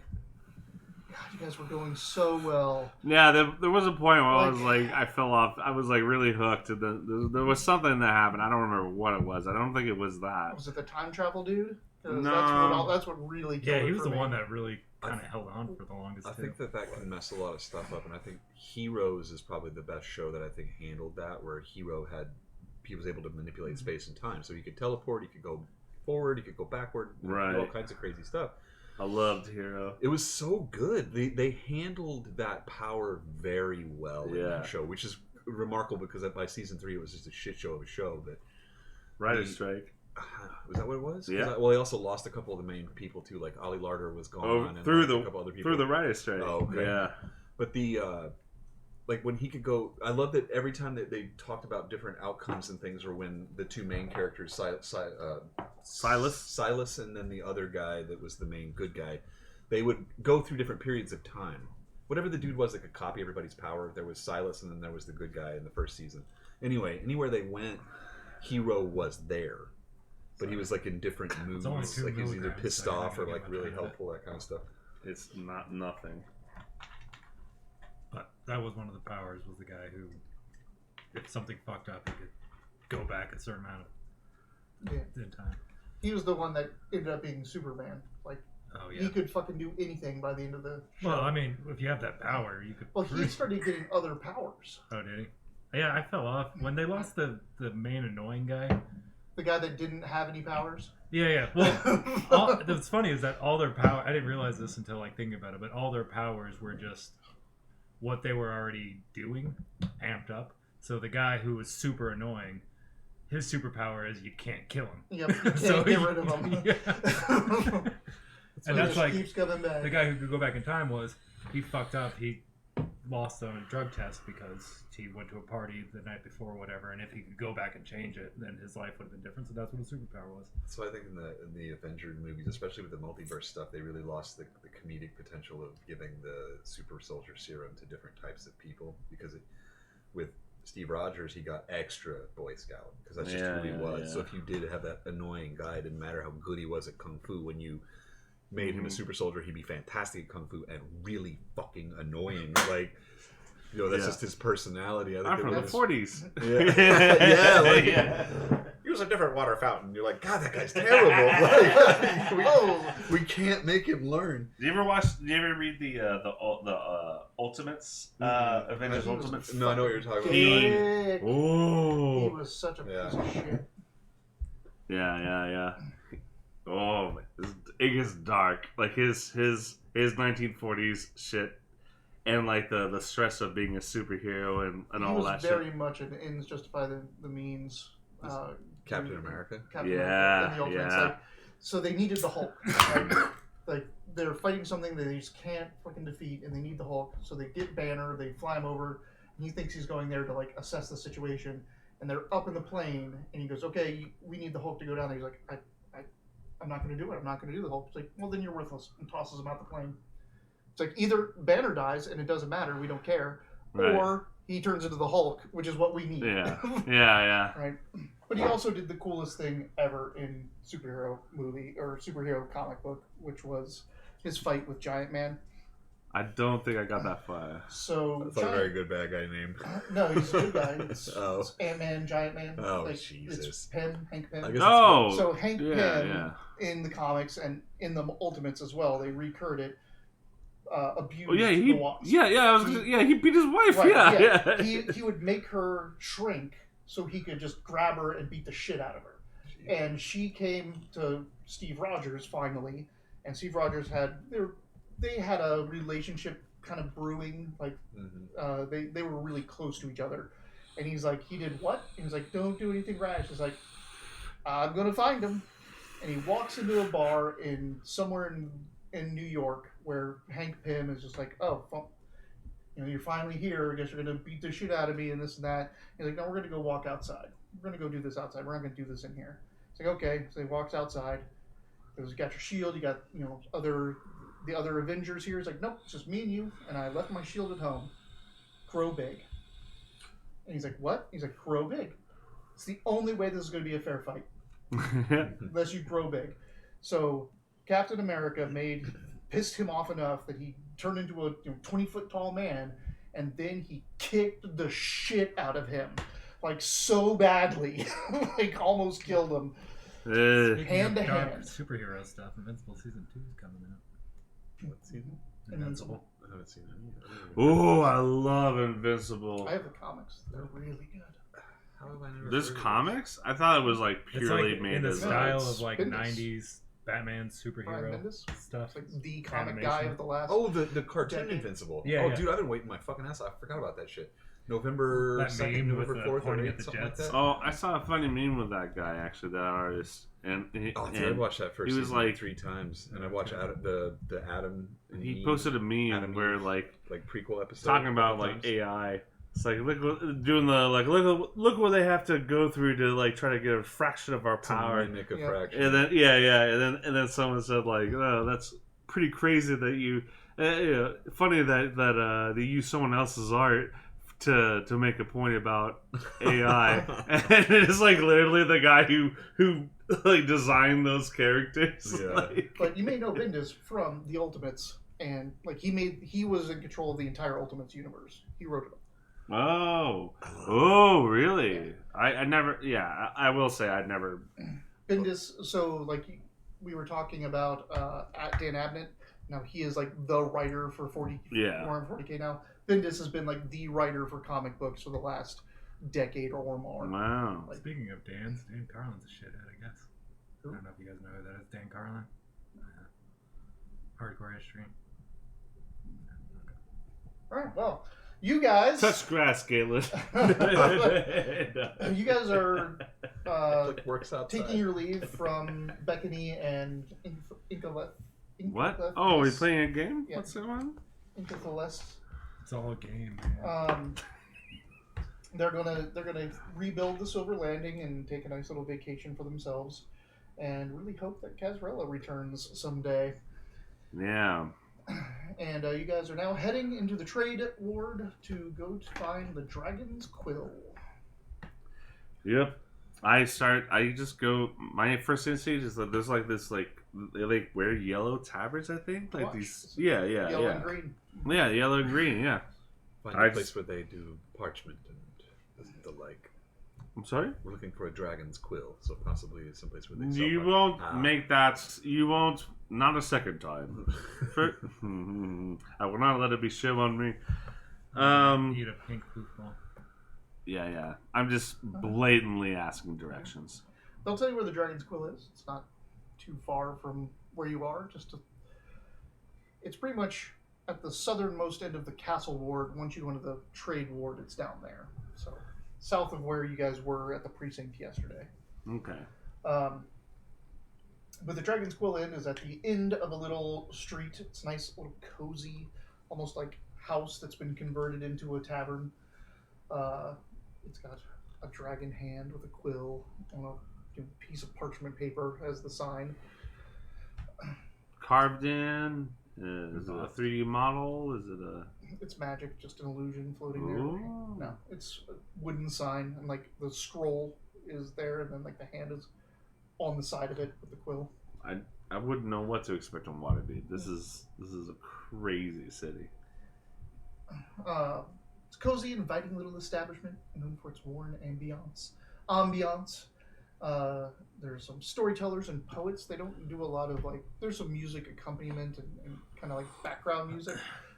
S1: God, you guys were going so well.
S2: Yeah, there was a point where I was
S1: Like-
S2: like, I fell off. I was like really hooked. And there was something that happened. I don't remember what it was. I don't think it was that.
S1: Was it the time travel dude? 'Cause
S2: No.
S1: that's what really killed
S4: Yeah,
S1: it
S4: he was
S1: for
S4: the
S1: me.
S4: one that really kind of held on for the longest.
S3: I
S4: too.
S3: think that can mess a lot of stuff up, and I think Heroes is probably the best show that I think handled that, where he was able to manipulate space and time, so he could teleport, he could go forward, he could go backward,
S2: Right.
S3: do all kinds of crazy stuff.
S2: I loved Hero.
S3: It was so good. They handled that power very well in
S2: Yeah.
S3: that show, which is remarkable because by season 3 it was just a shit show of a show. But
S2: Writer's strike.
S3: was that what it was? 'Cause
S2: Yeah.
S3: Well, they also lost a couple of the main people too, like Ollie Larder was gone,
S2: Oh,
S3: and
S2: through
S3: like,
S2: the
S3: a couple other people.
S2: through the writer's strike.
S3: Oh, okay.
S2: Yeah.
S3: But the like when he could go, I love that every time that they talked about different outcomes and things, or when the two main characters, Silas, and then the other guy that was the main good guy, they would go through different periods of time. Whatever the dude was that could copy everybody's power, there was Silas, and then there was the good guy in the first season. Anyway, anywhere they went, Hero was there, but he was like in different moods.
S4: only 2
S3: Like he was either
S4: milligrams,
S3: pissed
S4: so you're not
S3: off or
S4: gonna
S3: like
S4: get
S3: really
S4: much out of it.
S3: helpful, that kind of stuff.
S2: It's not nothing.
S4: But that was one of the powers, was the guy who, if something fucked up, he could go back a certain amount of time.
S1: He was the one that ended up being Superman. Like,
S4: Oh
S1: he
S4: yeah.
S1: could fucking do anything by the end of the show.
S4: Well, I mean, if you have that power, you could.
S1: Well, he started getting other powers.
S4: Oh, did he? Yeah, I fell off when they lost the main annoying guy.
S1: The guy that didn't have any powers.
S4: Yeah. Well, what's funny is that all their power. I didn't realize this until like thinking about it, but all their powers were just what they were already doing, amped up. So the guy who was super annoying, his superpower is you can't kill him.
S1: Yep, you can't
S4: So
S1: get rid of him.
S4: Yeah. And
S1: He
S4: that's
S1: just
S4: like
S1: keeps coming back.
S4: the guy who could go back in time was he fucked up. He lost on a drug test because he went to a party the night before or whatever, and if he could go back and change it, then his life would have been different. So that's what his superpower was.
S3: So I think in the Avenger movies, especially with the multiverse stuff, they really lost the comedic potential of giving the super soldier serum to different types of people, because with Steve Rogers, he got extra Boy Scout because that's just who he was.
S2: Yeah.
S3: So if you did have that annoying guy, it didn't matter how good he was at Kung Fu, when you made him a super soldier, he'd be fantastic at Kung Fu and really fucking annoying. Like, you know, that's just his personality. I think
S2: I'm from the
S3: was-
S2: 40s.
S3: Yeah, like,
S2: Yeah.
S3: Use a different water fountain. You're like, God, that guy's terrible. Like, we can't make him learn.
S2: Do you ever read the Ultimates? Avengers
S1: He was
S2: Ultimates?
S3: No, I know what you're talking about.
S1: Dick. He
S2: Oh.
S1: was such a
S3: Yeah.
S1: piece of shit.
S2: Yeah. Oh, it gets dark. Like his 1940s shit, and like the stress of being a superhero and
S1: He
S2: all
S1: was
S2: that
S1: very
S2: shit.
S1: much an ends justify the means.
S3: Captain America.
S1: Captain
S2: Yeah,
S1: America and the Ultimates.
S2: yeah.
S1: Like, so they needed the Hulk. Right? Like, they're fighting something that they just can't fucking defeat, and they need the Hulk. So they get Banner, they fly him over, and he thinks he's going there to like assess the situation. And they're up in the plane, and he goes, "Okay, we need the Hulk to go down there." He's like, I'm not going to do it. I'm not going to do the Hulk." It's like, "Well, then you're worthless," and tosses him out the plane. It's like either Banner dies, and it doesn't matter, we don't care,
S2: Right.
S1: or he turns into the Hulk, which is what we need.
S2: Yeah.
S1: Right. But he also did the coolest thing ever in superhero movie or superhero comic book, which was his fight with Giant Man.
S2: I don't think I got that far.
S1: So
S3: That's not a very good bad guy name.
S1: No, he's a good guy. It's,
S3: Oh.
S1: it's Ant-Man, Giant Man.
S3: Oh,
S1: It's
S3: Jesus.
S1: Hank
S3: I
S1: Pym.
S3: guess
S2: Oh,
S1: So Hank Pym
S2: yeah.
S1: in the comics and in the Ultimates as well, they recurred it. Abused
S2: Oh yeah,
S1: the Wasp.
S2: he beat his wife.
S1: Right,
S2: Yeah.
S1: He would make her shrink so he could just grab her and beat the shit out of her. And she came to Steve Rogers finally, and Steve Rogers they had a relationship kind of brewing. Like they were really close to each other. And he's like, "He did what?" And he's like, "Don't do anything rash." He's like, "I'm gonna find him." And he walks into a bar somewhere in New York where Hank Pym is just like, "Oh, you're finally here. I guess you're gonna beat the shit out of me and this and that." He's like, "No, we're gonna go walk outside. We're gonna go do this outside. We're not gonna do this in here." It's like, okay. So he walks outside. You got your shield. You got the other Avengers here. He's like, "Nope, it's just me and you. And I left my shield at home. Grow big." And he's like, "What?" He's like, "Grow big. It's the only way this is gonna be a fair fight, unless you grow big." So Captain America pissed him off enough that he turned into a 20-foot tall man, and then he kicked the shit out of him, like so badly, like almost killed him.
S4: Speaking
S1: Hand
S4: of
S1: to
S4: dark
S1: hand.
S4: superhero stuff, Invincible season 2 is coming out.
S3: What season?
S4: Invincible.
S3: I haven't seen any.
S2: Oh, I love Invincible.
S1: I have the comics. They're really good.
S3: How have I never
S2: This
S3: heard of
S2: comics? I thought it was like
S4: It's
S2: purely
S4: like
S2: made
S4: in the
S2: as
S4: style
S1: it's
S4: of like
S1: Bendis.
S4: 90s Batman superhero
S1: Brian Bendis?
S4: stuff.
S1: It's like the comic guy
S4: Animation.
S1: of the last.
S3: Oh, the cartoon
S1: Decade.
S3: Invincible.
S4: Yeah,
S3: oh,
S4: yeah.
S3: dude, I've been waiting my fucking ass off. I forgot about that shit. November
S4: That
S3: 2nd,
S4: meme with
S3: November
S4: the
S3: 4th, or
S4: pointing
S3: 8th,
S4: at the
S3: something like
S4: jets.
S3: that.
S2: Oh, I saw a funny meme with that guy actually, that artist, and
S3: Oh, dude, I
S2: and
S3: watched that first
S2: he was
S3: season
S2: like-
S3: 3 times, and I watched the Adam and
S2: he
S3: Eve,
S2: posted a meme
S3: Adam and
S2: where
S3: Eve,
S2: like
S3: prequel episode.
S2: talking about
S3: a couple
S2: like
S3: times.
S2: AI. It's like doing the like look what they have to go through to like try to get a fraction of our
S3: To
S2: power.
S3: mimic a
S1: Yeah.
S3: fraction.
S2: And then and then someone said like, oh, that's pretty crazy that you, funny that they use someone else's art to make a point about AI, and it's like literally the guy who like designed those characters.
S3: Yeah.
S2: Like,
S1: But you may know Bendis from the Ultimates, and like he was in control of the entire Ultimates universe. He wrote it all.
S2: oh, really? I never. Yeah, I will say I'd never.
S1: Bendis. So like we were talking about Dan Abnett. Now he is like the writer for 40.
S2: Yeah.
S1: More than 40K now. Bendis has been like the writer for comic books for the last decade or more.
S2: Wow.
S1: Like,
S4: Speaking of Dan Carlin's a shithead, I guess.
S1: Who?
S4: I don't know if you guys know who that is. Dan Carlin. Hardcore history.
S1: all right. Well, you guys.
S2: Touch grass, Galen.
S1: You guys are
S3: Like works outside.
S1: taking your leave from Bethany and Inca.
S2: What? Oh, we playing a game?
S1: Yeah.
S2: What's going on?
S1: Inca Celeste.
S4: It's all a game, man.
S1: They're gonna rebuild the Silver Landing and take a nice little vacation for themselves, and really hope that Casrella returns someday.
S2: Yeah.
S1: And you guys are now heading into the trade ward to go to find the Dragon's Quill.
S2: Yep. I just go. My first instinct is that there's like this like they like wear yellow tabards. I think like
S1: Watch.
S2: these. Yeah,
S1: Yellow and green.
S2: Yeah, yellow and green. Yeah.
S3: Find
S2: I
S3: a place
S2: just-
S3: where they do parchment and the like.
S2: I'm sorry.
S3: We're looking for a dragon's quill, so possibly someplace where they sell
S2: You
S3: parchment.
S2: won't make that. You won't. Not a second time. I will not let it be shown on me.
S4: Eat a pink football.
S2: Yeah. I'm just blatantly asking directions.
S1: They'll tell you where the Dragon's Quill is. It's not too far from where you are. It's pretty much at the southernmost end of the castle ward. Once you go into the trade ward, it's down there. So south of where you guys were at the precinct yesterday.
S2: Okay.
S1: But the Dragon's Quill Inn is at the end of a little street. It's a nice little cozy, almost like house that's been converted into a tavern. It's got a dragon hand with a quill on a piece of parchment paper as the sign.
S2: Carved in. Is it a 3D model? Is it a?
S1: It's magic, just an illusion floating there.
S2: Ooh.
S1: No, it's a wooden sign, and like the scroll is there, and then like the hand is on the side of it with the quill.
S2: I wouldn't know what to expect on Waterdeep. This is a crazy city.
S1: It's a cozy, inviting little establishment known for its worn ambiance. There's some storytellers and poets. They don't do a lot of there's some music accompaniment and kind of like background music,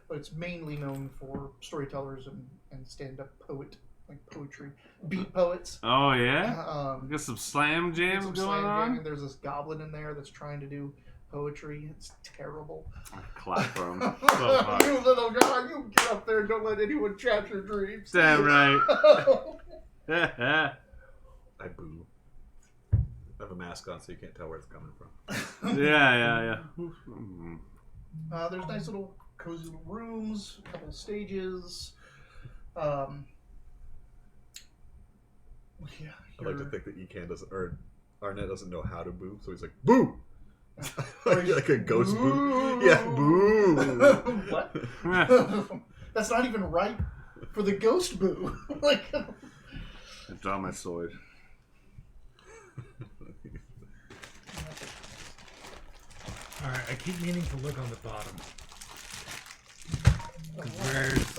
S1: but it's mainly known for storytellers and stand-up poetry, beat poets.
S2: Oh yeah. We got some slam jams
S1: Some
S2: going
S1: slam
S2: on.
S1: jamming. There's this goblin in there that's trying to do poetry. It's terrible.
S2: I clap for him. So hard.
S1: You little guy, you get up there and don't let anyone chat your dreams.
S2: Damn right.
S3: I boo. I have a mask on, so you can't tell where it's coming from.
S2: yeah.
S1: There's nice little cozy little rooms, a couple stages. Yeah,
S3: I like to think that Ecan doesn't, or Arnett doesn't know how to boo, so he's like, boo! like a ghost boo. Yeah, boo!
S1: What? That's not even right for the ghost boo.
S2: I draw my sword.
S4: Alright, I keep meaning to look on the bottom.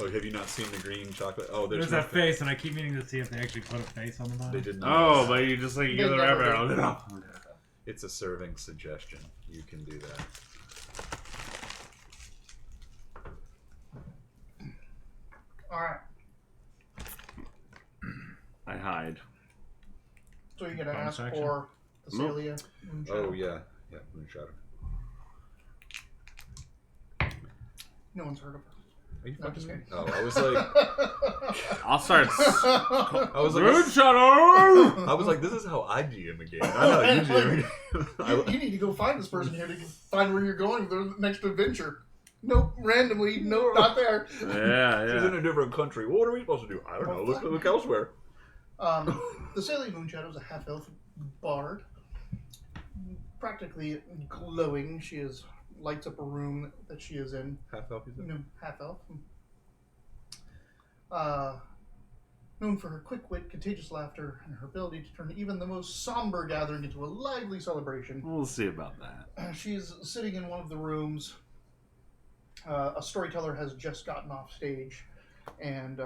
S3: Oh, have you not seen the green chocolate? Oh,
S4: There's
S3: no
S4: that face, and I keep meaning to see if they actually put a face on the bottom.
S3: They did not.
S2: Oh, but you just like you
S1: They
S2: get the
S1: never
S2: rabbit
S1: did.
S2: arrow.
S3: It's a serving suggestion. You can do that.
S1: All right.
S2: I hide.
S1: So you're gonna
S4: Bonus
S1: ask
S4: action?
S1: for the Celia Moonshadow?
S3: Oh yeah, Moonshadow.
S1: No one's heard of her.
S3: Are you
S1: No,
S3: fucking
S1: just
S3: me?
S1: kidding.
S3: Oh, I was like,
S2: I'll start.
S3: I was like,
S2: Moonshadow!
S3: I was like, this is how I GM a game. Not how you GM a game.
S1: You need to go find this person here to find where you're going for the next adventure. Nope, randomly, nope, not there.
S2: Yeah,
S3: She's in
S2: yeah.
S3: a different country. Well, what are we supposed to do? I don't know. Look elsewhere.
S1: The Celia Moonshadow is a half-elf bard. Practically glowing. She lights up a room that she is in.
S3: Half elf, you said?
S1: No, half-elf. Known for her quick wit, contagious laughter, and her ability to turn even the most somber gathering into a lively celebration.
S2: We'll see about that.
S1: She's sitting in one of the rooms. A storyteller has just gotten off stage, and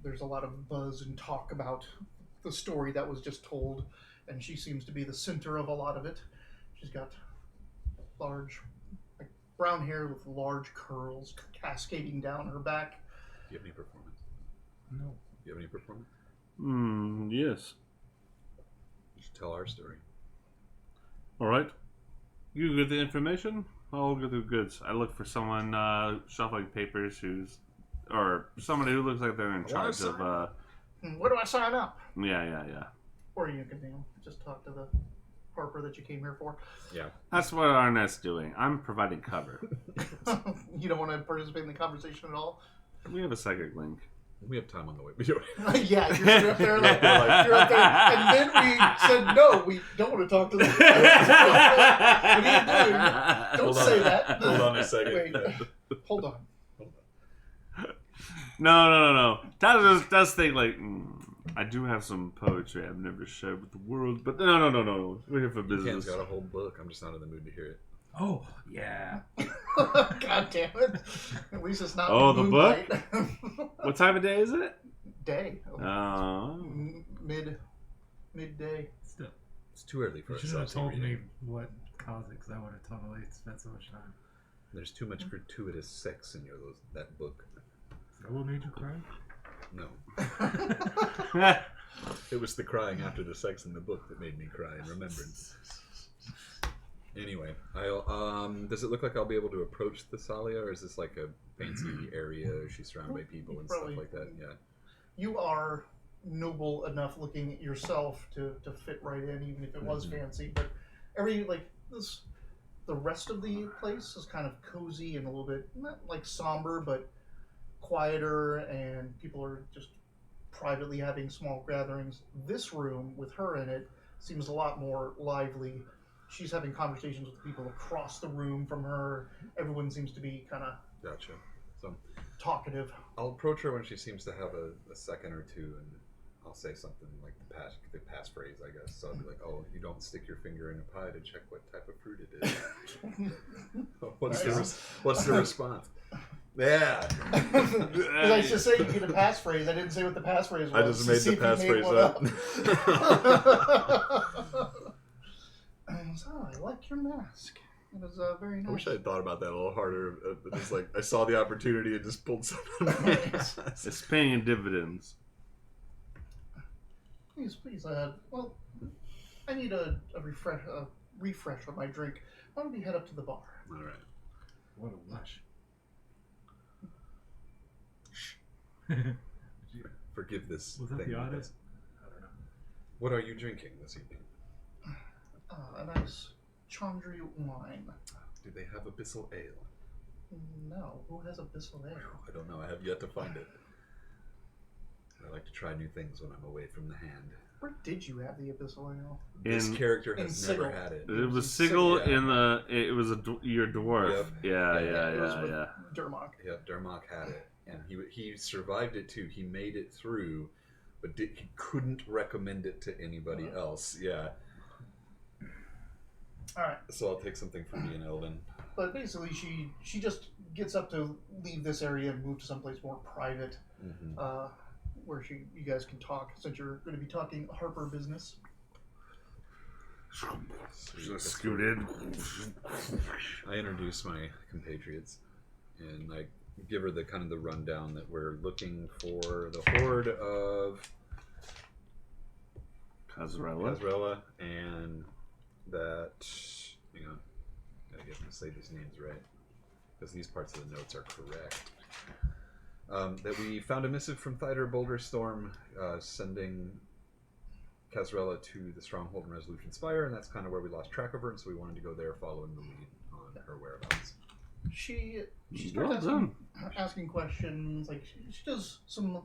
S1: there's a lot of buzz and talk about the story that was just told, and she seems to be the center of a lot of it. She's got large, like, brown hair with large curls cascading down her back.
S3: Do you have any performance?
S4: No.
S3: Do you have any performance?
S2: Yes.
S3: You should tell our story.
S2: All right. You get the information. I'll get the goods. I look for someone shuffling papers or somebody who looks like they're in charge of.
S1: Where do I sign up?
S2: Yeah.
S1: Or you can just talk to the Harper that you came here for.
S3: Yeah.
S2: That's what Arnett's doing. I'm providing cover.
S1: You don't want to participate in the conversation at all?
S2: We have a psychic link.
S3: We have time on the way.
S1: Yeah, you're up there like, you're up there. And then we said, no, we don't want to talk to them. What are you doing? Don't
S3: Hold
S1: say
S3: on.
S1: that.
S3: Hold on a second.
S1: Wait, hold on.
S2: No. That's thing like, I do have some poetry I've never shared with the world, but no. We're here for
S3: Ken's
S2: business.
S3: got a whole book. I'm just not in the mood to hear it.
S4: Oh, yeah.
S1: God damn it. At least it's not
S2: Oh, the book?
S1: moonlight.
S2: What time of day is it?
S1: Day.
S2: Oh.
S1: Midday.
S4: Still.
S3: It's too early for
S4: You
S3: a
S4: should have
S3: saucy
S4: told me
S3: reading.
S4: what caused it, because I would have totally spent so much time.
S3: There's too much gratuitous sex in that book.
S4: That will make you cry?
S3: No. It was the crying after the sex in the book that made me cry in remembrance. Anyway, does it look like I'll be able to approach the Thalia, or is this like a fancy area? Is she surrounded by people and
S1: Probably.
S3: stuff like that? Yeah.
S1: You are noble enough looking yourself to fit right in, even if it was fancy. But the rest of the place is kind of cozy and a little bit, not like somber, but quieter, and people are just privately having small gatherings. This room with her in it seems a lot more lively. She's having conversations with people across the room from her. Everyone seems to be kind of
S3: Gotcha. So
S1: talkative.
S3: I'll approach her when she seems to have a second or two, and I'll say something like the passphrase, I guess. So I'll be like, "Oh, you don't stick your finger in a pie to check what type of fruit it is." What's the response? Yeah.
S1: Because I just say you get a passphrase. I didn't say what the passphrase was.
S3: I just made
S1: See
S3: the
S1: if you made
S3: passphrase
S1: one
S3: up.
S1: Oh, I like your mask. It was very nice.
S3: I wish I had thought about that a little harder. But it's like I saw the opportunity and just pulled something.
S2: It's paying dividends.
S1: Please. Well, I need a refresh on my drink. Why don't we head up to the bar?
S3: All right.
S4: What a lush.
S3: Forgive this.
S4: Was that
S3: thing
S4: the
S3: with
S4: audit?
S3: us.
S4: I don't know.
S3: What are you drinking this evening?
S1: A nice Chandri wine.
S3: Do they have Abyssal Ale?
S1: No, who has Abyssal Ale?
S3: I don't know. I have yet to find it. I like to try new things when I'm away from the hand.
S1: Where did you have the Abyssal Ale?
S3: This character
S1: in
S3: has never
S1: Sigil.
S3: had it.
S2: It was Sigil
S3: Yeah.
S2: in the. It was your dwarf.
S3: Yep.
S2: Yeah.
S1: It was with Dermok.
S3: Yeah, Dermok had it, and he survived it too. He made it through, but he couldn't recommend it to anybody else. Yeah.
S1: All right.
S3: So I'll take something from me and Elvin.
S1: But basically, she just gets up to leave this area and move to someplace more private,
S3: Mm-hmm.
S1: where you guys can talk, since you're going to be talking Harper business.
S2: Just scoot in.
S3: I introduce my compatriots, and I give her the kind of the rundown that we're looking for the horde of Kazrella, and that, hang on, gotta get them to say these names right, because these parts of the notes are correct. That we found a missive from Thiter Boulderstorm, sending Kazrella to the stronghold in Resolution Spire, and that's kind of where we lost track of her, and so we wanted to go there following the lead on her whereabouts.
S1: She starts asking questions, like she does some.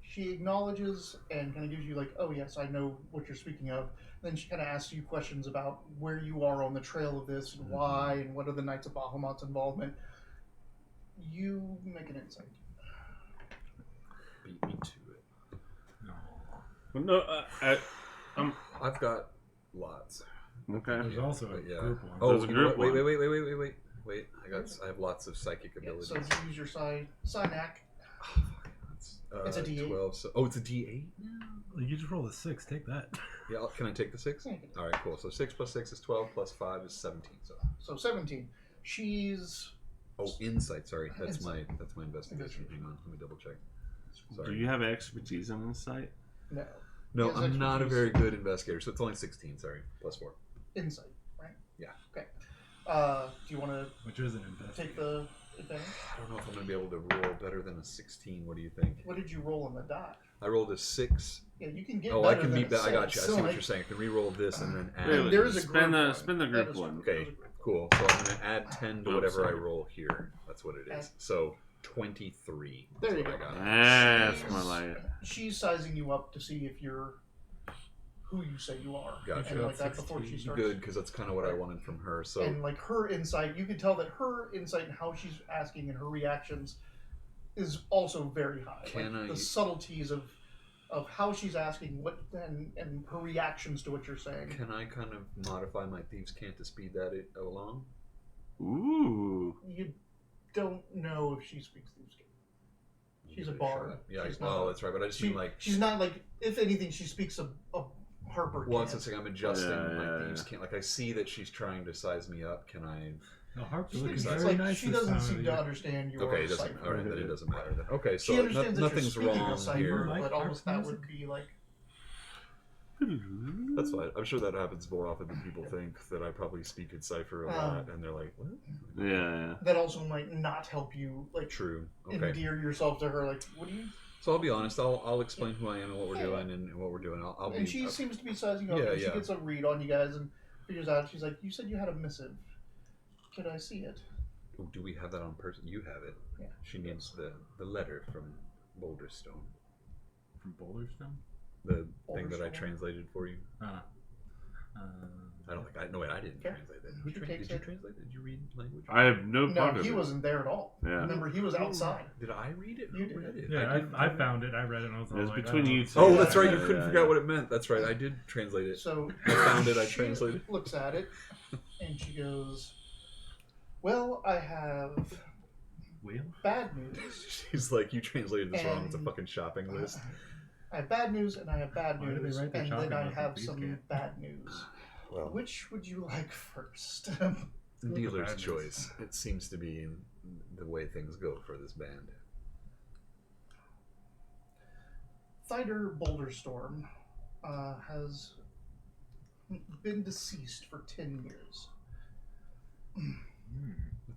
S1: She acknowledges and kind of gives you like, oh yes, I know what you're speaking of. Then she kind of asks you questions about where you are on the trail of this and why and what are the Knights of Bahamut's involvement. You make an insight.
S3: Beat me to it.
S2: No,
S3: I've got lots.
S2: okay.
S4: There's also a
S3: But yeah.
S4: group one.
S3: Oh,
S2: There's a
S3: you know
S2: group
S3: what?
S2: one.
S3: Wait. I have lots of psychic
S1: Yeah,
S3: abilities.
S1: so you use your Synac. It's a D8.
S3: 12. So, oh, it's a D8.
S4: You just roll a 6. Take that.
S3: Yeah. Can I take the 6?
S1: Yeah.
S3: All right, cool. So 6 plus 6 is 12. Plus 5 is 17.
S1: So 17. She's
S3: Insight. Sorry, that's
S1: Insight.
S3: my investigation. Hang on, let me double check. Sorry.
S2: Do you have expertise in insight?
S1: no
S3: No,
S1: He has
S3: I'm not a
S1: expertise.
S3: very good investigator, so it's only 16. Sorry, plus 4.
S1: Insight, right?
S3: Yeah.
S1: Okay. Do you want to
S4: Which isn't
S1: take
S4: investigation.
S1: the advantage?
S3: I don't know if I'm going to be able to roll better than a 16. What do you think?
S1: What did you roll on the die?
S3: I rolled a 6.
S1: Yeah, you can get.
S3: Oh, I
S1: better
S3: can
S1: than
S3: beat
S1: a
S3: that. I got you. I
S1: six.
S3: see
S1: So,
S3: what
S1: like,
S3: you're saying. I can re-roll this and then add.
S2: Wait,
S1: there is a
S2: spin
S1: group
S2: the
S1: one.
S2: spin the
S1: That
S2: group
S1: is
S2: one.
S1: true.
S3: Okay,
S1: That is a group.
S3: cool. So I'm going to add 10 to
S2: Oh,
S3: whatever I
S2: sorry.
S3: roll here. That's what it is. So 23.
S1: There
S3: That's
S1: you
S3: what
S1: go.
S3: I got.
S2: That's more like it.
S1: She's sizing you up to see if you're who you say you are,
S3: Gotcha.
S1: and like that before she starts.
S3: Good, because that's kind of what I wanted from her. So
S1: And like her insight, you can tell that her insight and how she's asking and her reactions is also very high.
S3: Can
S1: like
S3: I-
S1: the subtleties of how she's asking what and her reactions to what you're saying.
S3: can I kind of modify my thieves' cant to speed that along?
S2: Ooh.
S1: You don't know if she speaks these games. She's a bard.
S3: Yeah,
S1: She's
S3: well,
S1: not-
S3: that's right. But I just
S1: She,
S3: mean like.
S1: she's not like, if anything, she speaks a Harper.
S3: Well,
S1: cant.
S3: it's like I'm adjusting
S2: Yeah,
S3: my
S2: yeah,
S3: thieves' cant. Like I see that she's trying to size me up. Can I?
S4: No, Harp's
S1: She-
S4: looking
S1: it's
S4: very
S1: like
S4: nice
S1: she
S4: this
S1: doesn't
S4: time
S1: seem
S4: of
S1: to
S4: year.
S1: understand your
S3: Okay, it doesn't.
S1: cipher.
S3: All right, then it doesn't matter. Then okay, so
S1: She understands that
S3: nothing's
S1: you're speaking
S3: wrong
S1: a cipher,
S3: here.
S4: Like
S1: but almost
S4: Harp's
S1: that would
S4: music?
S1: be like.
S3: That's fine. I'm sure that happens more often than people think. That I probably speak in cipher a lot, and they're like, "What?"
S2: Yeah.
S1: That also might not help you like
S3: True. Okay.
S1: endear yourself to her. Like, what do you?
S3: So I'll be honest. I'll explain who I am and what we're doing and what we're doing. I'll
S1: And
S3: be.
S1: she seems to be sizing up.
S3: Yeah,
S1: and she
S3: yeah.
S1: gets a read on you guys and figures out. She's like, "You said you had a missive. Could I see it?"
S3: Oh, do we have that on person? You have it.
S1: Yeah.
S3: She needs the letter from Boulderstone.
S4: From Boulderstone?
S3: The thing that I
S1: Boulderstone?
S3: translated for you. I don't think I. No, wait, I didn't
S1: Okay.
S3: translate that.
S1: Who
S3: Did you
S1: takes it?
S3: translate it? Did you read language?
S2: I have no
S1: No,
S2: part of
S1: he
S2: it.
S1: wasn't there at all.
S2: Yeah.
S1: Remember, he was outside.
S3: Did I read it?
S1: You
S3: Who
S1: did.
S3: read it?
S4: Yeah,
S3: didn't
S4: I
S3: read it.
S4: found it. I read it and I was all
S2: It was
S4: like,
S2: between
S4: oh.
S2: you two.
S3: Oh, that's right. You
S2: Yeah,
S3: couldn't
S2: yeah,
S3: figure out
S2: yeah.
S3: what it meant. That's right. I did translate it.
S1: So
S3: I found it. I
S1: she
S3: translated.
S1: looks at it, and she goes, "Well, I have
S4: Wheel?
S1: bad news.
S3: She's like, you translated this wrong. It's a
S1: And-
S3: fucking shopping list.
S1: I have bad news, and I have bad
S4: Why do they
S1: news,
S4: write their
S1: and
S4: shopping
S1: then I
S4: list in
S1: have
S4: these
S1: some
S4: games?
S1: bad news.
S3: Well,
S1: Which would you like first?"
S3: dealer's
S4: Bad news.
S3: choice. It seems to be the way things go for this band.
S1: Thiter Boulderstorm has been deceased for 10 years.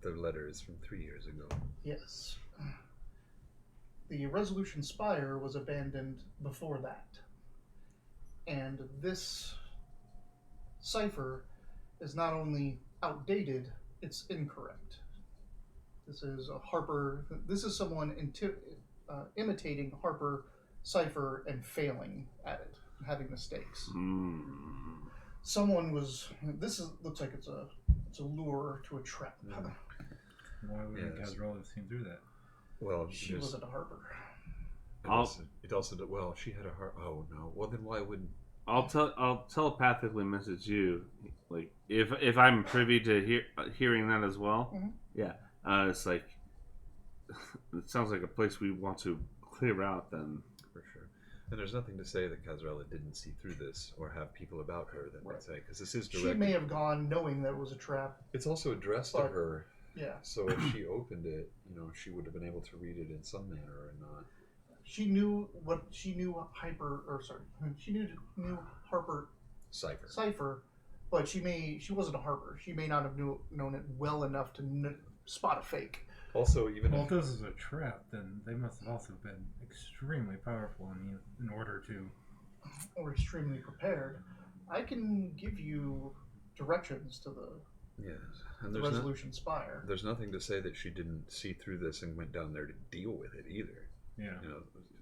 S3: Their letter is from 3 years ago.
S1: Yes. The Resolution Spire was abandoned before that. And this cipher is not only outdated, it's incorrect. This is a Harper. This is someone imitating Harper cipher and failing at it, having mistakes.
S2: Mm.
S1: Someone was. Looks like it's a lure to a trap.
S3: Yeah.
S4: Why would
S3: Yes.
S4: Kazrol have seen through that?
S3: Well,
S1: She
S3: there's-
S1: wasn't a Harper.
S3: it also did, well, she had a heart. Oh no. Well, then why wouldn't?
S2: I'll telepathically message you, like if I'm privy to hearing that as well.
S1: Mhm.
S2: Yeah, it's like it sounds like a place we want to clear out. Then
S3: For sure. And there's nothing to say that Kazrella didn't see through this or have people about her that would say, because this is
S1: She
S3: directed.
S1: may have gone knowing that it was a trap.
S3: It's also addressed to
S1: But-
S3: her,
S1: Yeah.
S3: so if she opened it, she would have been able to read it in some manner or not.
S1: She knew what she knew she knew Harper
S3: Cipher.
S1: but she wasn't a Harper. She may not have known it well enough to spot a fake.
S3: Also, even
S4: Well,
S3: if
S4: if this is a trap, then they must have also been extremely powerful in order to.
S1: Or extremely prepared. I can give you directions to the
S3: yes, and
S1: Resolution Spire.
S3: there's nothing to say that she didn't see through this and went down there to deal with it either.
S4: Yeah.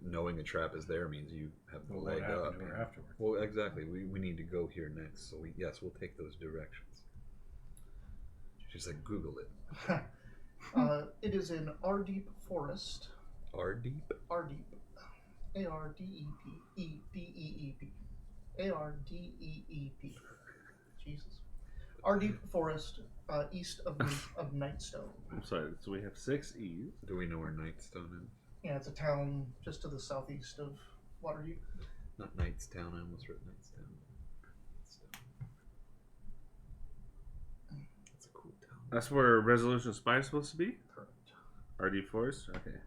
S3: Knowing a trap is there means you have the
S4: Well,
S3: leg
S4: what happened
S3: up.
S4: to her afterwards?
S3: Well, exactly. We need to go here next, so we'll take those directions. She's like, Google it.
S1: It is in Ardeep Forest.
S3: Ardeep?
S1: Ardeep. A-R-D-E-P. A-R-D-E-E-P. Jesus. Ardeep Forest, east of Nightstone.
S2: I'm sorry. So we have 6 E's.
S3: Do we know where Nightstone is?
S1: Yeah, it's a town just to the southeast of Waterdeep.
S3: Not Knightstown. I almost wrote Knightstown. That's a cool town.
S2: That's where Resolution Spy is supposed to be?
S1: Correct.
S2: RD Forest? Okay.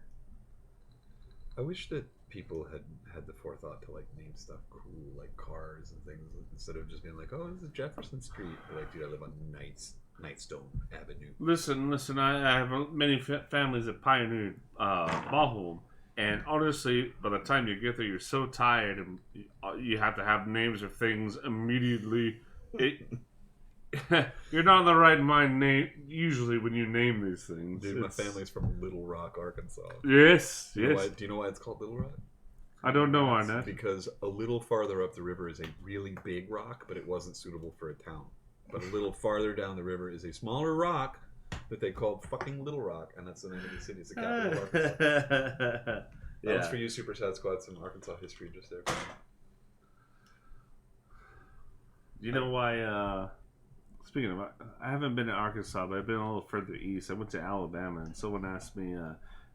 S3: I wish that people had the forethought to name stuff cool, like cars and things, instead of just being like, "Oh, this is Jefferson Street." But dude, I live on Nightstone Avenue.
S2: Listen. I have many families that pioneered Bahamut, and honestly, by the time you get there, you're so tired, and you have to have names of things immediately. You're not in the right mind usually when you name these things.
S3: Dude, my family's from Little Rock, Arkansas.
S2: Yes,
S3: Do
S2: yes.
S3: you know why it's called Little Rock?
S2: I don't know, Arnett.
S3: Because a little farther up the river is a really big rock, but it wasn't suitable for a town. But a little farther down the river is a smaller rock that they called fucking Little Rock, and that's the name of the city. It's the capital of Arkansas. That was for you, Super Sad Squad, some Arkansas history just there.
S2: You know why? Speaking of, I haven't been to Arkansas, but I've been a little further east. I went to Alabama, and someone asked me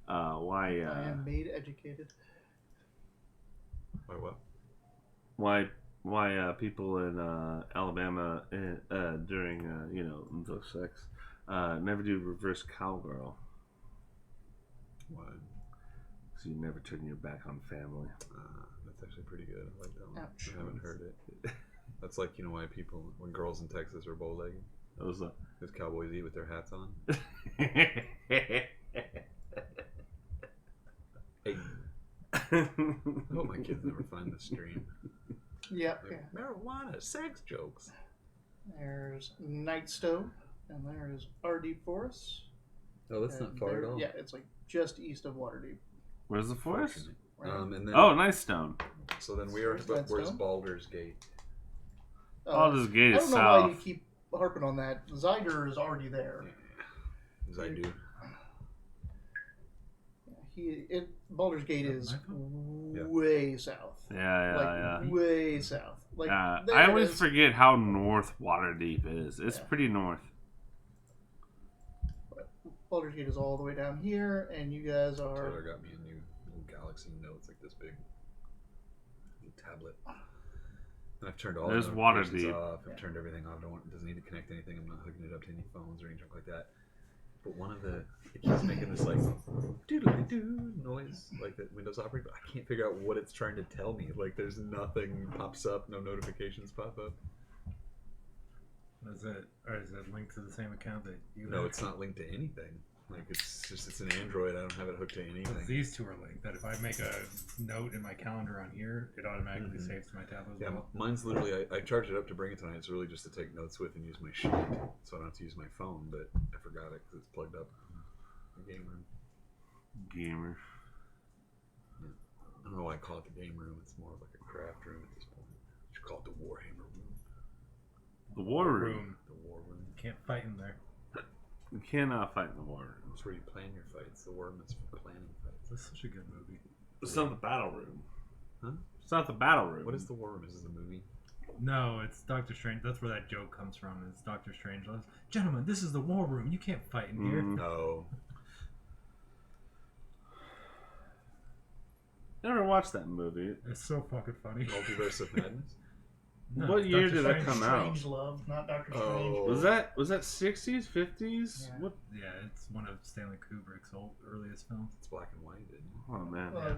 S2: why.
S1: I am made educated.
S3: Why what?
S2: Why people in Alabama during those sex never do reverse cowgirl.
S3: Why?
S2: So you never turn your back on family.
S3: That's actually pretty good. I like that one.
S1: Ouch.
S3: I haven't heard it. That's like, why when girls in Texas are bow-legged,
S2: That was
S3: because cowboys eat with their hats on. Hey, I hope my kids never find this stream.
S1: Yep.
S3: Like, marijuana, sex jokes.
S1: There's Nightstone, and there is Ardeep Forest.
S3: Oh, that's not
S1: And
S3: far at all.
S1: Yeah, it's just east of Waterdeep.
S2: Where's the forest?
S1: Right?
S3: And then,
S2: Oh, nice stone.
S3: so then where's
S1: Nightstone?
S3: Baldur's Gate?
S2: Baldur's Gate
S1: I
S2: is
S1: don't know why you
S2: south.
S1: keep harping on that. Zyder is already there.
S3: As I do.
S1: Baldur's Gate is
S3: Yeah.
S1: way south.
S2: Yeah.
S1: Way south. There
S2: I always
S1: it is.
S2: forget how north Waterdeep is. It's
S1: Yeah.
S2: pretty north.
S1: Baldur's Gate is all the way down here, and you guys
S3: Taylor
S1: are.
S3: got me a new little Galaxy Note. It's like this big little tablet. And I've turned all
S2: There's
S3: the notifications
S2: Waterdeep.
S3: off. I've turned everything off. It doesn't need to connect to anything. I'm not hooking it up to any phones or anything like that. But it keeps making this doodly-doo noise, like that Windows operating, but I can't figure out what it's trying to tell me. There's nothing pops up, no notifications pop up.
S4: Is it linked to the same account that you
S3: No,
S4: have?
S3: it's not linked to anything. It's an Android. I don't have it hooked to anything.
S4: These two are linked. That if I make a note in my calendar on here, it automatically saves to my tablet as
S3: Yeah,
S4: well.
S3: mine's literally, I charged it up to bring it tonight. It's really just to take notes with and use my sheet. So I don't have to use my phone, but I forgot it because it's plugged up in the game room.
S2: Gamer.
S3: I don't know why I call it the game room. It's more of like a craft room at this point. You should call it the Warhammer room.
S2: The war room.
S3: The war room.
S4: Can't fight in there.
S2: You cannot fight in the war room.
S3: It's where you plan your fights. The war room is for planning fights.
S4: That's such a good movie.
S2: It's not the battle room.
S3: Huh?
S2: It's not the battle room.
S3: What is the war room? Is this a movie?
S4: No, it's Doctor Strange. That's where that joke comes from. It's Doctor Strange. Gentlemen, this is the war room. You can't fight in here.
S3: No.
S2: I never watched that movie.
S4: It's so fucking funny.
S3: Multiverse of Madness.
S4: No,
S2: What year
S4: Doctor
S2: did that
S4: Strange.
S2: come out?
S1: Strange Love, not Doctor Strange.
S3: Oh.
S2: Was that 60s, 50s?
S1: Yeah.
S2: What?
S4: Yeah, it's one of Stanley Kubrick's earliest films.
S3: It's black and white, isn't it?
S2: Oh man.
S1: Uh,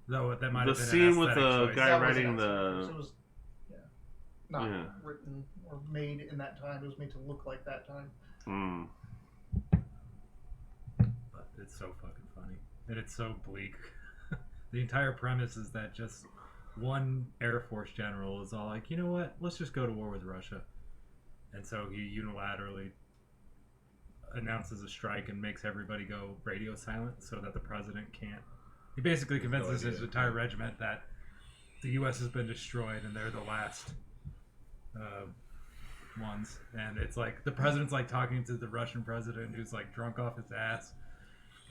S4: Though that might
S2: The
S4: have been
S2: scene
S4: an
S2: with
S4: aesthetic
S2: the
S4: choice.
S2: guy
S1: that was
S2: writing
S1: an
S2: the-
S1: accident. It was, not
S2: Yeah.
S1: written or made in that time. It was made to look like that time.
S2: Mm.
S4: But it's so fucking funny. And it's so bleak. The entire premise is that just one Air Force general is all like, you know what, let's just go to war with Russia. And so he unilaterally announces a strike and makes everybody go radio silent so that the president can't. He basically convinces his entire regiment that the U.S. has been destroyed and they're the last ones. And it's like the president's like talking to the Russian president who's like drunk off his ass,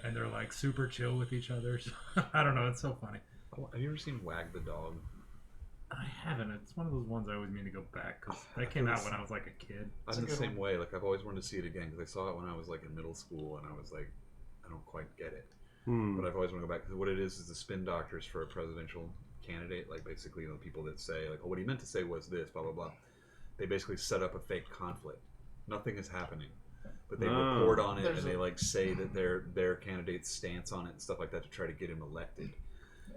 S4: and they're like super chill with each other. So, I don't know, it's so funny.
S3: Have you ever seen Wag the Dog?
S4: I haven't. It's one of those ones I always mean to go back because that came out when I was like a kid.
S3: I'm the same way. Like I've always wanted to see it again because I saw it when I was like in middle school, and I was like, I don't quite get it. But I've always wanted to go back because what it is the spin doctors for a presidential candidate. Like basically, the people that say like, oh, what he meant to say was this, blah blah blah. They basically set up a fake conflict. Nothing is happening, but they report on it and they like say that their candidate's stance on it and stuff like that to try to get him elected.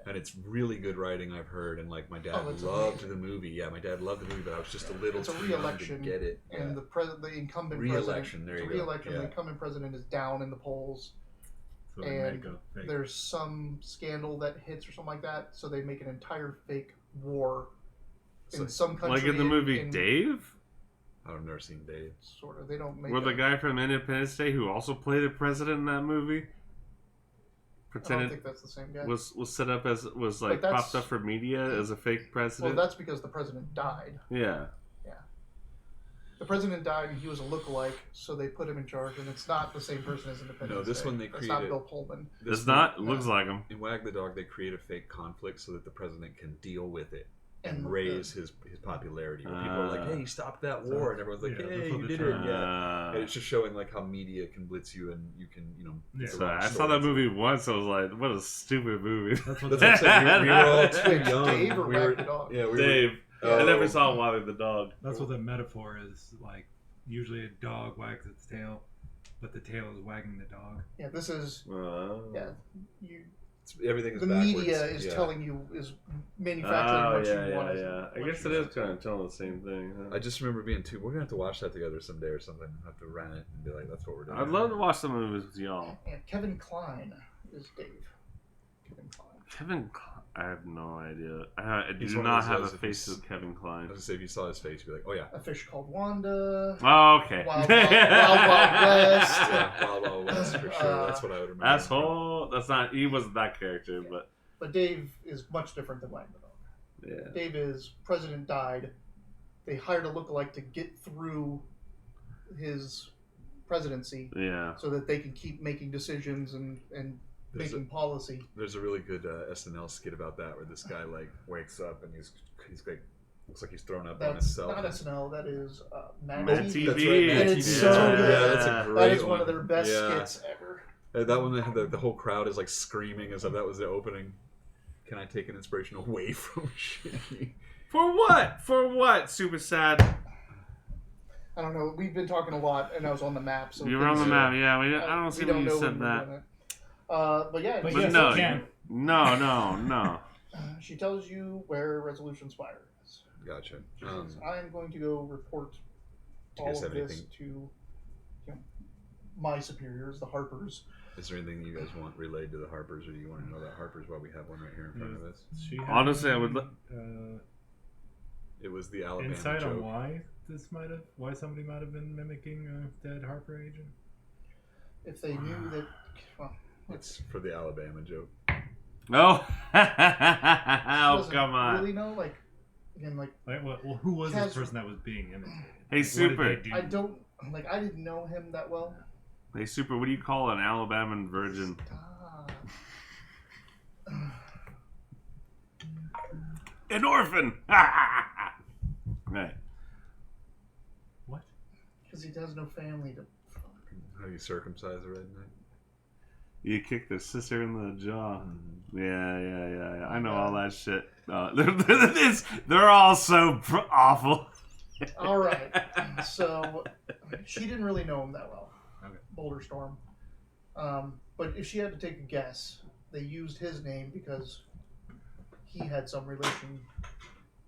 S3: And it's really good writing, I've heard, and like my dad loved the movie. Yeah, my dad loved the movie, but I was just a little too young to get it.
S1: And the incumbent
S3: re-election.
S1: president,
S3: There you go.
S1: re-election, the incumbent president is down in the polls,
S4: So they
S1: and
S4: make a fake.
S1: there's some scandal that hits or something like that, so they make an entire fake war in some country.
S2: Like in the movie Dave?
S3: I've never seen Dave.
S1: Sort of. They don't make.
S2: Where the guy from Independence Day who also played the president in that movie
S1: I don't
S2: pretended
S1: think that's the same guy.
S2: was set up as was like
S1: But that's-
S2: propped up for media as a fake president.
S1: Well, that's because the president died.
S2: Yeah.
S1: The president died, and he was a lookalike, so they put him in charge. And it's not the same person as Independence
S3: No, this
S1: Day.
S3: one they
S1: It's not
S3: created-
S1: Bill Pullman.
S2: It's not. It looks like him.
S3: In Wag the Dog, they create a fake conflict so that the president can deal with it and
S1: And
S3: raise his popularity. Where people are like, "Hey, stop that
S4: So,
S3: war," and everyone's like,
S4: yeah,
S3: "Hey,
S4: before
S3: you
S4: the
S3: did it!"
S4: turn.
S3: Yeah, and it's just showing like how media can blitz you, and you can,
S4: Yeah.
S2: So I saw that movie once. I was like, "What a stupid movie."
S4: That's what
S3: That's what I'm saying. We were all too
S1: Wait,
S3: young.
S1: Dave or
S3: we
S1: Wag
S3: were,
S1: the Dog?
S3: yeah, we were,
S2: Dave. I never saw Wally the dog.
S4: That's what the metaphor is. Like, usually a dog wags its tail, but the tail is wagging the dog.
S1: Yeah, this is. Yeah, you.
S3: Everything is
S1: The
S3: backwards.
S1: media is telling you is manufacturing
S2: Oh
S1: what
S2: yeah,
S1: you want.
S2: yeah. I
S1: what
S2: guess
S1: you
S2: it
S1: want.
S2: is kind of telling the same thing. Huh?
S3: I just remember being too. We're gonna have to watch that together someday or something. Have to rent it and be like, "That's what we're doing."
S2: I'd love to watch some movies with y'all.
S1: And Kevin Kline is Dave. Kevin Kline.
S2: Kevin, I have no idea. I
S3: He's
S2: do
S3: one of
S2: not
S3: those
S2: have
S3: guys
S2: a
S3: if
S2: face
S3: he's-
S2: of Kevin
S3: I was
S2: Kline.
S3: gonna say if you saw his face, you'd be like, "Oh yeah."
S1: A Fish Called Wanda.
S2: Oh, okay.
S1: Wild West.
S3: Yeah, Wild Wild West for sure. That's what I would remember.
S2: Asshole. That's not. He wasn't that character, but
S1: But Dave is much different than Wag the Dog.
S2: yeah.
S1: Dave is president died. They hired a lookalike to get through his presidency
S2: Yeah.
S1: so that they can keep making decisions and
S3: There's
S1: making policy.
S3: There's a really good SNL skit about that where this guy like wakes up and he's like looks like he's thrown up on
S1: That's
S3: himself.
S1: not SNL. That is Mad
S2: Mad
S1: TV.
S2: TV.
S3: That's right, Mad
S1: And
S3: TV.
S1: it's so
S3: Yeah,
S1: good.
S3: that's a great
S1: That is one of their best
S3: Yeah.
S1: skits ever.
S3: That one, the whole crowd is like screaming as if that was the opening. Can I take an inspiration away from Shitty?
S2: For what? For what? Super sad.
S1: I don't know. We've been talking a lot, and I was on the map. So
S2: You were on the
S1: things-
S2: map. Yeah. I don't see
S1: we
S2: when you
S1: know
S2: said
S1: when we're
S2: that.
S1: doing it. But yeah,
S4: But
S2: But
S4: yes,
S2: no,
S4: I can.
S2: no.
S1: she tells you where Resolution Spire is.
S3: Gotcha.
S1: She says, I am going to go report
S3: do you guys
S1: all of
S3: have
S1: this
S3: anything?
S1: to my superiors, the Harpers.
S3: Is there anything you guys want relayed to the Harpers, or do you want to know about Harpers while we have one right here in front of us?
S4: She had
S2: Honestly, I would
S3: It was the Alabama
S4: insight on
S3: joke.
S4: why somebody might have been mimicking a dead Harper agent.
S1: If they knew that, well,
S3: It's for the Alabama joke.
S2: Oh.
S1: she
S2: Oh,
S1: doesn't
S2: come on.
S1: really know. Like, again, like
S4: Like, well, who was
S1: Has-
S4: this person that was being imitated?
S2: Hey,
S4: Like,
S2: Super.
S4: What did they do?
S1: I don't like. I didn't know him that well.
S2: Hey, Super. What do you call an Alabaman virgin?
S1: Stop.
S2: An orphan. Right.
S4: What?
S1: Because he has no family to.
S3: How do you circumcise a redneck?
S2: You kick their sister in the jaw. Yeah. I know all that shit. They're all so awful.
S1: All right. So she didn't really know him that well.
S4: Okay.
S1: Boulder Storm. But if she had to take a guess, they used his name because he had some relation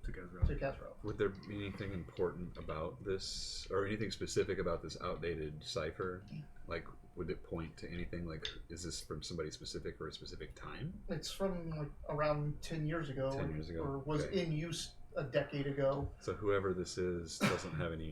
S1: to Kazro.
S3: Would there be anything important about this, or anything specific about this outdated cipher? Like, would it point to anything? Like, is this from somebody specific or a specific time?
S1: It's from like around 10 years ago.
S3: 10 years ago.
S1: Or was
S3: Okay.
S1: in use a decade ago.
S3: So whoever this is doesn't have any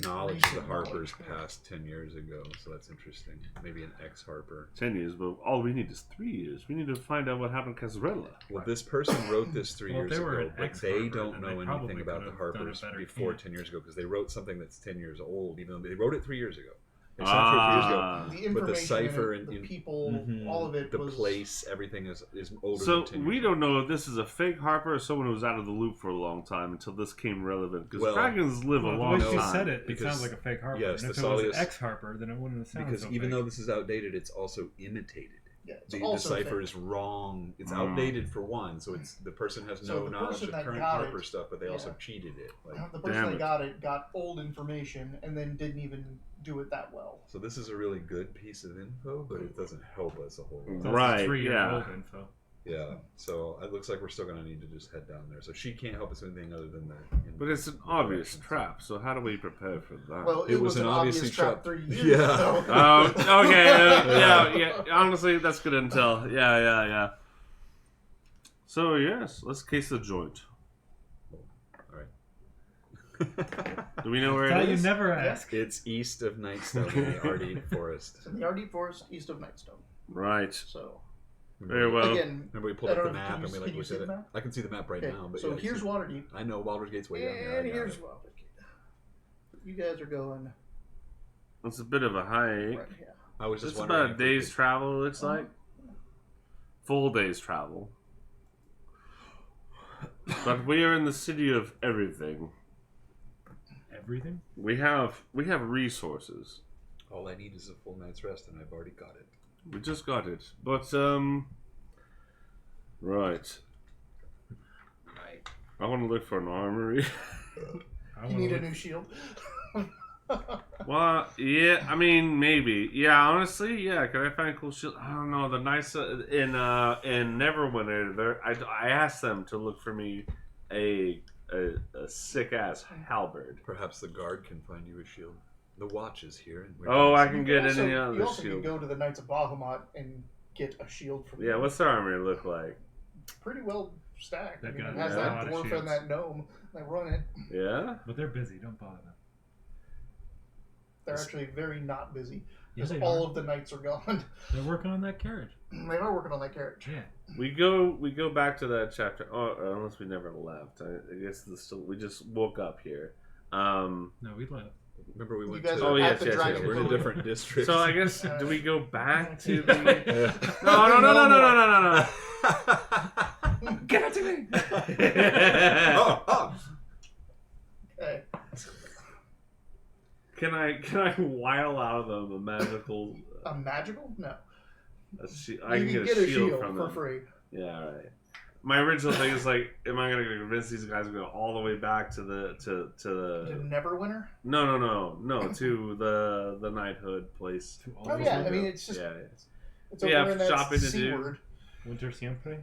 S3: knowledge of the
S1: Recent
S3: Harpers
S1: knowledge.
S3: past 10 years ago, so that's interesting. Maybe an ex-Harper.
S2: 10 years, but all we need is 3 years. We need to find out what happened to Casrella.
S3: Well, this person wrote this 3
S4: Well, if
S3: years
S4: they were
S3: ago,
S4: an
S3: but they
S4: ex-Harper,
S3: don't
S4: then
S3: know
S4: they
S3: anything
S4: probably
S3: about the
S4: could have done
S3: Harpers
S4: it better.
S3: before
S4: Yeah.
S3: 10 years ago, because they wrote something that's 10 years old, even though they wrote it 3 years ago. They sent it 3 years ago.
S1: The information,
S3: But the cipher
S1: and the
S3: and
S1: people,
S3: Mhm.
S1: all of it
S3: the
S1: was...
S3: place, everything is older
S2: So
S3: than 10
S2: we
S3: years
S2: don't know if this is a fake Harper or someone who was out of the loop for a long time until this came relevant. Because
S3: Well,
S2: dragons live
S4: Well,
S2: a
S4: the
S2: long
S4: way she
S2: time.
S4: said it, it
S3: because-
S4: sounds like a fake Harper.
S3: yes,
S4: and if
S3: the
S4: it was
S3: Solius-
S4: an ex-Harper, then it wouldn't have sounded
S3: Because
S4: so
S3: even
S4: fake.
S3: though this is outdated, it's also imitated.
S1: Yeah, it's
S3: The
S1: also
S3: cipher
S1: fake.
S3: is wrong. It's
S2: Mm.
S3: outdated for one, so it's the person has
S1: So
S3: no
S1: the
S3: knowledge
S1: person
S3: of
S1: that
S3: current
S1: got
S3: Harper
S1: it-
S3: stuff, but they also
S1: yeah.
S3: cheated it. Like,
S1: The person
S2: Damn
S1: that
S2: it.
S1: got it got old information and then didn't even do it that well.
S3: so this is a really good piece of info, but it doesn't help us a whole lot.
S4: That's
S2: Right,
S4: 3-year-old
S2: yeah.
S4: info.
S3: Yeah, so it looks like we're still gonna need to just head down there. So she can't help us with anything other than the.
S2: But it's an obvious trap, so how do we prepare for that?
S1: Well, it was an
S3: obviously
S1: obvious trap
S3: trap.
S1: 3 years
S3: Yeah.
S1: ago.
S2: Oh, okay. Yeah. Honestly, that's good intel. Yeah. So, yes, let's case the joint.
S3: All right.
S2: Do we know where
S4: Thought
S2: it
S4: you
S2: is?
S4: never ask.
S3: It's east of Nightstone in the Ardeed Forest.
S1: It's in the Ardeed Forest, east of Nightstone.
S2: Right.
S1: So,
S2: Very well.
S1: again,
S3: Remember we pulled
S1: I
S3: up the
S1: don't know,
S3: map
S1: can you-
S3: and we
S1: can
S3: like
S1: you
S3: looked
S1: see
S3: at
S1: the
S3: it.
S1: map?
S3: I can see the map right
S1: okay,
S3: now, but
S1: so
S3: yeah,
S1: here's Waterdeep.
S3: I know Baldur's Gate's way down there. I
S1: And
S3: got
S1: here's
S3: it.
S1: Waterdeep. You guys are going
S2: It's a bit of a hike.
S1: right here.
S3: I was just
S2: It's
S3: wondering
S2: about a
S3: if we
S2: day's
S3: could-
S2: travel, it looks like. Full day's travel. But we are in the city of everything.
S4: Everything?
S2: We have resources.
S3: All I need is a full night's rest, and I've already got it.
S2: We just got it. But right. I want to look for an armory.
S4: I
S1: You
S4: wanna
S1: need a
S4: look-
S1: new shield.
S2: Well, yeah, I mean, maybe. Yeah, honestly, yeah. Can I find a cool shield? I don't know. The nice in Neverwinter, I asked them to look for me a sick ass halberd.
S3: Perhaps the guard can find you a shield. The watch is here. And we're
S2: Oh, I
S3: doing
S2: can
S1: You
S2: get
S1: also,
S2: any
S1: you
S2: other
S1: also can
S2: shield.
S1: go to the Knights of Bahamut and get a shield from
S2: Yeah,
S1: them.
S2: what's the armory look like?
S1: Pretty well stacked. I
S4: They've
S1: mean,
S4: got
S1: it has
S2: a
S1: that
S4: lot of
S1: dwarf
S4: shields.
S1: and that gnome that run it.
S2: Yeah.
S4: But they're busy. Don't bother them.
S1: They're actually very not busy
S4: Yeah,
S1: because
S4: they
S1: all
S4: are.
S1: of the knights are gone.
S4: They're working on that carriage.
S1: They are working on that carriage.
S4: Yeah.
S2: We go back to that chapter. Oh, unless we never left. I guess we just woke up here.
S4: No, we left.
S3: Remember we went
S1: guys
S3: to.
S2: are at the
S3: yeah,
S1: Dragon
S3: we're in a
S1: Pavilion.
S3: different district.
S2: So I guess do we go back to
S1: Yeah.
S2: the? No.
S1: Give it to me.
S3: oh.
S1: Okay.
S2: Can I while out of them a magical?
S1: A magical? No.
S2: I
S1: You
S2: can get a shield from
S1: for
S2: them.
S1: free.
S2: Yeah, all right. My original thing is like, am I gonna convince these guys to go all the way back to the
S1: To
S2: the?
S1: Neverwinter?
S2: No, to the knighthood place.
S4: To all
S1: Oh
S4: those
S1: yeah,
S4: people.
S1: I mean it's just
S2: Yeah.
S1: it's
S2: we
S1: over
S2: have
S1: in that
S2: shopping to
S1: C
S2: do.
S1: word.
S4: Winter Siempre?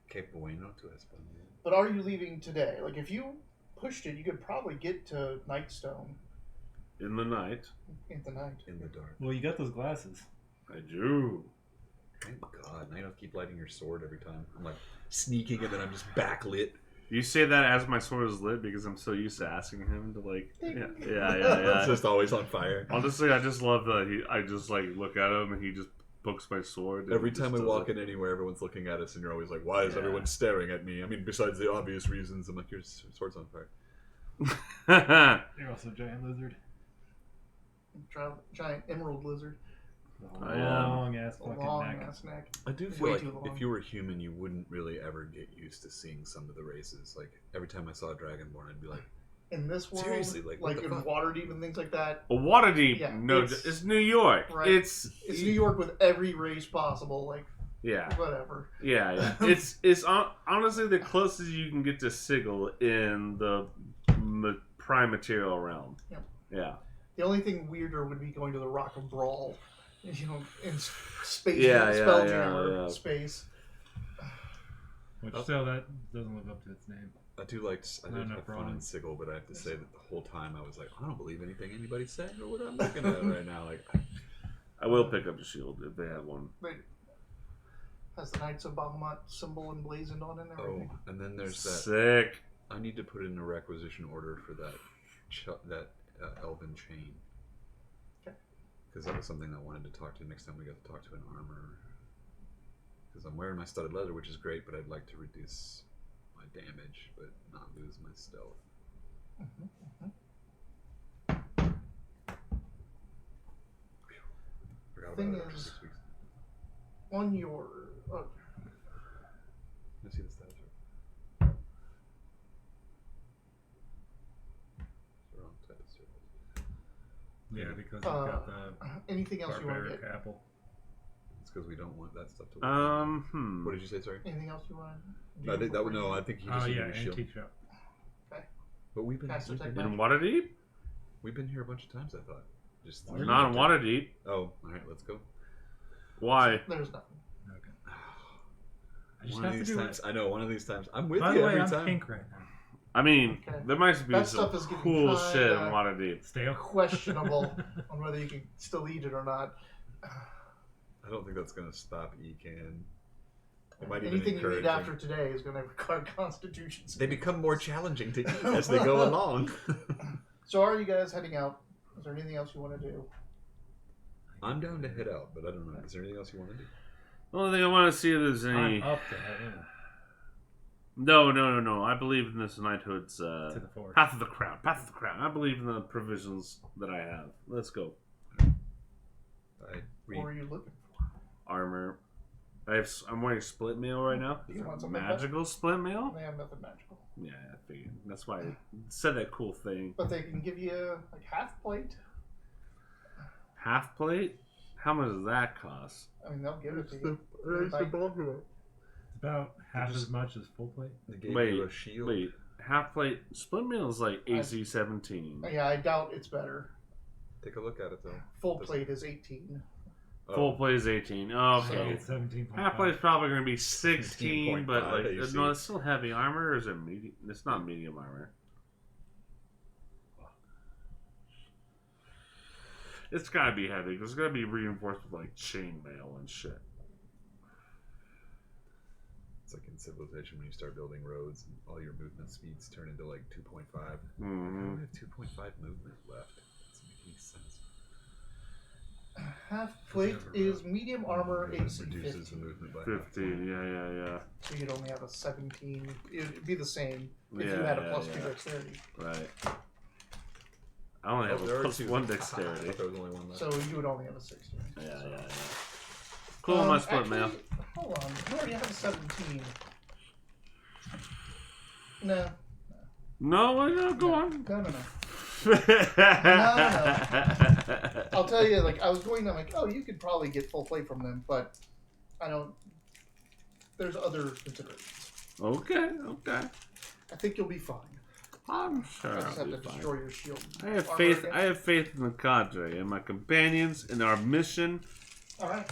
S3: Que bueno tu español.
S1: But are you leaving today? Like if you pushed it, you could probably get to Nightstone
S2: In the night,
S1: in the night.
S3: In the dark.
S4: Well, you got those glasses.
S2: I do.
S3: Thank God. Now you don't have to keep lighting your sword every time. I'm like sneaking and then I'm just backlit.
S2: You say that as my sword is lit because I'm so used to asking him to like, yeah.
S3: It's just always on fire.
S2: Honestly, I just love that I just like look at him and he just pokes my sword. And
S3: Every
S2: he
S3: time
S2: just
S3: we
S2: does
S3: walk
S2: it.
S3: in anywhere, everyone's looking at us, and you're always like, "Why is
S2: Yeah.
S3: everyone staring at me?" I mean, besides the obvious reasons, I'm like, "Your sword's on fire."
S4: You're also a giant lizard.
S1: Giant emerald lizard.
S4: The
S2: I am.
S4: long ass fucking
S1: Long
S4: neck.
S1: ass neck.
S3: I do feel
S1: Way
S3: like
S1: too long.
S3: if you were human, you wouldn't really ever get used to seeing some of the races. Like every time I saw a dragonborn, I'd be like,
S1: in this world,
S3: Seriously, like, what the
S1: in
S3: fuck?
S1: Waterdeep and things like that.
S2: Waterdeep,
S1: Yeah,
S2: no, it's New York.
S1: right.
S2: It's
S1: New York with every race possible. Like,
S2: yeah,
S1: whatever.
S2: yeah. It's honestly the closest you can get to Sigil in the prime material realm.
S1: Yep.
S2: Yeah.
S1: The only thing weirder would be going to the Rock of Brawl, you know, in space, Spelljammer space.
S4: Which still, that doesn't live up to its name.
S3: I did have fun
S4: brawn.
S3: in Sigil, but I have to say that the whole time I was like, I don't believe anything anybody said or what I'm looking at right now. Like,
S2: I will pick up a shield if they have one.
S1: But has the Knights of Bahamut symbol emblazoned on it and everything.
S3: oh, and then there's that.
S2: Sick.
S3: I need to put in a requisition order for that elven chain.
S1: Okay.
S3: Because that was something I wanted to talk to next time we got to talk to an armor. Because I'm wearing my studded leather, which is great, but I'd like to reduce my damage, but not lose my stealth. Forgot
S1: Thing
S3: about it after
S1: is-
S3: 6 weeks.
S1: On your
S3: Let's see the status. Wrong type of circles.
S4: Yeah, because you've got the
S1: anything else you want to
S4: barbaric
S1: get?
S4: apple.
S3: It's because we don't want that stuff to. What did you say? Sorry.
S1: Anything else you want to?
S3: I think that would no. I think he just
S4: Oh
S3: needed
S4: yeah,
S3: a shield.
S4: antique shop.
S3: But we've been
S1: Caster tech
S2: In Waterdeep?
S3: we've been here a bunch of times. I thought. Just
S2: Not in Waterdeep.
S3: Oh, all right. Let's go.
S2: Why?
S1: There's nothing.
S4: Okay. I just
S3: One of
S4: have to
S3: these
S4: do
S3: times.
S4: it.
S3: I know. One of these times. I'm with
S4: By
S3: you
S4: the way,
S3: every
S4: I'm
S3: time.
S4: pink right now.
S2: I mean,
S1: Okay.
S2: there might be
S1: That
S2: some
S1: stuff is getting
S2: cool
S1: kinda
S2: shit in Waterdeep.
S4: Stale.
S1: Questionable on whether you can still eat it or not.
S3: I don't think that's gonna stop Ecan. It might even
S1: Anything you
S3: encourage
S1: eat
S3: them.
S1: after today is going to require Constitution.
S3: They become more challenging to eat as they go along.
S1: So, are you guys heading out? Is there anything else you want to do?
S3: I'm down to head out, but I don't know. Is there anything else you want to do?
S2: The only thing I want to see is any.
S4: I'm up to heaven.
S2: No. I believe in this knighthood's
S4: To the forest.
S2: path of the crown. Path of the crown. I believe in the provisions that I have. Let's go.
S1: What are you looking for?
S2: Armor. I'm wearing split mail right now.
S1: Do you
S2: Is
S1: want
S2: it
S1: something
S2: magical split mail?
S1: They have nothing magical.
S2: Yeah, I figured. That's why I said that cool thing.
S1: But they can give you like half plate.
S2: Half plate? How much does that cost?
S1: I mean, they'll give it to you.
S4: It's about half as much as full plate.
S3: They gave
S2: Wait,
S3: you a shield.
S2: wait. Half plate split mail is like AC 17.
S1: Yeah, I doubt it's better.
S3: Take a look at it though.
S1: Full plate is 18.
S2: Full plate is 18.
S4: So
S2: Okay.
S4: it's 17.5.
S2: Half plate is probably going to be 16, but
S3: 16.5
S2: like
S3: AC.
S2: no, it's still heavy armor. Or is it medium? It's not medium armor. It's got to be heavy because it's got to be reinforced with like chainmail and shit.
S3: It's like in Civilization when you start building roads and all your movement speeds turn into like 2.5. I
S2: Mm-hmm.
S3: only have 2.5 movement left. Doesn't make any sense.
S1: Half plate is medium armor
S3: It
S1: AC
S3: reduces
S1: 15.
S3: the movement by
S2: 15. Yeah.
S1: So you'd only have a 17. It'd be the same if you
S2: Yeah,
S1: had a
S2: yeah,
S1: plus
S2: yeah.
S1: 2 dexterity.
S2: Right. I only have
S3: there
S2: a
S3: are
S2: plus
S3: two.
S2: 1
S3: I
S2: dexterity.
S3: thought there was only one left.
S1: So you would only have a 16.
S2: Yeah. Cool, my split
S1: actually,
S2: mail.
S1: Hold on. You already have a 17. No.
S2: No, go on.
S1: No. I'll tell you, like, I was going, I'm like, oh, you could probably get full plate from them, but I don't. There's other considerations.
S2: Okay.
S1: I think you'll be fine.
S2: I'm sure
S1: I just
S2: I'll
S1: have
S2: be
S1: to
S2: fine.
S1: destroy your shield.
S2: I have
S1: armor
S2: faith.
S1: again.
S2: I have faith in the cadre and my companions in our mission.
S1: Alright.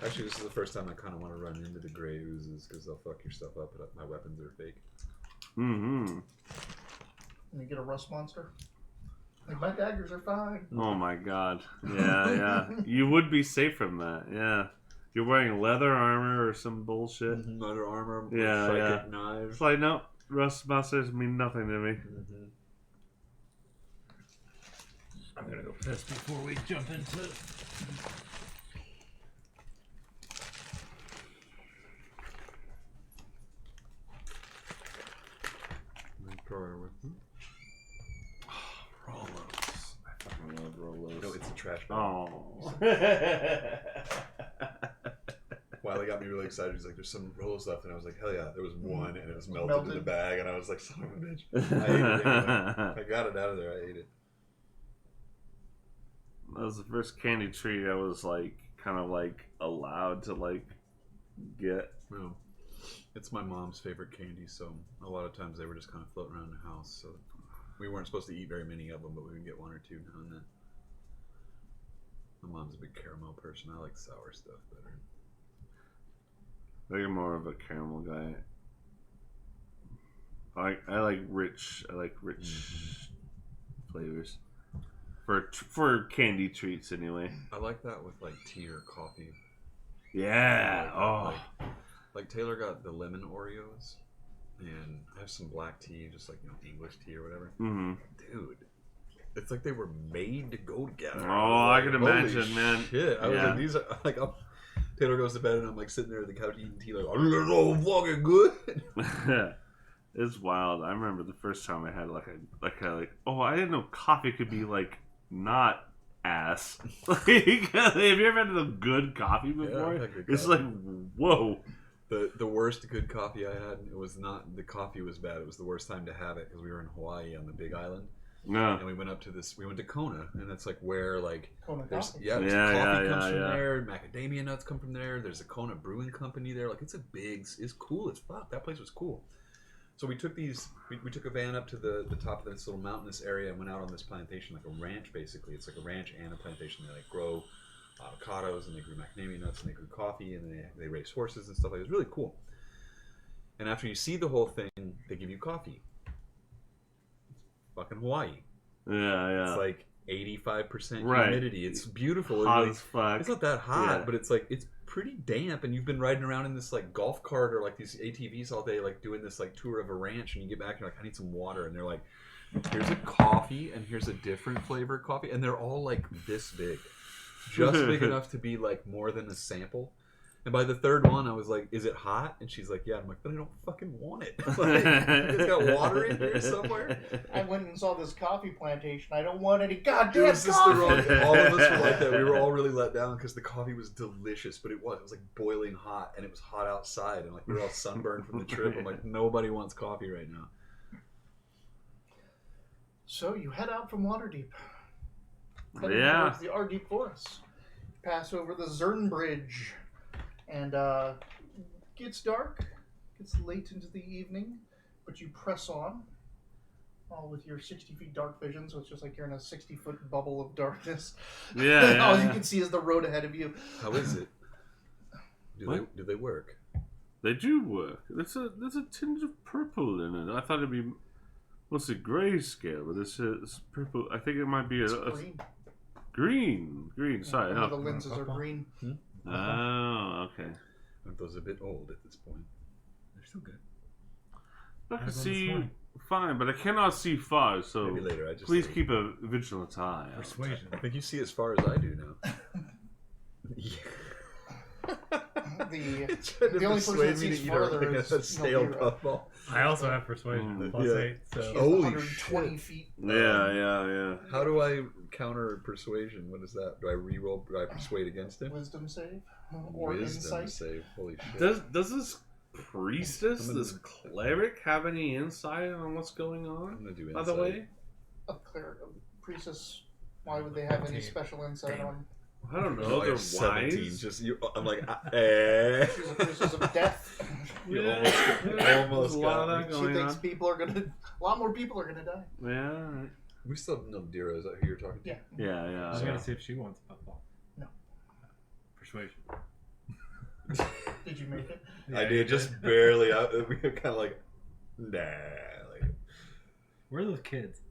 S3: Actually, this is the first time I kind of want to run into the gray oozes because they'll fuck your stuff up, but my weapons are fake.
S2: Mm-hmm.
S1: And you get a rust monster. Like, my daggers are fine.
S2: Oh my god. Yeah. You would be safe from that. Yeah. You're wearing leather armor or some bullshit.
S3: Leather armor,
S2: Yeah,
S3: psychic knives.
S2: It's like, no, rust monsters mean nothing to me.
S4: I'm gonna go piss before we jump into it.
S2: Rolos. I fucking love Rolos.
S3: No, it's a trash bag.
S2: Oh.
S3: Wow, finally got me really excited. He's like, "There's some rolls left," and I was like, "Hell yeah!" There was one, and it was melted in the bag, and I was like, "Son of a bitch!" I ate it anyway. I got it out of there. I ate it.
S2: That was the first candy treat I was like kind of like allowed to like get.
S3: Well, it's my mom's favorite candy, so a lot of times they were just kind of floating around the house. So we weren't supposed to eat very many of them, but we would get one or two now and then. My mom's a big caramel person. I like sour stuff better.
S2: I'm more of a caramel guy. I like rich. Flavors for candy treats anyway.
S3: I like that with like tea or coffee.
S2: Yeah.
S3: Like Taylor got the lemon Oreos, and I have some black tea, just like English tea or whatever.
S2: Mm-hmm.
S3: Dude, it's like they were made to go together.
S2: Oh, I can imagine,
S3: holy
S2: man.
S3: Shit, I was like, these are like. Taylor goes to bed, and I'm like sitting there at the couch eating tea, like, oh, this is so fucking good.
S2: It's wild. I remember the first time I had I didn't know coffee could be like not ass. Have you ever had a good coffee before?
S3: Yeah, good
S2: it's
S3: coffee.
S2: like whoa.
S3: The worst good coffee I had, it was not the coffee was bad. It was the worst time to have it because we were in Hawaii on the Big Island,
S2: No.
S3: and we went to Kona, and that's like where like
S1: Kona
S3: there's
S1: coffee.
S3: coffee
S2: Yeah,
S3: comes from
S2: yeah.
S3: there, macadamia nuts come from there. There's a Kona brewing company there. Like it's cool as fuck. That place was cool. So we took we took a van up to the top of this little mountainous area and went out on this plantation, like a ranch basically. It's like a ranch and a plantation. They like grow avocados and they grew macadamia nuts and they grew coffee and they race horses and stuff like that. It was really cool. And after you see the whole thing, they give you coffee. Fucking Hawaii.
S2: Yeah.
S3: It's like 85%
S2: Right.
S3: humidity. It's beautiful.
S2: Hot
S3: Like,
S2: as fuck.
S3: it's not that hot,
S2: Yeah.
S3: but it's like it's pretty damp, and you've been riding around in this like golf cart or like these ATVs all day, like doing this like tour of a ranch, and you get back and you're like, I need some water, and they're like, here's a coffee, and here's a different flavor coffee, and they're all like this big, just big enough to be like more than a sample. And by the third one, I was like, "Is it hot?" And she's like, "Yeah." I'm like, "But I don't fucking want it. Like, you guys got water in here somewhere?"
S1: I went and saw this coffee plantation. I don't want any
S3: It
S1: goddamn
S3: was just the
S1: coffee.
S3: wrong. All of us were like that. We were all really let down because the coffee was delicious, but it was like boiling hot, and it was hot outside, and like we were all sunburned from the trip. I'm like, nobody wants coffee right now.
S1: So you head out from Waterdeep. Heading
S2: Yeah.
S1: towards the Ardeep Forest. Pass over the Zern Bridge. And gets dark. Gets late into the evening. But you press on. All with your 60 feet dark vision. So it's just like you're in a 60-foot bubble of darkness.
S2: Yeah.
S1: All you can see is the road ahead of you.
S3: How is it?
S2: What?
S3: Do they work?
S2: They do work. There's a tinge of purple in it. I thought it'd be mostly grayscale, but it's purple. I think it might be
S1: It's
S2: a
S1: green.
S2: green. Sorry,
S1: One of
S2: no.
S1: the lenses are green.
S2: Oh, okay.
S3: Aren't those a bit old at this point?
S4: They're still good.
S2: I
S4: I
S2: can
S4: had one
S2: see
S4: this morning.
S2: fine, but I cannot see far. So
S3: Maybe later. I just
S2: please
S3: think-
S2: keep a vigilant eye. out.
S4: Persuasion.
S3: I think you see as far as I do now. Yeah.
S1: The only person that sees further is
S3: a stale
S1: Nobira.
S3: puffball.
S4: I also have persuasion plus
S3: Yeah.
S4: 8.
S1: She
S4: So
S1: is
S3: Holy
S1: 120
S3: shit.
S1: feet.
S2: Yeah.
S3: How do I counter persuasion? What is that? Do I re-roll? Do I persuade against him?
S1: Wisdom save. Or
S3: Wisdom
S1: insight.
S3: save. Holy shit.
S2: Does this priestess,
S3: I'm gonna-
S2: this cleric, have any insight on what's going
S3: I'm
S2: on?
S3: gonna do
S2: By
S3: insight.
S2: the way,
S1: A cleric, a priestess. Why would they have any
S4: 15.
S1: special insight
S4: Damn.
S1: on?
S2: I don't know.
S3: Oh, I
S2: They're
S3: have 17.
S2: wise.
S3: Just you. I'm like, eh.
S1: She's a priestess of death.
S3: You
S2: Yeah.
S3: almost
S2: There's
S3: got
S2: a lot
S3: me.
S2: of that
S1: She
S2: going
S1: thinks
S2: on.
S1: people are gonna. A lot more people are gonna die.
S2: Yeah, alright.
S3: We still have Nildira. Is that who you're talking to?
S1: Yeah.
S2: yeah.
S4: I was gonna see if she wants a puffball.
S1: No.
S4: Persuasion.
S1: Did you make it?
S3: I
S4: Yeah,
S3: did
S4: you
S3: just barely. We were kind of like, nah. Like,
S4: Where are those kids?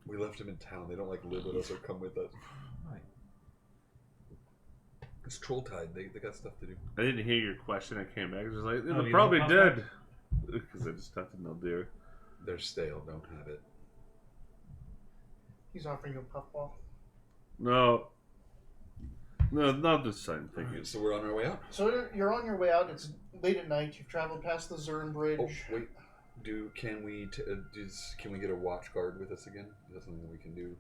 S3: we left them in town. They don't like live with us or come with us.
S4: Right.
S3: It's Trolltide. They got stuff to do.
S2: I didn't hear your question. I came back. I was just like,
S4: Oh,
S2: they're
S4: you
S2: probably
S4: don't pop
S2: dead. Because I just talked to Nildir.
S3: They're stale. Don't have it.
S1: He's offering you a puffball.
S2: No, not this time. Thank you.
S3: Alright, so we're on our way out.
S1: So you're on your way out. It's late at night. You've traveled past the Zern Bridge.
S3: Oh wait. Can we get a watch guard with us again? Is that something that we can do?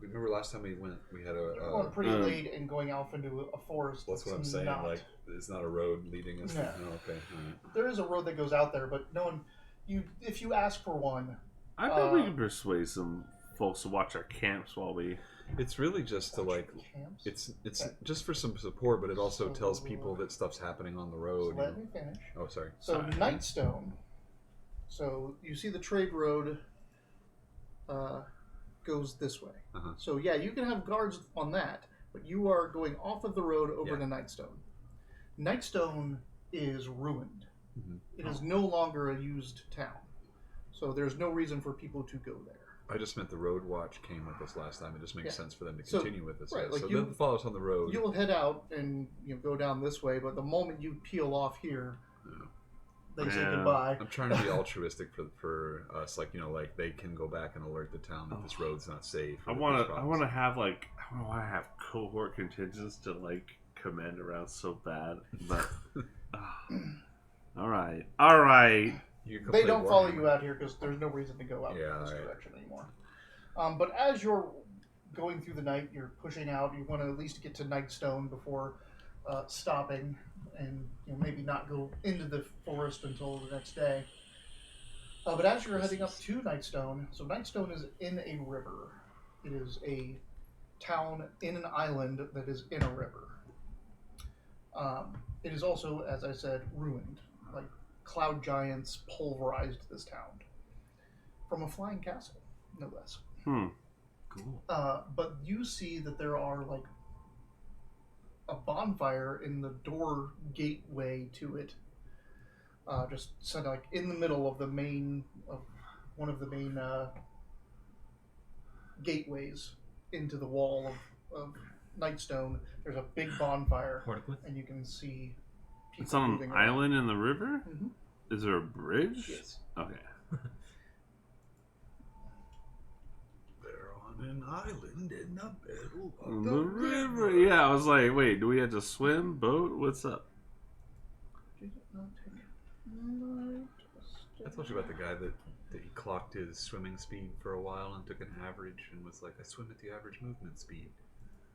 S3: Remember last time we went, we had
S1: You're going pretty late and going off into a forest.
S3: That's what I'm saying.
S1: Not,
S3: like, it's not a road leading us.
S1: No.
S3: Oh, okay. All right.
S1: There is a road that goes out there, but no one. If you ask for one,
S2: I bet we can persuade some folks to watch our camps while we.
S3: It's really just to like.
S1: camps.
S3: It's
S1: Okay.
S3: just for some support, but it also
S1: So-
S3: tells people that stuff's happening on the road.
S1: Let me finish.
S3: Oh, sorry.
S1: So
S2: Sorry.
S1: Nightstone. So you see the trade road goes this way.
S3: Uh-huh.
S1: So yeah, you can have guards on that, but you are going off of the road over to Nightstone. Nightstone is ruined.
S3: Mhm.
S1: It is no longer a used town. So there's no reason for people to go there.
S3: I just meant the road watch came with us last time. It just makes
S1: Yeah.
S3: sense for them to
S1: So-
S3: continue with us.
S1: right, like
S3: so
S1: you-
S3: they'll follow us on the road.
S1: You'll head out and go down this way, but the moment you peel off here,
S3: Yeah.
S1: they say
S2: Yeah.
S1: goodbye.
S3: I'm trying to be altruistic for us, like like they can go back and alert the town that this road's not safe.
S2: I want to have like I want to have cohort contingents to like command around so bad, but all right.
S1: They don't follow you out here because there's no reason to go out in this
S3: right.
S1: direction anymore. But as you're going through the night, you're pushing out. You want to at least get to Nightstone before stopping, and maybe not go into the forest until the next day. But as you're heading up to Nightstone, so Nightstone is in a river. It is a town in an island that is in a river. It is also, as I said, ruined. Like cloud giants pulverized this town from a flying castle, no less.
S3: Cool.
S1: But you see that there are like a bonfire in the door gateway to it, just sort of like in the middle of one of the main gateways into the wall of Nightstone. There's a big bonfire,
S4: Portically?
S1: and you can see people
S2: It's on
S1: moving
S2: an
S1: around.
S2: island in the river.
S1: Mhm.
S2: Is there a bridge?
S1: Yes.
S2: Okay.
S3: They're on an island in the middle of
S2: The river. Yeah, I was like, wait, do we have to swim, boat? What's up?
S3: I told you about the guy that he clocked his swimming speed for a while and took an average and was like, I swim at the average movement speed.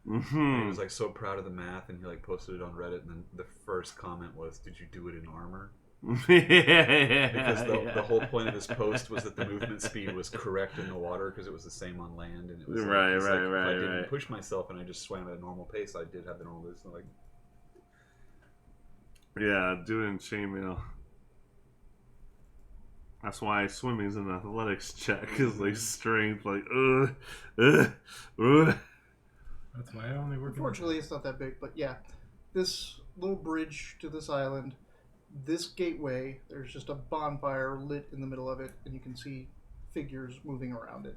S3: And he
S2: Mm-hmm.
S3: was like so proud of the math, and he like posted it on Reddit, and then the first comment was, "Did you do it in armor?" Because the whole point of this post was that the movement speed was correct in the water because it was the same on land, and it was like,
S2: Right,
S3: he's
S2: right,
S3: like,
S2: right,
S3: If I didn't
S2: right.
S3: push myself and I just swam at a normal pace, I did have the normal pace. So like,
S2: Yeah, do it in chainmail. That's why swimming's an athletics check, is like strength, like
S4: That's why I only work in
S1: Unfortunately, it's not that big, but yeah, this little bridge to this island, this gateway, there's just a bonfire lit in the middle of it, and you can see figures moving around it.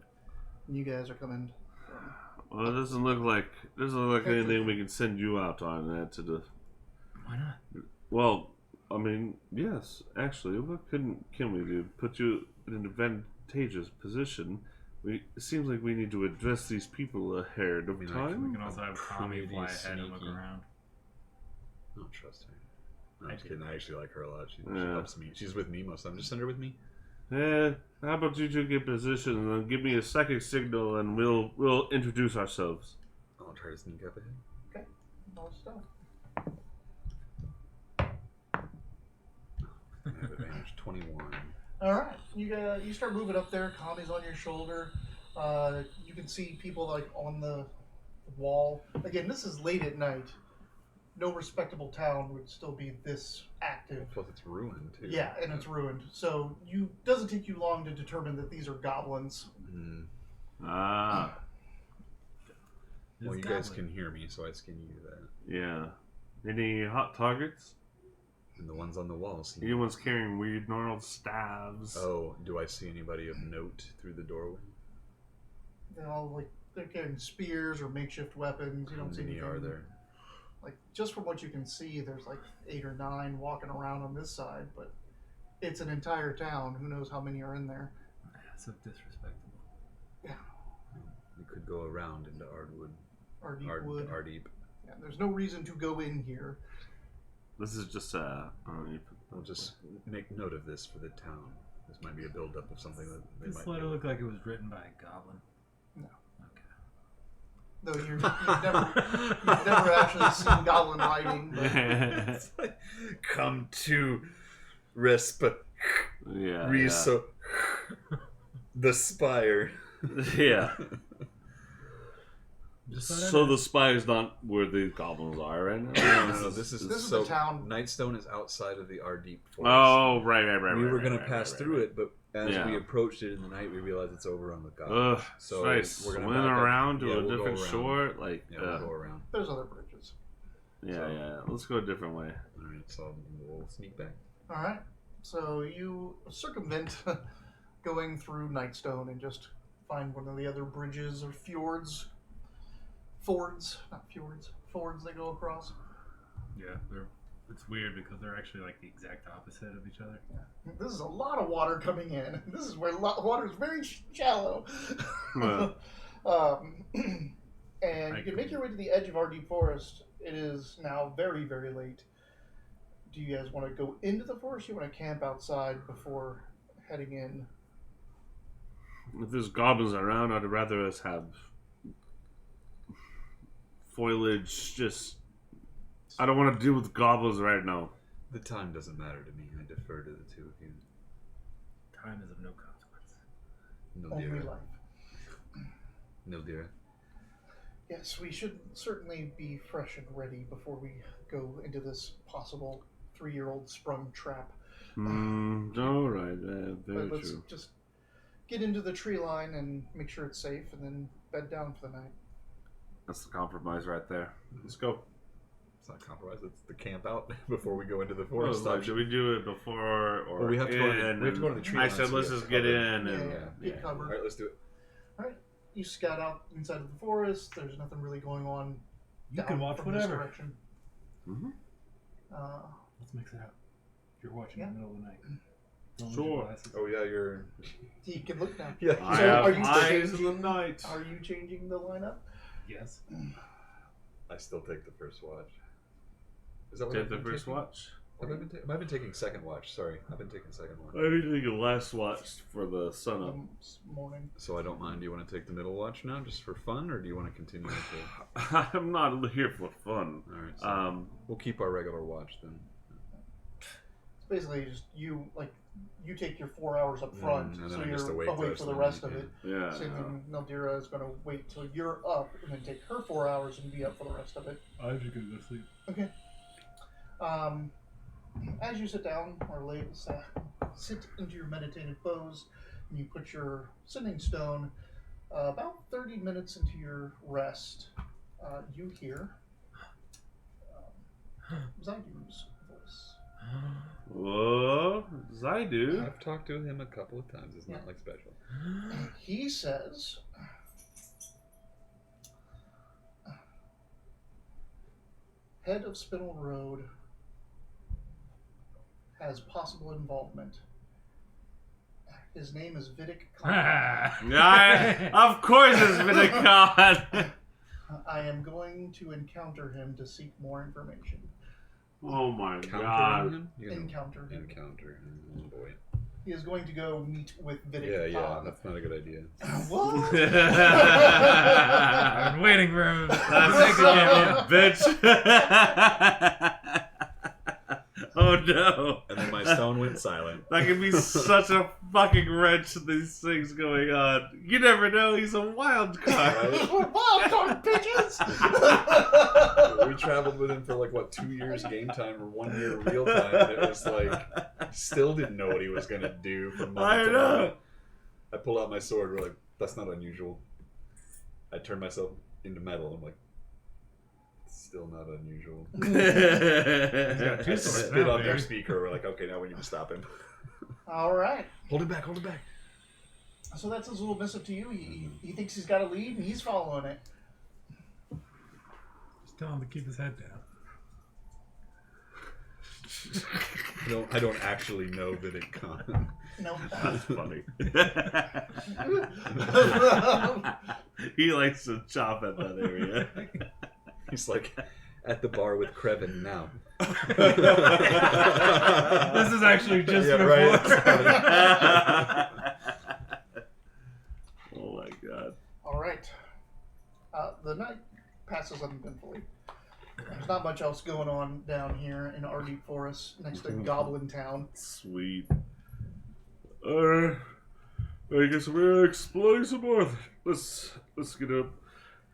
S1: And you guys are coming from...
S2: Well, it doesn't look like anything we can send you out on that to the.
S4: Why not?
S2: Well, I mean, yes, actually, what can we do? Put you in an advantageous position. It seems like we need to address these people ahead of
S3: I mean,
S4: We
S2: time.
S4: can also have Tommy
S3: Pretty
S4: fly ahead and look
S3: sneaky.
S4: around.
S3: I don't trust her. No,
S4: I
S3: I'm just
S4: do.
S3: kidding. I actually like her a lot. She
S2: Yeah.
S3: helps me. She's with me most of the time. Just send her with me.
S2: How about you two get positioned and then give me a second signal, and we'll introduce ourselves.
S3: I'll try to sneak up ahead.
S1: Okay, all stuff.
S3: I have advantage 21.
S1: All right, you start moving up there. Connie's on your shoulder. You can see people like on the wall. Again, this is late at night. No respectable town would still be this active.
S3: Plus, it's ruined too.
S1: Yeah, and it's ruined. So doesn't take you long to determine that these are goblins.
S3: Mm.
S2: Ah,
S3: Well,
S4: It's
S3: you guys
S4: goblin.
S3: can hear me, so I can use that.
S2: yeah. Any hot targets?
S3: And the ones on the wall seem.
S2: Anyone's carrying weird gnarled staves?
S3: Oh, do I see anybody of note through the doorway?
S1: They're carrying spears or makeshift weapons. You
S3: How
S1: don't see
S3: many
S1: anything.
S3: are there?
S1: Like just from what you can see, there's like 8 or 9 walking around on this side, but it's an entire town. Who knows how many are in there?
S4: That's so disrespectful.
S3: We could go around into Ardwood.
S1: Or deep wood.
S3: Ardeep.
S1: Yeah, there's no reason to go in here.
S2: This is just
S3: We'll just make note of this for the town. This might be a buildup of something that they
S4: This
S3: might.
S4: letter looked like it was written by a goblin.
S1: No.
S4: Okay.
S1: Though you've never actually seen goblin riding. But
S3: It's like, come to Resp
S2: Yeah.
S3: Riso the Spire.
S2: Yeah.
S4: Just let
S2: So
S4: it-
S2: the spire's not where the goblins are right now.
S3: No, this is
S1: the town.
S3: Nightstone is outside of the R Deep Forest.
S2: Oh, right.
S3: We were gonna pass through it, but as
S2: Yeah.
S3: we approached it in the night, we realized it's over on the goblins.
S2: Ugh.
S3: So
S2: So I
S3: we're
S2: swim
S3: gonna back up.
S2: around to
S3: Yeah,
S2: a
S3: we'll go
S2: different
S3: around.
S2: shore. Like,
S3: Yeah, we'll go around.
S1: There's other bridges.
S2: yeah. Let's go a different way.
S3: All right, so we'll sneak back.
S1: All right. So you circumvent going through Nightstone and just find one of the other bridges or fords, not fjords, fords they go across.
S4: Yeah, it's weird because they're actually like the exact opposite of each other.
S1: This is a lot of water coming in. This is where water is very shallow. And you can make your way to the edge of our deep forest. It is now very, very late. Do you guys want to go into the forest? Or you want to camp outside before heading in?
S2: If there's goblins around, I'd rather us have foliage. Just, I don't want to deal with goblins right now.
S3: The time doesn't matter to me. I defer to the two of you.
S4: Time is of no consequence.
S1: Only
S3: Nildira.
S1: life.
S3: Nildira.
S1: Yes, we should certainly be fresh and ready before we go into this possible 3-year-old sprung trap.
S2: All right. Very
S1: But let's
S2: true.
S1: just get into the tree line and make sure it's safe, and then bed down for the night.
S2: That's the compromise right there. Let's go.
S3: It's not compromise. It's the camp out before we go into the
S2: Well,
S3: forest.
S2: like, do we do it before or
S3: Well, we have to go to the-
S2: in?
S3: we have to go to the tree
S2: I
S3: line,
S2: said
S3: so we
S2: let's
S3: have
S2: just
S3: to
S2: get
S3: cover.
S2: in and
S1: Get covered.
S3: All right, let's do it.
S1: You scout out inside of the forest. There's nothing really going on.
S4: You
S1: down
S4: can watch
S1: from this
S4: whatever.
S1: direction.
S2: Mhm.
S4: Let's mix it up. You're watching
S1: Yeah.
S4: in the middle of the night. Don't lose
S2: Sure.
S4: your glasses.
S3: Oh yeah, you're.
S1: You can look now.
S3: Yeah.
S2: I
S1: So
S2: have
S1: are you
S2: eyes in the
S1: changing-
S2: night.
S1: Are you changing the lineup?
S4: Yes.
S3: I still take the first watch. Is that what
S2: Take
S3: I've
S2: the
S3: been
S2: first
S3: taking?
S2: watch.
S3: I've been taking second watch. Sorry, I've been taking second watch.
S2: I need to take a last watch for the sun up.
S1: Morning.
S3: So I don't mind. Do you want to take the middle watch now, just for fun, or do you want to continue with the?
S2: I'm not here for fun.
S3: All right. So we'll keep our regular watch then.
S1: It's basically just you take your 4 hours up front,
S3: and then
S1: so
S3: I'm just
S1: you're
S3: awake
S1: awake for the rest of it.
S2: Yeah.
S1: Same thing, Naldira is going to wait till you're up and then take her 4 hours and be up for the rest of it.
S4: I'm just gonna go sleep.
S1: Okay. As you sit down or sit into your meditative pose, and you put your sitting stone about 30 minutes into your rest, you hear Zaidu's voice.
S2: Whoa, Zaidu.
S3: I've talked to him a couple of times. It's not
S1: Yeah.
S3: like special.
S1: He says, head of Spinel Road has possible involvement. His name is Vidic Khan.
S2: Of course it's been a con.
S1: I am going to encounter him to seek more information.
S2: Oh my
S3: Countering
S2: god.
S3: him? You know,
S1: Encounter him.
S3: encounter. Oh boy.
S1: He is going to go meet with Vidic
S3: Yeah,
S1: Khan.
S3: that's not a good idea.
S1: What?
S4: I've been waiting for him.
S2: That's son of a bitch. Oh no.
S3: And then my stone went silent.
S2: That could be such a fucking wrench in these things going on. You never know, he's a wild card.
S1: Wild card bitches!
S3: We traveled with him for like what 2 years game time or 1 year real time, and it was like still didn't know what he was gonna do from moment to
S2: know.
S3: moment. I pull out my sword. We're like, that's not unusual. I turn myself into metal. I'm like, still not unusual.
S4: got
S3: I
S4: two swords
S3: spit
S4: now,
S3: on their
S4: baby.
S3: speaker. We're like, okay, now we need to stop him.
S1: All right.
S3: Hold it back. Hold it back.
S1: So that's his little missive to you. He thinks he's got a lead, and he's following it.
S4: Just tell him to keep his head down.
S3: I don't actually know Vidic Khan.
S1: No.
S2: That's funny. He likes to chop at that area.
S3: He's like at the bar with Krevin now.
S4: This is actually just
S3: Yeah,
S4: before.
S3: right.
S2: Oh my god.
S1: All right. the night passes uneventfully. There's not much else going on down here in our deep forest next to Goblin Town.
S2: Sweet. Alright. I guess we're exploring some more. Let's get up.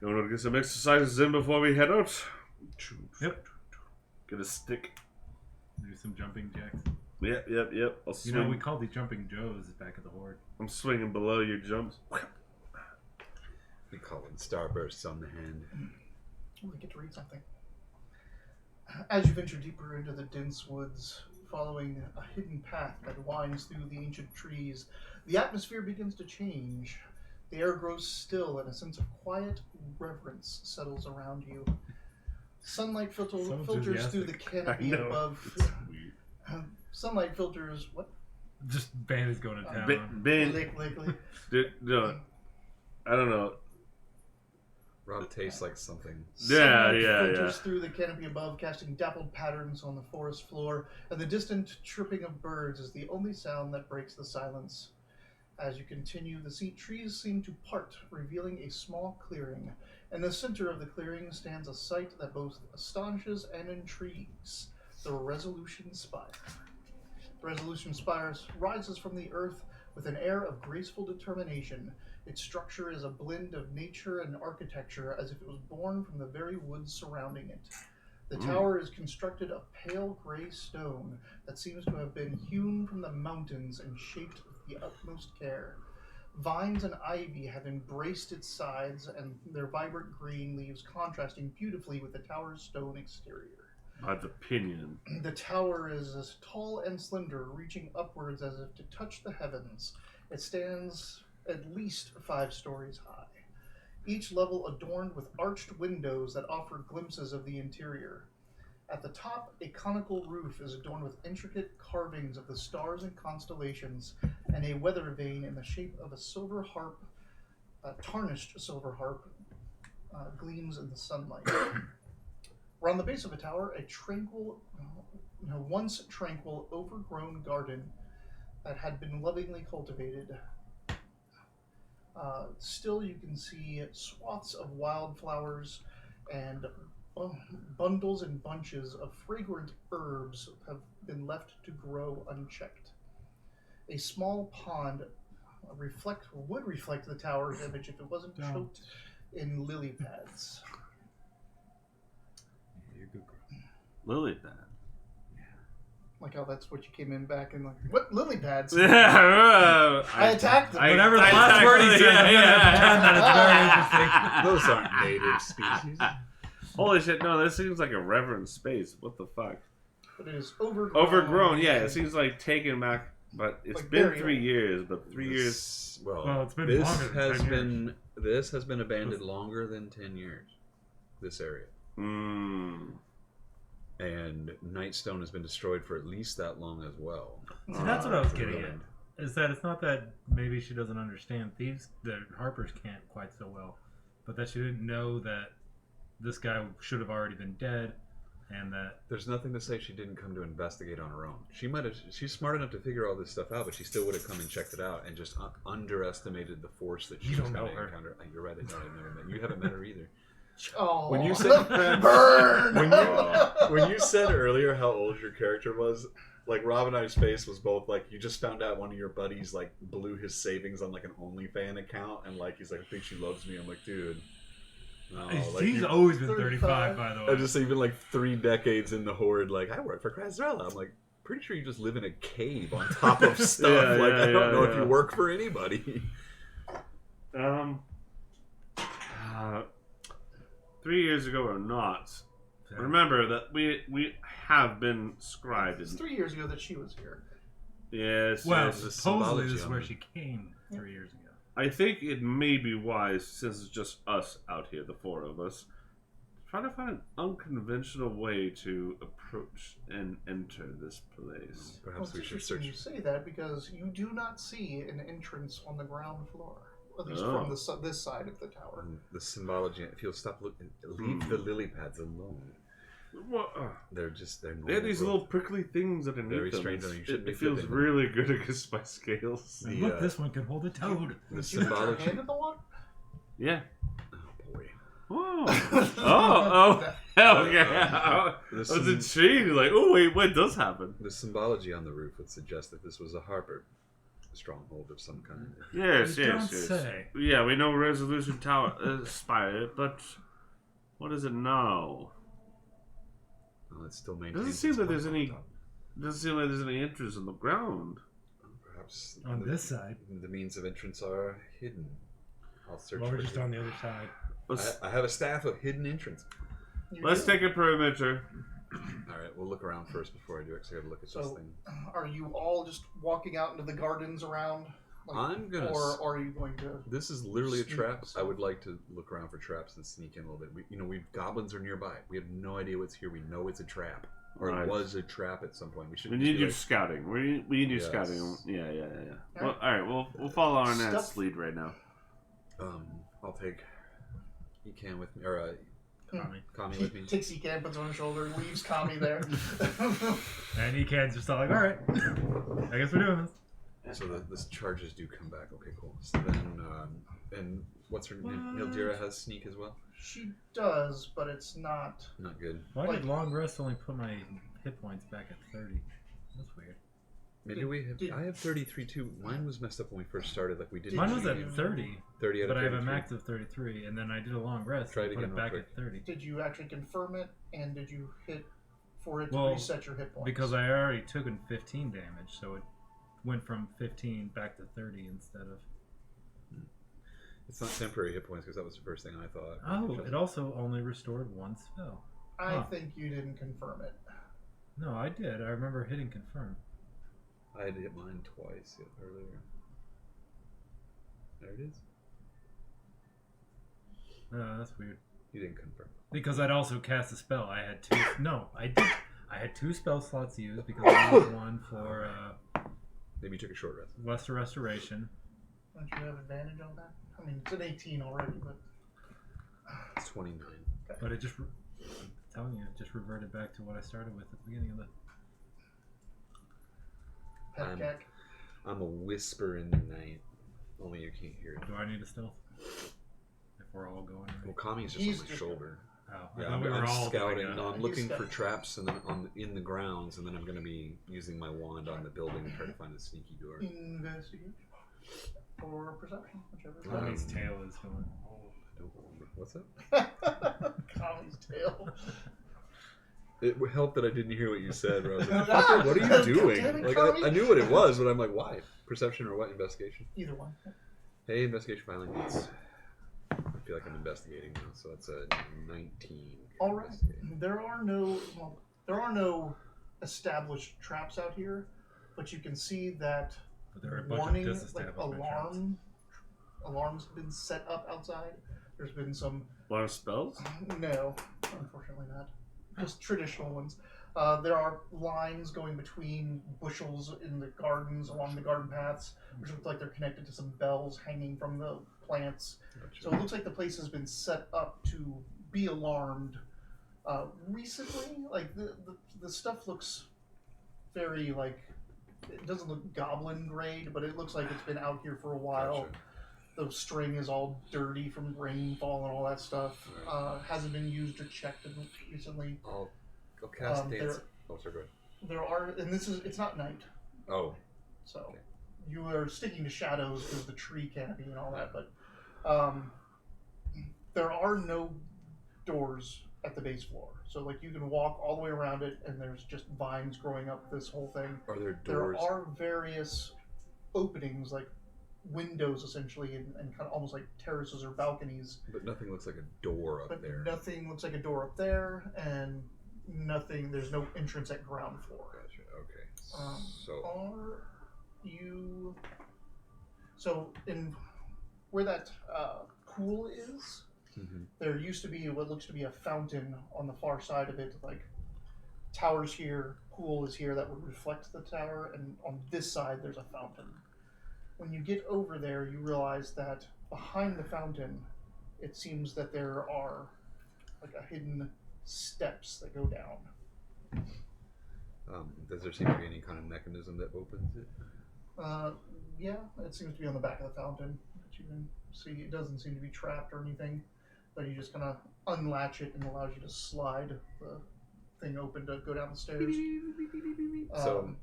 S2: You want to get some exercises in before we head out?
S4: Yep.
S2: Get a stick.
S4: Do some jumping jacks.
S2: Yep. I'll swing.
S4: We called these jumping Joes back at the Horde.
S2: I'm swinging below your jumps.
S3: We call them starbursts on the hand.
S1: Oh, I get to read something. As you venture deeper into the dense woods, following a hidden path that winds through the ancient trees, the atmosphere begins to change. The air grows still, and a sense of quiet reverence settles around you. Sunlight filters through the canopy above. Sunlight filters what?
S4: Just Ban is going to town.
S2: Dude, no, I don't know.
S3: Rob tastes like something.
S1: Sunlight filters through the canopy above, casting dappled patterns on the forest floor, and the distant chirping of birds is the only sound that breaks the silence. As you continue, the trees seem to part, revealing a small clearing. In the center of the clearing stands a sight that both astonishes and intrigues: the Resolution Spire. The Resolution Spire rises from the earth with an air of graceful determination. Its structure is a blend of nature and architecture, as if it was born from the very woods surrounding it. The tower is constructed of pale gray stone that seems to have been hewn from the mountains and shaped with the utmost care. Vines and ivy have embraced its sides, and their vibrant green leaves contrasting beautifully with the tower's stone exterior.
S2: By the pinion.
S1: The tower is as tall and slender, reaching upwards as if to touch the heavens. It stands at least 5 stories high, each level adorned with arched windows that offer glimpses of the interior. At the top, a conical roof is adorned with intricate carvings of the stars and constellations, and a weather vane in the shape of a silver harp, tarnished silver harp, gleams in the sunlight. Around the base of a tower, a tranquil, once tranquil, overgrown garden that had been lovingly cultivated. Still, you can see swaths of wildflowers and bundles and bunches of fragrant herbs have been left to grow unchecked. A small pond would reflect the tower's image if it wasn't choked in lily pads.
S4: You're a good girl.
S2: Lily pad.
S1: Like how that's what you came in back and like, what lily pads?
S2: Yeah,
S1: I attacked them.
S4: Whatever the last word he said, that
S3: Those aren't native species.
S2: Holy shit, no, this seems like a reverend space. What the fuck?
S1: But it is overgrown.
S2: Overgrown, yeah. It seems like taken back, but it's
S1: like
S2: been
S1: burial.
S2: 3 years, but 3 years.
S3: Well,
S4: it's been
S3: this
S4: longer than
S3: has
S4: 10
S3: been
S4: years.
S3: this has been abandoned longer than 10 years. This area. And Nightstone has been destroyed for at least that long as well.
S4: See, that's what I was getting at. Is that it's not that maybe she doesn't understand thieves, that Harpers can't quite so well, but that she didn't know that this guy should have already been dead, and that
S3: There's nothing to say she didn't come to investigate on her own. She's smart enough to figure all this stuff out, but she still would have come and checked it out and just underestimated the force that she's going to encounter. You're right, I've never met. You haven't met her either.
S1: Oh,
S3: When you said
S1: burn.
S3: when you said earlier how old your character was, like Rob and I's face was both like you just found out one of your buddies like blew his savings on like an OnlyFans account, and like he's like, I think she loves me. I'm like, dude. No, like
S4: he's always been 35, by the way.
S3: I just even like 3 decades in the Horde, like I work for Krasrella. I'm like, pretty sure you just live in a cave on top of stuff. I don't know if you work for anybody.
S2: 3 years ago or not. Remember that we have been scribed.
S1: It's 3 years ago that she was here.
S2: Yes.
S4: Well,
S2: yes.
S4: supposedly this is where she came 3 years ago.
S2: I think it may be wise, since it's just us out here, the 4 of us, try to find an unconventional way to approach and enter this place.
S3: Perhaps
S1: Well,
S3: we should
S1: it's
S3: search.
S1: interesting you say that because you do not see an entrance on the ground floor, at least from this side of the tower.
S3: The symbology. If you'll stop looking, leave the lily pads alone.
S2: What?
S3: They're
S2: They
S3: normal.
S2: have these
S3: growth.
S2: little prickly things underneath
S3: Very
S2: them.
S3: strange, and you shouldn't
S2: It
S3: be
S2: feels
S3: flipping them.
S2: really good against my scales.
S3: The,
S4: Look, this one could hold a toad.
S3: The
S1: Did you put your
S3: symbology.
S1: hand in the water?
S2: Yeah.
S3: Oh boy.
S2: Oh, okay. I was intrigued. Like, oh wait, what does happen?
S3: The symbology on the roof would suggest that this was a harbor, a stronghold of some kind.
S2: Yes,
S4: You
S2: yes,
S4: don't
S2: yes.
S4: say.
S2: Yeah, we know Resolution Tower spire, but what does it know?
S3: Well, it still maintains.
S2: Doesn't seem
S3: its
S2: like there's
S3: point
S2: any.
S3: on top.
S2: Doesn't seem like there's any entrance on the ground.
S3: Perhaps
S4: On this side.
S3: the means of entrance are hidden. I'll search.
S4: Or
S3: for
S4: just
S3: hidden.
S4: on the other side.
S3: I have a staff of hidden entrance.
S2: Let's take a perimeter.
S3: All right, we'll look around first before I do it. Cause I gotta look at this
S1: So,
S3: thing.
S1: are you all just walking out into the gardens around?
S3: I'm gonna.
S1: Or are you going to?
S3: This is literally a
S1: sneak
S3: trap.
S1: some.
S3: I would like to look around for traps and sneak in a little bit. Goblins are nearby. We have no idea what's here. We know it's a trap, or
S2: Right.
S3: it was a trap at some point. We should.
S2: We need your scouting. We need your
S3: Yes.
S2: scouting. Yeah.
S1: All
S2: Well, all right, we'll follow our
S1: Stuff-
S2: Nat's lead right now.
S3: I'll take. You can with me, or Kami
S1: He
S3: with me.
S1: takes Ecan, puts it on his shoulder, leaves Kami there.
S4: And Ecan's just all like, alright, I guess we're doing this.
S3: So the charges do come back. Okay, cool. So then, and what's her name?
S4: What?
S3: Nildira has sneak as well.
S1: She does, but it's not.
S3: Not good.
S4: Why
S1: Like-
S4: did long rest only put my hit points back at 30? That's weird.
S3: Maybe we have. I have 33 too. Mine was messed up when we first started. Like we didn't.
S4: Mine was
S1: you-
S4: at 30,
S3: 30 out of
S4: but I have a
S3: 33.
S4: max of 33, and then I did a long rest
S3: Try
S4: and
S3: it
S4: put
S3: again
S4: it
S3: real
S4: back
S3: quick.
S4: at 30.
S1: Did you actually confirm it, and did you hit for it to
S4: Well,
S1: reset your hit points?
S4: Because I already took in 15 damage, so it went from 15 back to 30 instead of...
S3: It's not temporary hit points because that was the first thing I thought.
S4: Oh, it also only restored one spell.
S1: I
S4: Huh.
S1: think you didn't confirm it.
S4: No, I did. I remember hitting confirm.
S3: I had hit mine twice earlier. There it is.
S4: That's weird.
S3: You didn't confirm.
S4: Because I'd also cast a spell. I had two... No, I did. I had 2 spell slots used because I used one for
S3: Maybe you took a short rest.
S4: Lesser Restoration.
S1: Don't you have advantage on that? I mean, it's an 18 already, but
S3: It's 29.
S4: But it just... I'm telling you, it just reverted back to what I started with at the beginning of the...
S1: Petcac.
S3: I'm a whisper in the night. Only you can't hear it.
S4: Do I need a stealth? If we're all going right?
S3: Well, Kami's just
S1: He's
S3: on my
S1: just-
S3: shoulder.
S4: Oh, I
S3: Yeah,
S4: thought we were
S3: I'm
S4: all
S3: scouting.
S4: doing
S3: No,
S4: it.
S3: I'm looking for
S1: scouting.
S3: traps and then in the grounds, and then I'm going to be using my wand on the building and try to find a sneaky door.
S1: Investigation. Or perception, whichever. is
S4: Kami's tail is going...
S3: I don't remember. What's up?
S1: better. Kami's tail.
S3: It would help that I didn't hear what you said. Where I was like,
S1: Ah!
S3: "Fucker, what are you
S1: God
S3: doing?"
S1: damn it,
S3: Like
S1: Kami.
S3: I knew what it was, but I'm like, why? Perception or what? Investigation?
S1: Either one.
S3: Hey, investigation finally meets. I feel like I'm investigating now, so that's a 19.
S1: All right. There are no established traps out here, but you can see that
S4: But there are a bunch
S1: warning,
S4: of
S1: like
S4: disestablishment traps.
S1: alarms have been set up outside. There's been some
S2: A lot of spells.
S1: no, unfortunately not. Just traditional ones. There are lines going between bushels in the gardens along the garden paths, which look like they're connected to some bells hanging from the plants. So it looks like the place has been set up to be alarmed recently. Like the stuff looks very like it doesn't look goblin grade, but it looks like it's been out here for a while.
S3: Gotcha.
S1: The string is all dirty from rainfall and all that stuff. Hasn't been used or checked recently.
S3: I'll cast dance.
S1: there-
S3: Oh, sorry, go ahead.
S1: There are, and it's not night,
S3: Oh,
S1: so
S3: Okay.
S1: you are sticking to shadows because of the tree canopy and all that. But there are no doors at the base floor, so like you can walk all the way around it, and there's just vines growing up this whole thing.
S3: are there doors?
S1: There are various openings, like windows essentially, and kind of almost like terraces or balconies.
S3: But nothing looks like a door up
S1: But
S3: there.
S1: nothing looks like a door up there, and nothing. There's no entrance at ground floor.
S3: Gotcha. Okay.
S1: So are you? So in where that pool is,
S3: Mhm.
S1: there used to be what looks to be a fountain on the far side of it. Like towers here, pool is here that would reflect the tower, and on this side there's a fountain. When you get over there, you realize that behind the fountain, it seems that there are like a hidden steps that go down.
S3: Does there seem to be any kind of mechanism that opens it?
S1: Yeah, it seems to be on the back of the fountain that you can see. It doesn't seem to be trapped or anything. But you just kind of unlatch it and allows you to slide the thing open to go down the stairs.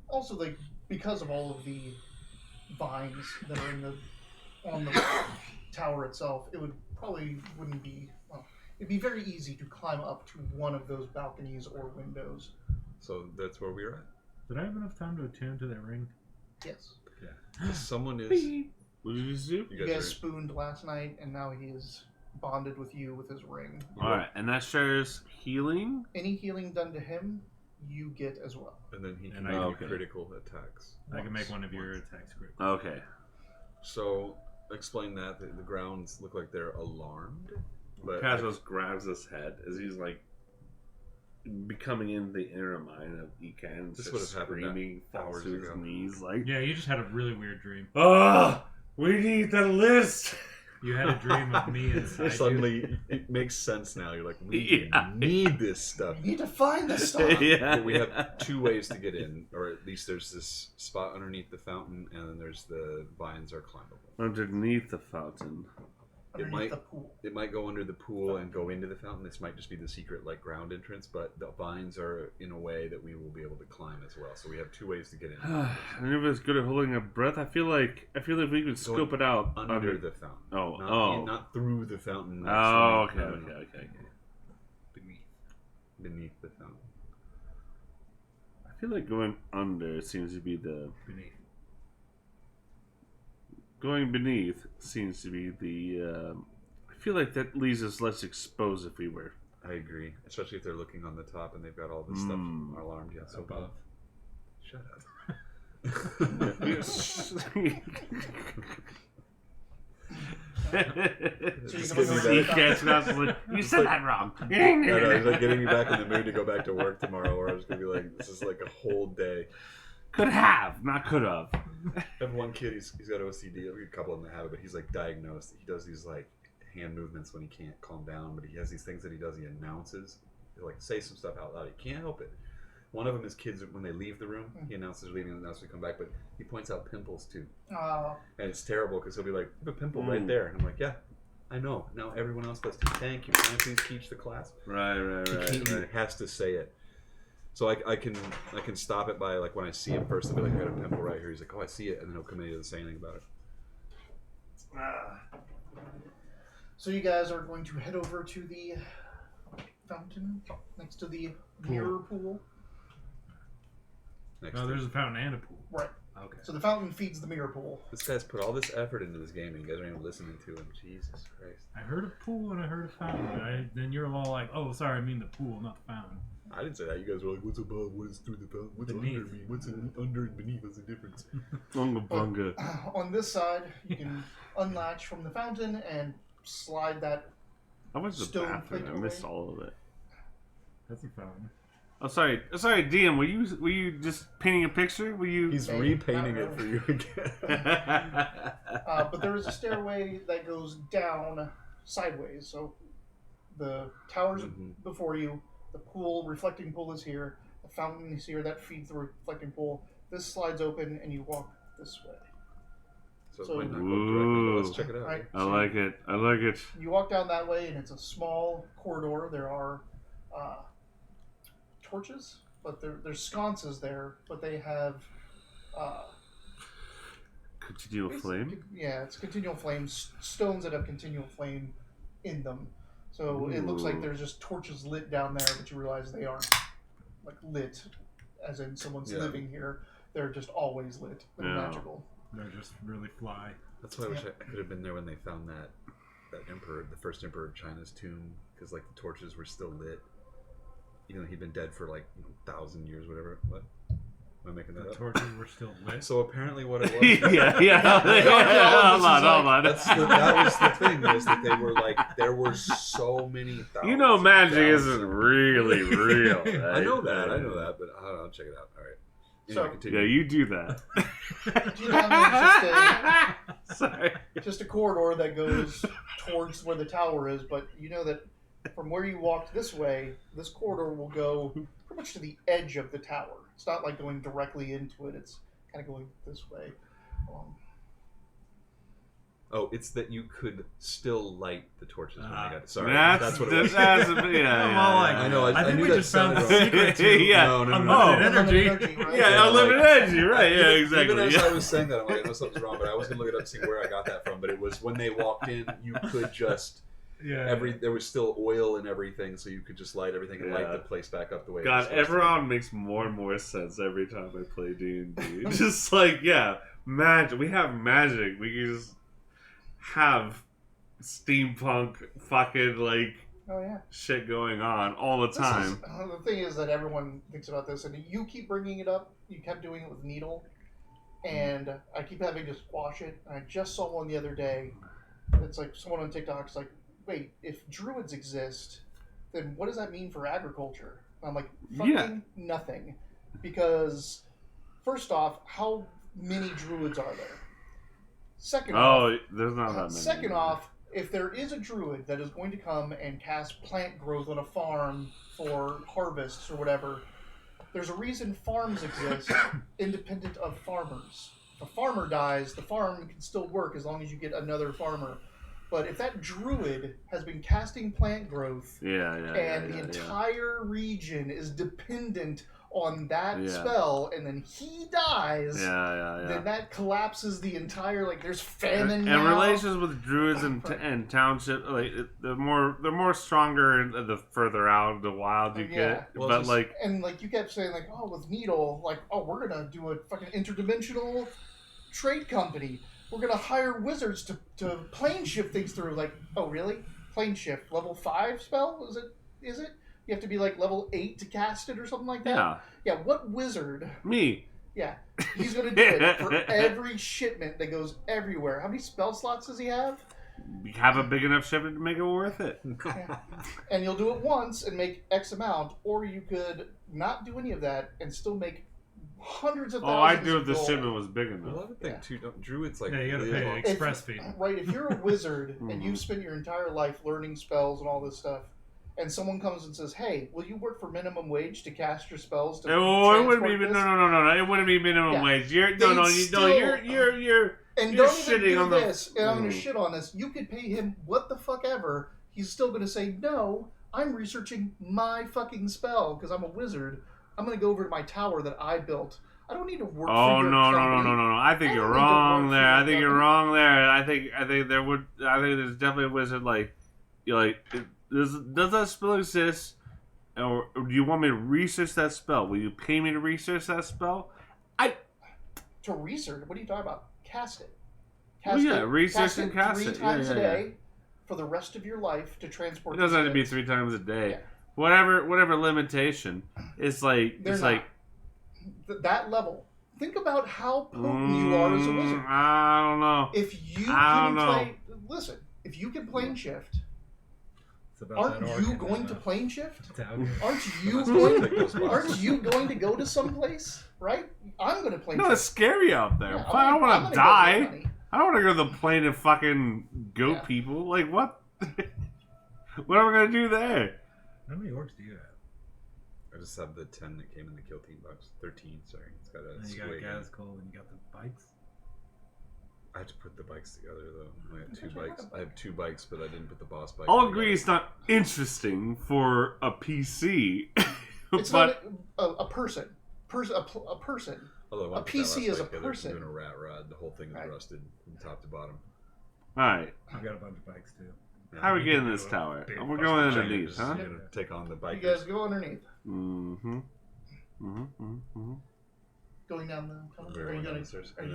S1: Also, like because of all of the vines that are on the tower itself, it wouldn't be. Well, it'd be very easy to climb up to one of those balconies or windows.
S3: So that's where we're at.
S4: Did I have enough time to attune to that ring?
S1: Yes.
S4: Yeah.
S3: Someone is.
S2: What did you do?
S1: You guys spooned last night, and now he is bonded with you with his ring.
S2: Alright, and that shares healing?
S1: Any healing done to him, you get as well.
S3: And then he can
S4: And
S3: make critical attacks.
S4: I can make one of your attacks critical.
S2: Okay.
S3: So, explain that. The grounds look like they're alarmed. But
S2: Kazos grabs his head as he's like becoming in the inner mind of Ekan.
S3: This would have happened
S2: screaming, falls
S3: hours
S2: to his
S3: ago.
S2: knees like,
S4: Yeah, you just had a really weird dream.
S2: "Ah, we need the list."
S4: You had a dream of me inside you.
S3: Suddenly, it makes sense now. You're like, we need this stuff.
S1: You need to find this stuff.
S2: Yeah.
S3: But we have two ways to get in, or at least there's this spot underneath the fountain, and then there's the vines are climbable.
S2: Underneath the fountain.
S1: Underneath the pool.
S3: It might go under the pool and go into the fountain. This might just be the secret like ground entrance, but the vines are in a way that we will be able to climb as well. So we have two ways to get in.
S2: Anybody's good at holding a breath. I feel like we could scope it out
S3: Under the fountain.
S2: Oh,
S3: not through the fountain.
S2: Oh, okay,
S3: No.
S2: okay.
S3: Beneath the fountain.
S2: I feel like going under seems to be the
S4: Beneath.
S2: going beneath seems to be the. I feel like that leaves us less exposed if we were.
S3: I agree, especially if they're looking on the top and they've got all this stuff alarmed. Yeah, so
S4: Above.
S3: Shut up.
S1: Just
S2: You said that wrong.
S3: It's like getting me back in the mood to go back to work tomorrow, where I was gonna be like, this is like a whole day.
S2: Could have, not could have.
S3: I have one kid, he's got OCD. A couple of them have it, but he's like diagnosed. He does these like hand movements when he can't calm down, but he has these things that he does. He announces, he'll like say some stuff out loud. He can't help it. One of them is kids when they leave the room. He announces they're leaving, and announces they come back, but he points out pimples too, and it's terrible because he'll be like, "I have a pimple right there," and I'm like, "Yeah, I know. Now everyone else does too. Thank you. Can I please teach the class?"
S2: Right.
S3: He has to say it. So I can stop it by like when I see him first, I'll be like, I got a pimple right here. He's like, oh, I see it, and then he'll come in and he doesn't say anything about it.
S1: So you guys are going to head over to the fountain next to the mirror pool.
S3: Next
S4: No, there's a fountain and a pool.
S1: Right.
S4: Okay.
S1: So the fountain feeds the mirror pool.
S3: This guy's put all this effort into this game, and you guys aren't even listening to him. Jesus Christ!
S4: I heard a pool and I heard a fountain. Then you're all like, oh, sorry, I mean the pool, not the fountain.
S3: I didn't say that. You guys were like, what's above? What is through the fountain? What's
S4: Beneath.
S3: under me? What's under and beneath? What's the difference?
S2: Bunga bunga.
S1: On this side, you can unlatch from the fountain and slide that.
S2: How much the
S1: Stone
S2: bathroom?
S1: plate
S2: I missed
S1: away.
S2: all of it.
S4: That's a fountain.
S2: Oh, sorry, DM. Were you just painting a picture? Were you?
S3: He's
S1: Hey,
S3: repainting
S1: not
S3: it for you again.
S1: But there is a stairway that goes down sideways. So the tower's before you. The pool, reflecting pool, is here. The fountain is here that feeds the reflecting pool. This slides open, and you walk this way.
S3: So it might not go directly, but let's check it out.
S1: Right.
S2: I like it. I like it.
S1: You walk down that way, and it's a small corridor. There are torches, but there's sconces there, but they have
S2: Continual flame.
S1: Yeah, it's continual flames, stones that have continual flame in them. So it looks like there's just torches lit down there, but you realize they aren't like lit, as in someone's living here. They're just always lit. They're magical.
S4: They're just really fly.
S3: That's why I wish I could have been there when they found that emperor, the first emperor of China's tomb, because like the torches were still lit. Even though he'd been dead for like 1,000 years, whatever. What? Am I making that
S4: The
S3: up?
S4: torches were still lit.
S3: So apparently, what it was.
S2: yeah. Hold on.
S3: That was the thing, is that they were like, there were so many thousands.
S2: You know, magic
S3: thousands
S2: isn't
S3: of-
S2: really real. Right?
S3: I know that, but I'll check it out. All right. Anyway,
S1: So-
S3: continue.
S2: Yeah, you do that. Sorry.
S1: Just a corridor that goes towards where the tower is, but you know that from where you walked this way, this corridor will go pretty much to the edge of the tower. It's not like going directly into it. It's kind of going this way.
S3: Oh, it's that you could still light the torches when they got. Sorry,
S2: That's
S3: what it was.
S2: That's I'm
S4: all like,
S3: I know.
S4: I think
S3: knew
S4: we
S3: that
S4: just found the
S3: sounded wrong.
S4: secret to
S2: Yeah.
S3: No,
S4: unlimited energy.
S1: right?
S2: Yeah, unlimited energy, right? Yeah,
S3: Even
S2: exactly.
S3: as
S2: Yeah.
S3: I was saying that, I'm like, I know something's wrong, but I was gonna look it up to see where I got that from. But it was when they walked in, you could just there was still oil and everything, so you could just light everything and light the place back up the way.
S2: God,
S3: it was supposed
S2: Everon makes more and more sense every time I play D&D. Just like, magic. We have magic. We can just have steampunk fucking like shit going on all the time.
S1: The thing is that everyone thinks about this, and you keep bringing it up. You kept doing it with Needle, and I keep having to squash it. And I just saw one the other day. It's like someone on TikTok's like, "Wait, if druids exist, then what does that mean for agriculture?" And I'm like, "Fucking nothing," because first off, how many druids are there? Second off,
S2: there's not that many.
S1: Second off, if there is a druid that is going to come and cast plant growth on a farm for harvests or whatever, there's a reason farms exist independent of farmers. If a farmer dies, the farm can still work as long as you get another farmer. But if that druid has been casting plant growth and the entire region is dependent on that spell, and then he dies, then that collapses the entire, like, there's famine
S2: and
S1: now.
S2: relations with druids and township, like, they're more stronger the further out in the wild you get.
S3: Well,
S2: but like,
S1: and like you kept saying, like, oh, with Needle, like, oh, we're gonna do a fucking interdimensional trade company. We're gonna hire wizards to plane shift things through. Like, oh, really? Plane shift level 5 spell? Is it? You have to be like level 8 to cast it or something like that? Yeah, what wizard?
S2: Me.
S1: Yeah, he's going to do it for every shipment that goes everywhere. How many spell slots does he have?
S2: You have a big enough shipment to make it worth it.
S1: Yeah. And you'll do it once and make X amount, or you could not do any of that and still make hundreds of thousands.
S2: Oh, I'd do
S1: of
S2: if the
S1: gold.
S2: shipment was big enough.
S3: Well, I would think too. Druids like
S4: you gotta
S3: live
S4: pay
S3: on-
S4: an express fee.
S1: Right, if you're a wizard and you've spent your entire life learning spells and all this stuff, and someone comes and says, "Hey, will you work for minimum wage to cast your spells?"
S2: It wouldn't be no. It wouldn't be minimum wage. You're shitting
S1: even do
S2: on
S1: this, and I'm going to shit on this. You could pay him what the fuck ever. He's still going to say, "No, I'm researching my fucking spell because I'm a wizard. I'm going to go over to my tower that I built. I don't need to work for your company."
S2: No. I think you're wrong there. I think you're wrong there. I think there's definitely a wizard does that spell exist? Or do you want me to research that spell? Will you pay me to research that spell?
S1: To research? What are you talking about? Cast it.
S2: Research and cast it
S1: 3 times a day for the rest of your life to transport.
S2: It doesn't have to be 3 times a day. Yeah. Whatever limitation. It's like
S1: that level. Think about how potent you are as a wizard.
S2: I don't know.
S1: If you can play, listen. If you can plane shift. Aren't you going to plane shift? Aren't you going to go to someplace? Right? I'm going to plane shift.
S2: No, it's scary out there.
S1: Yeah,
S2: I don't want to die. I don't want to go to the plane and fucking goat people. Like, what? What am I going to do there?
S4: How many orcs do you have?
S3: I just have the 10 that came in the kill team box. 13, sorry. It's got a
S4: and you got Gazcoal and you got the bikes?
S3: I had to put the bikes together though. I had 2 bikes. I have 2 bikes, but I didn't put the boss bike.
S2: I'll agree it's not interesting for a PC.
S1: It's not a person. A person.
S3: Although
S1: a PC is a person.
S3: Doing a rat rod. The whole thing is rusted from top to bottom.
S2: Alright.
S4: I've got a bunch of bikes too.
S2: Yeah. How are we getting this tower? We're going underneath, huh?
S3: Gonna take on the bikers.
S1: You guys go underneath. Going down the tunnel? Are you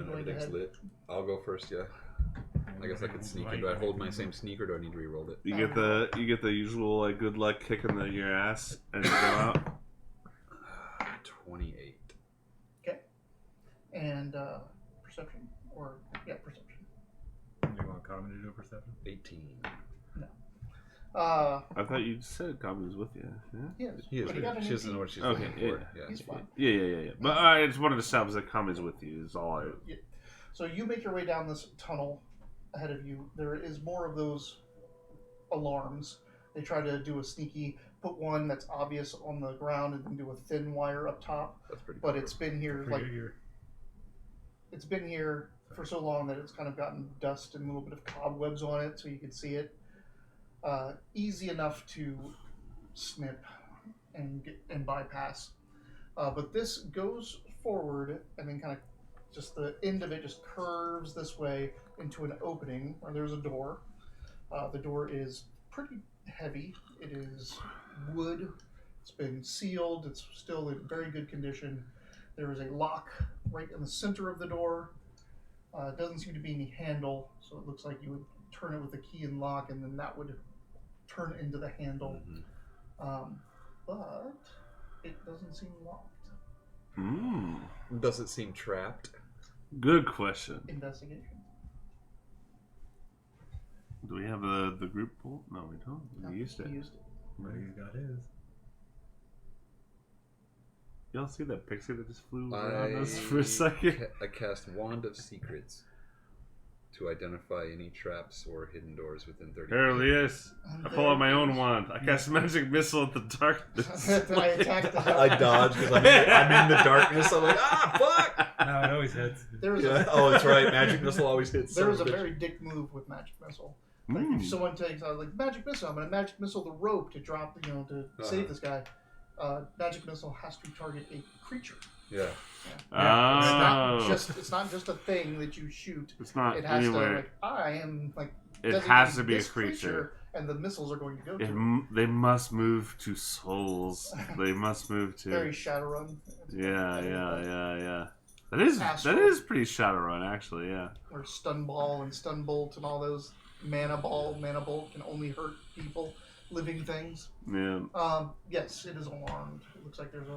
S1: going ahead?
S3: Lit. I'll go first, yeah. I guess I could sneak in. Do I hold my same sneak or do I need to re-roll it?
S2: You get the usual like good luck kick in your ass and you go out.
S3: 28.
S1: Okay. And perception perception.
S4: Do you want Common to do a perception?
S3: 18.
S1: No.
S2: I thought you said Common was with you. Yeah?
S3: He is. She doesn't know what she's looking for. Yeah.
S1: He's fine.
S2: Yeah. But I just wanted to establish that Common is with you. Is all I.
S1: Yeah. So you make your way down this tunnel ahead of you. There is more of those alarms. They try to do a sneaky, put one that's obvious on the ground and then do a thin wire up top.
S3: That's pretty.
S1: But it's been here it's been here for so long that it's kind of gotten dust and a little bit of cobwebs on it, so you can see it. Easy enough to snip and bypass. But this goes forward and then kind of just the end of it just curves this way into an opening where there's a door. The door is pretty heavy. It is wood. It's been sealed. It's still in very good condition. There is a lock right in the center of the door. Doesn't seem to be any handle, so it looks like you would turn it with a key and lock, and then that would turn into the handle. But it doesn't seem locked.
S3: Does it seem trapped?
S2: Good question.
S1: Investigation.
S2: Do we have the group pool? No, we don't. We used it.
S4: But he's got his.
S2: Y'all see that pixie that just flew around us for a second?
S3: I cast Wand of Secrets to identify any traps or hidden doors within 30
S2: There
S3: feet.
S2: he is. I pull out my own wand. I cast magic missile at the darkness.
S1: I attacked the
S3: I dodge because I'm in the darkness. I'm like, fuck!
S4: No, it always hits.
S3: Oh, that's right. Magic missile always hits.
S1: There was a very dick move with magic missile. Like if someone takes, I was like, magic missile. I'm gonna magic missile the rope to drop, to save this guy. Magic missile has to target a creature.
S3: Yeah.
S1: It's not just a thing that you shoot.
S2: It's not.
S1: It has
S2: Anyway,
S1: to I am
S2: it has to be a
S1: this
S2: creature,
S1: and the missiles are going to go to.
S2: They must move to souls. They must move to.
S1: Very Shadowrun.
S2: Yeah. That is pretty Shadowrun, actually. Yeah.
S1: Or stun ball and stun bolt and all those mana bolt can only hurt people, living things.
S2: Yeah.
S1: Yes, it is alarmed. It looks like there's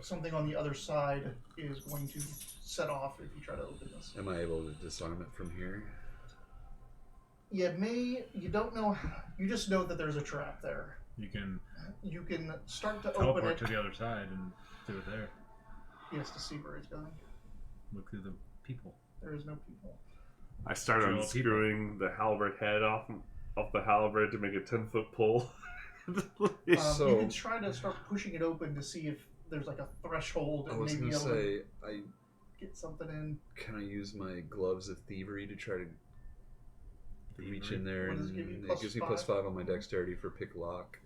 S1: something on the other side is going to set off if you try to open this.
S3: Am I able to disarm it from here?
S1: You don't know. You just know that there's a trap there.
S4: You can
S1: start to
S4: teleport
S1: open it
S4: to the other side and do it there.
S1: Yes, to see where it's going.
S4: Look through the people.
S1: There is no people.
S2: I started unscrewing the halberd head off the halberd to make a 10-foot pole.
S1: You can try to start pushing it open to see if there's like a threshold and maybe able to get something in.
S3: Can I use my gloves of thievery to try to reach in there?
S1: What does it give you? Plus
S3: it gives me
S1: 5?
S3: +5 on my dexterity for pick lock.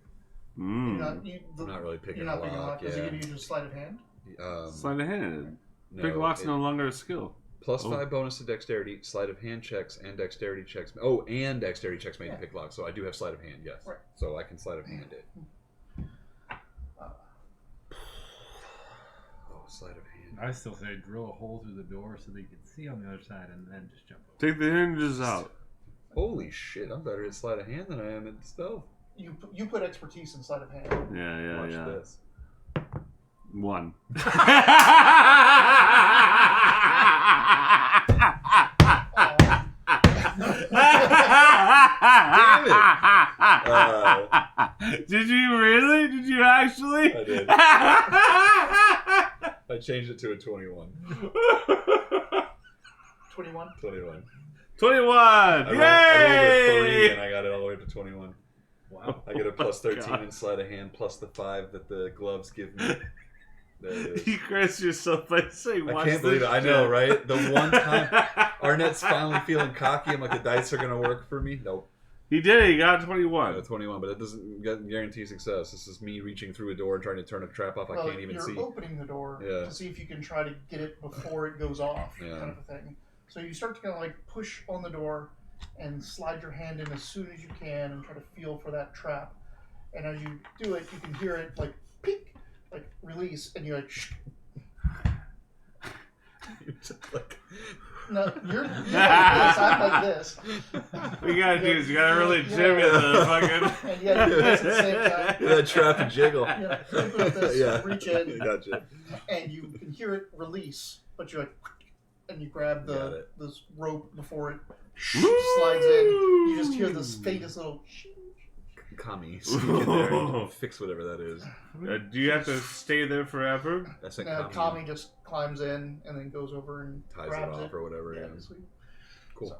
S1: I'm
S3: I'm not really picking a lock.
S1: Does it give you just sleight of hand?
S2: Sleight of hand.
S3: No,
S2: Pick lock's no longer a skill.
S3: +5 bonus to dexterity, sleight of hand checks, and dexterity checks. Oh, and dexterity checks made to pick lock. So I do have sleight of hand, yes.
S1: Right.
S3: So I can sleight of hand it. Sleight of hand.
S4: I still say drill a hole through the door so that you can see on the other side and then just jump over.
S2: Take the hinges out.
S3: Holy shit, I'm better at sleight of hand than I am at stealth.
S1: You put expertise in sleight of hand.
S2: Yeah.
S3: Watch this.
S2: 1. Did you really? Did you actually?
S3: I did. I changed it to a 21.
S1: 21?
S3: 21.
S2: 21!
S3: I rolled a 3
S2: Yay!
S3: and I got it all the way to 21.
S4: Wow.
S3: I get a +13 in sleight of hand plus the 5 that the gloves give me. There it is.
S2: You cursed yourself by saying,
S3: I can't believe it. I know, right? The one time Arnett's finally feeling cocky. I'm like, the dice are going to work for me. Nope.
S2: He did it. He got 21.
S3: I got 21, but it doesn't guarantee success. This is me reaching through a door and trying to turn a trap off I can't even see.
S1: You're opening the door to see if you can try to get it before it goes off, kind of a thing. So you start to kind of like push on the door and slide your hand in as soon as you can and try to feel for that trap. And as you do it, you can hear it like peek, like release, and you're like, shh. No, you're like this. I'm like this.
S2: What you gotta do is you gotta really jimmy the fucking.
S1: And you gotta do this at the same time.
S3: That trap and jiggle.
S1: Yeah, open with this, reach in,
S3: Gotcha.
S1: and you can hear it release, but you're like, and you grab this rope before it slides in. You just hear this faintest little.
S3: Kami, sneak in there and fix whatever that is.
S2: Do you have to stay there forever?
S3: That's like
S1: Kami just climbs in and then goes over and
S3: ties
S1: grabs
S3: it off or whatever.
S1: Yeah,
S3: Cool.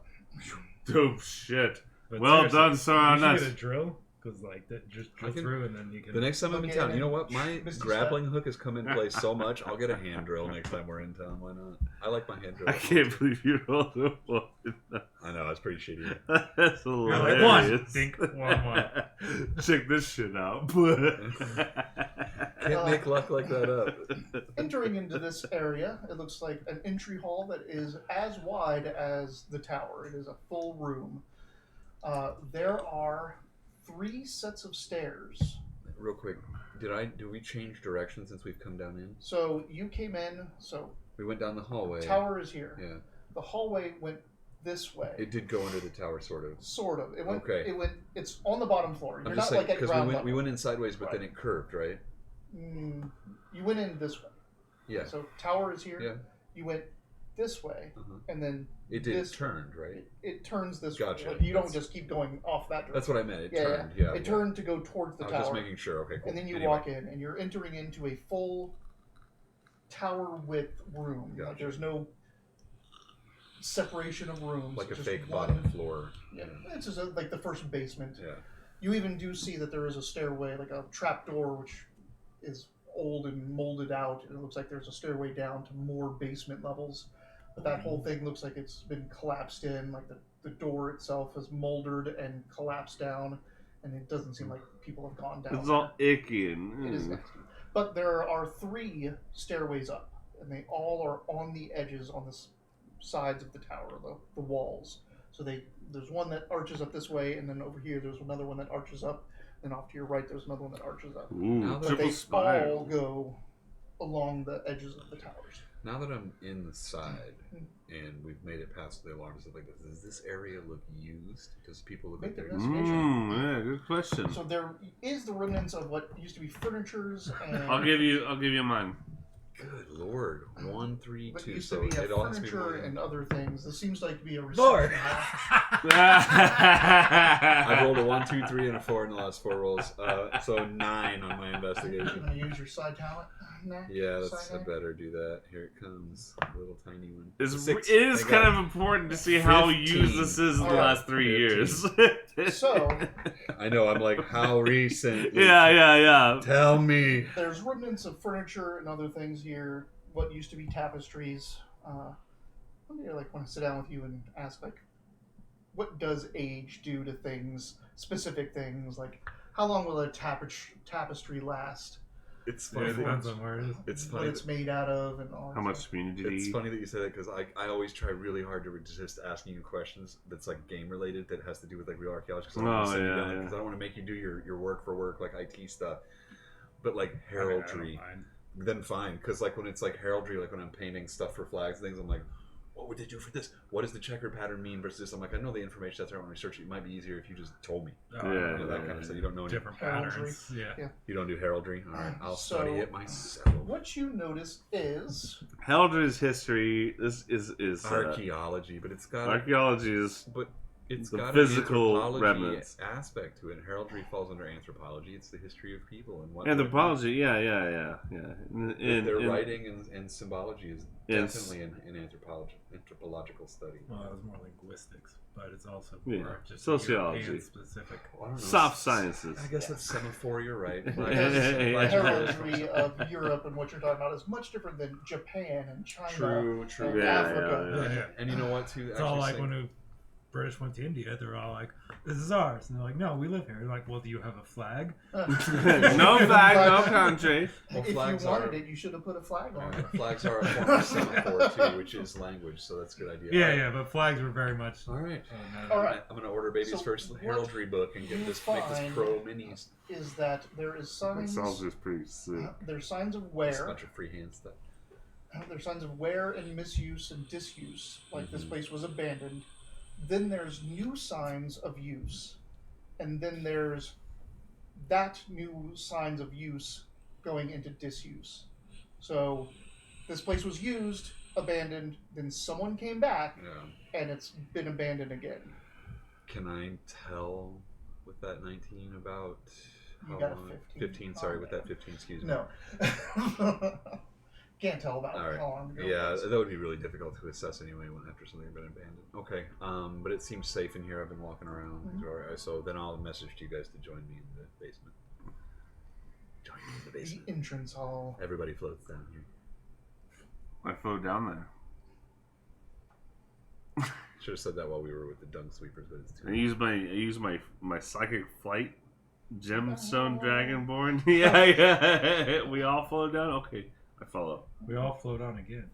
S2: Dope shit.
S4: But
S2: Well
S4: seriously,
S2: done, Sir
S4: you should
S2: Arnett.
S4: get a drill. because like that just
S3: I
S4: go
S3: can-
S4: through and then you can.
S3: The next time I'm in town, you know what? My
S1: Misty
S3: grappling hook has come in place so much. I'll get a hand drill next time we're in town. Why not? I like my hand drill.
S2: I can't believe you rolled a 1.
S3: I know that's pretty shitty.
S2: That's
S4: You're like,
S2: hilarious.
S4: one, think, one.
S2: Check this shit out.
S3: Can't make luck like that up.
S1: Entering into this area, it looks like an entry hall that is as wide as the tower. It is a full room. There are 3 sets of stairs.
S3: Real quick, do we change direction since we've come down in?
S1: So you came in. So
S3: We went down the hallway.
S1: tower is here.
S3: Yeah,
S1: The hallway went this way.
S3: it did go under the tower, sort of.
S1: Sort of. It went.
S3: Okay.
S1: It went. It's on the bottom floor. You're
S3: I'm
S1: not
S3: just saying
S1: like at
S3: because
S1: ground
S3: we
S1: level.
S3: went in sideways, but then
S1: Right.
S3: it curved, right?
S1: You went in this way.
S3: Yeah.
S1: So tower is here.
S3: Yeah.
S1: You went this way,
S3: Uh-huh.
S1: and then
S3: It did.
S1: This-
S3: It turned, right?
S1: it turns this
S3: Gotcha.
S1: way. Like you don't
S3: That's-
S1: just keep going off that direction.
S3: That's what I meant. It
S1: Yeah,
S3: turned. Yeah.
S1: It turned to go towards the
S3: I was
S1: tower.
S3: just making sure. Okay, cool.
S1: And then you
S3: Anyway.
S1: walk in, and you're entering into a full tower width room. Like
S3: Gotcha.
S1: there's no separation of rooms.
S3: like a
S1: just
S3: fake
S1: one-
S3: bottom floor.
S1: Yeah, it's just like the first basement.
S3: Yeah.
S1: You even do see that there is a stairway, like a trap door, which is old and molded out. And it looks like there's a stairway down to more basement levels. But that whole thing looks like it's been collapsed in. Like the door itself is moldered and collapsed down. And it doesn't seem like people have gone down.
S2: It's all icky.
S1: It is nasty. But there are 3 stairways up. And they all are on the edges, on the sides of the tower, the walls. So there's one that arches up this way, and then over here there's another one that arches up. And off to your right there's another one that arches up.
S2: Ooh,
S3: Now that
S1: But
S2: triple
S1: they
S2: spiral.
S1: all go along the edges of the towers.
S3: Now that I'm inside and we've made it past the alarm and stuff like this, does this area look used? Does people look
S1: Make
S3: at
S1: the
S3: their
S1: investigation.
S2: Yeah, good question.
S1: So there is the remnants of what used to be furnitures and
S2: I'll give you mine.
S3: Good lord, 1, 3,
S1: what
S3: 2.
S1: used
S3: So
S1: to be
S3: it all has to be
S1: furniture
S3: more.
S1: and other things. This seems like to be a
S3: Lord.
S1: reception hall.
S3: I've rolled a 1, 2, 3, and a 4 in the last 4 rolls. So 9 on my
S1: You're
S3: investigation.
S1: gonna use your side talent. Nah,
S3: Yeah, I
S1: side
S3: better do that. Here it comes, a little tiny one.
S2: It
S3: Six.
S2: is
S3: I
S2: kind
S3: got
S2: of important to see how
S3: 15.
S2: used this is in the
S1: Alright,
S2: last 3 years.
S1: So
S3: I know. I'm like, how recent?
S2: yeah.
S3: Tell me.
S1: there's remnants of furniture and other things here. What used to be tapestries. One day I want to sit down with you and ask what does age do to things, specific things? Like how long will a tapestry last?
S3: It's
S4: Yeah,
S3: funny.
S4: it
S3: that,
S4: depends on where it is.
S3: it's
S1: What
S3: funny.
S1: it's made out of and all.
S2: How
S1: that
S2: much
S1: stuff.
S2: community?
S3: It's funny that you say that because I always try really hard to resist asking you questions that's like game related that has to do with like real archaeology. Because I don't want
S2: Oh,
S3: to
S2: yeah, yeah.
S3: because I don't want to make you do your work for work like IT stuff. But like
S4: I mean, I
S3: heraldry,
S4: don't mind.
S3: then fine. Because like when it's like heraldry, like when I'm painting stuff for flags and things, I'm like, what would they do for this? What does the checkered pattern mean versus this? I'm like, I know the information. That's why I want to research it. It might be easier if you just told me.
S4: Oh,
S2: Yeah,
S3: You know, that kind of stuff. You don't know any,
S4: different
S1: Heraldry.
S4: patterns. Yeah.
S3: You don't do heraldry. All right, I'll
S1: So-
S3: study it myself.
S1: What you notice is
S2: Heldrid's history is
S3: Archaeology, but it's got
S2: archaeology is
S3: But it's
S2: The
S3: got
S2: physical
S3: an anthropology
S2: remnants.
S3: aspect to it. And heraldry falls under anthropology. It's the history of people and what
S2: anthropology. Yeah.
S3: Their writing and symbology is
S2: Yes.
S3: definitely an anthropological study.
S4: Well, that was more linguistics, but it's also
S2: Yeah.
S4: more just
S2: Sociology.
S4: European specific.
S3: I don't know.
S2: Soft sciences.
S3: I guess that's semaphore. You're right.
S1: because
S2: Yeah.
S1: heraldry of Europe and what you're talking about is much different than Japan and China.
S3: True.
S1: and
S2: Yeah,
S1: Africa.
S2: yeah.
S4: Yeah.
S3: And you know what? Too.
S4: It's all like when the British went to India, they're all like, "This is ours," and they're like, "No, we live here." They're like, "Well, do you have a flag?"
S2: No flag, no country.
S3: Well,
S1: If you
S3: flags
S1: wanted
S3: are-
S1: it, you should have put a flag on it.
S3: flags are a form of semaphore too, which is language. So that's a good idea.
S4: Yeah, but flags were very much.
S3: All right.
S1: All right.
S3: I'm gonna order baby's
S1: So
S3: first
S1: what
S3: heraldry book and get
S1: you
S3: this make this
S1: find-
S3: pro minis.
S1: Is that there is
S2: That
S1: signs?
S2: sounds just pretty sick.
S1: There's signs of
S3: Just a
S1: wear.
S3: bunch of freehand stuff.
S1: There's signs of wear and misuse and disuse. Like this
S3: Mhm.
S1: place was abandoned. Then there's new signs of use, and then there's that new signs of use going into disuse. So this place was used, abandoned, then someone came back,
S3: Yeah.
S1: and it's been abandoned again.
S3: Can I tell with that 19 about
S1: You
S3: how
S1: got a
S3: long?
S1: 15
S3: 15, sorry,
S1: on
S3: with
S1: that.
S3: that 15, excuse me.
S1: No. Can't tell about
S3: All right.
S1: how long ago.
S3: Yeah,
S1: it was.
S3: that would be really difficult to assess anyway after something had been abandoned. Okay, but it seems safe in here. I've been walking around. So then I'll message to you guys to join me in the basement. Join me in the
S1: The
S3: basement.
S1: entrance hall.
S3: Everybody floats down here.
S2: I flew down there.
S3: Should have said that while we were with the dung sweepers, but it's too
S2: I
S3: late.
S2: used my psychic flight gemstone dragonborn. Yeah. We all float down. Okay, I follow.
S4: We all float on again.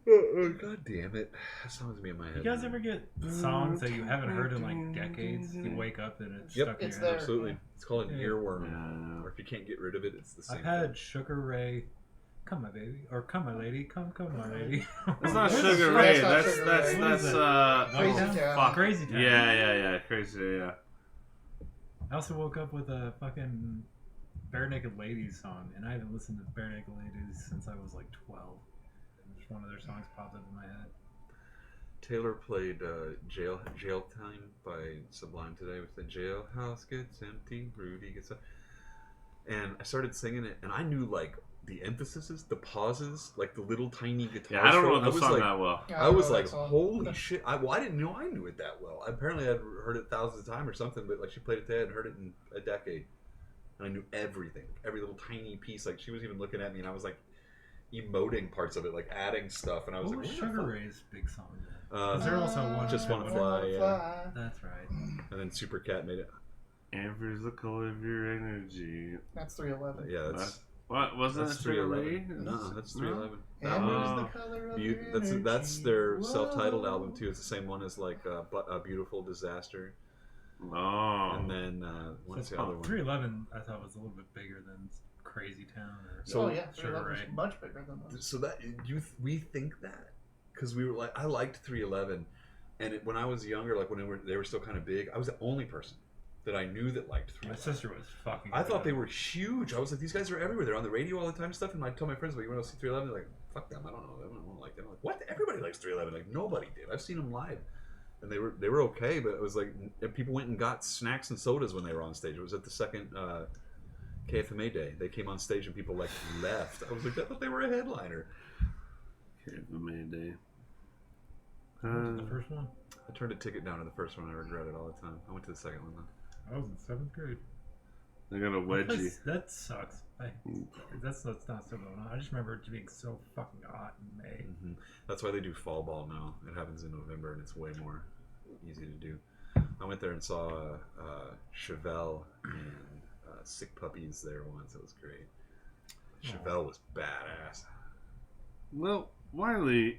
S3: Oh, God damn it. That song's me in my head.
S4: You guys ever get songs that you haven't heard in like decades? You wake up and it's
S3: Yep,
S4: stuck in
S1: it's
S4: your head.
S1: there.
S3: Absolutely. It's called an
S4: Yeah.
S3: earworm.
S2: Yeah.
S3: Or if you can't get rid of it, it's the same
S4: I've had Sugar Ray, come my baby, or come my lady, come my lady.
S2: That's not
S1: That's
S2: Sugar
S1: not
S2: Ray.
S1: Sugar
S2: That's
S1: Ray.
S2: that's
S4: What is
S2: that's
S4: it?
S1: Crazy
S4: Oh,
S1: Town.
S2: fuck.
S4: Crazy Town.
S2: Yeah, crazy. Yeah.
S4: I also woke up with a fucking Bare Naked Ladies song, and I haven't listened to Bare Naked Ladies since I was like 12. And just one of their songs popped up in my head.
S3: Taylor played Jail Time by Sublime today with the jailhouse gets empty, Rudy gets up. And I started singing it, and I knew like the emphases, the pauses, like the little tiny guitar.
S2: Yeah, I don't
S3: solo.
S2: know the song
S3: like,
S2: that well.
S1: Yeah,
S3: I was
S1: know
S3: like,
S1: that song.
S3: holy shit! I didn't know I knew it that well. Apparently, I'd heard it thousands of times or something, but like she played it today, I'd heard it in a decade, and I knew everything, every little tiny piece. Like she was even looking at me, and I was like emoting parts of it, like adding stuff, and I was
S4: What
S3: like,
S4: was
S3: what the
S4: Sugar
S3: fuck?
S4: Ray's big song then?
S3: Uh,
S4: Is there also one?
S3: Just Wanna
S4: that-
S3: Fly, yeah.
S4: That's right.
S3: And then Super Cat made it.
S2: Amber's the color of your energy.
S1: That's 311.
S3: Yeah, that's
S2: What wasn't
S3: that's
S2: that Sugar Ray?
S3: 311. No, that's
S2: No?
S3: 311. That
S1: And
S3: one.
S1: what is
S2: Oh.
S1: the color of your
S3: That's
S1: energy?
S3: their self-titled
S1: Whoa.
S3: album too. It's the same one as like a Beautiful Disaster,
S2: Oh.
S3: and then what's the other one?
S4: 311, I thought was a little bit bigger than Crazy Town or
S3: So-
S1: Oh yeah,
S4: Sugar
S1: 311
S4: Ray.
S1: was much bigger than those.
S3: So that we think that because we were like I liked 311, and when I was younger, like when they were still kind of big, I was the only person that I knew that liked
S4: My
S3: 311.
S4: sister was fucking.
S3: I thought
S4: good.
S3: they were huge. I was like, these guys are everywhere. They're on the radio all the time and stuff. And I tell my friends, "But you want to see 311?" They're like, "Fuck them. I don't know them. I don't like them." I'm like, what? Everybody likes 311. Like nobody did. I've seen them live, and they were okay. But it was like and people went and got snacks and sodas when they were on stage. It was at the second KFMA day. They came on stage and people like left. I was like, I thought they were a headliner.
S2: KFMA Day.
S4: The first one?
S3: I turned a ticket down to the first one. I regret it all the time. I went to the second one though.
S4: I was in 7th grade.
S2: They got a wedgie.
S4: That sucks. That's not still going on. I just remember it being so fucking hot in May.
S3: Mm-hmm. That's why they do fall ball now. It happens in November and it's way more easy to do. I went there and saw Chevelle and Sick Puppies there once. It was great. Chevelle was badass.
S2: Well, Wiley.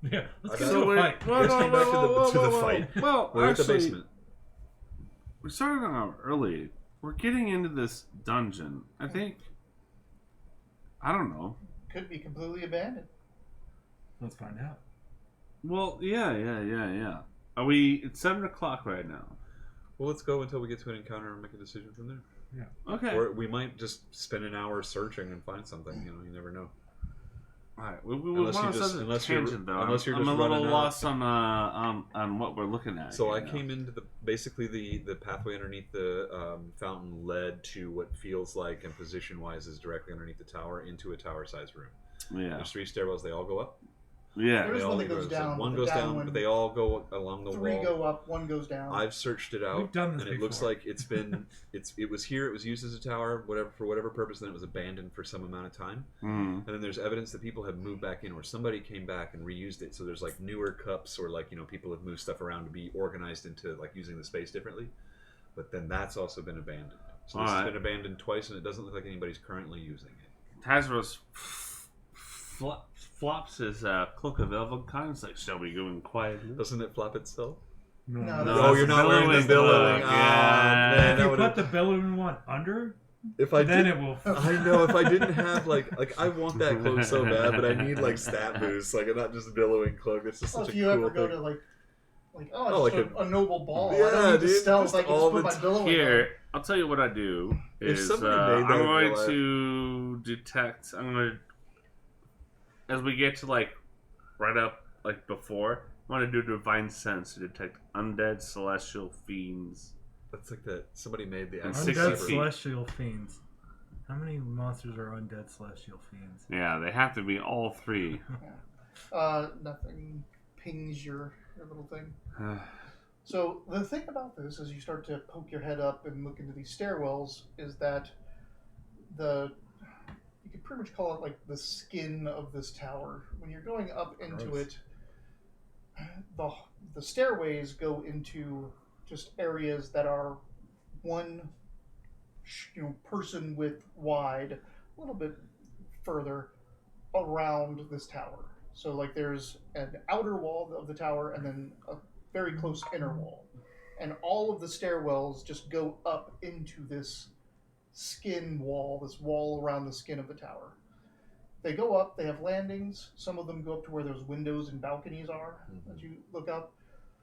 S4: Yeah, let's
S3: I
S4: get
S3: got-
S4: to a
S2: wait,
S4: fight.
S2: whoa,
S3: Let's
S2: whoa,
S3: get back
S2: whoa,
S3: to the
S2: whoa,
S3: fight.
S2: whoa. Well,
S3: We're at the
S2: actually,
S3: basement.
S2: we started out early. We're getting into this dungeon. I think. I don't know.
S1: Could be completely abandoned.
S4: Let's find out.
S2: Well, yeah. Are we? It's 7:00 right now.
S3: Well, let's go until we get to an encounter and make a decision from there.
S2: Okay.
S3: Or we might just spend an hour searching and find something. You know, you never know.
S2: All right. We
S3: Unless
S2: want
S3: you
S2: to
S3: just-
S2: start a
S3: unless you're-
S2: tangent, though.
S3: unless you're
S2: I'm
S3: just
S2: a little
S3: running out.
S2: lost on what we're looking at.
S3: So
S2: here
S3: I
S2: now.
S3: came into basically the pathway underneath the fountain led to what feels like and position wise is directly underneath the tower into a tower sized room.
S2: Yeah.
S3: There's 3 stairwells. They all go up.
S2: Yeah.
S1: There's
S3: They all
S1: one that
S3: go-
S1: goes
S3: so
S1: down,
S3: One
S1: but
S3: goes
S1: the down
S3: down,
S1: one-
S3: but they all go along the
S1: 3
S3: wall.
S1: go up, 1 goes down.
S3: I've searched it out.
S4: We've done this
S3: and it looks
S4: before.
S3: like it's been it was here. It was used as a tower, for whatever purpose. Then it was abandoned for some amount of time.
S2: Mm.
S3: And then there's evidence that people have moved back in, or somebody came back and reused it. So there's like newer cups, or like people have moved stuff around to be organized into like using the space differently. But then that's also been abandoned. So this has
S2: Alright.
S3: been abandoned twice, and it doesn't look like anybody's currently using it.
S2: Tazros flops his cloak of elven kind. It's like, shall we go in quietly?
S3: Doesn't it flap itself?
S1: No,
S2: No,
S1: that's-
S3: Oh, you're not wearing the billowing.
S2: cloak.
S3: Ah,
S2: Yeah.
S3: man,
S4: If
S3: that
S4: you
S3: would've-
S4: put the billowing one under,
S3: If I
S4: then
S3: did,
S4: it will.
S3: I know if I didn't have like I want that cloak so bad, but I need like stat boost, like not just billowing cloak. It's just
S1: Well,
S3: such
S1: if
S3: a
S1: you
S3: cool
S1: ever go
S3: thing.
S1: to like
S3: Oh,
S1: it's
S3: like
S1: just a noble ball. I
S3: Yeah,
S1: don't need to
S3: dude,
S1: stealth.
S3: just
S1: I can
S3: all
S1: just put
S3: the
S1: my billowing
S2: Here, I'll tell you what I do.
S3: If
S2: Is
S3: somebody made that
S2: I'm
S3: in
S2: going
S3: real life-
S2: to detect. I'm going to, as we get to like right up like before, I want to do divine sense to detect undead celestial fiends.
S3: That's like that. Somebody made the
S2: And
S3: Axis
S2: 60
S4: Undead
S3: Cyber.
S2: feet.
S4: celestial fiends. How many monsters are undead celestial fiends?
S2: Yeah, they have to be all three.
S1: Nothing pings your little thing. So the thing about this, as you start to poke your head up and look into these stairwells, is that you could pretty much call it like the skin of this tower. When you're going up into it, the stairways go into just areas that are one person width wide, a little bit further around this tower. So like there's an outer wall of the tower and then a very close inner wall. And all of the stairwells just go up into this skin wall, this wall around the skin of the tower. They go up, they have landings. Some of them go up to where those windows and balconies are as you look up.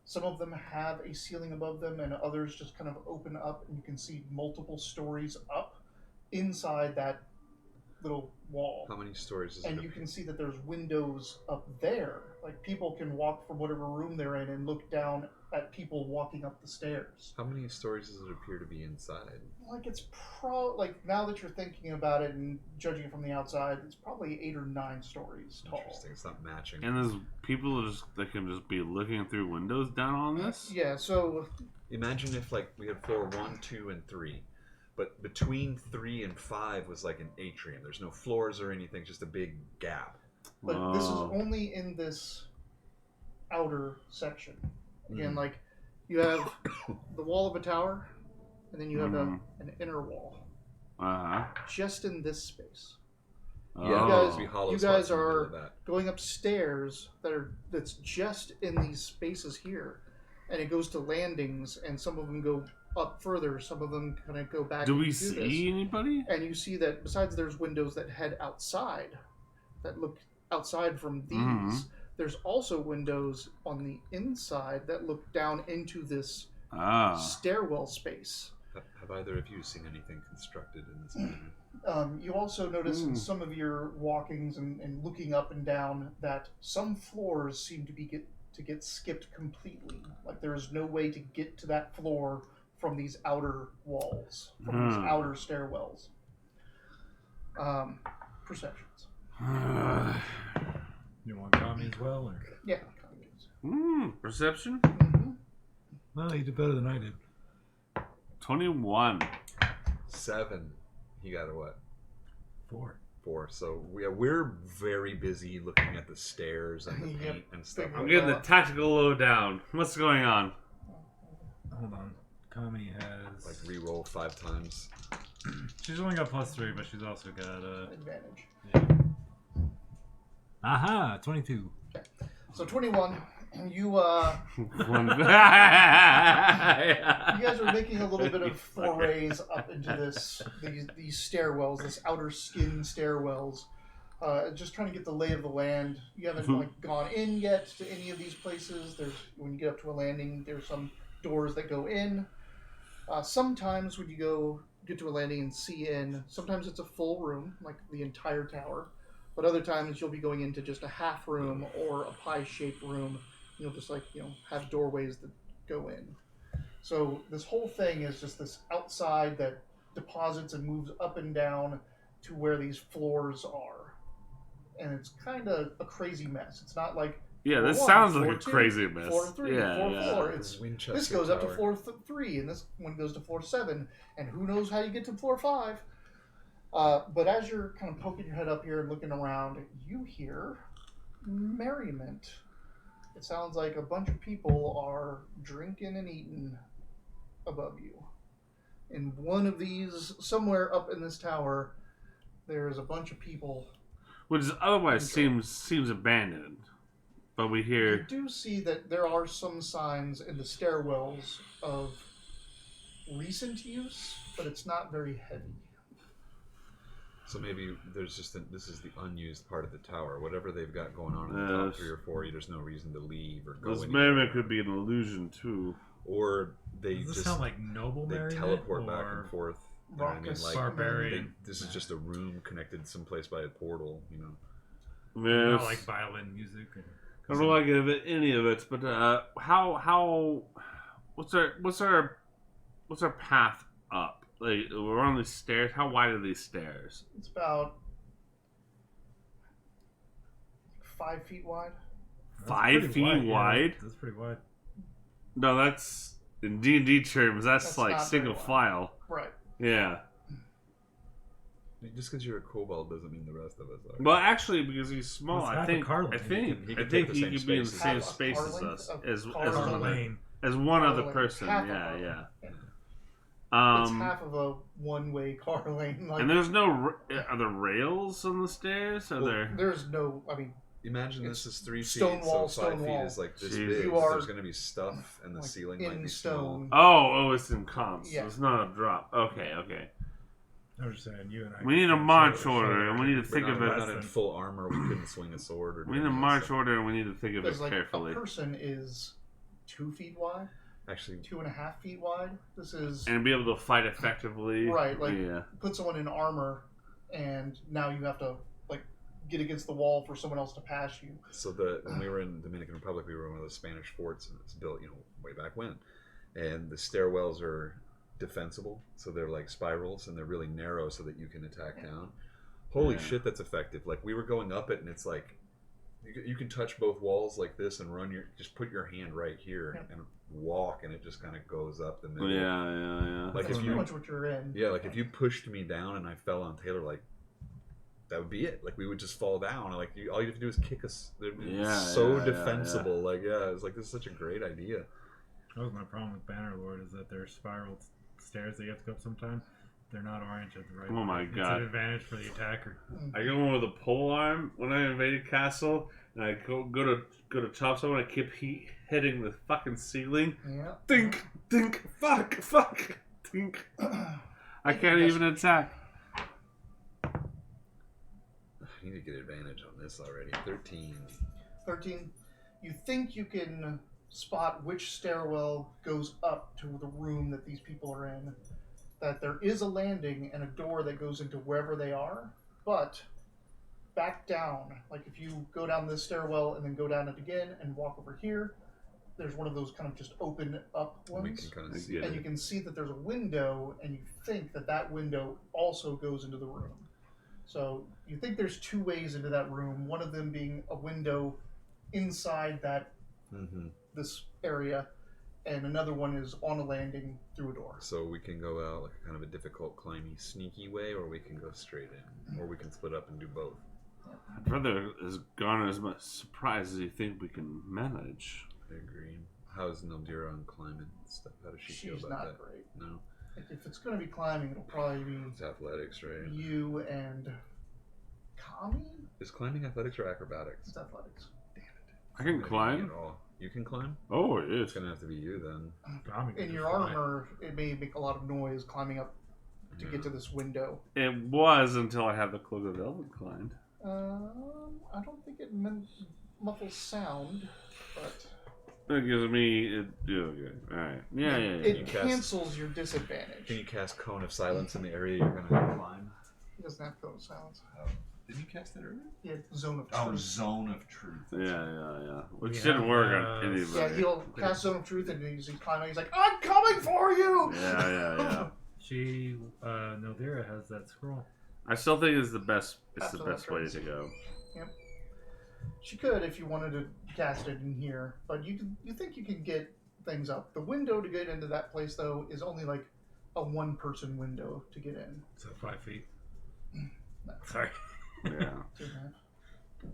S1: Some of them have a ceiling above them, and others just kind of open up, and you can see multiple stories up inside that little wall.
S3: How many stories is it?
S1: And you can see that there's windows up there. Like people can walk from whatever room they're in and look down at people walking up the stairs.
S3: How many stories does it appear to be inside?
S1: Like it's now that you're thinking about it and judging it from the outside, it's probably 8 or 9 stories tall.
S3: Interesting. It's not matching.
S2: And there's people that can just be looking through windows down on this?
S1: Yeah, so
S3: Imagine if like we had floor 1, 2, and 3, but between 3 and 5 was like an atrium. There's no floors or anything, just a big gap.
S1: but this is only in this outer section. Again, like you have the wall of a tower, and then you have an inner wall. Just in this space.
S3: Yeah,
S1: you guys are going upstairs that's just in these spaces here, and it goes to landings, and some of them go up further, some of them kind of go back.
S2: Do we see anybody?
S1: And you see that besides there's windows that head outside, that look outside from these. There's also windows on the inside that look down into this stairwell space.
S3: Have either of you seen anything constructed in this area?
S1: You also notice in some of your walkings and looking up and down that some floors seem to get skipped completely. Like there is no way to get to that floor from these outer walls, from these outer stairwells. Perceptions.
S4: You want Kami as well? Or?
S1: Yeah.
S2: Perception?
S4: Well, you did better than I did.
S2: 21.
S3: 7. He got a what?
S4: 4.
S3: 4. So we're very busy looking at the stairs and the paint and stuff.
S2: I'm getting the tactical lowdown. What's going on?
S4: Hold on. Kami has...
S3: Like re-roll 5 times.
S4: She's only got +3, but she's also got
S1: advantage.
S4: Yeah. Aha! 22.
S1: Okay. So 21. You you guys are making a little bit of forays up into these stairwells, this outer skin stairwells. Just trying to get the lay of the land. You haven't gone in yet to any of these places. When you get up to a landing, there's some doors that go in. Sometimes when you get to a landing and see in, sometimes it's a full room, like the entire tower. But other times you'll be going into just a half room or a pie-shaped room. Just have doorways that go in. So this whole thing is just this outside that deposits and moves up and down to where these floors are. And it's kind of a crazy mess. It's not like
S2: this
S1: floor
S2: sounds
S1: one,
S2: like a
S1: floor
S2: crazy
S1: two,
S2: mess.
S1: Floor 3, floor 4. This goes up to
S3: Tower.
S1: floor 3, and this one goes to floor 7, and who knows how you get to floor 5. But as you're kind of poking your head up here and looking around, you hear merriment. It sounds like a bunch of people are drinking and eating above you. In one of these, somewhere up in this tower, there's a bunch of people.
S2: Which otherwise seems abandoned. But we hear...
S1: You do see that there are some signs in the stairwells of recent use, but it's not very heavy.
S3: So maybe there's this is the unused part of the tower. Whatever they've got going on in the top 3 or 4, there's no reason to leave or go.
S2: This merriment could be an illusion too.
S3: Or they
S4: Does this
S3: just
S4: sound like noble
S3: they
S4: merriment
S3: teleport back
S4: or
S3: and forth. You know what I mean? Like
S4: barbarian?
S3: this is just a room connected someplace by a portal.
S2: Yes.
S4: Not like violin music.
S2: I don't like any of it, but what's our path up? like we're on these stairs. How wide are these stairs?
S1: It's about 5 feet wide.
S4: That's
S2: 5
S4: pretty
S2: feet
S4: yeah,
S2: wide?
S4: that's pretty wide.
S2: No, that's in D&D terms. That's
S1: That's
S2: like
S1: not
S2: single
S1: very wide.
S2: file.
S1: Right.
S2: Yeah.
S3: Just because you're a kobold doesn't mean the rest of us are.
S2: Well, actually, because he's small,
S4: It's
S2: I
S4: half a
S2: think.
S4: Carlin.
S2: I think.
S3: He
S2: I
S3: can
S2: think
S3: take
S2: he
S3: the
S2: could
S3: same
S2: be in the
S3: space
S2: same
S1: as-
S2: space as
S1: Carlin?
S2: us,
S1: Oh,
S2: as
S1: Carlin.
S4: Lane.
S2: one other
S1: Carlin.
S2: person.
S1: Half of
S2: Yeah,
S1: a-
S2: yeah.
S1: It's half of a one-way car lane. Like,
S2: And there's no. Are there rails on the stairs? Are
S3: Well,
S2: there?
S1: there's no. I mean,
S3: Imagine
S1: It's
S3: this is 3 feet,
S1: stone wall,
S3: so 5
S1: stone
S3: feet
S1: wall.
S3: is like this
S2: Jeez.
S3: big.
S1: You
S3: So
S1: are,
S3: there's going to be stuff, and the
S1: like,
S3: ceiling might
S1: in
S3: be
S1: stone.
S2: Oh, it's in comps.
S1: Yeah.
S2: So it's not a drop. Okay, okay.
S4: I'm just saying, you and I.
S2: We need a
S4: can
S2: march
S4: shoulder to
S2: order,
S4: shoulder
S2: and we need to
S3: But
S2: think
S3: not,
S2: of
S3: we're
S2: it.
S3: not in full armor. We couldn't swing a sword. Or
S2: We need
S3: do
S2: a
S3: any of that
S2: march
S3: stuff.
S2: order, and we need to think of it
S1: because like
S2: carefully.
S1: a person is 2 feet wide,
S3: Actually,
S1: 2.5 feet wide. This is
S2: And be able to fight effectively.
S1: right. Like
S2: Yeah.
S1: put someone in armor, and now you have to like get against the wall for someone else to pass you.
S3: so when we were in Dominican Republic, we were in one of the Spanish forts, and it's built, way back when. And the stairwells are defensible, so they're like spirals, and they're really narrow, so that you can attack down. Holy
S2: Yeah.
S3: shit, that's effective! Like we were going up it, and it's like you can touch both walls like this, and just put your hand right here
S1: Yeah.
S3: and walk, and it just kind of goes up the middle.
S2: Yeah.
S3: Like
S1: That's
S3: if
S1: pretty
S3: you-
S1: much what you're in.
S3: Yeah, like if you pushed me down and I fell on Taylor, like that would be it. Like we would just fall down. Like all you have to do is kick us. It's
S2: Yeah,
S3: so
S2: yeah,
S3: defensible. Like it's like this is such a great idea.
S4: That was my problem with Bannerlord, is that they're spiral stairs that you have to go up sometime. They're not oriented the right way.
S2: Oh my
S4: It's
S2: God.
S4: an advantage for the attacker.
S2: I go in with a pole arm when I invaded castle, and I go to chop someone. I keep hitting the fucking ceiling.
S1: Yeah.
S2: Think, fuck, think. I can't
S1: Yes.
S2: even attack.
S3: I need to get advantage on this already. 13.
S1: 13. You think you can spot which stairwell goes up to the room that these people are in. That there is a landing and a door that goes into wherever they are, but back down. Like if you go down this stairwell and then go down it again and walk over here, there's one of those kind of just open up
S3: And we
S1: ones.
S3: can kind
S2: I
S3: of see.
S2: get
S1: And you can see that there's a window, and you think that that window also goes into the room. So you think there's 2 ways into that room. One of them being a window inside that
S3: Mm-hmm.
S1: this area, and another one is on a landing through a door.
S3: So we can go out like kind of a difficult, climby, sneaky way, or we can go straight in, or we can split up and do both.
S2: I'd rather garner as much surprise as you think we can manage.
S3: I agree. How's Nildira on climbing and stuff? How does she feel
S1: She's
S3: about
S1: not
S3: that?
S1: great.
S3: No,
S1: Like, if it's going to be climbing, it'll probably be
S3: it's athletics, right?
S1: you and Kami.
S3: Is climbing athletics or acrobatics?
S1: It's athletics.
S2: I can
S3: Maybe
S2: climb.
S3: at all. You can climb.
S2: Oh, it
S3: It's
S2: is.
S3: gonna have to be you then.
S1: In your armor, it may make a lot of noise climbing up to get to this window.
S2: It was until I had the cloak of Elven climbed.
S1: I don't think it muffles sound, but
S2: It gives me. Okay. Alright. Yeah.
S1: it
S3: You cast-
S1: cancels your disadvantage.
S3: Can you cast Cone of Silence in the area you're gonna climb?
S1: He doesn't have cone silence.
S5: Did you cast that earlier?
S1: He had zone of
S5: Oh,
S1: truth.
S5: Zone of Truth.
S2: Yeah. Which
S4: We
S2: didn't
S4: have,
S2: work on anybody.
S1: Yeah, he'll cast zone of truth, and he's climbing. He's like, "I'm coming for you!"
S2: Yeah.
S4: She, Nildira has that scroll.
S2: I still think it's the best. It's the
S1: Absolutely
S2: best way
S1: right.
S2: to go.
S1: She could if you wanted to cast it in here, but you think you can get things up. The window to get into that place, though, is only like a 1-person window to get in.
S4: So 5 feet.
S1: No.
S4: Sorry.
S2: Yeah.
S1: 2.5.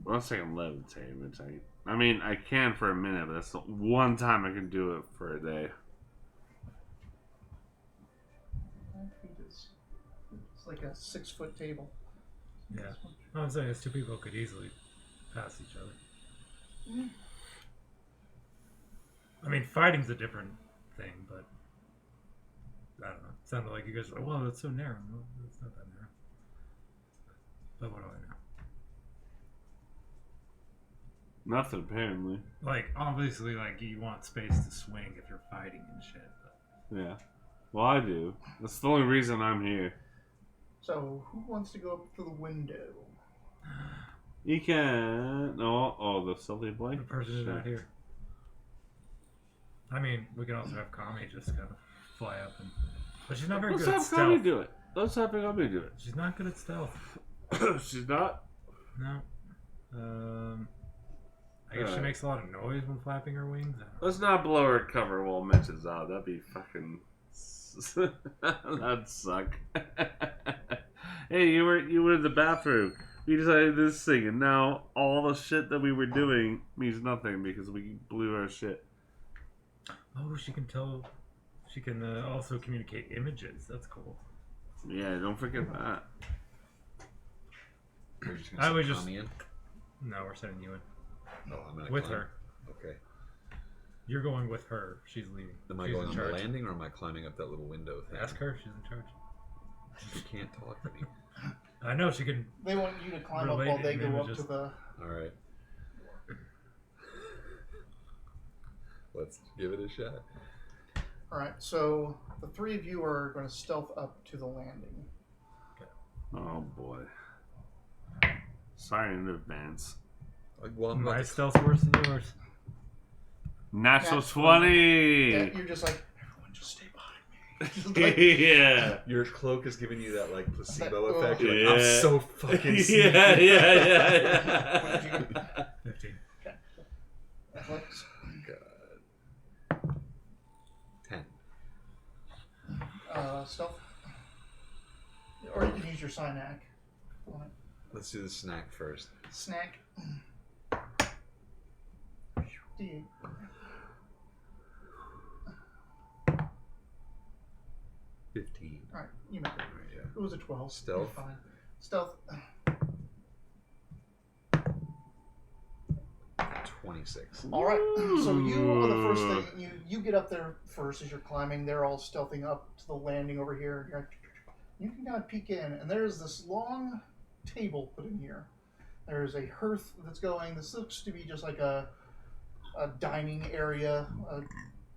S2: Once I can levitate, I mean, I can for a minute, but that's the one time I can do it for a day.
S1: 5 feet is it's like a 6-foot table.
S4: Yeah. I'm saying is 2 people could easily pass each other. I mean, fighting's a different thing, but I don't know. It sounded like you guys were like, well, that's so narrow. Well, it's not that narrow. But what do I know?
S2: Nothing apparently.
S4: Like, obviously, like, you want space to swing if you're fighting and shit. But
S2: Yeah. Well, I do. That's the only reason I'm here.
S1: So who wants to go up to the window?
S2: You can. Oh, the silly
S4: the
S2: blank.
S4: person is not here. I mean, we can also have Kami just kind of fly up and But she's not very
S2: Let's
S4: good at
S2: have Kami
S4: stealth.
S2: do it. Let's have Kami do it.
S4: She's not good at stealth.
S2: She's not.
S4: No. I guess she makes a lot of noise when flapping her wings.
S2: Let's not blow her cover while Mitch is out. That'd be fucking. That'd suck. Hey, you were in the bathroom. We decided this thing, and now all the shit that we were doing means nothing because we blew our shit.
S4: Oh, she can tell. She can also communicate images. That's cool.
S2: Yeah, don't forget that.
S3: We're just
S4: I
S3: gonna
S4: would
S3: send
S4: just-
S3: Tommy in.
S4: No, we're sending you in
S3: No, I'm gonna
S4: with
S3: climb.
S4: her.
S3: Okay.
S4: You're going with her. She's leaving.
S3: Am I
S4: She's
S3: going
S4: in
S3: on the
S4: charge.
S3: landing or am I climbing up that little window thing?
S4: Ask her. She's in charge.
S3: You can't talk to me.
S4: I know she can.
S1: They want you to climb up
S4: Relate
S1: while they go up
S4: images.
S1: to the.
S3: All right. Let's give it a shot.
S1: All right, so the three of you are going to stealth up to the landing.
S2: Oh boy. Sorry in advance.
S3: Well, I'm
S4: My
S3: not.
S4: stealth's worse than yours.
S2: Natural
S1: That's
S2: 20!
S1: Yeah, you're just like, everyone just stay behind me. Just like,
S2: Yeah.
S3: Your cloak is giving you that like placebo
S1: That-
S3: effect. You're like,
S2: Yeah.
S3: I'm so fucking sneaky.
S2: Yeah.
S1: What did you get?
S4: 15.
S1: Athletics.
S3: God. 10.
S1: Stealth. Or you can use your Synac. on it.
S3: Let's do the snack first.
S1: Snack. D8.
S3: 15.
S1: All right, you make it.
S3: Yeah.
S1: It was a 12.
S3: Stealth.
S1: You're fine. Stealth.
S3: 26.
S1: All right. So you are the first thing. You get up there first as you're climbing. They're all stealthing up to the landing over here. You're like, you can kind of peek in, and there's this long table put in here. There's a hearth that's going. This looks to be just like a dining area, a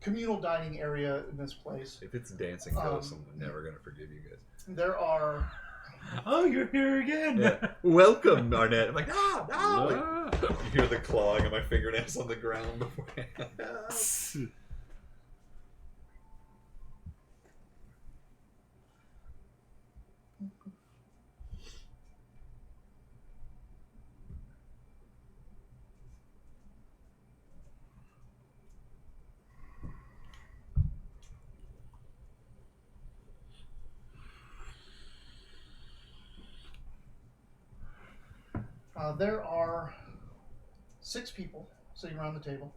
S1: communal dining area in this place.
S3: If it's dancing ghosts, I'm never going to forgive you guys.
S1: There are.
S4: Oh, you're here again!
S3: Yeah. Welcome, Arnett. I'm like, no.
S2: Ah.
S3: You hear the clawing of my fingernails on the ground before.
S1: There are 6 people sitting around the table.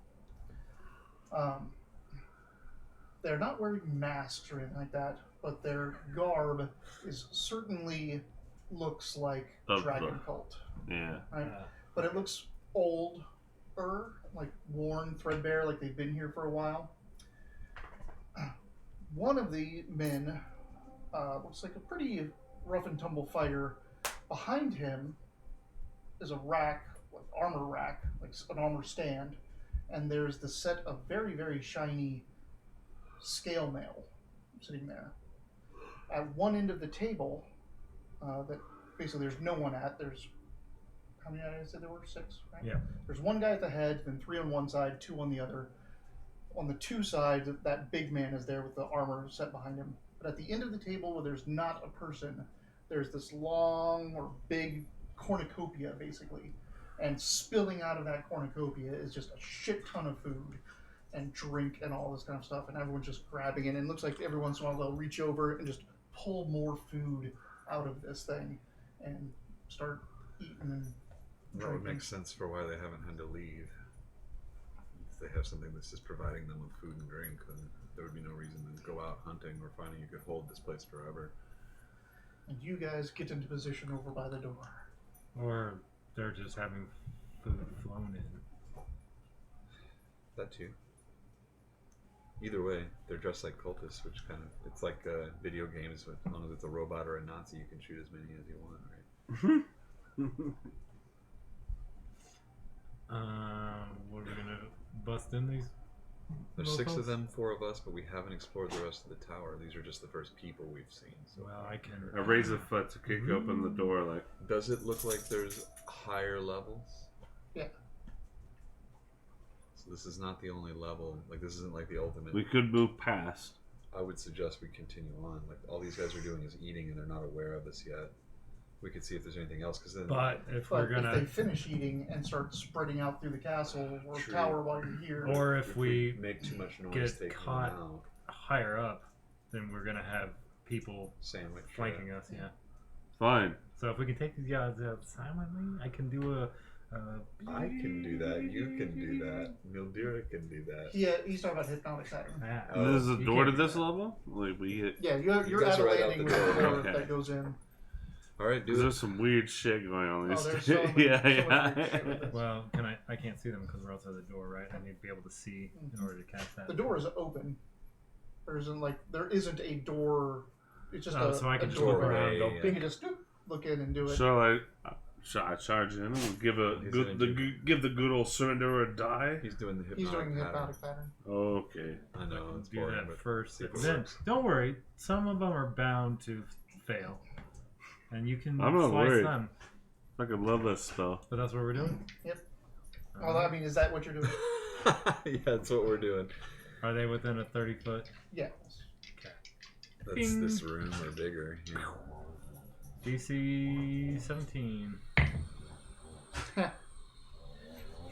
S1: They're not wearing masks or anything like that, but their garb is certainly looks like
S2: Of
S1: Dragon
S2: the-
S1: Cult.
S2: Yeah.
S1: Right? But it looks older, like worn, threadbare, like they've been here for a while. One of the men looks like a pretty rough and tumble fighter. Behind him is a rack, like armor rack, like an armor stand, and there's the set of very, very shiny scale mail sitting there. At one end of the table, that basically there's no one at. There's how many I said there were? 6, right?
S4: Yeah.
S1: There's one guy at the head, then 3 on one side, 2 on the other. On the 2 sides, that big man is there with the armor set behind him. But at the end of the table, where there's not a person, there's this long or big cornucopia, basically. And spilling out of that cornucopia is just a shit ton of food and drink and all this kind of stuff. And everyone's just grabbing it. And it looks like every once in a while they'll reach over and just pull more food out of this thing and start eating and
S3: That would
S1: drinking.
S3: make sense for why they haven't had to leave. If they have something that's just providing them with food and drink, then there would be no reason to go out hunting or finding you could hold this place forever.
S1: And you guys get into position over by the door.
S4: Or they're just having food flown in.
S3: That too. Either way, they're dressed like cultists, which kind of, it's like video games, but as long as it's a robot or a Nazi, you can shoot as many as you want, right?
S4: What are we gonna bust in these?
S3: There's 6 of
S4: mofos?
S3: them, 4 of us, but we haven't explored the rest of the tower. These are just the first people we've seen. So,
S4: Well, I can.
S2: I raise a foot to kick open the door, like,
S3: does it look like there's higher levels?
S1: Yeah.
S3: So this is not the only level. Like, this isn't like the ultimate.
S2: we could move past.
S3: I would suggest we continue on. Like all these guys are doing is eating, and they're not aware of this yet. We could see if there's anything else. Because then,
S4: But if
S1: But
S4: we're gonna,
S1: if they finish eating and start spreading out through the castle or
S3: True.
S1: tower while you're here,
S4: or if we
S3: make too much noise,
S4: get
S3: they
S4: caught
S3: come out.
S4: higher up, then we're gonna have people
S3: Sandwich.
S4: flanking us. Yeah.
S2: Fine.
S4: So if we can take these guys out silently, I can do a.
S3: I can do that. You can do that. Mildira can do that.
S1: he's talking about hypnotic pattern.
S4: Ah,
S3: Oh,
S2: This is a
S4: you
S2: door to
S4: can't do
S2: this
S4: that.
S2: level? Like we hit.
S1: Yeah,
S3: You
S1: you're
S3: guys
S1: at a
S3: are right out
S1: landing
S3: the
S1: with a
S3: door.
S1: door
S2: Okay.
S1: that goes in.
S3: All right, do
S2: Because
S3: it.
S2: there's some weird shit going on.
S1: Oh, there's
S2: These
S1: so much-
S2: yeah,
S1: so
S2: yeah.
S1: much weird shit with this.
S4: Well, I can't see them because we're outside the door, right? I need to be able to see in order to catch that.
S1: The door is open. There isn't a door. It's just
S4: Oh,
S1: a,
S4: so I can
S1: a
S4: just look
S1: door.
S4: around.
S3: Yeah,
S4: Don't
S3: yeah.
S1: You can just look in and do it.
S2: So I charge in and give
S3: He's gonna
S2: give the good old surrender or die.
S3: He's doing the hypnotic
S1: He's doing the
S3: pattern.
S1: hypnotic pattern.
S2: Okay.
S3: I know it's
S4: do
S3: boring,
S4: that
S3: but
S4: first.
S3: see if it
S4: Then
S3: works.
S4: don't worry, some of them are bound to fail, and you can
S2: I'm not
S4: slice
S2: worried.
S4: them.
S2: I could love this spell.
S4: But that's what we're doing.
S1: Yep. Well, I mean, is that what you're doing?
S3: Yeah, that's what we're doing.
S4: Are they within a 30-foot?
S1: Yeah.
S3: That's
S4: Bing.
S3: this room or bigger. Yeah.
S4: DC 17.
S1: All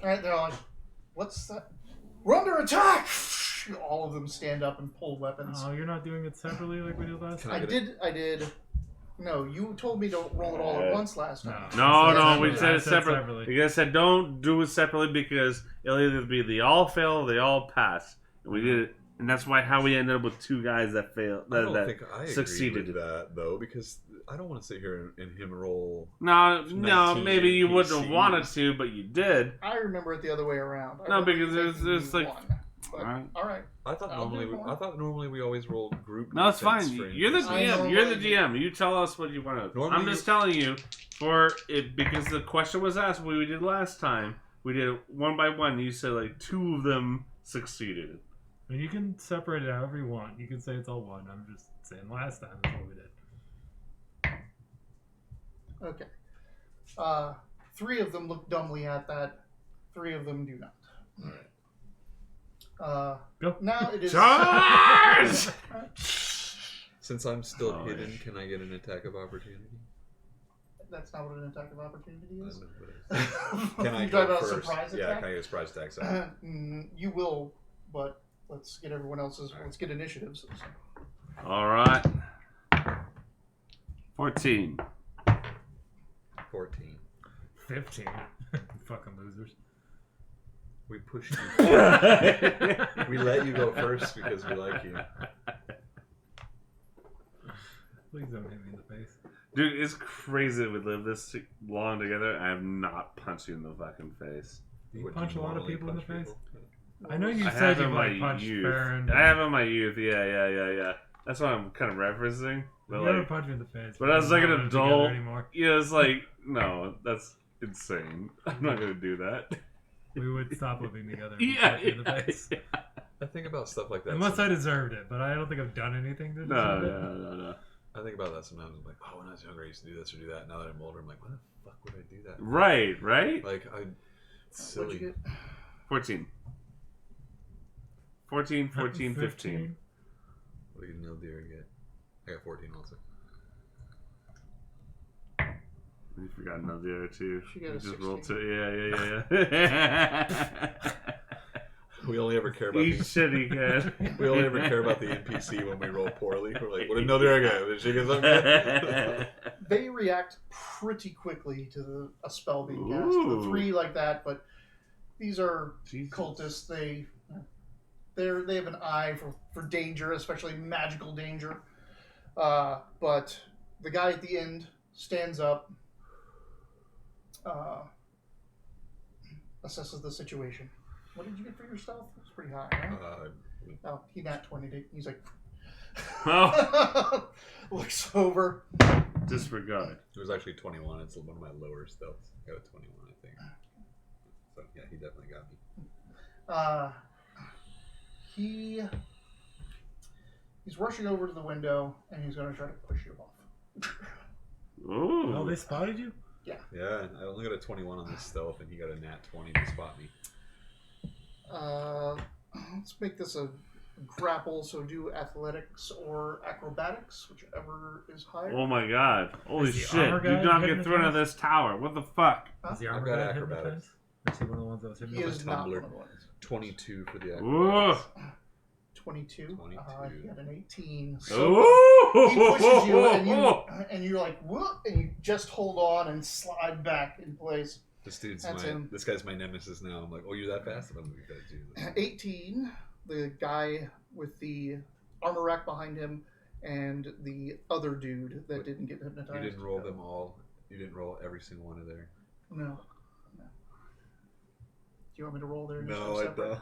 S1: right, they're like, "What's that? We're under attack!" All of them stand up and pull weapons.
S4: Oh, you're not doing it separately like we did last
S3: Can
S4: time?
S1: I did. No, you told me to roll it all at once last time.
S2: No,
S1: Yeah,
S2: no, we
S1: yeah,
S2: said
S4: I
S2: it separately.
S4: separately.
S2: You guys said don't do it separately because it'll either be they all fail or they all pass. And we did it, and that's how we ended up with two guys that failed.
S3: I don't
S2: That
S3: think I
S2: succeeded.
S3: agree with that though, because I don't want to sit here and him roll.
S2: No,
S3: 19
S2: maybe you wouldn't have
S3: NPCs.
S2: wanted to, but you did.
S1: I remember it the other way around. I
S2: No,
S1: remember
S2: because
S1: you
S2: there's-
S1: making
S2: there's
S1: me
S2: like-
S1: one. But,
S2: Alright.
S1: all right.
S3: I thought
S1: I'll
S3: normally
S1: do one.
S3: I thought normally we always rolled group.
S2: No, it's fine.
S3: defense for
S2: You're the
S3: NPCs.
S2: GM. You're the GM. You tell us what you want to.
S3: Normally
S2: I'm just telling you for it because the question was asked what we did last time. We did it one by one. You said like two of them succeeded.
S4: And you can separate it however you want. You can say it's all one. I'm just saying last time that's what we did.
S1: Okay. 3 of them look dumbly at that. 3 of them do not.
S4: Go.
S1: Now it is.
S2: Charge!
S3: Since I'm still
S2: Oh,
S3: hidden,
S2: yeah.
S3: can I get an attack of opportunity?
S1: That's not what an attack of opportunity
S3: I
S1: is.
S3: don't know what it is. Can I
S1: You
S3: go
S1: talking about a
S3: first?
S1: surprise
S3: Yeah,
S1: attack?
S3: can I get a surprise attack? So.
S1: You will, but let's get everyone else's. Let's get initiatives.
S2: All right. 14.
S3: 14.
S4: 15. Fucking losers.
S3: We pushed you. We let you go first because we like you.
S4: Please don't hit me in the face.
S2: Dude, it's crazy that we live this long together. I have not punched you in the fucking face.
S4: Do you
S3: Would
S4: punch a lot of
S3: normally
S4: people in the
S3: punch
S4: face?
S3: people?
S4: I know you
S2: I
S4: said
S2: have
S4: you
S2: in my
S4: like punched
S2: youth.
S4: Baron.
S2: I have in my youth. Yeah. That's what I'm kind of referencing. But
S4: You never
S2: like,
S4: punched me in the face.
S2: but as like
S4: we're
S2: an
S4: not together
S2: adult,
S4: anymore.
S2: yeah, it's like no, that's insane. I'm not gonna do that.
S4: We would stop living together. If you
S2: Yeah,
S4: punched me in the face.
S3: I think about stuff like that.
S4: Unless I deserved it, but I don't think I've done anything to
S2: No,
S4: deserve it.
S2: no.
S3: I think about that sometimes. I'm like, oh, when I was younger, I used to do this or do that. Now that I'm older, I'm like, why the fuck would I do that?
S2: Right.
S3: Like, it's
S1: What'd you
S3: silly.
S1: get?
S2: 14. 14, 14, 15.
S3: What did Nildir get? I got 14 also.
S2: You forgot another other two.
S1: She got
S2: You
S1: a
S2: just rolled
S1: 16.
S2: two. Yeah.
S3: We only ever care about
S2: Eat
S3: the
S2: shitty kid.
S3: we only ever care about the NPC when we roll poorly. We're like, what did Nildir get? Did she get something?
S1: They react pretty quickly to a spell being cast. The
S2: Ooh.
S1: 3 like that, but these are
S2: Jesus.
S1: cultists. They have an eye for danger, especially magical danger. But the guy at the end stands up, assesses the situation. What did you get for your stealth? It's pretty high, right? Oh, he nat 20'd it. He's like,
S2: Oh,
S1: looks over.
S2: disregard.
S3: It was actually 21. It's one of my lower stealths. I got a 21, I think. So, yeah, he definitely got me.
S1: He's rushing over to the window and he's going to try to push you off.
S2: Ooh.
S4: Oh, they spotted you?
S3: Yeah, I only got a 21 on this stealth, and he got a nat 20 to spot me.
S1: Let's make this a grapple, so do athletics or acrobatics, whichever is higher.
S2: Oh my god. Holy
S4: Is the
S2: shit.
S4: armor
S2: You
S4: guy
S2: do not get thrown out of
S4: hypnotized?
S2: this tower. What the fuck?
S4: Is the
S3: I've
S4: armor
S3: got
S4: guy
S3: acrobatics.
S4: hypnotized? Is he one of the ones that was
S1: He
S4: hypnotized?
S1: is not
S3: tumbler.
S1: one of the ones.
S3: 22 for the
S2: Ooh.
S3: acrobatics.
S1: 22.
S3: 22.
S1: He had an 18. So
S2: Ooh.
S1: he pushes you, and you're like, whoop, and you just hold on and slide back in place.
S3: This
S1: That's him.
S3: this guy's my nemesis now. I'm like, oh, you're that fast? I'm gonna be that too.
S1: 18, the guy with the armor rack behind him, and the other dude that didn't get hypnotized.
S3: You didn't roll them all. You didn't roll every single one of there.
S1: No. Do you want me to roll there?
S3: No, I don't.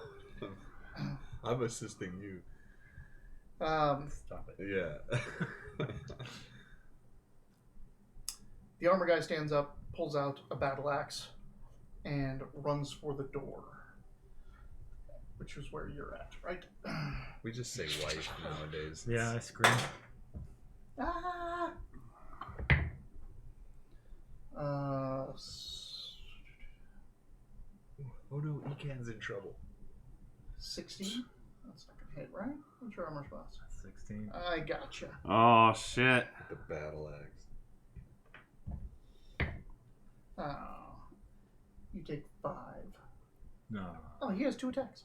S3: I'm assisting you.
S4: Stop it.
S3: Yeah.
S1: The armor guy stands up, pulls out a battle axe, and runs for the door, which is where you're at, right?
S3: We just say wife nowadays.
S4: Yeah, I scream.
S1: Ah!
S3: Oh no, Ecan's in trouble.
S1: 16? That's not gonna hit, right? What's your armor class?
S4: 16.
S1: I gotcha.
S2: Oh shit.
S3: The battle axe.
S1: Oh. You take 5.
S4: No.
S1: Oh, he has 2 attacks.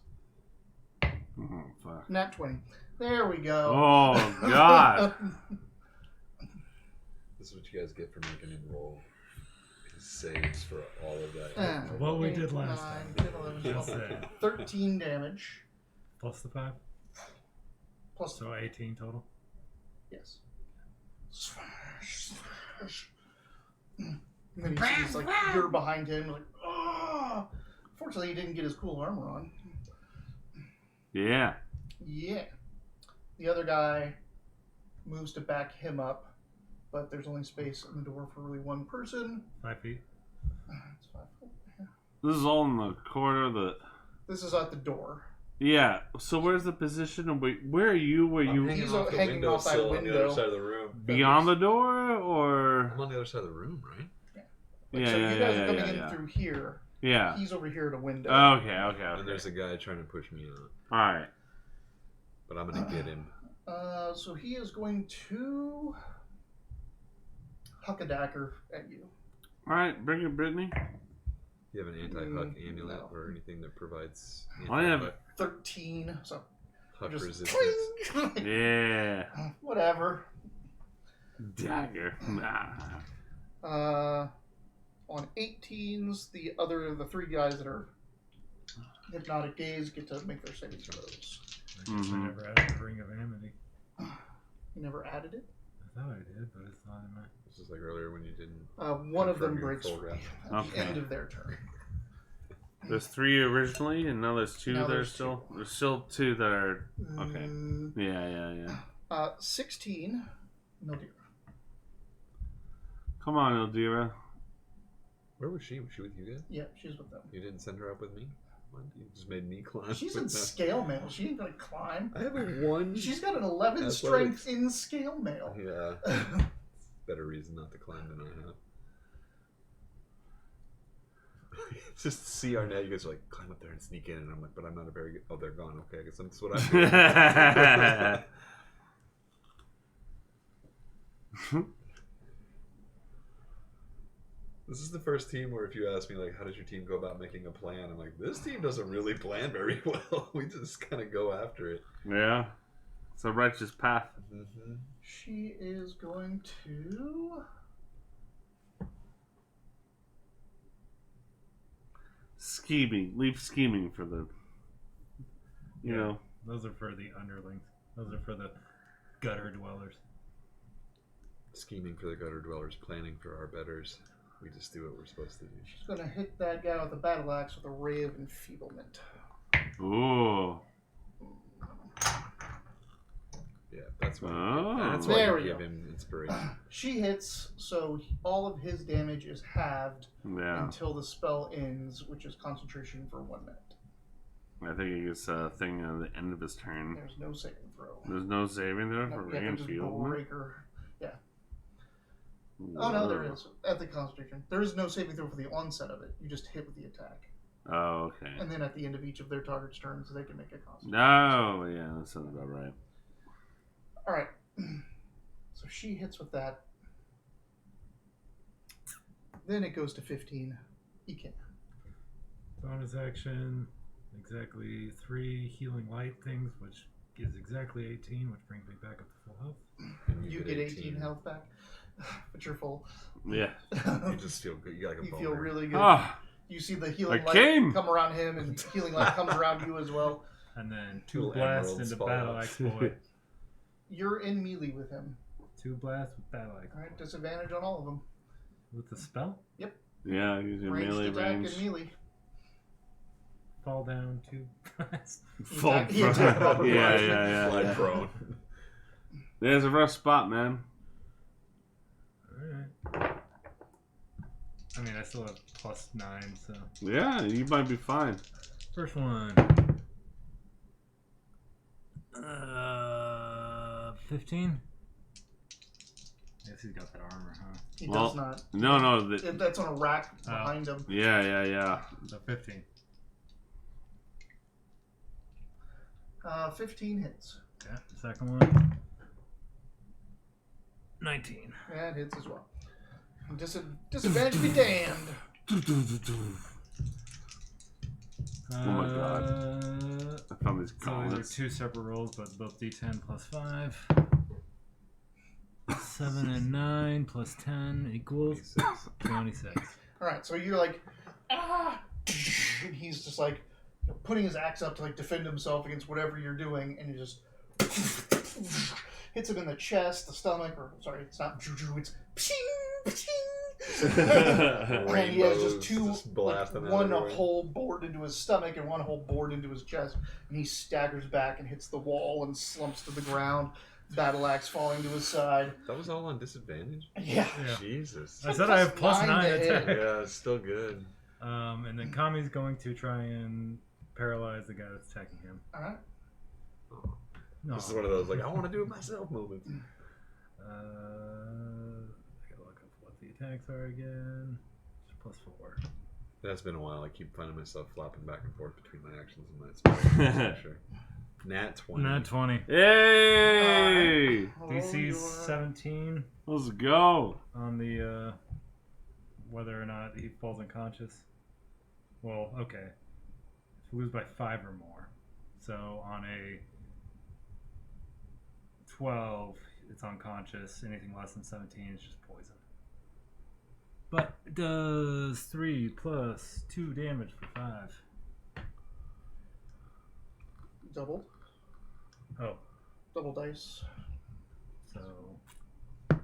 S2: Oh fuck.
S1: Nat 20. There we go.
S2: Oh god.
S3: This is what you guys get for making him roll his saves for all of that.
S4: What we
S1: 8,
S4: did last
S1: 9,
S4: time.
S1: 10, 11, 12,
S4: That's it.
S1: 13 damage.
S4: Plus the 5?
S1: Plus,
S4: So 18 total?
S1: yes. And then he sees, like, you're behind him, like, oh! Fortunately, he didn't get his cool armor on.
S2: Yeah.
S1: Yeah. The other guy moves to back him up, but there's only space in the door for really one person.
S4: 5 feet?
S1: It's 5 foot. Yeah.
S2: This is all in the corner.
S1: This is at the door.
S2: Yeah. So where's the position? And where are you? Where you
S1: He's hanging off that
S3: on the other
S1: window.
S3: side of the room.
S2: beyond the door or?
S3: I'm on the other side of the room, right?
S1: Like,
S2: Yeah,
S1: so
S2: yeah,
S1: you guys
S2: yeah,
S1: are coming
S2: yeah,
S1: in
S2: yeah.
S1: through here.
S2: Yeah.
S1: He's over here at a window.
S2: Okay.
S3: And there's a guy trying to push me out,
S2: All right.
S3: but I'm gonna get him.
S1: So he is going to huck a dagger at you.
S2: All right. Bring it, Brittany.
S3: You have an anti-huck amulet
S1: No.
S3: or anything that provides
S2: I have-
S3: anti-huck
S1: 13. So just
S3: resistance?
S1: cling.
S2: Yeah.
S1: Whatever.
S2: Dagger. Nah.
S1: On 18s, the 3 guys that are hypnotic gaze get to make their saving throws.
S4: I guess I
S2: Mhm.
S4: never added the Ring of Amity.
S1: You never added it.
S4: I thought I did, but it's not in my...
S3: This is like earlier when you didn't.
S1: One of
S3: Confirm
S1: them
S3: your
S1: breaks
S3: full
S1: free
S3: round.
S1: at the
S2: Okay.
S1: end of their turn.
S2: There's 3 originally, and now there's 2
S1: Now
S2: that are
S1: there's
S2: still.
S1: 2.
S2: There's still 2 that are. Okay.
S1: Mm,
S2: Yeah.
S1: 16. Mildira.
S2: Come on, Ildira.
S3: Where was she? Was she with you guys?
S1: Yeah, she's with them.
S3: You didn't send her up with me? What? You just made me climb.
S1: She's
S3: with
S1: in
S3: no-
S1: scale mail. She ain't gonna climb.
S3: I have a 1.
S1: She's got an 11
S3: Athletics.
S1: strength in scale mail.
S3: Yeah. Better reason not to climb than I have. Just see our net. You guys are like, climb up there and sneak in. And I'm like, but I'm not a very good. Oh, they're gone. Okay, I guess that's what I'm doing. This is the first team where if you ask me, like, how does your team go about making a plan? I'm like, this team doesn't really plan very well. We just kind of go after it.
S2: Yeah. It's a righteous path.
S3: Mm-hmm.
S1: She is going to.
S2: Scheming. Leave scheming for the. You know.
S4: Those are for the underlings. Those are for the gutter dwellers.
S3: Scheming for the gutter dwellers, planning for our betters. We just do what we're supposed to do.
S1: She's going to hit that guy with a battle axe with a ray of enfeeblement.
S2: Ooh.
S3: Yeah, that's why.
S2: Oh.
S3: That's why
S1: There
S3: you
S1: we
S3: give
S1: go.
S3: him inspiration.
S1: She hits, so all of his damage is halved
S2: Yeah.
S1: until the spell ends, which is concentration for 1 minute.
S2: I think he gets a thing at the end of his turn.
S1: There's no saving throw.
S2: There's no saving there for
S1: No, you have to just
S2: Rainfield.
S1: break her. Yeah. Oh no, there is. At the concentration. There is no saving throw for the onset of it. You just hit with the attack.
S2: Oh, okay.
S1: And then at the end of each of their target's turns, they can make a constitution.
S2: No, yeah, that sounds about right.
S1: All right. So she hits with that. Then it goes to 15. You can.
S4: Bonus action, exactly 3 healing light things, which gives exactly 18, which brings me back up to full health.
S3: And
S1: You get 18 health back, but you're full.
S2: Yeah.
S3: You just feel good. You got like a
S1: You
S3: boner.
S1: feel really good.
S2: Ah,
S1: You see the healing
S2: I
S1: light
S2: came.
S1: come around him, and healing light comes around you as well.
S4: And then 2
S3: Little
S4: blasts
S3: emeralds
S4: into
S3: fall
S4: Battle
S3: out.
S4: Axe Boy.
S1: You're in melee with him.
S4: 2 blasts with Battle Axe
S1: All right, disadvantage on all of them.
S4: with the spell.
S2: yeah, use your
S1: Ranged
S2: melee
S1: attack
S2: range.
S1: and melee.
S4: Fall down 2 blasts.
S2: Full
S1: He attacked
S2: pro-
S1: proper
S2: yeah,
S1: pressure.
S2: yeah,
S3: Fly
S2: yeah.
S3: prone.
S2: There's a rough spot, man.
S4: Alright. I mean, I still have +9, so.
S2: Yeah, you might be fine.
S4: First one. 15? Guess he's got that armor, huh?
S1: He
S2: Well,
S1: does not.
S2: No.
S1: That's on a rack behind him.
S2: Yeah.
S4: So 15.
S1: 15 hits.
S4: Okay, the second one. 19.
S1: Yeah, it hits as well. Disadvantage be damned.
S2: Oh my god. I found these
S4: So these are
S2: gauntlets.
S4: 2 separate rolls, but both d10 plus 5. 7 and 9 plus 10 equals 26.
S1: All right, so you're like, ah, and he's just like putting his axe up to like defend himself against whatever you're doing, and he just hits him in the chest, the stomach, or sorry, it's not juju, it's pshing, pshing. And he has just two,
S3: Just blasting out
S1: one
S3: everywhere.
S1: hole bored into his stomach and one hole bored into his chest, and he staggers back and hits the wall and slumps to the ground. Battle axe falling to his side.
S3: That was all on disadvantage?
S1: Yeah.
S4: Yeah.
S3: Jesus.
S4: I said I have
S1: Plus
S4: plus 9
S1: 9 to hit.
S4: attack.
S3: Yeah, it's still good.
S4: And then Kami's going to try and paralyze the guy that's attacking him.
S1: All right.
S4: No.
S3: This is one of those, like, I want to do it myself moments.
S4: I gotta look up what the attacks are again. It's plus 4.
S3: That's been a while. I keep finding myself flopping back and forth between my actions and my spells. Sure. Nat 20.
S4: Not 20.
S2: Yay!
S4: DC's 17
S2: Let's go.
S4: on the whether or not he falls unconscious. Well, okay. If you lose by 5 or more. So on a 12, it's unconscious. Anything less than 17 is just poison. But it does 3 plus 2 damage for 5.
S1: Double.
S4: Oh,
S1: Double dice.
S4: so
S3: I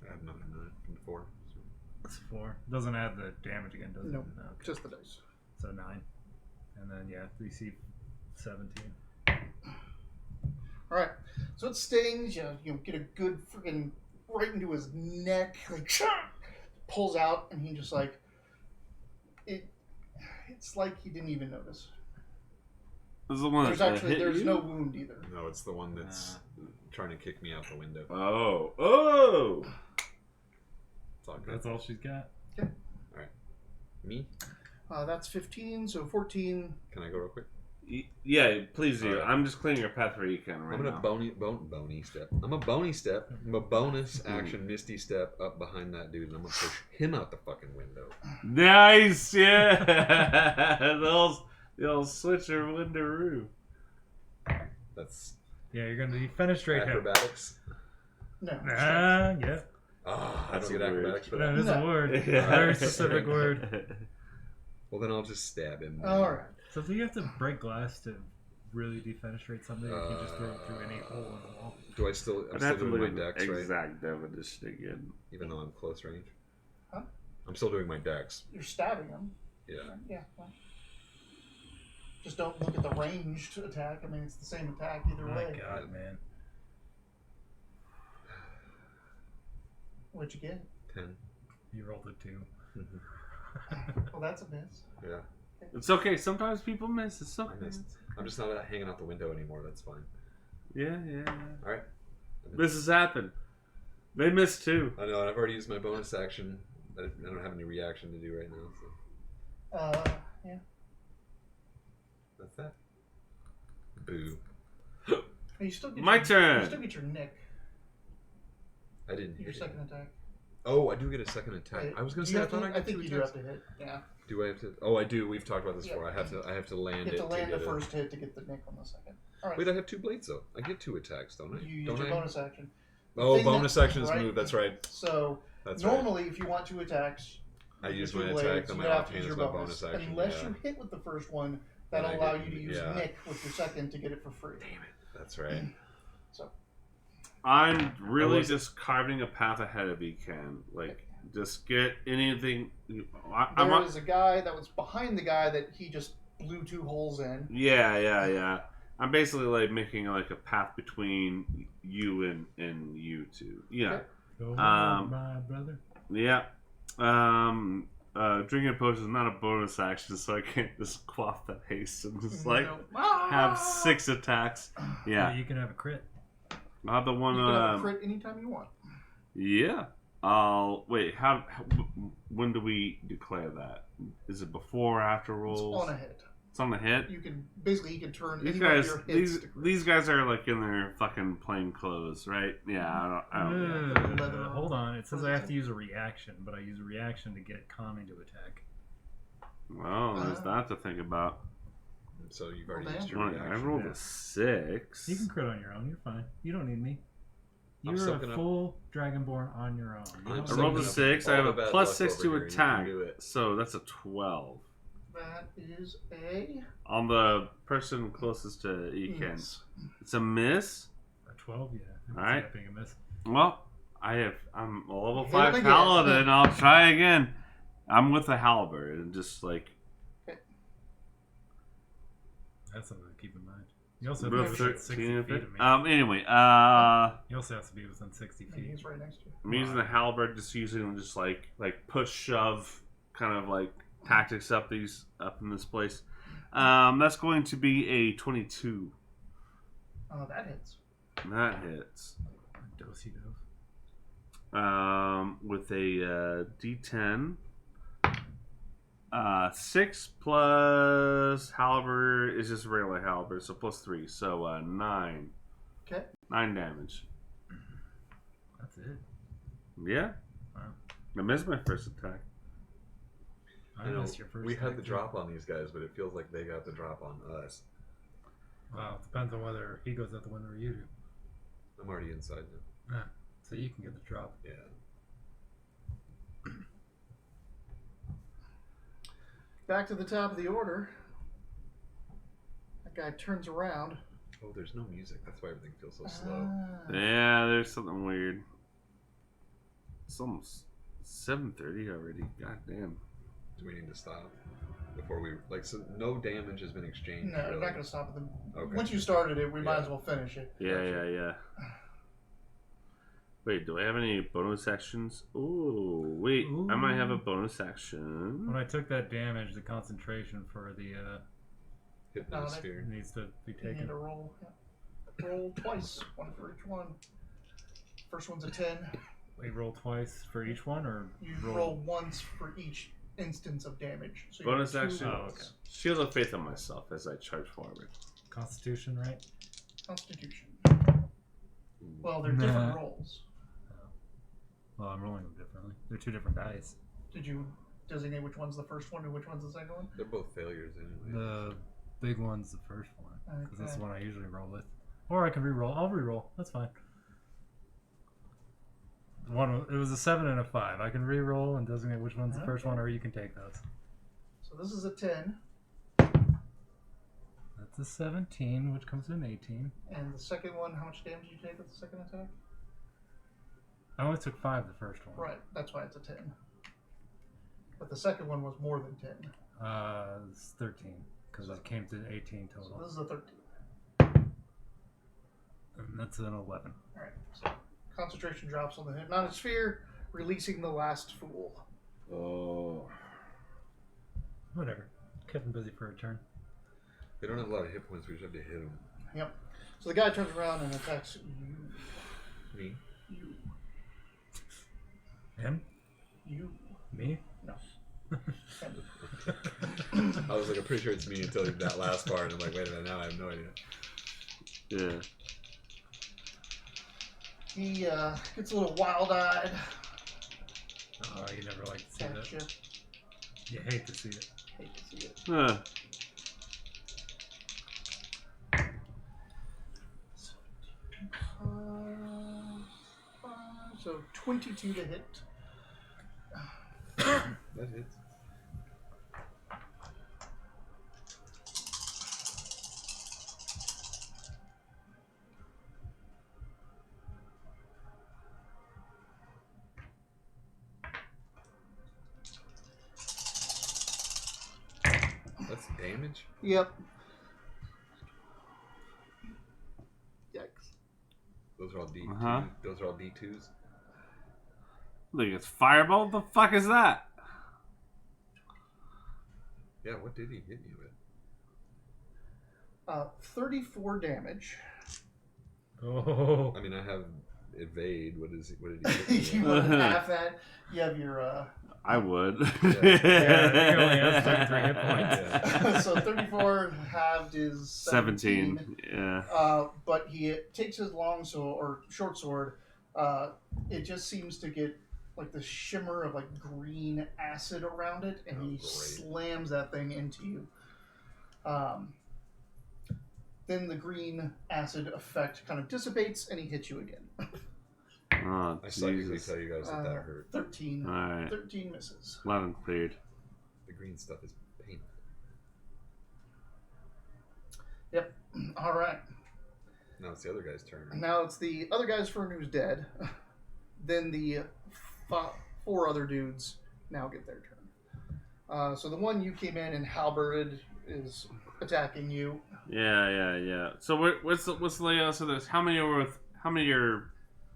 S3: have another 9 from 4.
S4: that's 4. Doesn't add the damage again, does it?
S1: Nope.
S4: No, okay.
S1: Just the dice.
S4: So 9. And then, yeah, DC 17.
S1: All right. So it stings. You get a good freaking right into his neck. Like pulls out, and he just like it. It's like he didn't even notice.
S2: This is the one that hit
S1: There's
S2: you?
S1: no wound either.
S3: No, it's the one that's trying to kick me out the window.
S2: Oh.
S3: It's all good.
S4: That's all she's got.
S3: Me?
S1: That's 15. So 14.
S3: Can I go real quick?
S2: Yeah, please do.
S3: Alright.
S2: I'm just clearing your path where you can right
S3: I'm gonna
S2: now.
S3: bony step. I'm a bony step. I'm a bonus action misty step up behind that dude, and I'm gonna push him out the fucking window.
S2: Nice, yeah. the old switcher windaroo.
S3: That's
S4: Yeah, you're going to defenestrate him.
S3: acrobatics.
S1: No.
S4: Yeah.
S3: Ah, I
S2: That's
S3: don't get
S2: a word.
S3: acrobatics for
S4: That
S3: that.
S4: is a word. A very specific word.
S3: Well, then I'll just stab him.
S1: All right.
S4: So do you have to break glass to really defenestrate something? Or can you just throw it through any hole in the wall?
S3: Do I still? I'm
S2: I'd
S3: still
S2: have to
S3: doing
S2: look
S3: my
S2: at
S3: dex,
S2: the
S3: right?
S2: exact definition again.
S3: Even though I'm close range.
S1: Huh?
S3: I'm still doing my dex.
S1: You're stabbing him.
S3: Yeah.
S1: Yeah. Well, just don't look at the ranged attack. I mean, it's the same attack either
S4: My
S1: way.
S4: God, man.
S1: What'd you get?
S3: 10.
S4: You rolled a 2.
S1: Well, that's a miss.
S3: Yeah.
S2: It's okay. Sometimes people miss. It's
S3: I
S2: okay.
S3: missed. I'm just not hanging out the window anymore. That's fine.
S2: Yeah.
S3: All right.
S2: This has happened. They missed too.
S3: I know. I've already used my bonus action. I don't have any reaction to do right now. So.
S1: Yeah.
S3: That's that. Boo.
S1: You still get
S2: My
S1: your,
S2: turn.
S1: You still get your nick.
S3: I didn't
S1: Your
S3: hit
S1: second
S3: it.
S1: attack.
S3: Oh, I do get a second attack.
S1: Wait,
S3: I was gonna
S1: do
S3: say
S1: you
S3: I
S1: have
S3: thought
S1: to-
S3: I got
S1: think
S3: two
S1: you do have
S3: attacks.
S1: to hit. Yeah.
S3: Do I have to? Oh, I do. We've talked about this
S1: Yeah.
S3: before. I have to land
S1: You
S3: it
S1: have to land
S3: get
S1: the
S3: it.
S1: first hit to get the nick on the second. All right.
S3: Wait, I have 2 blades though. I get 2 attacks, don't I?
S1: You use
S3: don't
S1: your
S3: I?
S1: bonus action.
S3: Oh,
S1: thing
S3: bonus
S1: that-
S3: action is
S1: right?
S3: move. That's right.
S1: So
S3: That's right.
S1: normally, if you want 2 attacks,
S3: I
S1: with
S3: use
S1: your
S3: my
S1: two
S3: attack,
S1: blades,
S3: then
S1: you
S3: my
S1: have to
S3: offhand
S1: use
S3: is
S1: your
S3: my
S1: bonus.
S3: bonus action.
S1: Unless
S3: yeah.
S1: you hit with the first one,
S3: Then
S1: that'll
S3: I
S1: allow
S3: get-
S1: you to use
S3: yeah.
S1: nick with your second to get it for free.
S3: Damn it. That's right.
S1: So
S2: I'm really
S3: was-
S2: just carving a path ahead of you, Ken. Like, just get anything.
S1: there was a guy that was behind the guy that he just blew 2 holes in.
S2: Yeah. I'm basically like making like a path between you and you two. Yeah.
S4: Go
S2: Um,
S4: my brother.
S2: Yeah. Drinking a potion is not a bonus action, so I can't just quaff that haste and just like
S1: No.
S2: have 6 attacks. Yeah.
S4: You can have a crit.
S2: I'll have the one.
S1: You can have a crit anytime you want.
S2: Yeah. Wait. When do we declare that? Is it before or after rolls?
S1: It's on a hit.
S2: It's on the hit.
S1: You can basically you can turn
S2: These
S1: any one of
S2: guys,
S1: your hits.
S2: these guys are like in their fucking plain clothes, right? Yeah. I don't.
S1: Leather.
S4: Hold on. It says I have to use a reaction, but I use a reaction to get calming to attack.
S2: Well, there's that to think about.
S3: So you've already
S1: Well,
S3: used your
S2: Well,
S3: reaction.
S2: I rolled a 6.
S4: You can crit on your own. You're fine. You don't need me.
S3: I'm
S4: You're
S3: soaking
S4: a
S3: up-
S4: full dragonborn on your own. You
S3: I'm
S4: don't
S2: I
S3: soaking
S2: rolled a
S4: need
S3: up
S4: me.
S2: 6. I have
S3: all
S2: a
S3: the bad
S2: plus
S3: luck
S2: 6
S3: over
S2: to
S3: here, you can
S2: attack,
S3: do it.
S2: so that's a 12.
S1: That is a
S2: On the person closest to Eken.
S1: yes.
S2: It's a miss.
S4: A 12, yeah. I can see
S2: Alright.
S4: that being a miss.
S2: Well, I'm a level
S1: Hit
S2: 5
S1: him again.
S2: paladin. I'll try again. I'm with the halberd and just like
S4: That's something to keep in mind. You also have to
S2: real
S4: be within 60
S2: 13
S4: feet
S2: of it.
S4: of me.
S2: Anyway,
S4: You also have to be within 60
S1: And
S4: feet.
S1: he's right next to you.
S2: I'm using the halberd, just using just like push shove kind of like tactics up in this place. That's going to be a 22.
S1: That hits.
S2: That hits.
S4: Dosey dove.
S2: With a D10. 6 plus halberd is just regular halberd, so plus 3, so 9.
S1: Okay.
S2: 9 damage.
S4: That's it.
S2: Yeah.
S4: Wow.
S2: I missed my first attack.
S4: I
S3: You know,
S4: missed your first
S3: we had
S4: attack,
S3: the
S4: too.
S3: drop on these guys, but it feels like they got the drop on us.
S4: Well, it depends on whether he goes out the window or you do.
S3: I'm already inside now.
S4: So you can get the drop.
S3: Yeah.
S1: Back to the top of the order. That guy turns around.
S3: Oh, there's no music. That's why everything feels so slow.
S1: Ah.
S2: Yeah, there's something weird. It's almost 7:30 already. God damn.
S3: Do we need to stop before we so? No damage has been exchanged.
S1: No, we're
S3: really.
S1: not going to stop at them.
S3: Okay.
S1: Once you started it, we might
S3: Yeah.
S1: as well finish it.
S2: Yeah. Wait, do I have any bonus actions? Ooh, wait. I might have a bonus action.
S4: When I took that damage, the concentration for the
S3: Hypnosphere.
S4: needs to be
S1: You need
S4: taken.
S1: to roll. Yeah. Roll twice. One for each one. First one's a 10.
S4: Wait, roll twice for each one, or
S1: You roll once for each instance of damage. So you
S2: Bonus
S1: have 2
S2: action.
S1: rolls.
S2: Shield of faith on myself as I charge forward.
S4: Constitution, right?
S1: Constitution. Well, they're different rolls.
S4: Well, I'm rolling them differently. They're 2 different dice.
S1: Did you designate which one's the first one and which one's the second one?
S3: They're both failures anyway.
S4: The big one's the first one, because that's the
S1: Okay.
S4: one I usually roll with. Or I can re-roll. I'll re-roll. That's fine. It was a 7 and a 5. I can re-roll and designate which one's the first one, or you can take those.
S1: So this is a 10,
S4: That's a 17, which comes to an 18.
S1: and the second one, how much damage did you take with the second attack?
S4: I only took 5 the first one.
S1: Right, that's why it's a 10. But the second one was more than 10.
S4: It's 13, because it came to 18
S1: So
S4: total.
S1: this is a 13.
S4: And that's an 11.
S1: Alright, so concentration drops on the hypnosphere, releasing the last fool.
S2: Oh.
S4: Whatever. Kept him busy for a turn.
S3: They don't have a lot of hit points. We just have to hit them.
S1: Yep. So the guy turns around and attacks you.
S3: Me?
S1: You.
S4: Him?
S1: You.
S4: Me?
S1: No. Him.
S3: I was like, I'm pretty sure it's me until that last part, and I'm like, wait a minute, now I have no idea.
S2: Yeah.
S1: He gets a little wild-eyed.
S4: Oh, you never like to see
S1: Attacks
S4: that.
S1: you.
S4: You hate to see it.
S1: Hate to see it.
S2: Huh.
S1: So 22 to hit.
S3: That hits. That's damage?
S1: Yep. Yikes.
S3: Those are all D2s.
S2: Uh-huh.
S3: Those are all D2s.
S2: Look, it's fireball. What the fuck is that?
S3: Yeah, what did he hit me with?
S1: 34 damage.
S4: Oh.
S3: I mean, I have evade. What is it? What did he hit
S1: You
S3: me
S1: want
S3: with?
S1: half that? You have your
S2: I would.
S4: Yeah, he only has 33 hit points.
S3: Yeah.
S1: so 34 halved is 17.
S2: Yeah.
S1: But he takes his long sword or short sword. It just seems to get like the shimmer of like green acid around it, and he
S3: great.
S1: slams that thing into you. Then the green acid effect kind of dissipates, and he hits you again.
S2: Oh,
S3: I psychically
S2: Jesus.
S3: tell you guys that hurt.
S1: 13.
S2: All right.
S1: 13 misses.
S2: Loud and cleared.
S3: The green stuff is painful.
S1: Yep. All right.
S3: Now it's the other guy's turn. Right?
S1: Now it's the other guy's turn who's dead. Then the 4 other dudes now get their turn. So the one you came in and halberded is attacking you.
S2: Yeah. So what's the layout of this? How many are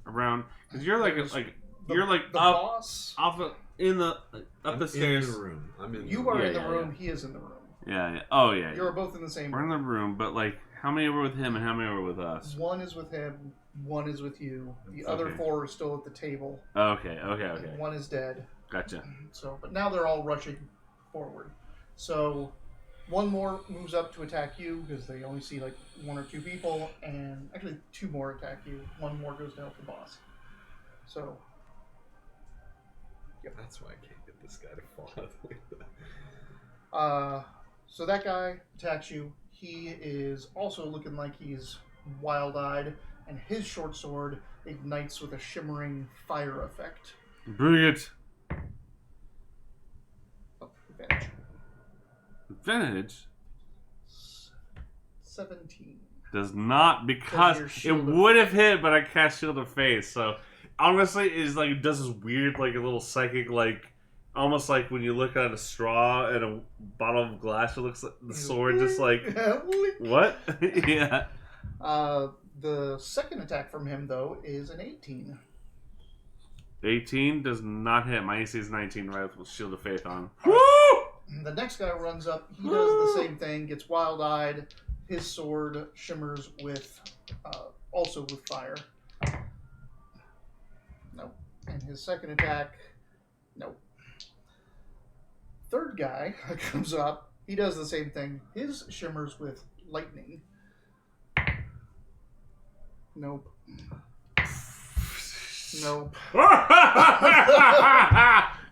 S2: around? Because you're like
S1: There's
S2: you're like
S1: the
S2: up
S1: boss.
S2: off of, in the up
S3: I'm
S2: the stairs.
S3: in the room. I'm in.
S1: You
S3: the
S1: are
S3: room.
S1: in the
S2: Yeah,
S1: room. He is in the room.
S2: Yeah. Oh yeah.
S1: You're both in the same
S2: We're in
S1: room.
S2: the room, but like, how many were with him and how many were with us?
S1: One is with him. One is with you. The other
S2: Okay.
S1: 4 are still at the table.
S2: Okay.
S1: And one is dead.
S2: Gotcha.
S1: So, but now they're all rushing forward. So, one more moves up to attack you because they only see like 1 or 2 people, and actually 2 more attack you. 1 more goes to help the boss. So,
S3: That's why I can't get this guy to fall out of the way.
S1: so that guy attacks you. He is also looking like he's wild-eyed, and his short sword ignites with a shimmering fire effect.
S2: Brilliant.
S1: Oh, advantage.
S2: Advantage
S1: 17.
S2: does not, because
S1: your
S2: it
S1: shield of-
S2: would have hit, but I cast shield of face. So honestly, it's like it does this weird, like a little psychic, like almost like when you look at a straw and a bottle of glass, it looks like the sword just like what? Yeah.
S1: The second attack from him, though, is an 18.
S2: 18 does not hit. My AC is 19, right? With shield of faith on.
S1: Woo!
S2: Woo!
S1: The next guy runs up. He does the same thing. Gets wild-eyed. His sword shimmers with, also with fire. Nope. And his second attack, nope. Third guy comes up. He does the same thing. His shimmers with lightning. Nope. Nope.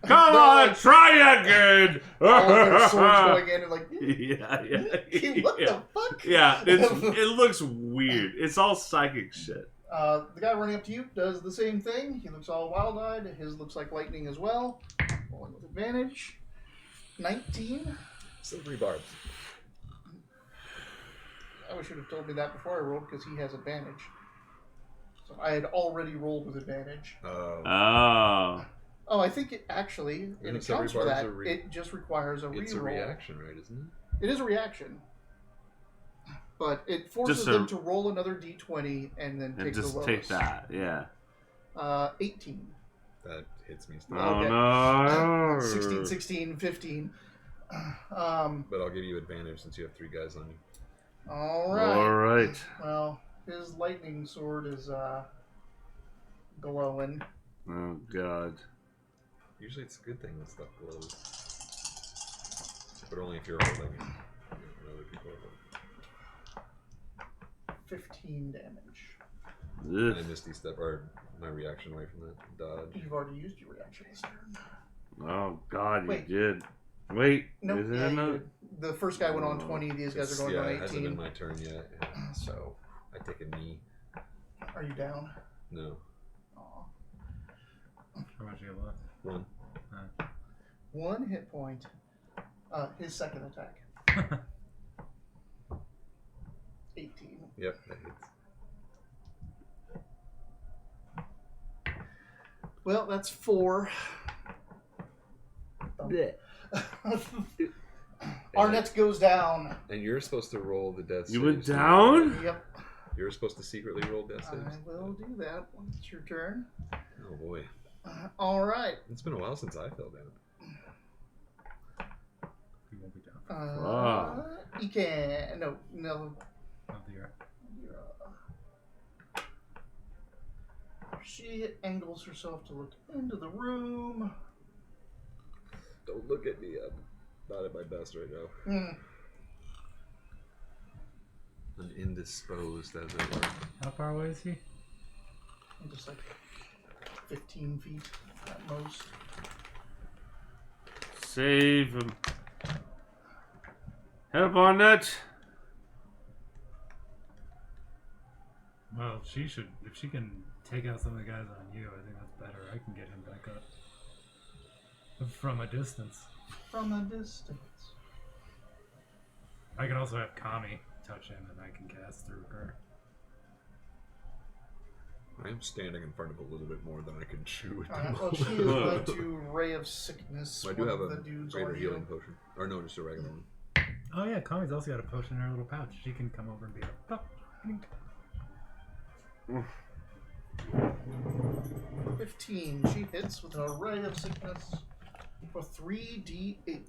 S2: Come on, try again.
S1: All their swords going in and like,
S2: Yeah.
S1: what the fuck?
S2: Yeah, it looks weird. It's all psychic shit.
S1: The guy running up to you does the same thing. He looks all wild-eyed. His looks like lightning as well. Rolling with advantage. 19.
S3: Silvery barbs.
S1: I wish you would have told me that before I rolled because he has advantage. So I had already rolled with advantage.
S2: Oh.
S1: Oh, I think it actually, it
S3: Isn't
S1: accounts for
S3: Silvery
S1: that.
S3: Barbs
S1: It just requires a reroll.
S3: It's a reaction, right? Isn't it?
S1: It is a reaction. But it forces
S2: Just a-
S1: them to roll another d20 and then take
S2: And just
S1: the lowest.
S2: take that, yeah.
S1: 18.
S3: That hits me still.
S2: Oh
S1: Okay.
S2: no.
S1: 16, 16, 15.
S3: But I'll give you advantage since you have 3 guys on you.
S1: Alright.
S2: Alright.
S1: Well, his lightning sword is glowing.
S2: Oh god.
S3: Usually it's a good thing when stuff glows. but only if you're holding it. When other people are
S1: 15 damage.
S3: holding. I misty step my reaction away from that dodge.
S1: You've already used your reaction this turn.
S2: Oh God,
S1: Wait.
S2: you did. Wait,
S1: Nope.
S2: is it
S1: Yeah, you
S2: another?
S1: did. The first guy went on 20. These guys are going on
S3: it hasn't
S1: 18.
S3: been my turn yet. Yeah.
S1: So,
S3: I take a knee.
S1: are you down?
S3: No.
S1: Aw.
S4: How much do you have left?
S3: One.
S1: 1 hit point. His second attack. 18.
S3: Yep, that hits.
S1: Well, that's 4. Arnett goes down.
S3: And you're supposed to roll the death
S2: You went
S3: saves, too.
S2: down?
S1: Yep.
S3: You're supposed to secretly roll death
S1: I
S3: saves.
S1: will do that when it's your turn.
S3: Oh boy.
S1: All right.
S3: It's been a while since I fell down.
S4: You won't be down.
S1: You can. No.
S4: Oh, dear.
S1: She angles herself to look into the room.
S3: Don't look at me. I'm not at my best right now. I'm indisposed, as it were.
S4: How far away is he?
S1: I'm just like 15 feet at most.
S2: Save him. Help on that.
S4: Well, she should. If she can take out some of the guys on you, I think that's better. I can get him back up from a distance.
S1: From a distance.
S4: I can also have Kami touch him, and I can cast through her.
S3: I am standing in front of a little bit more than I can chew at the
S1: Well,
S3: moment.
S1: she is going to Ray of Sickness.
S3: I do
S1: one
S3: have
S1: of
S3: a
S1: the dudes
S3: greater
S1: on
S3: healing
S1: you.
S3: potion. Or no, just a regular one.
S4: Oh yeah, Kami's also got a potion in her little pouch. She can come over and be like, oh.
S1: 15. She hits with an Ray of Sickness for 3d8.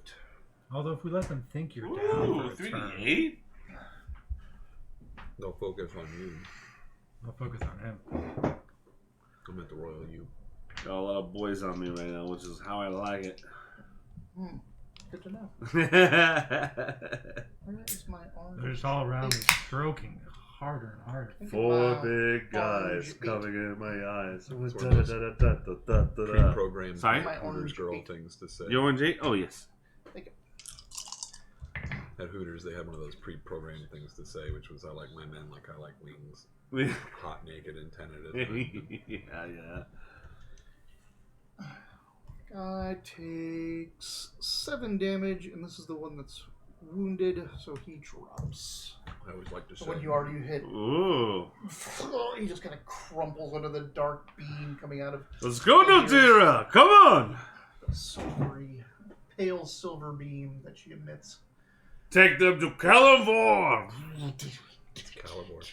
S4: Although if we let them think you're down
S2: Ooh,
S4: for a turn,
S2: 3d8?
S3: They'll focus on you.
S4: I'll focus on him.
S3: I'm at the royal you.
S2: Got a lot of boys on me right now, which is how I like it.
S1: Good to know. Where is my arm?
S4: They're just all around me, stroking harder and harder.
S2: Four big guys
S1: orange
S2: coming in my eyes.
S3: one of those Pre-programmed
S2: Sorry?
S1: My
S3: Hooters
S1: orange
S3: girl
S1: beak.
S3: things to say.
S2: You orange 8? Oh, yes.
S3: At Hooters, they had one of those pre-programmed things to say, which was, I like my men like I like wings. Hot, naked, and 10 at a time.
S2: yeah.
S1: Guy takes 7 damage, and this is the one that's wounded, so he drops.
S3: I always like to
S1: The
S3: say.
S1: one you already hit.
S2: Ooh.
S1: He just kind of crumples under the dark beam coming out of
S2: Let's go, Notira! Come on!
S1: the silvery, pale silver beam that she emits.
S2: Take them to Calivor!
S3: Calibor.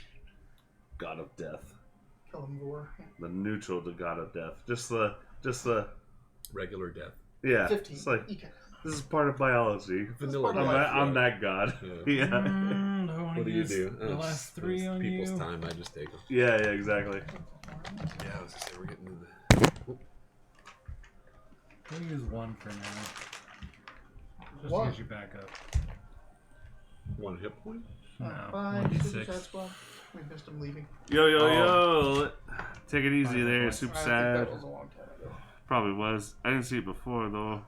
S2: God of Death.
S1: Kalimvor.
S2: The neutral to God of Death. Just the
S3: Regular death.
S2: yeah.
S1: 15.
S2: It's like,
S1: Eka.
S2: this is part of biology.
S3: Vanilla
S1: part
S2: I'm
S1: of
S3: life,
S2: that, I'm
S3: right?
S2: that god.
S3: Yeah.
S2: Yeah.
S4: Do I want
S3: What
S4: to
S3: do you
S4: use
S3: do?
S4: the last 3 on
S3: people's
S4: you?
S3: time, I just take them.
S2: Yeah, exactly.
S3: Yeah, I was gonna say, we're getting into
S4: We'll use 1 for now. Just
S1: One.
S4: to get you back up.
S3: the 1 hit point.
S4: No,
S1: Bye.
S4: 1d6.
S1: We missed him leaving.
S2: Yo. Take it easy there,
S4: Fine,
S2: super
S1: I think
S2: sad.
S1: that was a long time ago.
S2: Probably was. I didn't see it before, though.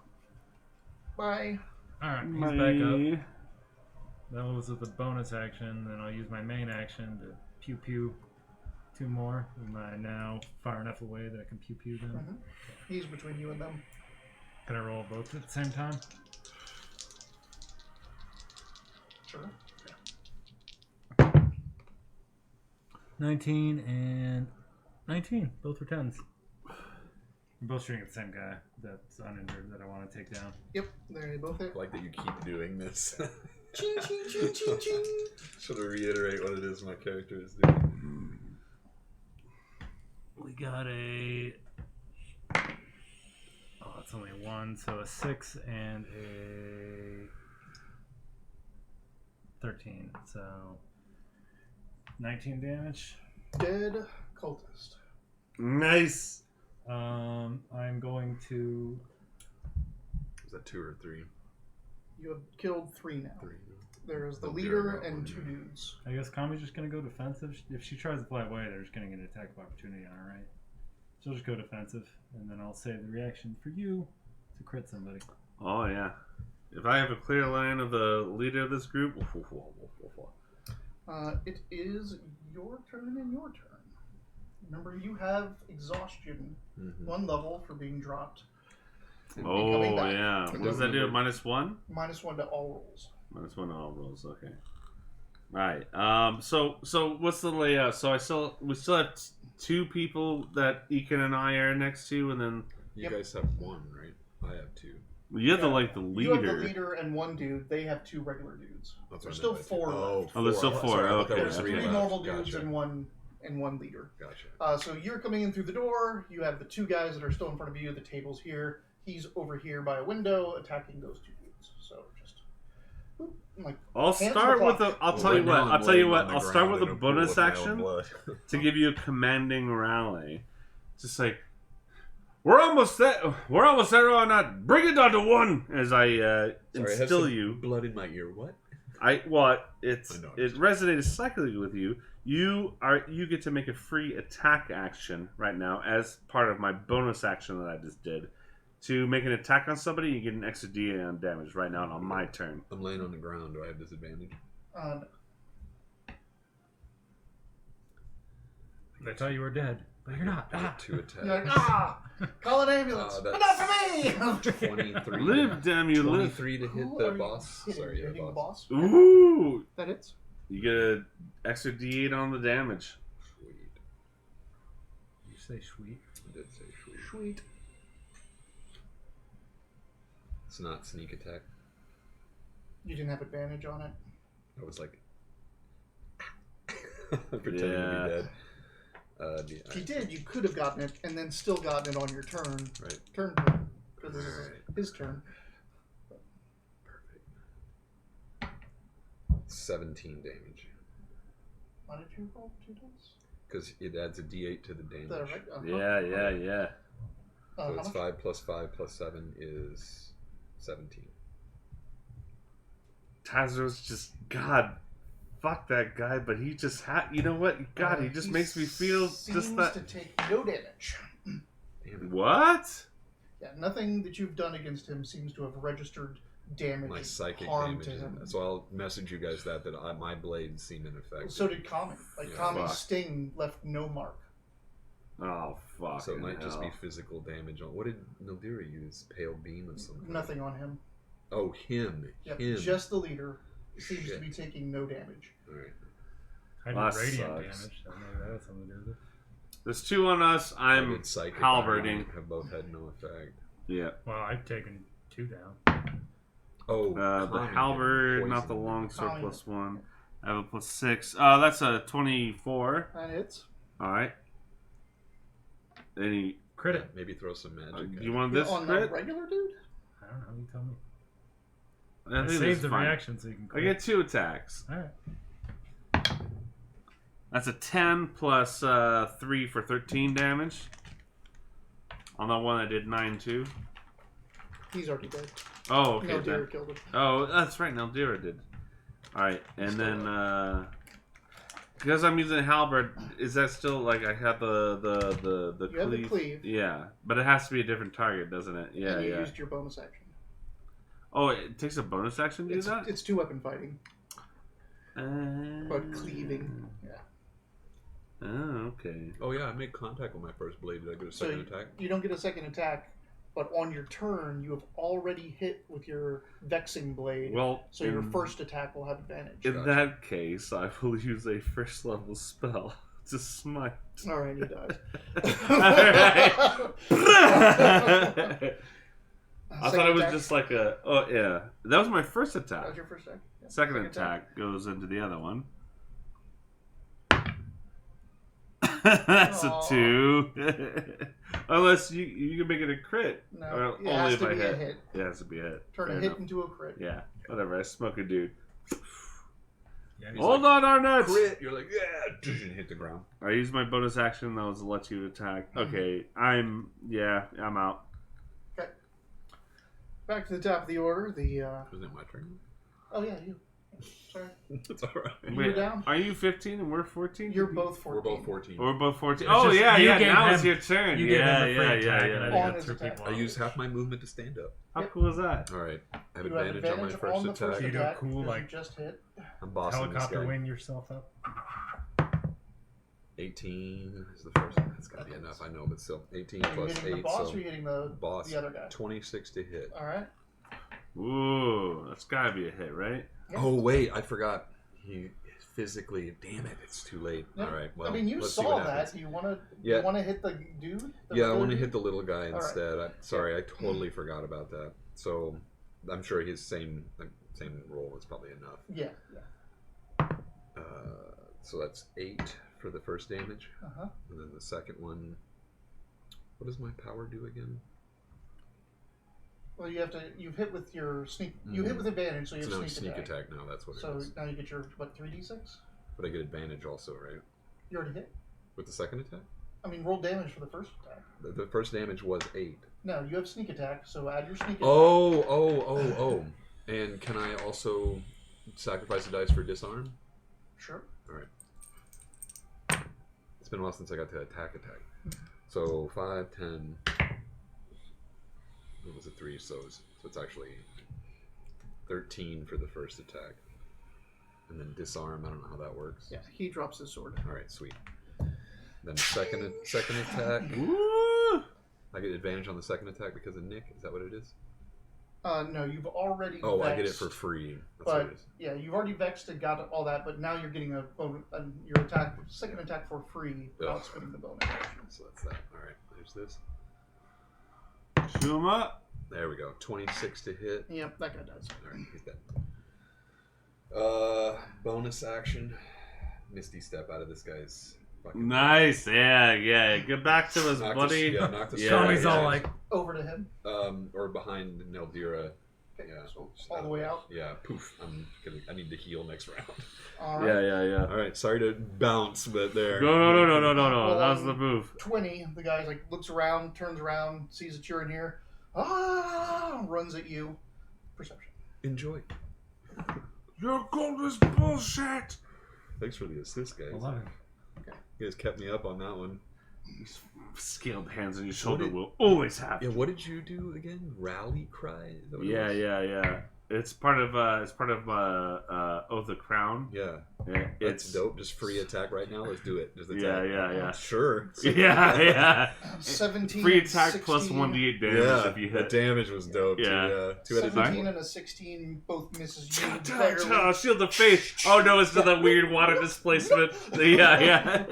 S1: Bye.
S4: Alright, he's back up. That was with the bonus action, then I'll use my main action to pew pew 2 more. Am I now far enough away that I can pew pew them?
S1: Mhm. He's between you and them.
S4: Can I roll both at the same time?
S1: Sure.
S4: 19 and 19. Both were 10s. We're both shooting at the same guy that's uninjured that I want to take down.
S1: Yep. There you both hit.
S3: I like that you keep doing this.
S1: Ching, ching, ching, ching, ching.
S3: Should I reiterate what it is my character is doing?
S4: We got a... Oh, it's only 1, so a 6 and a 13. So 19 damage.
S1: Dead cultist.
S2: Nice.
S4: I'm going to...
S3: Is that 2 or 3?
S1: You have killed 3 now.
S3: 3.
S1: There's the
S3: Oh,
S1: leader
S3: yeah,
S1: and
S3: yeah.
S1: 2 dudes.
S4: I guess Kami's just gonna go defensive. If she tries to fly away, they're just gonna get an attack of opportunity on her, right? She'll just go defensive, and then I'll save the reaction for you to crit somebody.
S2: Oh yeah. If I have a clear line of the leader of this group,
S1: It is your turn and your turn. Remember, you have exhaustion, 1 level for being dropped. and coming back.
S2: Yeah. What does that do? -1?
S1: -1 to all rolls.
S2: -1 to all rolls. Okay. All right. So what's the layout? So we still have 2 people that Ekin and I are next to, and then
S3: You guys have 1, right? I have 2.
S2: you have the leader.
S1: You have the leader and 1 dude. They have 2 regular dudes.
S3: That's
S1: There's
S3: what I
S1: still
S3: meant by
S1: 4
S3: two.
S1: left.
S2: Oh, there's still 4.
S3: Sorry, I thought there
S2: Okay,
S3: was
S1: There's
S3: 3
S1: 3
S3: left.
S1: normal dudes
S3: Gotcha.
S1: and one leader.
S3: Gotcha.
S1: So you're coming in through the door. You have the 2 guys that are still in front of you. The table's here. He's over here by a window attacking those 2 dudes. So just boop, like
S2: I'll
S1: Hands
S2: start
S1: on the
S2: with
S1: clock.
S2: I'll tell you what. I'll start with a bonus
S3: action
S2: action to give you a commanding rally. Just like we're almost there. We're almost there or not. Bring it down to 1 as I instill you.
S3: Blood in my ear. What?
S2: It
S3: I know.
S2: resonated psychically with you. You get to make a free attack action right now as part of my bonus action that I just did. To make an attack on somebody, you get an extra D8 on damage right now on my turn.
S3: I'm laying on the ground. Do I have disadvantage?
S4: I thought you were dead, but you're not.
S3: I get 2 attacks.
S1: you're like call an ambulance, but not for me.
S3: 23.
S2: Live, damn you, live.
S3: 23 to hit
S1: Who
S3: the
S1: are you
S3: boss.
S1: hitting?
S3: Sorry,
S1: You're
S3: yeah,
S1: hitting the
S3: boss.
S1: boss.
S2: Ooh!
S1: That hits.
S2: You get an extra D8 on the damage.
S3: Sweet.
S4: You say sweet.
S3: I did say sweet.
S1: Sweet.
S3: It's not sneak attack.
S1: You didn't have advantage on it.
S3: I was like pretending to be dead.
S1: If you did, you could have gotten it and then still gotten it on your turn.
S3: Right.
S1: Turn. Because this is
S3: Alright.
S1: his turn.
S3: Perfect. 17 damage.
S1: Why did you roll 2 dice?
S3: Because it adds a d8 to the damage.
S1: Is that right?
S2: Yeah.
S3: So
S1: how
S3: it's
S1: much?
S3: 5 plus 5 plus 7 is 17.
S2: Tazro's just, God, fuck that guy, but he just you know what? God, he just makes me feel
S1: seems
S2: just that.
S1: to take no damage.
S3: Damn it.
S2: What?
S1: Yeah, nothing that you've done against him seems to have registered damage,
S3: My psychic
S1: harm
S3: damage.
S1: to him.
S3: So I'll message you guys that my blades seem ineffective.
S1: So did Kami. Like
S3: Yeah.
S1: Kami's
S2: Fuck.
S1: sting left no mark.
S2: Oh, fuck.
S3: So it might just be physical damage. What did Nildira use? Pale beam of some kind?
S1: Nothing on him.
S3: Oh, him.
S1: Yep,
S3: Him.
S1: just the leader seems
S3: Shit.
S1: to be taking no damage.
S3: Alright.
S4: I
S2: That
S4: did radiant
S2: sucks.
S4: damage. So maybe that has something to do with it.
S2: There's 2 on us.
S3: I
S2: I'm
S3: did psychic
S2: halberding.
S3: iron, have both had no effect.
S2: Yeah.
S4: Well, I've taken 2 down.
S3: Oh,
S2: The
S3: Connie
S2: halberd,
S3: poison.
S2: not the longsword,
S1: Connie.
S2: +1. I have a +6. That's a 24.
S1: That hits.
S2: All right. Any?
S4: Crit
S3: Yeah,
S4: it.
S3: maybe throw some magic.
S2: Do you want
S1: You're
S2: this
S1: on the
S2: crit?
S1: regular dude?
S4: I don't know. You tell me.
S2: I
S4: I
S2: think
S4: saved
S2: this
S4: the
S2: is fine.
S4: reaction so you can
S2: I
S4: crit.
S2: get 2 attacks.
S4: Alright.
S2: That's a 10 plus 3 for 13 damage. On the one I did 9 too.
S1: He's already dead.
S2: Oh, okay.
S1: No deer
S2: then.
S1: killed him.
S2: Oh, that's right. Naldira did. All right, and then because I'm using a halberd, is that still like I have the
S1: You have the cleave.
S2: Yeah, but it has to be a different target, doesn't it? Yeah,
S1: and you
S2: yeah.
S1: used your bonus action.
S2: Oh, it takes a bonus action to do
S1: It's,
S2: that.
S1: it's 2-weapon fighting, but cleaving. Yeah.
S2: Oh, okay.
S3: Oh yeah, I made contact with my first blade. Did I get a
S1: So
S3: second attack?
S1: you don't get a second attack, but on your turn, you have already hit with your vexing blade.
S2: Well,
S1: so your first attack will have advantage.
S2: in that case, I will use a first level spell to smite.
S1: All right, he dies.
S2: Alright. I thought it was
S1: Second
S2: just like a. Oh yeah, that was my first
S1: attack. That
S2: attack.
S1: was your first attack. Yeah.
S2: Second attack goes into the other one. That's
S1: Aw.
S2: a 2. Unless you can make it a crit.
S1: No,
S2: Or
S1: it
S2: only
S1: has
S2: if
S1: to
S2: I
S1: be
S2: hit.
S1: a hit.
S2: It has to be a hit.
S1: Turn
S2: Fair
S1: a hit
S2: enough.
S1: into a crit.
S2: Yeah, whatever. I smoke a dude.
S4: Yeah, he's
S2: Hold
S4: like,
S2: on, Arnett!
S3: Crit. You're like yeah, and hit the ground.
S2: I use my bonus action. That was to let you attack.
S1: Mm-hmm.
S2: Okay, I'm out.
S1: Okay. back to the top of the order.
S3: Wasn't it my turn?
S1: Oh yeah, you. Sorry,
S3: That's alright.
S1: you were down.
S2: Are you 15 and we're 14?
S1: You're both 14.
S3: We're both 14.
S2: We're both 14.
S4: It's
S2: Oh
S4: just-
S2: yeah,
S4: you
S2: yeah.
S4: gave
S2: Now
S4: him-
S2: it's your turn.
S4: You gave him
S2: yeah,
S4: the free
S2: yeah,
S4: attack,
S2: yeah,
S4: and
S2: yeah.
S4: then
S1: On
S4: you got
S1: his
S4: 3
S1: attack.
S4: people
S3: I
S4: off.
S3: use half my movement to stand up.
S2: How cool is that?
S3: Alright. I have
S1: You have
S3: advantage on my
S1: advantage
S3: first
S1: on the
S3: attack.
S1: first
S4: You do a
S1: attack.
S4: cool,
S1: because
S4: like,
S1: you just hit.
S3: I'm bossing this
S4: Helicopter
S3: guy.
S4: wing yourself up.
S3: 18 is the first. That's gotta be enough, I know, but still. 18
S1: Are you
S3: plus
S1: hitting
S3: 8,
S1: the boss
S3: so
S1: or are you hitting the
S3: boss.
S1: the other guy?
S3: 26 to hit.
S1: All right.
S2: Ooh, that's gotta be a hit, right?
S1: Yeah.
S3: Oh wait, I forgot. He physically. Damn it! It's too late.
S1: Yep.
S3: All right. Well,
S1: I mean, you
S3: let's see
S1: saw
S3: what
S1: that.
S3: happens.
S1: You want to?
S3: Yeah.
S1: You want to hit the dude? The
S3: Yeah, I
S1: regular
S3: want to
S1: dude?
S3: hit the little guy
S1: right.
S3: instead. Sorry, I totally forgot about that. So, I'm sure his same roll is probably enough.
S1: Yeah.
S3: So that's 8 for the first damage,
S1: Uh huh.
S3: and then the second one. What does my power do again?
S1: Well, you have to. You hit with your sneak. You hit with advantage, so you
S3: So
S1: have
S3: now it's
S1: sneak
S3: sneak
S1: attack.
S3: attack. Now that's what it
S1: So
S3: is.
S1: now you get your what 3d6?
S3: But I get advantage also, right?
S1: You already hit.
S3: With the second attack.
S1: I mean, roll damage for the first attack.
S3: The first damage was 8.
S1: No, you have sneak attack, so add your sneak attack.
S3: Oh. And can I also sacrifice a dice for disarm?
S1: Sure.
S3: It's been a while since I got to attack. So 5, 10. It was a 3, so it's actually 13 for the first attack. And then disarm, I don't know how that works.
S1: Yeah, he drops his sword.
S3: Alright, sweet. Then second attack.
S2: Ooh.
S3: I get advantage on the second attack because of Nick. Is that what it is?
S1: No, you've already.
S3: Oh,
S1: vexed,
S3: I get it for free. That's what
S1: But
S3: it is.
S1: yeah, you've already vexed and got all that, but now you're getting your attack, second attack for free without spending the bonus action.
S3: So that's that. Alright, there's this.
S2: Shoot him up.
S3: There we go. 26 to hit.
S1: Yep, that guy does.
S3: Alright, he's dead. Bonus action. Misty step out of this guy's fucking.
S2: Nice. Yeah. Get back to us,
S3: Knock
S2: buddy.
S3: knock the
S4: Tommy's all
S3: yeah.
S4: like,
S1: Over to him.
S3: Or behind Neldira.
S1: Okay,
S3: Yeah.
S1: so all the way out.
S3: Yeah, poof. I need to heal next round.
S1: All right.
S2: Yeah.
S3: Alright, sorry to bounce, but there.
S2: No.
S1: Well,
S2: That was the move.
S1: 20. The guy like looks around, turns around, sees that you're in here. Runs at you. Perception.
S3: Enjoy.
S2: Your gold is bullshit.
S3: Thanks for the assist, guys.
S4: 11.
S3: You guys kept me up on that one.
S2: Scaled hands on your shoulder
S3: did-
S2: will always happen.
S3: Yeah, what did you do again? Rally cry? Is that what it
S2: Yeah,
S3: was?
S2: yeah. It's part of Oath of Crown.
S3: Yeah,
S2: Yeah,
S3: it's dope. Just free attack right now. Let's do it. Just attack.
S2: Yeah.
S3: Sure.
S2: Yeah.
S1: 17.
S2: Free
S1: and
S2: attack
S1: 16.
S2: plus 1d8 damage
S3: Yeah,
S2: if you
S3: the
S2: hit.
S3: damage was dope.
S2: Yeah.
S3: Too. 2-headed
S1: 17
S3: die.
S1: and a 16 both misses you.
S2: Oh,
S1: barely.
S2: shield the face. Oh no, it's the weird water displacement. Yeah.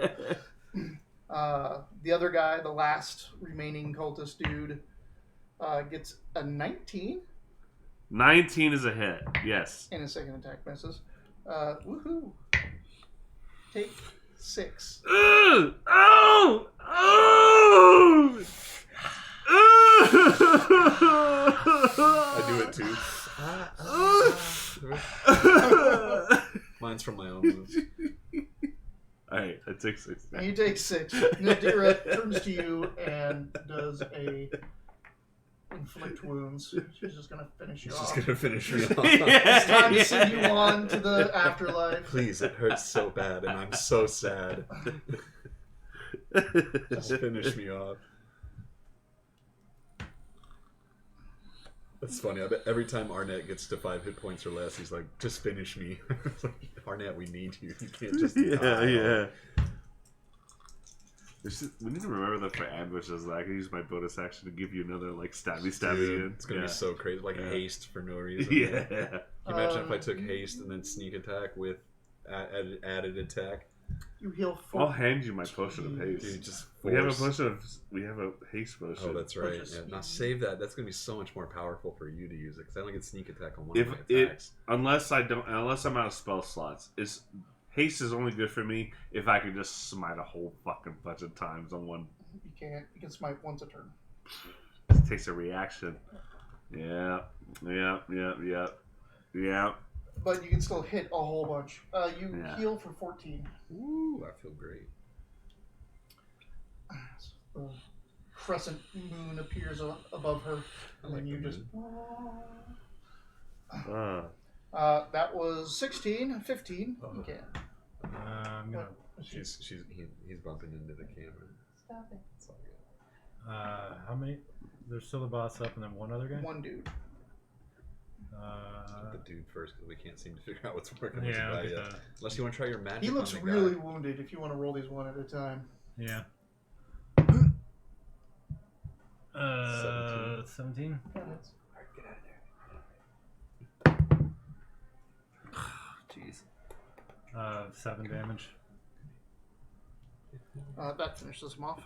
S1: The other guy, the last remaining cultist dude, gets a 19
S2: 19 is a hit. Yes.
S1: and his second attack misses. Woohoo! Take 6.
S2: I
S3: I do it too. Mine's from my own moves.
S2: Alright, I take 6.
S1: And you take 6. Nadira turns to you and does a inflict wounds. She's just gonna finish you
S3: She's
S1: off.
S3: just gonna finish me off.
S1: It's time to send you on to the afterlife.
S3: Please, it hurts so bad, and I'm so sad. Just finish me off. That's funny. I bet every time Arnett gets to 5 hit points or less, he's like, "Just finish me." It's like, Arnett, we need you. You can't just die.
S2: Yeah. We need to remember that for ambushes. I can use my bonus action to give you another stabby
S3: Dude,
S2: in.
S3: it's gonna be so crazy, like haste for no reason.
S2: Yeah.
S3: Can you imagine if I took haste and then sneak attack with added attack?
S1: You heal 4.
S2: I'll hand you my potion of haste.
S3: Dude, just
S2: We have a
S3: force.
S2: potion of. We have a haste potion.
S3: Oh, that's right.
S1: Just-
S3: Yeah. Now save that. That's gonna be so much more powerful for you to use it because I don't get sneak attack on one
S2: If
S3: of my
S2: it
S3: attacks.
S2: unless I'm out of spell slots, haste is only good for me if I can just smite a whole fucking bunch of times on one.
S1: You can't. You can smite once a turn.
S2: It takes a reaction. Yeah.
S1: But you can still hit a whole bunch. You
S2: Yeah.
S1: heal for 14.
S3: Ooh, I feel great.
S1: crescent moon appears above her, and then you just. That was 16, 15. You can.
S4: I'm gonna.
S3: He's bumping into the camera.
S1: Stop it.
S3: It's all good.
S4: How many? There's still the boss up, and then one other guy.
S1: One dude.
S3: The dude first, because we can't seem to figure out what's working.
S4: Yeah,
S3: with the guy yet. Unless you want to try your magic.
S1: He looks
S3: on the
S1: really
S3: guy.
S1: wounded. If you want to roll these one at a time.
S4: Yeah. 17.
S1: Yeah, that's-
S3: Get out of there.
S2: Jeez.
S4: 7 damage.
S1: that finishes him off.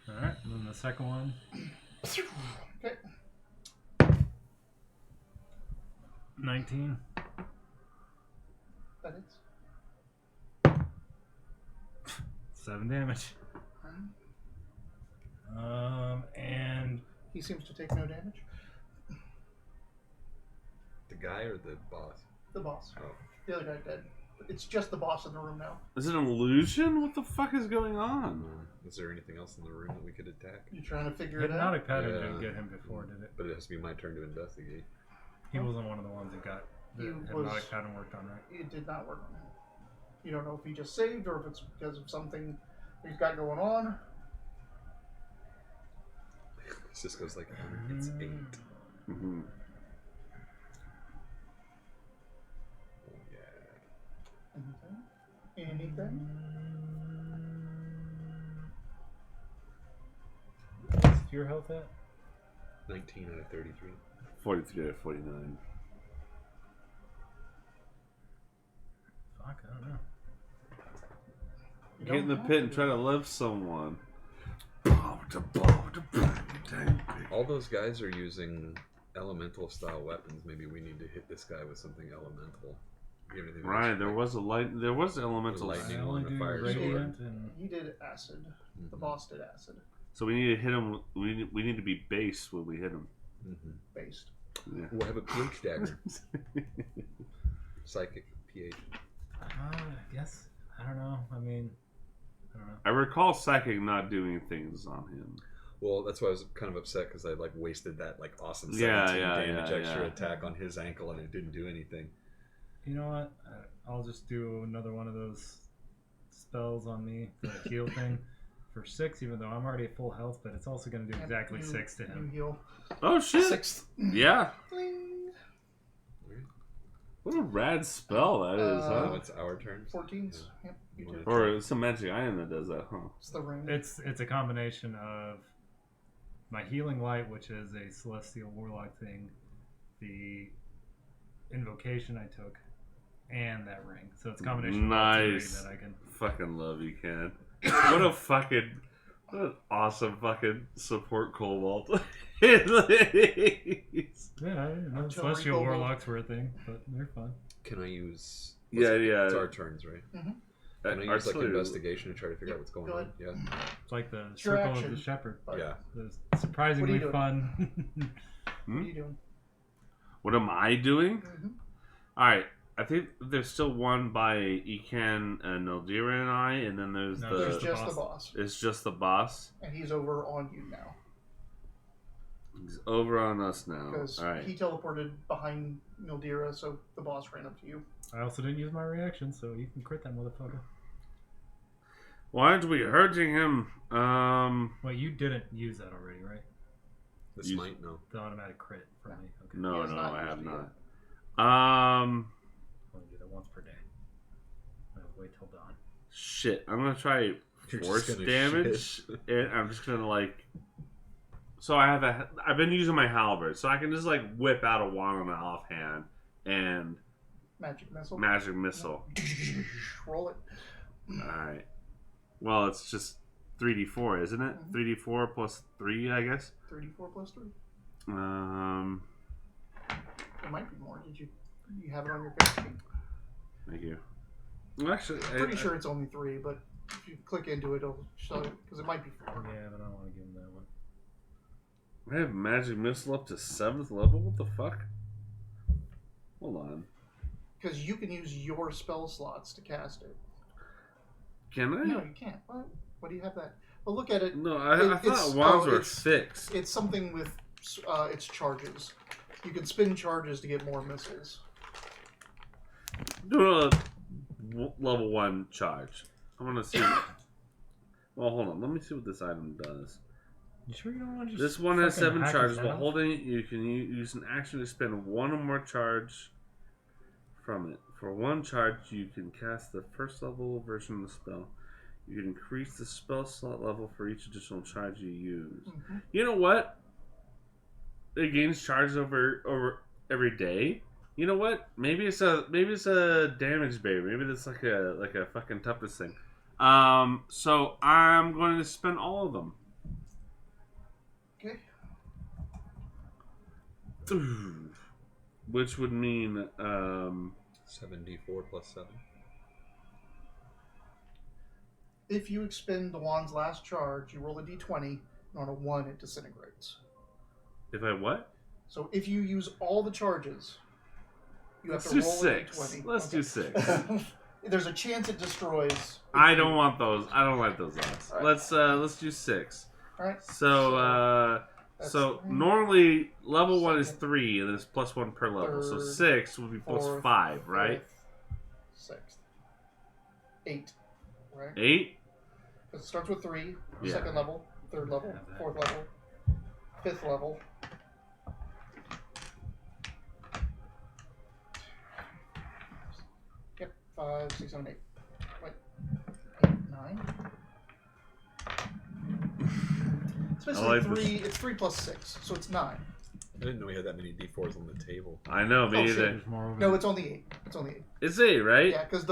S4: All right, and then the second one.
S1: Okay.
S4: 19.
S1: That hits.
S4: 7 damage. And
S1: He seems to take no damage.
S3: The guy or the boss?
S1: The boss.
S3: Oh.
S1: The other guy's dead. It's just the boss in the room now.
S2: Is it an illusion? What the fuck is going on?
S3: Is there anything else in the room that we could attack?
S1: You trying to figure it out?
S4: hypnotic pattern
S3: Yeah.
S4: didn't get him before, did it?
S3: But it has to be my turn to investigate.
S4: He wasn't one of the ones that got the
S1: He
S4: hypnotic
S1: was-
S4: pattern worked on, right?
S1: It did not work on him. You don't know if he just saved or if it's because of something he's got going on.
S3: It just goes like, it's 8.
S2: Mm-hmm.
S3: Oh, yeah.
S1: Anything?
S4: What's your health at?
S3: 19 out of 33.
S2: 43 out of 49.
S4: Fuck, I don't know.
S1: You
S2: Get in
S1: don't
S2: the
S1: have
S2: pit
S1: to
S2: and
S1: do
S2: try
S1: it.
S2: to lift someone.
S3: All those guys are using elemental style weapons. Maybe we need to hit this guy with something elemental. You have anything
S2: Right,
S3: else?
S2: there was elemental.
S3: Lightning.
S4: I
S3: on
S4: only
S3: the
S4: do
S3: fire
S4: radiant and
S1: He did acid. The boss did acid.
S2: So we need to hit him. We need to be base when we hit him.
S1: Based.
S2: Yeah.
S3: Ooh, I have a pH dagger. Psychic pH.
S4: I guess I don't know. I mean, I don't know.
S2: I recall Psychic not doing things on him.
S3: Well, that's why I was kind of upset because I wasted that awesome 17 damage extra attack on his ankle and it didn't do anything.
S4: You know what? I'll just do another one of those spells on me, the heal thing, for 6, even though I'm already at full health, but it's also going to do
S1: And
S4: exactly
S1: you-
S4: 6 to
S1: You
S4: him.
S1: heal.
S2: Oh shit!
S1: 6th.
S2: Yeah.
S1: Bling.
S2: What a rad spell that is,
S3: Oh,
S2: huh?
S3: it's our turn.
S1: 14s. Yep. You do.
S2: Or it's a magic item that does that, huh?
S1: It's the ring.
S4: It's a combination of my healing light, which is a celestial warlock thing, the invocation I took, and that ring. So it's a combination of all
S2: Nice.
S4: 3 that I can.
S2: Fucking love you, Ken. What an awesome fucking support cobalt.
S4: Yeah, I didn't know
S1: Artillery
S4: celestial
S1: kobold.
S4: warlocks were a thing, but they're fun.
S3: Can I use...
S2: Yeah.
S3: It's our turns, right?
S1: Mhm.
S3: Can I use
S2: Artillery-
S3: investigation to try to figure out what's going
S1: go
S3: on? Yeah.
S4: It's like the
S1: It's your
S4: circle
S1: action.
S4: of the shepherd.
S1: But
S3: Yeah.
S4: It's surprisingly
S1: doing?
S4: fun.
S1: What are you doing?
S2: What am I doing?
S1: Mm-hmm.
S2: Alright, I think there's still one by Ekan and Nildira and I, and then there's
S4: No,
S2: the...
S1: There's
S4: the
S1: just
S4: boss.
S1: the boss.
S2: It's just the boss.
S1: And he's over on you now.
S2: He's over on us now.
S1: Because
S2: Alright.
S1: he teleported behind Mildira, so the boss ran up to you.
S4: I also didn't use my reaction, so you can crit that motherfucker.
S2: Why aren't we hurting him?
S4: Wait, you didn't use that already, right?
S3: The
S2: You-
S3: smite? No.
S4: The automatic crit for me. Okay.
S2: No,
S1: He has not
S2: I
S1: used
S2: have
S1: it
S2: not.
S4: Only do that once per day. I'll wait till dawn.
S2: Shit. I'm gonna try
S3: You're just
S2: force
S3: gonna
S2: damage. And I'm just gonna So I've been using my halberd, so I can just whip out a wand on the offhand and
S1: Magic missile.
S2: magic missile.
S1: Roll it.
S2: Alright. Well, it's just 3d4, isn't it?
S1: Mhm.
S2: 3d4 plus 3, I guess.
S1: 34 plus 3. It might be more. Did you have it on your character sheet?
S2: Thank you. Well, actually,
S1: Pretty sure it's only 3, but if you click into it, it'll show it because it might be 4.
S4: Yeah, but I don't want to give him that one.
S2: I have magic missile up to 7th level. What the fuck? Hold on.
S1: Because you can use your spell slots to cast it.
S2: Can I?
S1: No, you can't. What do you have that? Well, look at it.
S2: No, I
S1: It's-
S2: thought wands
S1: oh,
S2: were
S1: it's-
S2: fixed.
S1: It's something with its charges. You can spin charges to get more missiles.
S2: Do a level 1 charge. I want to see. Well, hold on. Let me see what this item does.
S4: You sure you don't want to just
S2: This one has
S4: fucking
S2: 7
S4: hack
S2: charges.
S4: his
S2: While
S4: head
S2: holding it, you can use an action to spend 1 or more charge from it. For 1 charge, you can cast the first level version of the spell. You can increase the spell slot level for each additional charge you use.
S1: Mm-hmm.
S2: You know what? It gains charges over every day. You know what? Maybe it's a damage barrier. Maybe it's like a fucking toughness thing. So I'm going to spend all of them.
S1: Okay.
S2: Which would mean
S3: 7d4 plus 7.
S1: If you expend the wand's last charge, you roll a d20, and on a 1, it disintegrates.
S2: if I what?
S1: So if you use all the charges, you
S2: Let's
S1: have to
S2: do
S1: roll
S2: 6.
S1: a d20.
S2: Let's do 6.
S1: There's a chance it destroys.
S2: I don't want those. I don't like those odds.
S1: All right.
S2: Let's do 6.
S1: All right.
S2: So
S1: That's
S2: normally level 1 is 3, and there's plus 1 per level. So
S1: Third,
S2: 6 would be plus
S1: fourth,
S2: 5, right?
S1: 6th, 8, right?
S2: 8.
S1: Because it starts with 3,
S2: Yeah.
S1: 2nd level, 3rd level, 4th level, 5th level. Yep, 5, 6, 7, 8. Wait, 8, 9. It's basically
S2: like
S1: 3.
S2: this.
S1: It's 3 plus 6, so it's 9.
S3: I didn't know we had that many d4s on the table.
S2: I know, me
S1: Oh,
S2: either.
S1: shit.
S4: There's more over
S1: No,
S4: there.
S1: it's only 8. It's only 8.
S2: It's 8, right?
S1: Yeah, because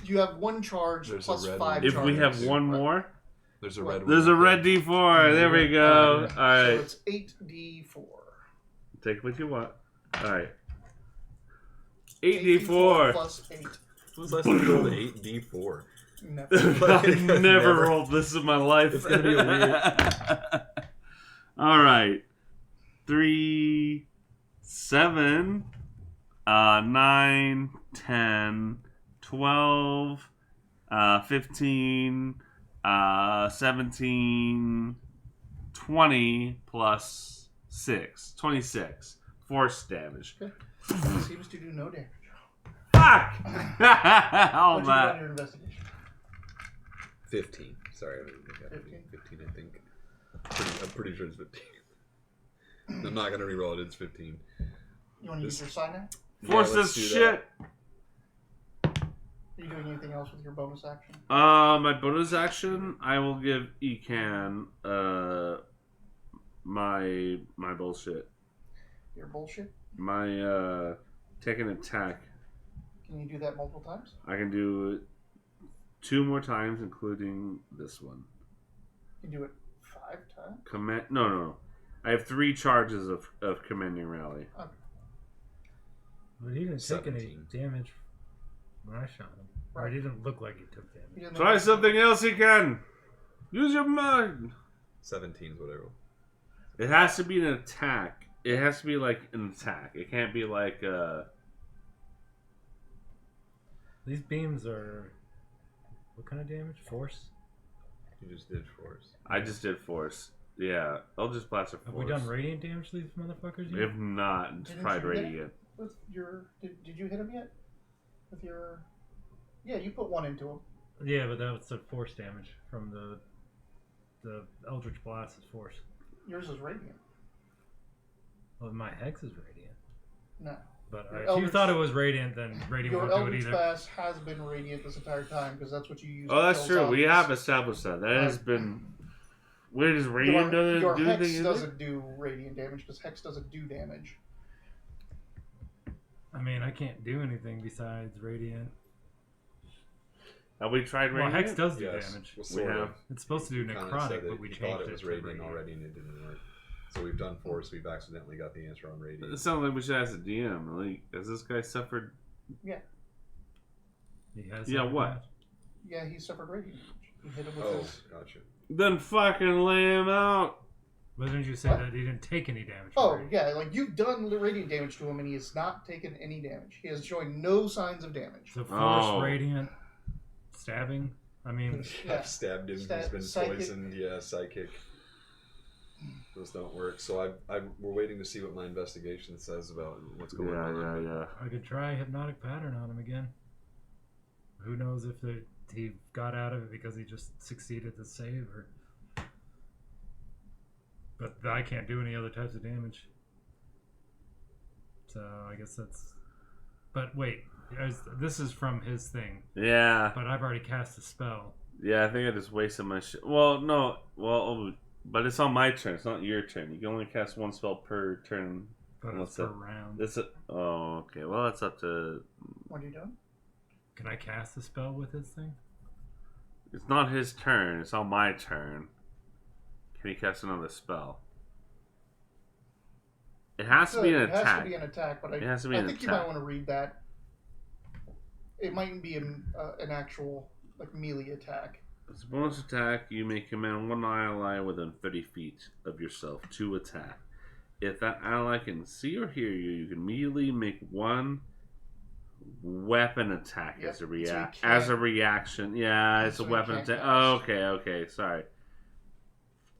S1: you have 1 charge
S3: There's a
S1: plus
S3: red
S1: 5
S3: one.
S2: If
S1: charges.
S2: we have one
S1: Right.
S2: more,
S3: There's a red one.
S2: there's a
S3: right
S2: red
S3: there.
S2: D4. There we go.
S4: Yeah.
S2: All right.
S1: So it's 8d4.
S2: Take what you want. All right.
S1: 8d4
S2: 8d4.
S1: plus 8.
S3: When was the last time you rolled 8d4?
S1: Never.
S2: I've never
S3: Never.
S2: rolled this in my life.
S3: It's gonna be a weird.
S2: All right. 3, 7, 9, 10, 12, 15, 17, 20 plus 6. 26. Force damage.
S1: Seems to do no damage.
S2: Fuck! All
S1: What'd you run
S2: that.
S1: your investigation?
S3: 15. Sorry, I didn't think I
S1: 15?
S3: 15, I think. I'm pretty sure it's 15. I'm not gonna reroll it. It's 15.
S1: You want to use your sign act?
S2: Force
S3: Yeah, let's
S2: this
S3: do that.
S2: shit.
S1: Are you doing anything else with your bonus action?
S2: My bonus action, I will give Ecan my bullshit.
S1: Your bullshit?
S2: My take an attack.
S1: Can you do that multiple times?
S2: I can do it 2 more times, including this one.
S1: You can do it 5 times?
S2: No. I have 3 charges of commanding rally.
S4: But he didn't take any
S3: 17.
S4: damage when I shot him. Or it didn't look like he took damage.
S1: You didn't
S2: Try
S1: look-
S2: something else, Ecan. Use your mind.
S3: 17 is what I rolled.
S2: It has to be an attack. It has to be like an attack. It can't be like
S4: These beams are... What kind of damage? Force?
S3: You just did force.
S2: I just did force. Yeah, I'll just blast a force.
S4: Have we done radiant damage to these motherfuckers
S2: We
S4: yet?
S2: have not
S1: Didn't
S2: tried
S1: you hit
S2: radiant.
S1: With your... Did you hit him yet? With your... Yeah, you put 1 into him.
S4: Yeah, but that was the force damage from the Eldritch Blast is force.
S1: Yours is radiant.
S4: Well, my hex is radiant.
S1: No.
S4: But
S1: Your
S4: if you
S1: Eldritch-
S4: thought it was radiant, then radiant
S1: Your
S4: won't do it
S1: Eldritch
S4: either.
S1: Blast has been radiant this entire time because that's what you use.
S2: Oh,
S1: to
S2: that's
S1: kill
S2: true. We
S1: zombies.
S2: have established that. That has been. Where does radiant
S1: Your
S2: do
S1: Hex
S2: anything?
S1: doesn't do radiant damage because Hex doesn't do damage.
S4: I mean, I can't do anything besides radiant.
S2: Have we tried
S4: Well,
S2: radiant?
S4: Hex does do
S3: Yes.
S4: damage.
S3: Well,
S2: We
S3: sort
S2: have.
S3: of.
S4: It's supposed to do
S3: You kinda
S4: necrotic,
S3: said
S4: but we
S3: you
S4: changed
S3: thought it was
S4: to
S3: radiant already and it didn't work. So we've done force. We've accidentally got the answer on
S2: It
S3: radiant.
S2: sounds like we should ask the DM. Like, has this guy suffered?
S4: He has
S2: Yeah,
S4: some
S2: what?
S4: damage.
S1: Yeah, he suffered radiant damage. You hit him with
S3: Oh,
S1: his...
S3: gotcha.
S2: Then fucking lay him out.
S4: But didn't you say
S1: What?
S4: that he didn't take any damage?
S1: Oh,
S4: from it?
S1: yeah, like you've done the radiant damage to him and he has not taken any damage. He has shown no signs of damage.
S4: So force,
S2: Oh.
S4: radiant, stabbing. I mean,
S1: Yeah.
S3: I've stabbed him. He's been
S1: Psychic.
S3: poisoned. Yeah, psychic. Those don't work. So we're waiting to see what my investigation says about what's going on.
S2: Yeah.
S4: I could try hypnotic pattern on him again. Who knows if he got out of it because he just succeeded to save, or. But I can't do any other types of damage. So I guess that's. But wait, this is from his thing.
S2: Yeah.
S4: But I've already cast a spell.
S2: Yeah, I think I just wasted my shit. Well, no. Well, but it's on my turn. It's not your turn. You can only cast one spell per turn.
S4: But it's per round.
S2: Oh, okay. Well, that's up to...
S1: What are you doing?
S4: Can I cast a spell with his thing?
S2: It's not his turn. It's on my turn. Can he cast another spell? It has to be an attack.
S1: It has to be an attack, but
S2: It has to be an
S1: think you
S2: attack.
S1: might want to read that. It might be an actual melee attack.
S2: As a bonus attack, you may command one ally within 30 feet of yourself to attack. If that ally can see or hear you, you can immediately make one weapon attack
S1: Yep,
S2: as a
S1: so you can't-
S2: as a reaction. Yeah, it's
S1: So
S2: a
S1: you
S2: weapon
S1: can't
S2: attack.
S1: cast.
S2: Oh, okay, sorry.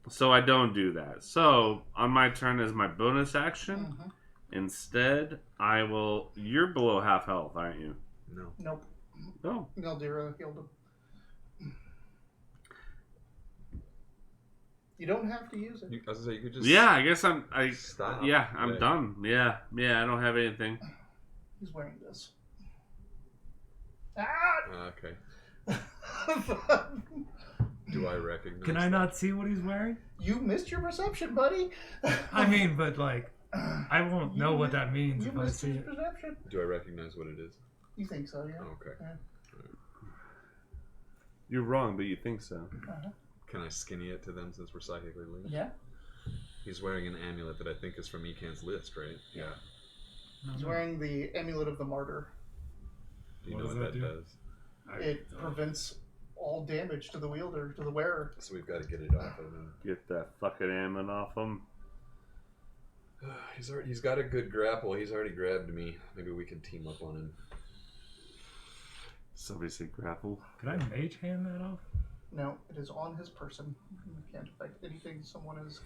S2: So I don't do that. So on my turn as my bonus action,
S1: Mm-hmm.
S2: instead I will. You're below half health, aren't you?
S3: No.
S1: Nope.
S2: Oh.
S1: Nildira healed him. You don't have to use it.
S3: I was gonna say you could just.
S2: Yeah, I guess
S3: Stop.
S2: Yeah, I'm done. Yeah, I don't have anything.
S1: He's wearing this. Ah!
S3: Okay. Do I recognize?
S4: Can I
S3: that?
S4: not see what he's wearing?
S1: You missed your perception, buddy.
S4: I mean, but like, I won't know what that means
S1: You
S4: if I
S1: missed
S4: see
S1: your
S4: it.
S1: perception.
S3: Do I recognize what it is?
S1: You think so, yeah?
S3: Okay.
S2: You're wrong, but you think so.
S1: Uh-huh.
S3: Can I skinny it to them since we're psychically linked?
S1: Yeah.
S3: He's wearing an amulet that I think is from Ekan's list, right? Yeah.
S1: He's wearing the Amulet of the Martyr.
S3: Do you
S4: What
S3: know
S4: does
S3: what
S4: that
S3: that
S4: do?
S3: does?
S1: It prevents all damage to the wielder, to the wearer.
S3: So we've got to get it off of him.
S2: Get that fucking ammon off him.
S3: He's got a good grapple. He's already grabbed me. Maybe we can team up on him.
S2: Somebody say grapple.
S4: Could I mage hand that off?
S1: No, it is on his person. You can't affect anything someone has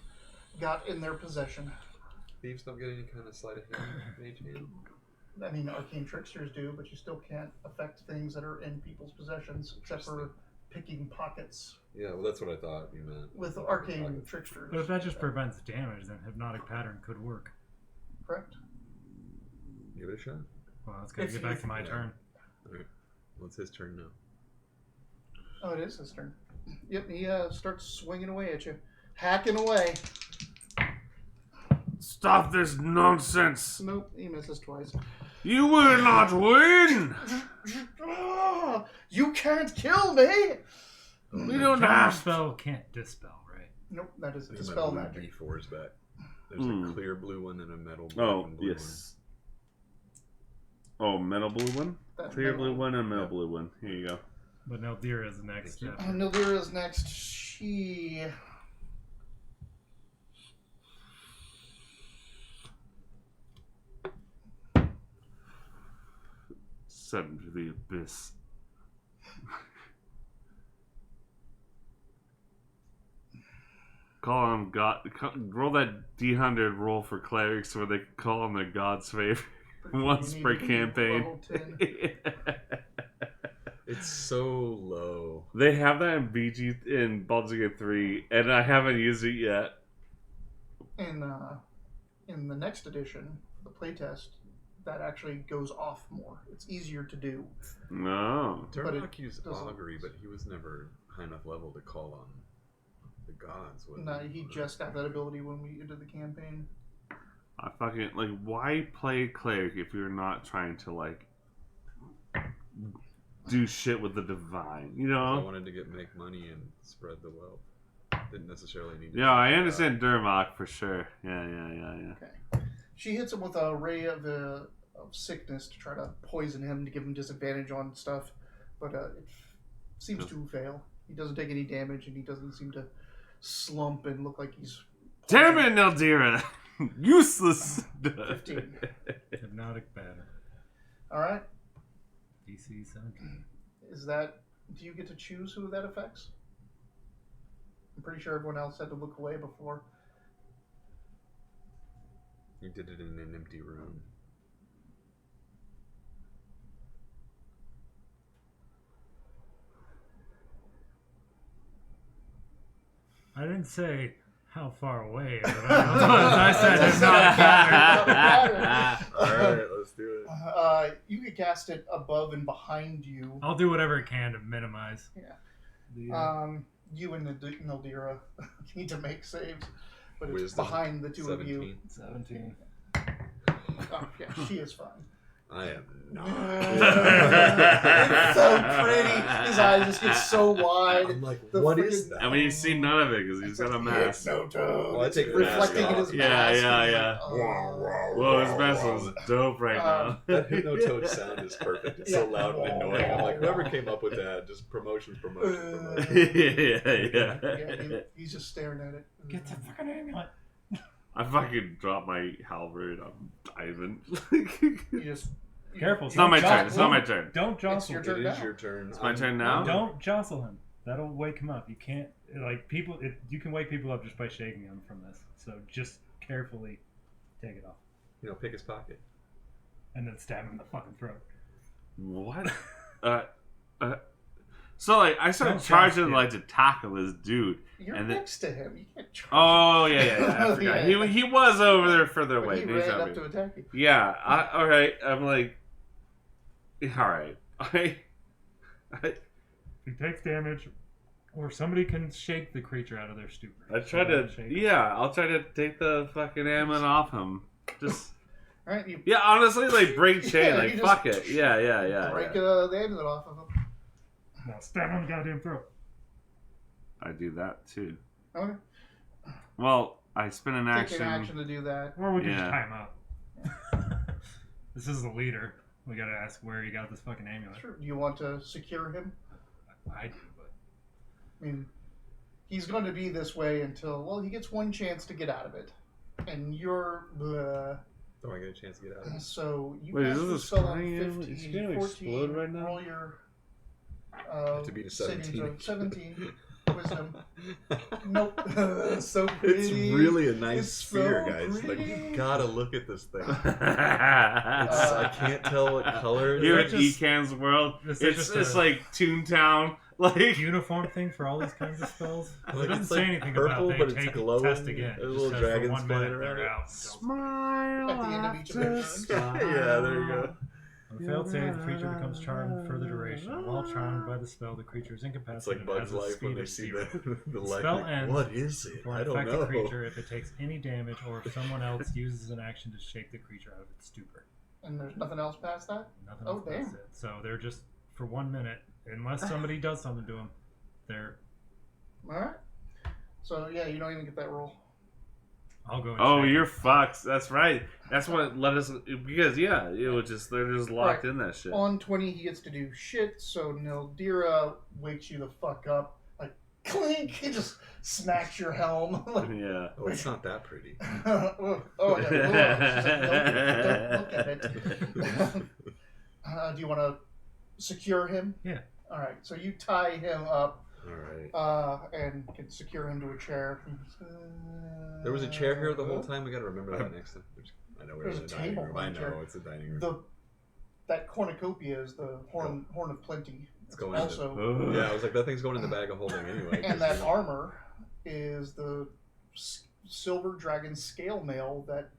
S1: got in their possession.
S3: Thieves don't get any kind of sleight of hand, mage hand.
S1: I mean, arcane tricksters do, but you still can't affect things that are in people's possessions, except for picking pockets
S3: Yeah, well, that's what I thought you meant.
S1: with arcane tricksters.
S4: But if that just prevents damage, then hypnotic pattern could work.
S1: Correct.
S3: Give it a shot.
S4: Well, let's get
S1: If-
S4: back to my turn.
S3: Alright. Well, it's his turn now.
S1: Oh, it is his turn. Yep, he starts swinging away at you. Hacking away.
S2: Stop this nonsense!
S1: Nope, he misses twice.
S2: You will not win!
S1: Ah, you can't kill me!
S2: We don't
S4: Counter
S2: have.
S4: spell can't dispel, right?
S1: Nope, that is a
S3: There's my
S1: dispel
S3: blue
S1: magic.
S3: D4's back. There's a clear blue one and a metal blue
S2: Oh,
S3: and blue
S2: yes. Oh, metal blue one?
S1: That
S2: Clear
S1: metal-
S2: blue one and metal blue one. Here you go.
S4: But Nildira is next
S3: Thank
S4: step.
S1: Nildira's next. She.
S2: Send him to the abyss. Call him God. Roll that D100 roll for clerics where they call him the God's favor once
S1: You
S2: per
S1: need to be
S2: campaign.
S1: level 10.
S3: It's so low.
S2: They have that in BG in Baldur's Gate 3, and I haven't used it yet.
S1: In the next edition, the playtest, that actually goes off more. It's easier to do.
S2: No.
S1: But it
S3: Turnock used
S1: doesn't-
S3: augury, but he was never high enough level to call on the gods. Was
S1: No, he just got that ability when we did the campaign.
S2: I fucking like. Why play cleric if you're not trying to like do shit with the divine? You
S3: I
S2: know?
S3: wanted to make money and spread the wealth. Didn't necessarily need to.
S2: Yeah, I understand Durmok for sure. Yeah.
S1: Okay. She hits him with a ray of sickness to try to poison him to give him disadvantage on stuff, but it seems to fail. He doesn't take any damage, and he doesn't seem to slump and look like he's.
S2: Damn it, Naldira! Useless.
S1: 15.
S4: Hypnotic pattern.
S1: All right.
S4: DC 17.
S1: Is that do you get to choose who that affects? I'm pretty sure everyone else had to look away before.
S3: You did it in an empty room.
S4: I didn't say how far away. I said it's not matter.
S3: Alright, let's do it.
S1: You could cast it above and behind you.
S4: I'll do whatever I can to minimize.
S1: Yeah. You and Nildira need to make saves, but it's
S3: Wisdom,
S1: behind the two of you.
S5: 17.
S1: Oh, yeah, she is fine.
S3: I am not.
S1: It's so pretty. His eyes just get so wide.
S3: I'm like,
S1: The
S3: what
S1: freaking-
S3: is that?
S2: I mean, he's seen none of it because he's got a mask.
S1: No toad.
S3: Well, I take the mask
S1: reflecting in
S3: off.
S1: his
S2: Yeah,
S1: mask.
S2: yeah.
S1: Oh.
S2: Whoa, his mask is dope right now.
S3: That Hypnotoad sound is perfect. It's so loud and annoying. I'm like, whoever came up with that, just promotion.
S2: Yeah.
S1: He's just staring at it.
S4: Get the fucking amulet.
S2: I fucking dropped my halberd. I'm diving.
S1: You just
S4: Careful.
S2: It's not my turn. It's not my turn.
S4: Don't
S1: It's
S4: jostle
S1: your
S4: him.
S1: turn
S3: It is
S1: now.
S3: your turn.
S2: It's my turn now?
S4: Don't jostle him. That'll wake him up. You can't people. You can wake people up just by shaking them from this. So just carefully take it off
S3: Pick his pocket.
S4: and then stab him in the fucking throat.
S2: What? So like I started
S4: Don't
S2: charging
S4: jump,
S2: like to tackle this dude.
S1: You're
S2: And then-
S1: next to him. You can't charge.
S2: Oh yeah. I forgot.
S1: Yeah.
S2: He was over there further
S1: But
S2: away.
S1: he
S2: He's
S1: ran
S2: over
S1: up
S2: here.
S1: to attack you.
S2: Yeah. All right. I'm like. All right.
S4: If he takes damage, or somebody can shake the creature out of their stupor.
S2: I try to.
S4: Shake him.
S2: Yeah. I'll try to take the fucking amulet off him. Just.
S1: All right, you
S2: Yeah. Honestly, like break chain.
S1: Yeah,
S2: like
S1: you
S2: fuck
S1: just
S2: it. Yeah.
S1: break
S2: Yeah.
S1: the amulet off of him.
S4: Now stab him in the goddamn throat.
S2: I do that too.
S1: Okay.
S2: Well, I spin an
S1: Take an action to do that.
S4: Or we can
S2: Yeah.
S4: just tie him up. This is the leader. We gotta ask where he got this fucking amulet.
S1: Sure. Do you want to secure him?
S4: I do, but
S1: I mean, he's going to be this way until he gets one chance to get out of it, and you're.
S3: Oh, I get a chance to get out of this.
S1: So you
S2: Wait,
S1: cast
S2: is
S1: the
S2: this a
S1: spell on
S2: spring amulet?
S1: 15,
S2: Is it gonna
S1: 14,
S2: explode right now?
S1: roll your
S3: have to beat a
S1: savings
S3: 17.
S1: of 17 wisdom. Nope. So pretty.
S3: It's really a nice
S1: It's
S3: sphere,
S1: so
S3: guys. Like,
S1: pretty.
S3: you gotta look at this thing. It's,
S2: I
S3: I can't tell what color it
S2: You're
S3: is.
S2: in
S4: just-
S2: Ecan's world.
S4: This
S2: It's
S4: is just
S2: just
S4: a-
S2: like Toontown. Like
S4: uniform thing for all these kinds of spells.
S3: Like,
S4: It doesn't
S3: it's
S4: say
S3: like
S4: anything
S3: purple,
S4: about
S3: but
S4: they
S3: it's
S4: take
S3: glowing.
S4: a test again.
S3: There's
S4: It
S3: little
S4: just says
S3: dragons
S4: for 1
S3: flying
S4: minute
S3: around
S4: they're
S3: it.
S4: out.
S2: smile.
S1: At the end of each of their turns.
S3: Yeah, there you go.
S4: On a failed save, the creature becomes charmed for the duration. While charmed by the spell, the creature is
S3: It's
S4: incapacitated
S3: like
S4: and
S3: Bug's
S4: has a
S3: Life when
S4: speed
S3: they
S4: of
S3: see
S4: 0.
S3: the
S4: The
S3: light.
S4: spell
S3: Like,
S4: ends
S3: what is it?
S4: For
S3: I
S4: an
S3: don't
S4: affected
S3: know.
S4: creature if it takes any damage or if someone else uses an action to shake the creature out of its stupor.
S1: And there's nothing else past that?
S4: Nothing
S1: Oh,
S4: else past
S1: damn.
S4: it. So they're just for 1 minute, unless somebody does something to them, they're.
S1: Alright. So, yeah, you don't even get that roll.
S4: I'll go. And
S2: Oh,
S4: shake
S2: you're
S4: it.
S2: fucked. That's right. That's what let us because it was just they're just locked in that shit.
S1: On 20, he gets to do shit, so Nildira wakes you the fuck up. Like, clink! He just smacks your helm. Like,
S2: Yeah.
S3: Oh, it's not that pretty.
S1: oh, I got it. Don't look at it. Do you want to secure him?
S4: Yeah.
S1: Alright, so you tie him up
S3: All right.
S1: and can secure him to a chair.
S3: There was a chair here the whole time. We gotta remember that next time. I know we're
S1: There's
S3: in
S1: a
S3: the dining
S1: table
S3: room.
S1: on
S3: I
S1: the chair.
S3: know it's a dining room.
S1: That cornucopia is the horn of plenty.
S3: It's going in
S1: Also,
S2: Ugh.
S3: Yeah, I was like, that thing's going in the bag of holding anyway.
S1: and that armor is the silver dragon scale mail that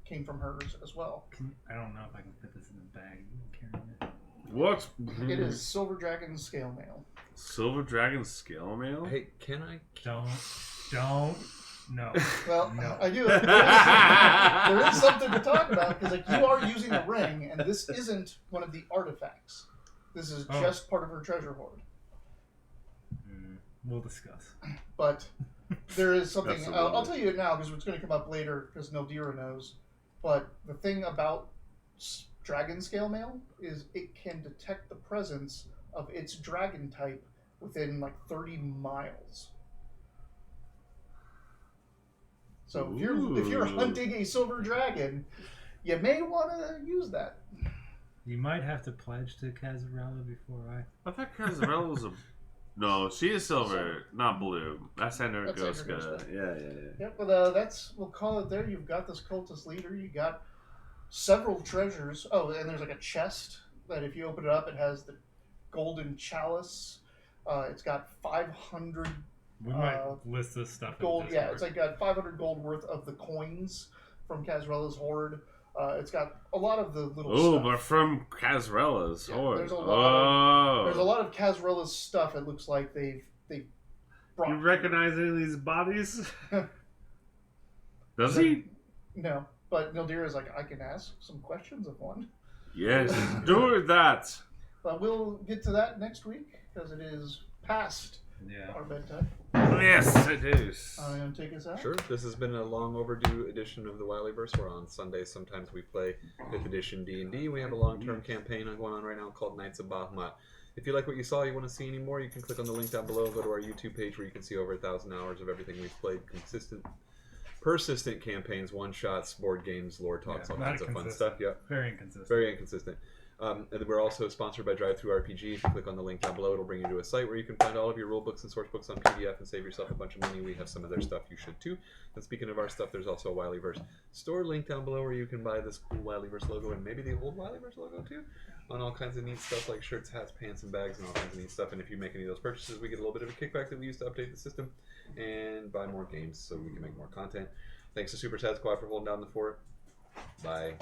S1: came from hers as well.
S4: I don't know if I can fit this in the bag. Carrying it.
S2: What?
S1: It is silver dragon scale mail.
S2: Silver Dragon scale mail?
S3: Hey, can I?
S4: Don't. No.
S1: Well,
S4: No.
S1: I do. There is something to talk about because like you are using the ring, and this isn't one of the artifacts. This is
S4: Oh.
S1: just part of her treasure hoard.
S4: We'll discuss.
S1: But there is something.
S2: That's the
S1: I'll
S2: one.
S1: tell you it now because it's going to come up later because Nildira knows. But the thing about dragon scale mail is it can detect the presence of its dragon type within like 30 miles. So if you're
S2: Ooh.
S1: hunting a silver dragon, you may want to use that.
S4: You might have to pledge to Cazarella before
S2: I thought Cazarella was a. No, she is silver, not blue. That's Sandra
S1: That's Sandra
S2: Goska.
S1: Goska.
S2: Yeah.
S1: Yep, but we'll call it there. You've got this cultist leader. You got several treasures. Oh, and there's like a chest that if you open it up, it has the golden chalice. It's got 500
S4: we might list this stuff.
S1: gold.
S4: In
S1: Yeah, it's like got 500 gold worth of the coins from Cazarella's hoard. It's got a lot of the little.
S2: Oh,
S1: stuff.
S2: but from Cazarella's horde.
S1: There's a
S2: Oh.
S1: lot of Cazarella's stuff. It looks like they've brought.
S2: You recognize any of these bodies? Does he?
S1: No, but Nildira is like, I can ask some questions of one.
S2: Yes, do that.
S1: But we'll get to that next week because it is past
S4: Yeah.
S1: our bedtime.
S2: Yes, it is.
S1: I'm gonna take us out.
S3: Sure. This has been a long overdue edition of the Wilyverse. Where on Sundays sometimes we play 5th edition D&D. We have a long-term campaign going on right now called Knights of Bahamut. If you like what you saw, you want to see any more, you can click on the link down below. Go to our YouTube page where you can see over 1,000 hours of everything we've played. Persistent campaigns, one-shots, board games, lore talks, all
S4: not
S3: kinds of fun
S4: consistent.
S3: stuff. Yep.
S4: Very inconsistent.
S3: Very inconsistent. And then we're also sponsored by Drive-Thru RPG. If you click on the link down below, it'll bring you to a site where you can find all of your rule books and source books on PDF and save yourself a bunch of money. We have some of their stuff. You should too. And speaking of our stuff, there's also a Wilyverse store link down below where you can buy this cool Wilyverse logo and maybe the old Wilyverse logo too, on all kinds of neat stuff like shirts, hats, pants, and bags, and all kinds of neat stuff. And if you make any of those purchases, we get a little bit of a kickback that we use to update the system and buy more games so we can make more content. Thanks to Super Sad Squad for holding down the fort. Bye.